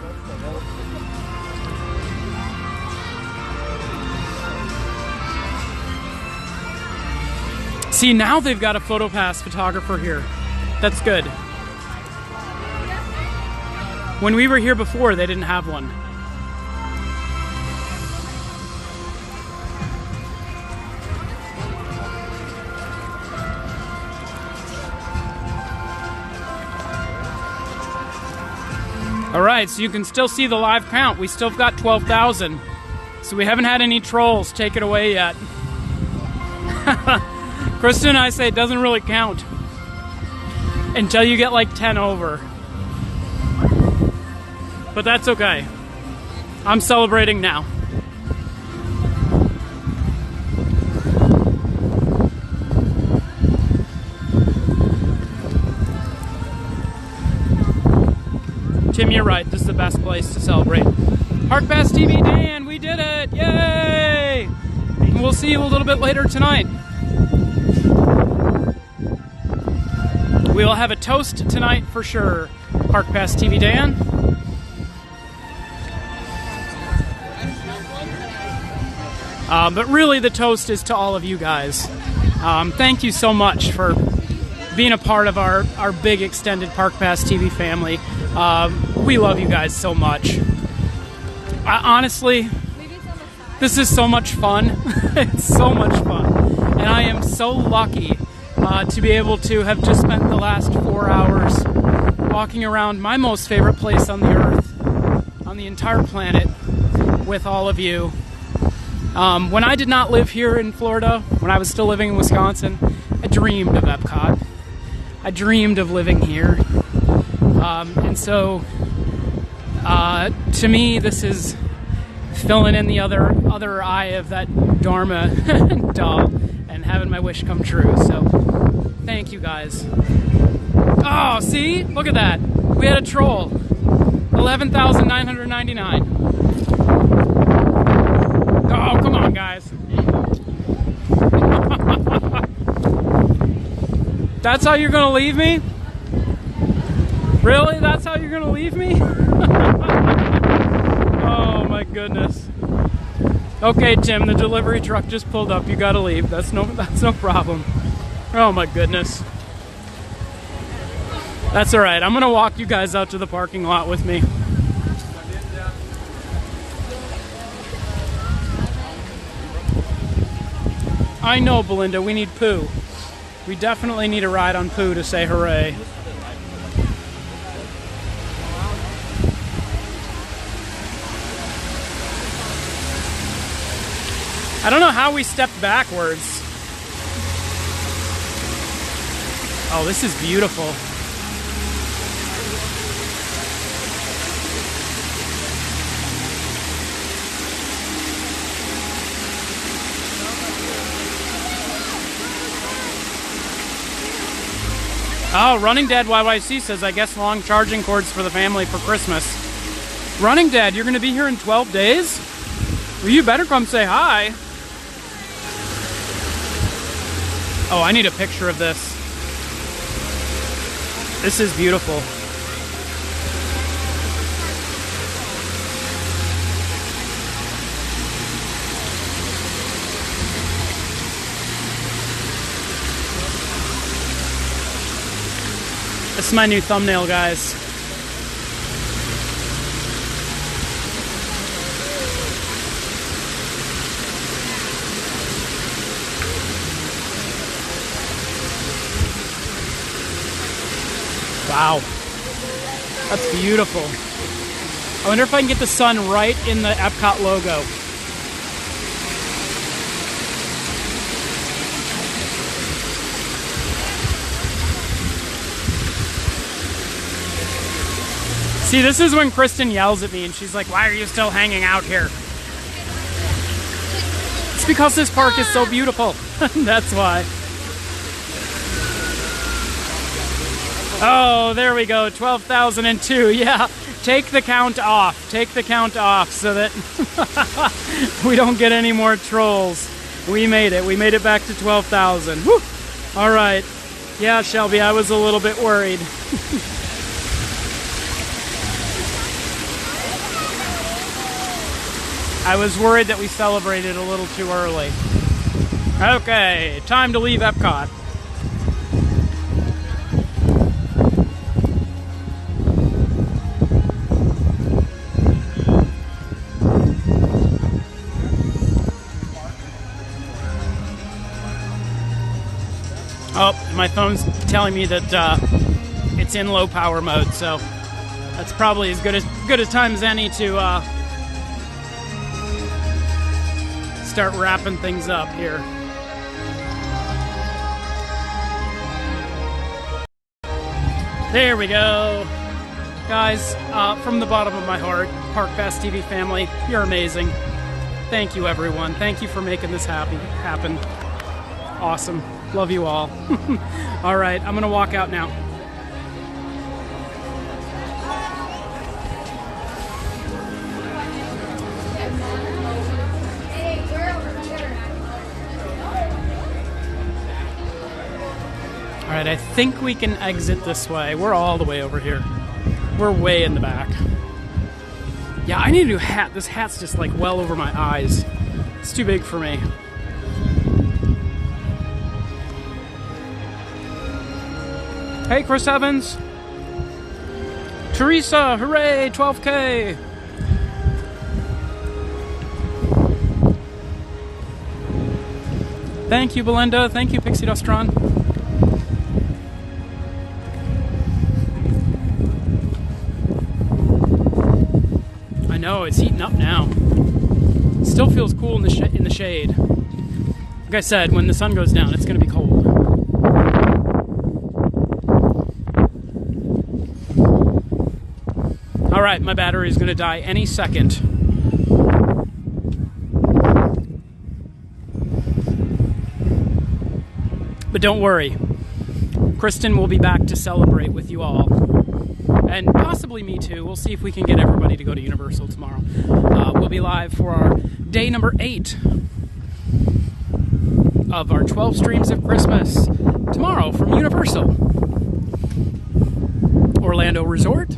[SPEAKER 3] See, now they've got a PhotoPass photographer here. That's good. When we were here before, they didn't have one. All right, so you can still see the live count. We still got 12,000. So we haven't had any trolls take it away yet. Kristen and I say it doesn't really count until you get like 10 over. But that's okay. I'm celebrating now. Tim, you're right. This is the best place to celebrate. Park Pass TV Dan, we did it! Yay! And we'll see you a little bit later tonight. We will have a toast tonight for sure. Park Pass TV Dan. But really the toast is to all of you guys. Thank you so much for being a part of our big extended Park Pass TV family. We love you guys so much. Honestly, this is so much fun. It's so much fun. And I am so lucky to be able to have just spent the last 4 hours walking around my most favorite place on the earth, on the entire planet, with all of you. When I did not live here in Florida, when I was still living in Wisconsin, I dreamed of Epcot. I dreamed of living here. And so, to me, this is filling in the other eye of that Dharma doll and having my wish come true. So, thank you guys. Oh, see? Look at that. We had a troll. 11,999. Oh, come on, guys. That's how you're gonna leave me? Really? That's how you're gonna leave me? Oh my goodness. Okay, Tim, the delivery truck just pulled up. You gotta leave. That's no problem. Oh my goodness. That's all right. I'm gonna walk you guys out to the parking lot with me. I know, Belinda. We need Pooh. We definitely need a ride on Pooh to say hooray. I don't know how we stepped backwards. Oh, this is beautiful. Oh, Running Dead YYC says, I guess long charging cords for the family for Christmas. Running Dead, you're going to be here in 12 days? Well, you better come say hi. Oh, I need a picture of this. This is beautiful. This is my new thumbnail, guys. Wow. That's beautiful. I wonder if I can get the sun right in the Epcot logo. See, this is when Kristen yells at me and she's like, why are you still hanging out here? It's because this park is so beautiful. That's why. Oh, there we go. 12,002. Yeah. Take the count off. Take the count off so that we don't get any more trolls. We made it. We made it back to 12,000. Woo! All right. Yeah, Shelby, I was a little bit worried. I was worried that we celebrated a little too early. Okay, time to leave Epcot. Oh, my phone's telling me that it's in low power mode, so that's probably as good a time as any to start wrapping things up here. There we go. Guys, from the bottom of my heart, Park Pass TV family, you're amazing. Thank you, everyone. Thank you for making this happen. Awesome. Love you all. All right, I'm going to walk out now. All right, I think we can exit this way. We're all the way over here. We're way in the back. Yeah, I need a new hat. This hat's just like well over my eyes. It's too big for me. Hey, Chris Evans. Teresa, hooray, 12K. Thank you, Belinda. Thank you, Pixie Dustron. I know, it's heating up now. Still feels cool in the shade. Like I said, when the sun goes down, it's going to be cold. All right, my battery is going to die any second. But don't worry, Kristen will be back to celebrate with you all. And possibly me too. We'll see if we can get everybody to go to Universal tomorrow. We'll be live for our day number 8 of our 12 streams of Christmas tomorrow from Universal. Orlando Resort,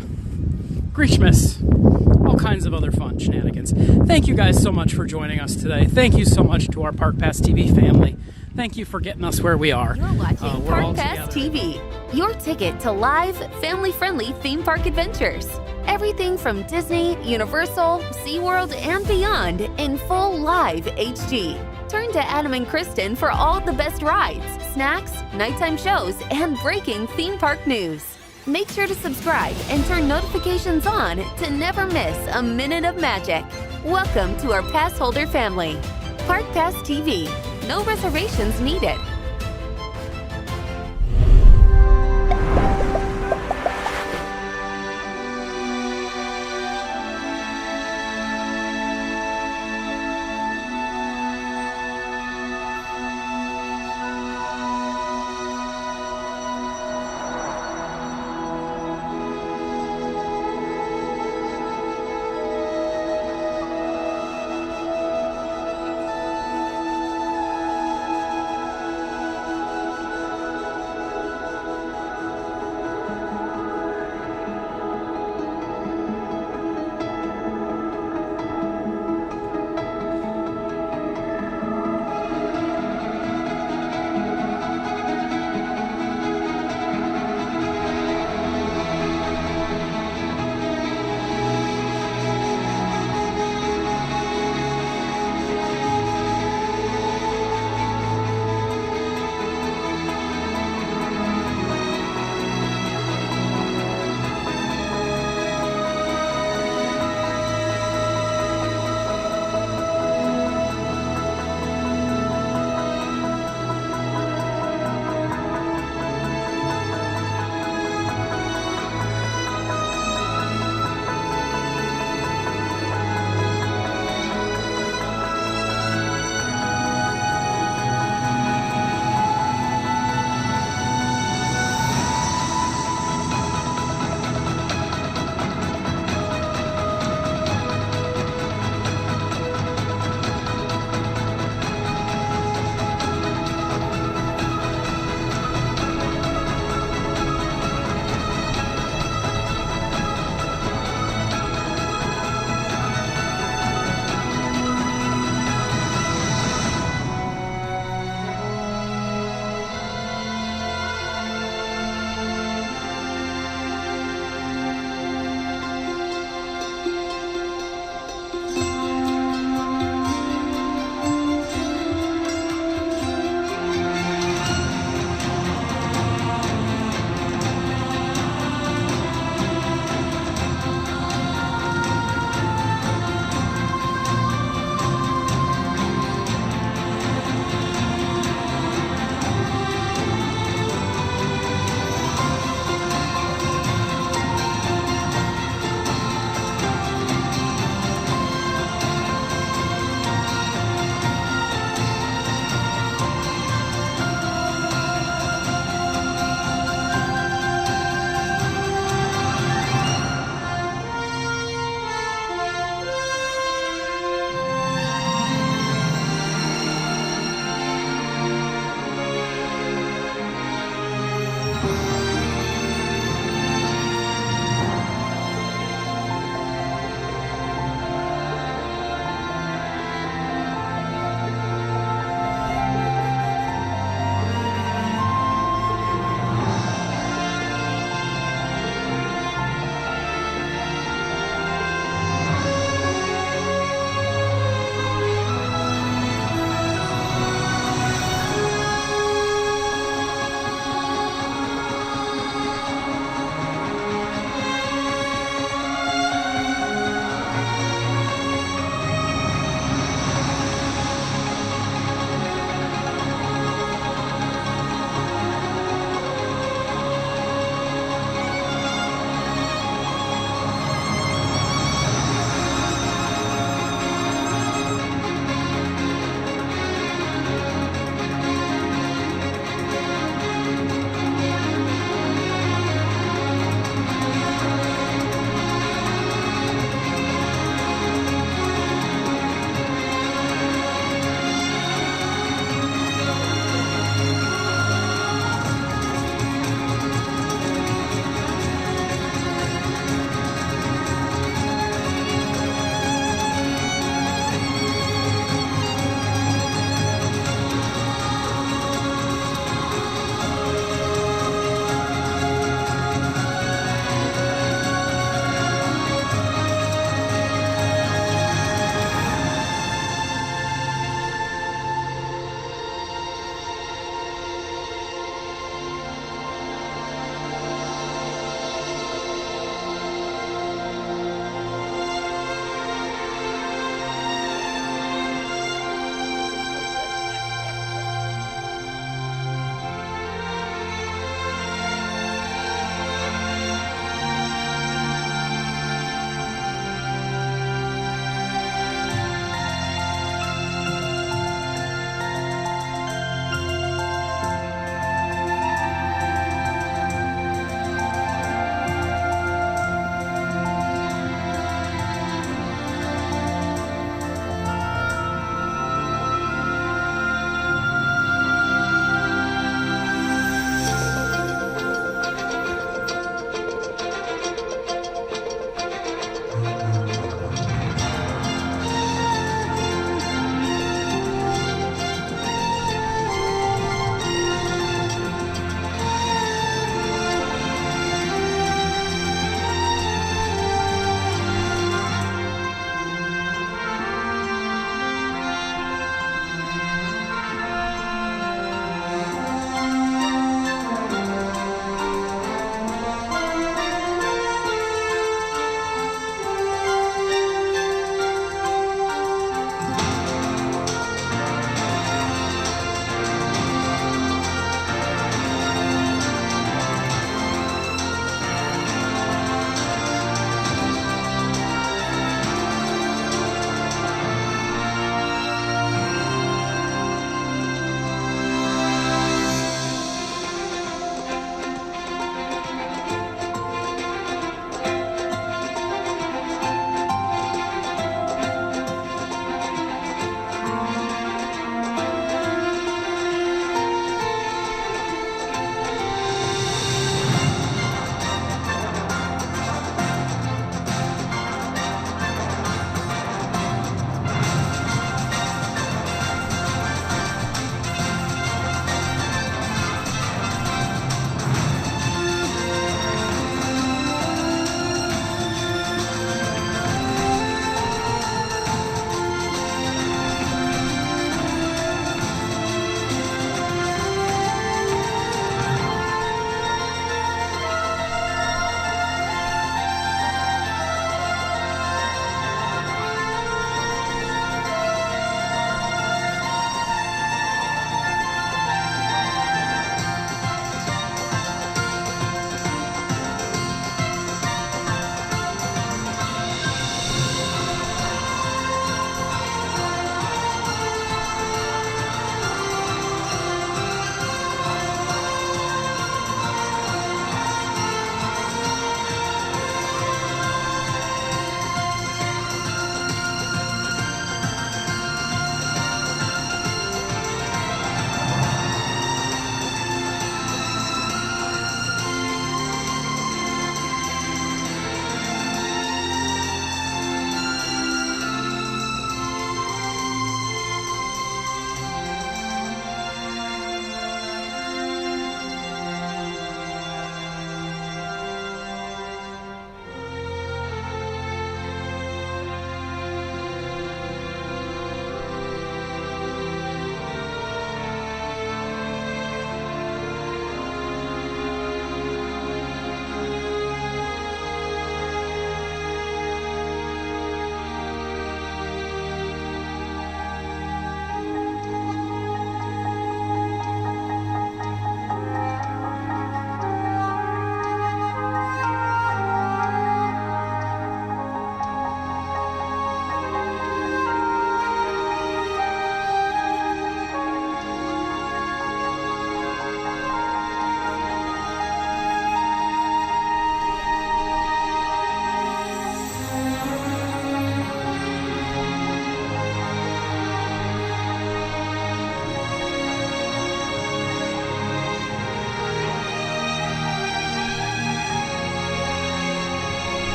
[SPEAKER 3] Christmas, all kinds of other fun shenanigans. Thank you guys so much for joining us today. Thank you so much to our Park Pass TV family. Thank you for getting us where we are.
[SPEAKER 7] You're watching Park Pass TV, your ticket to live, family-friendly theme park adventures. Everything from Disney, Universal, SeaWorld, and beyond in full live HD. Turn to Adam and Kristen for all the best rides, snacks, nighttime shows, and breaking theme park news. Make sure to subscribe and turn notifications on to never miss a minute of magic. Welcome to our Passholder family. Park Pass TV. No reservations needed.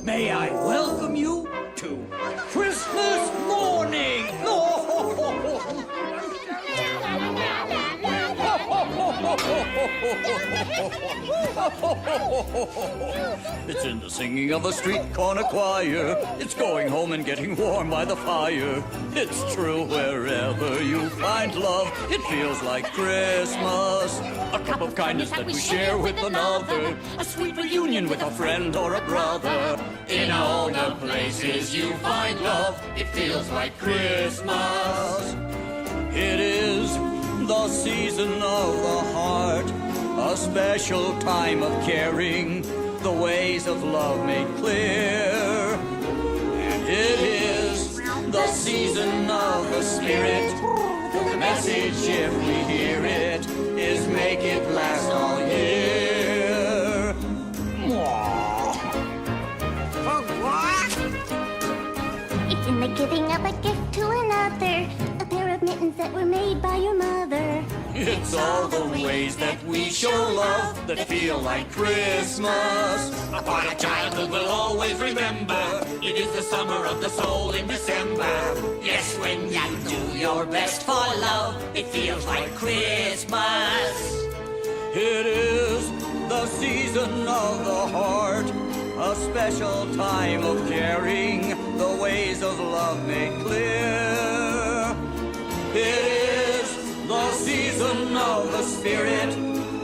[SPEAKER 5] May I welcome you to Christmas morning! It's in the singing of a street corner choir. It's going home and getting warm by the fire. It's true wherever you find love, it feels like Christmas. A cup of kindness that we share with another, a sweet reunion with a friend or a brother. In all the places you find love, it feels like Christmas. It is the season of the heart, a special time of caring, the ways of love made clear. And it is the season of the spirit, the message, if we hear it, is make it last all year.
[SPEAKER 22] It's in the giving of a gift to another, a pair of mittens that were made by your mother.
[SPEAKER 5] It's all the ways that we show love that feel like Christmas. Upon a childhood we'll always remember, it is the summer of the soul in December. Yes, when you do your best for love, it feels like Christmas. It is the season of the heart, a special time of caring, the ways of love made clear. It is the season of the spirit,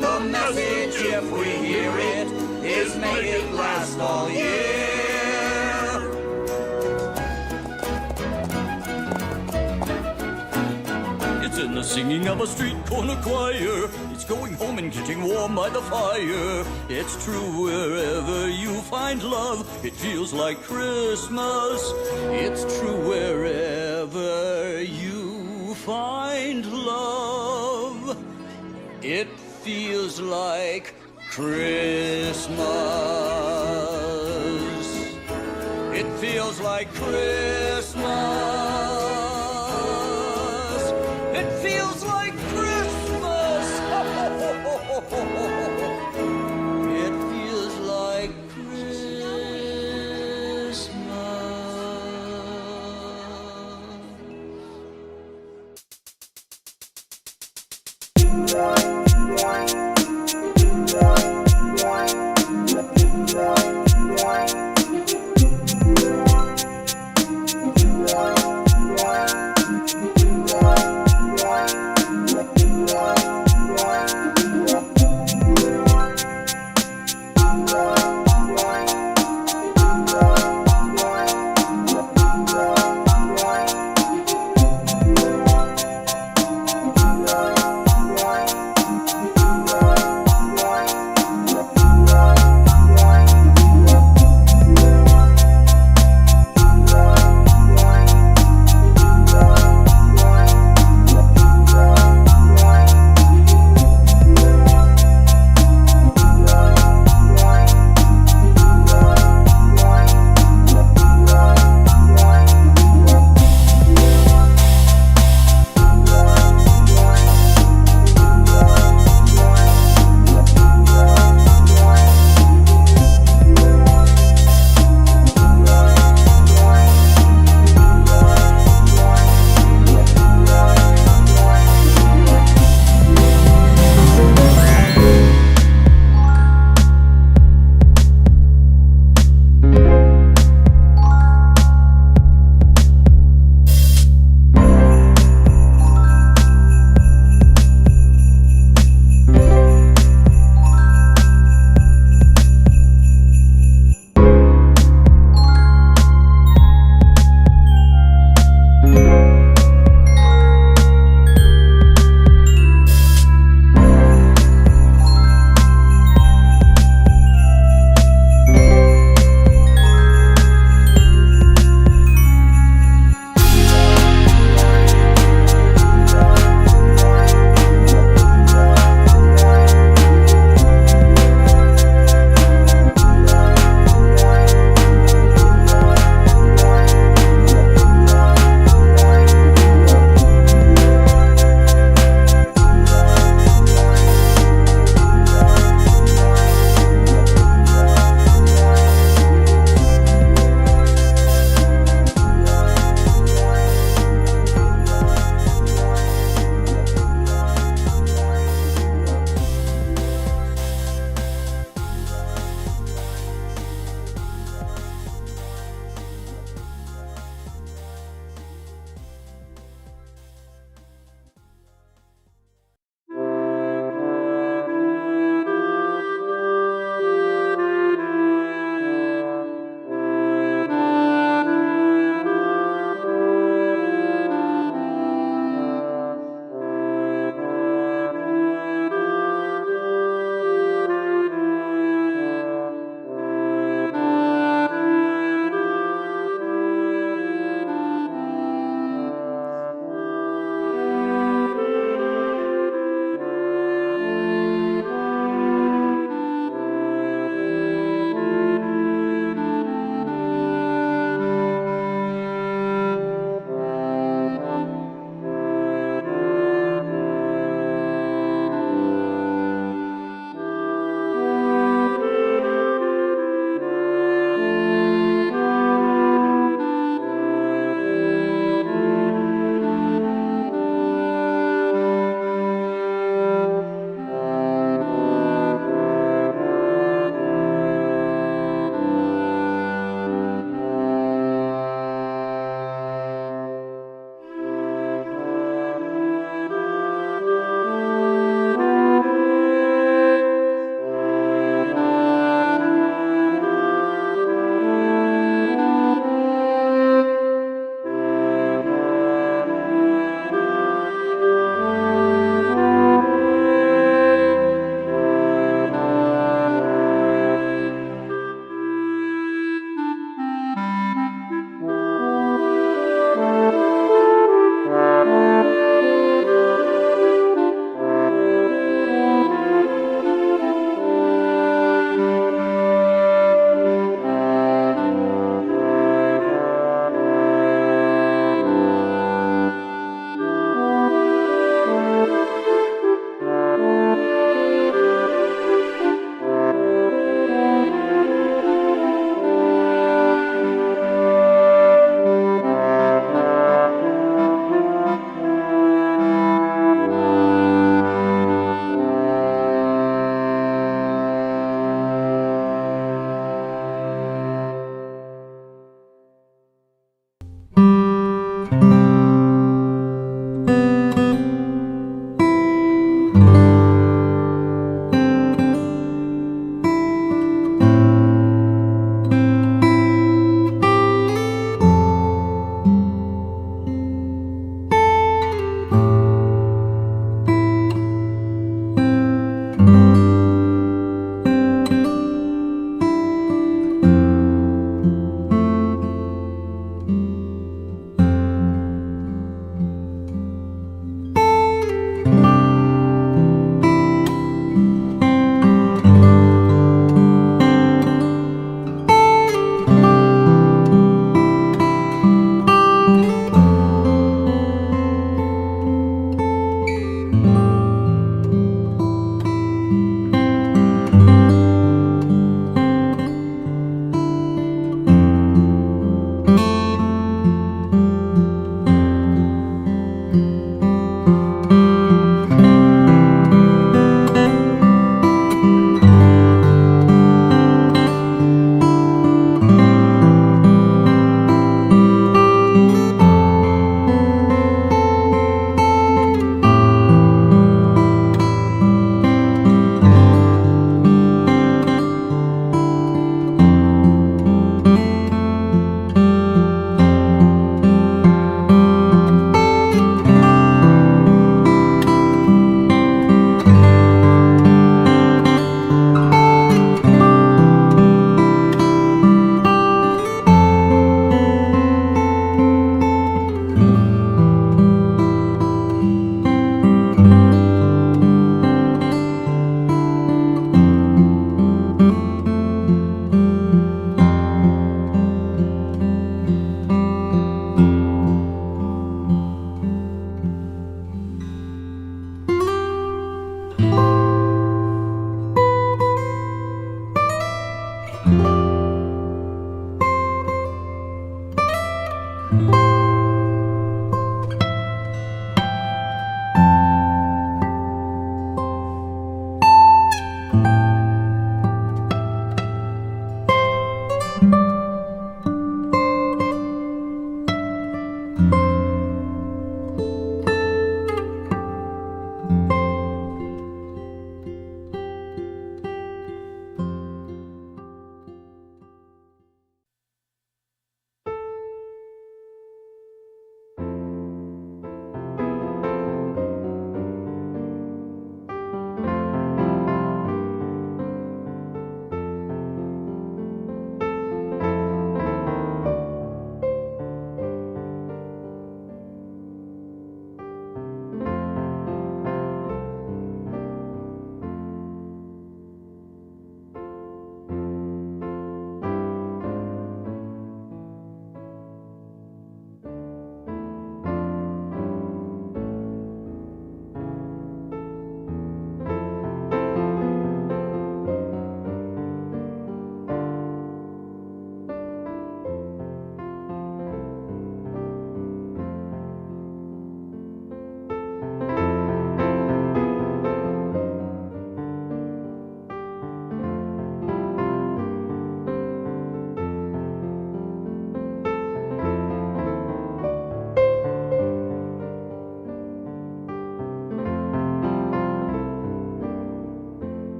[SPEAKER 5] the message, if we hear it, is make it last all year. It's in the singing of a street corner choir. It's going home and getting warm by the fire. It's true wherever you find love, it feels like Christmas. It's true wherever you find love, it feels like Christmas. It feels like Christmas. It feels like Christmas. It feels like Christmas.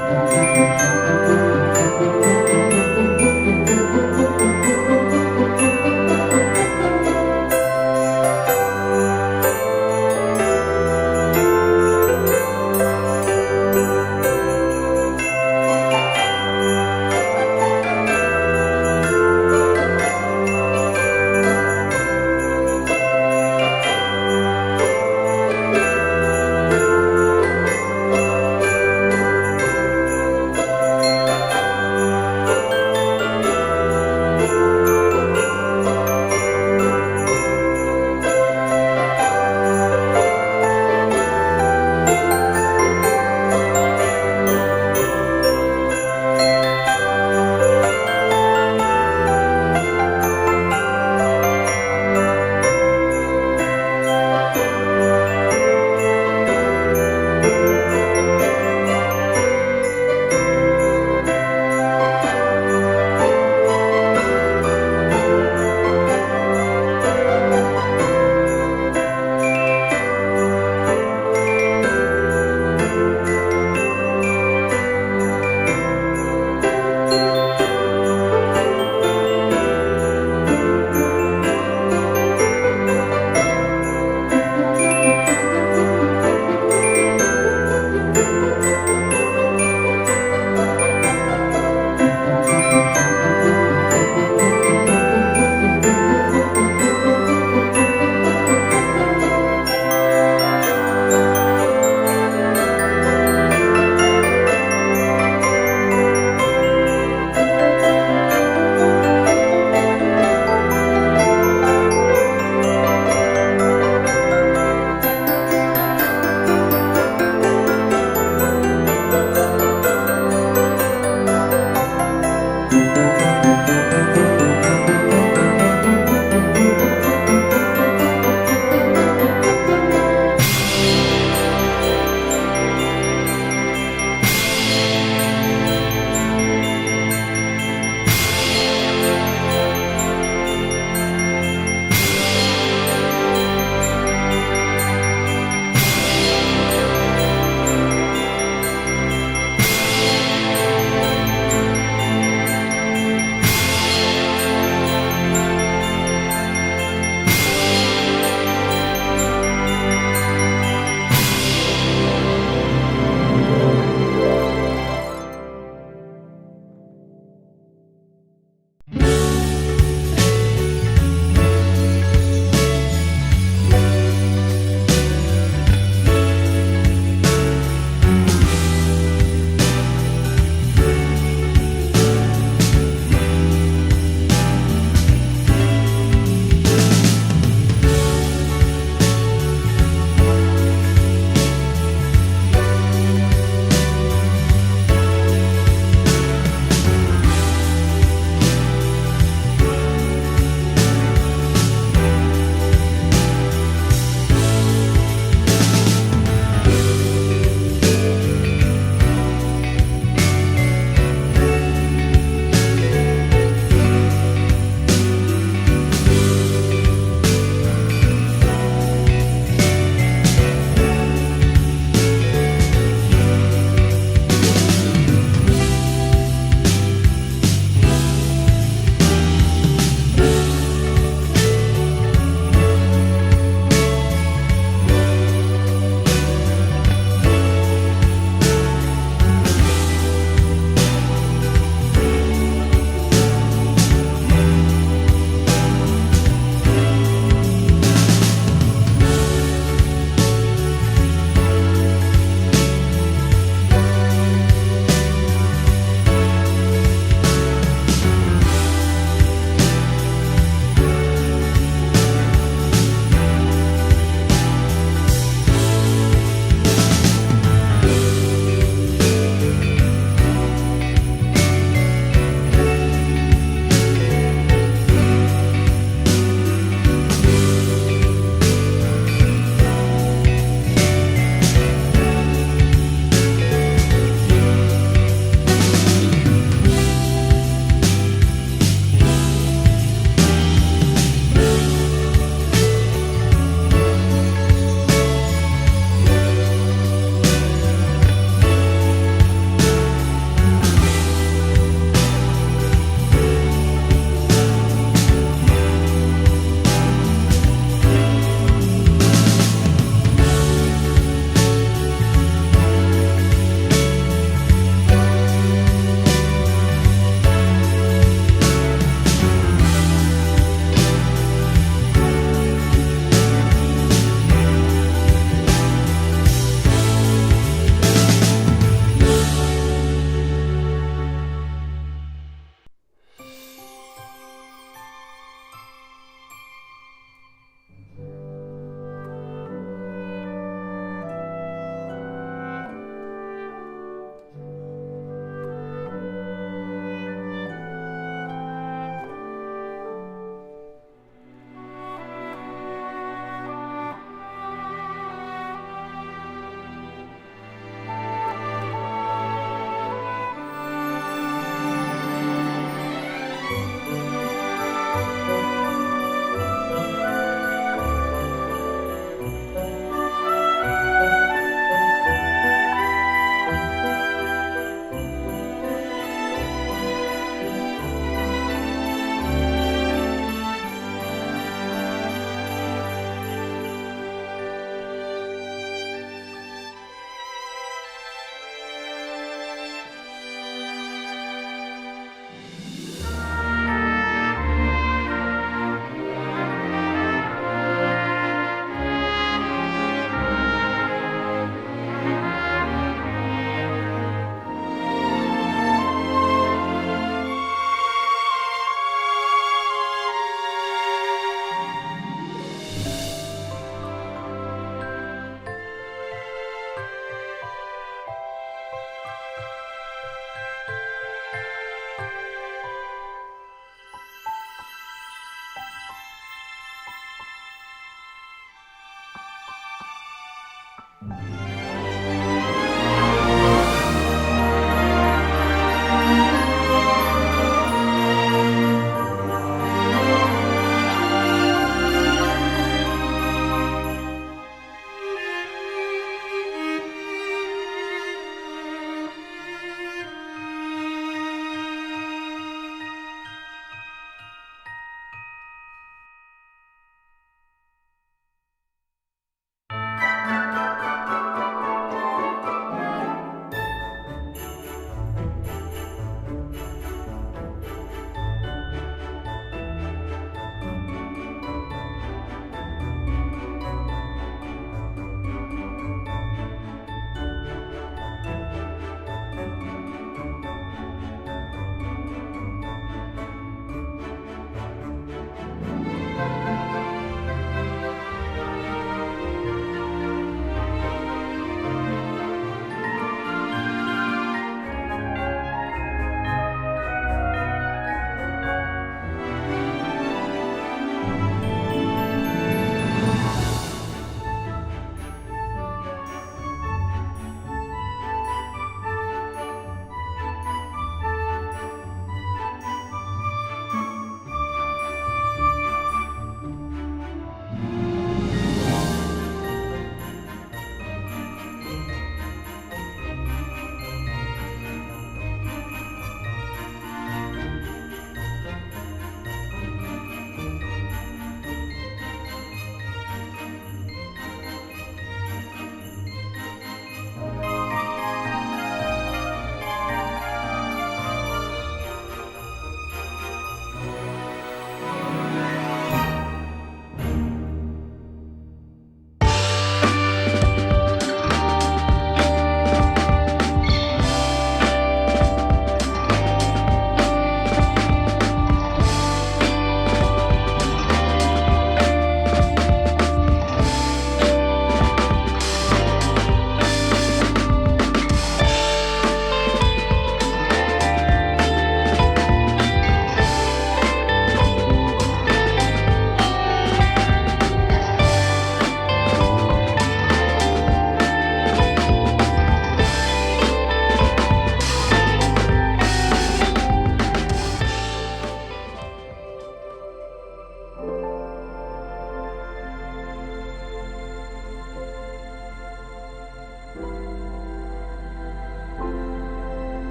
[SPEAKER 22] Thank you.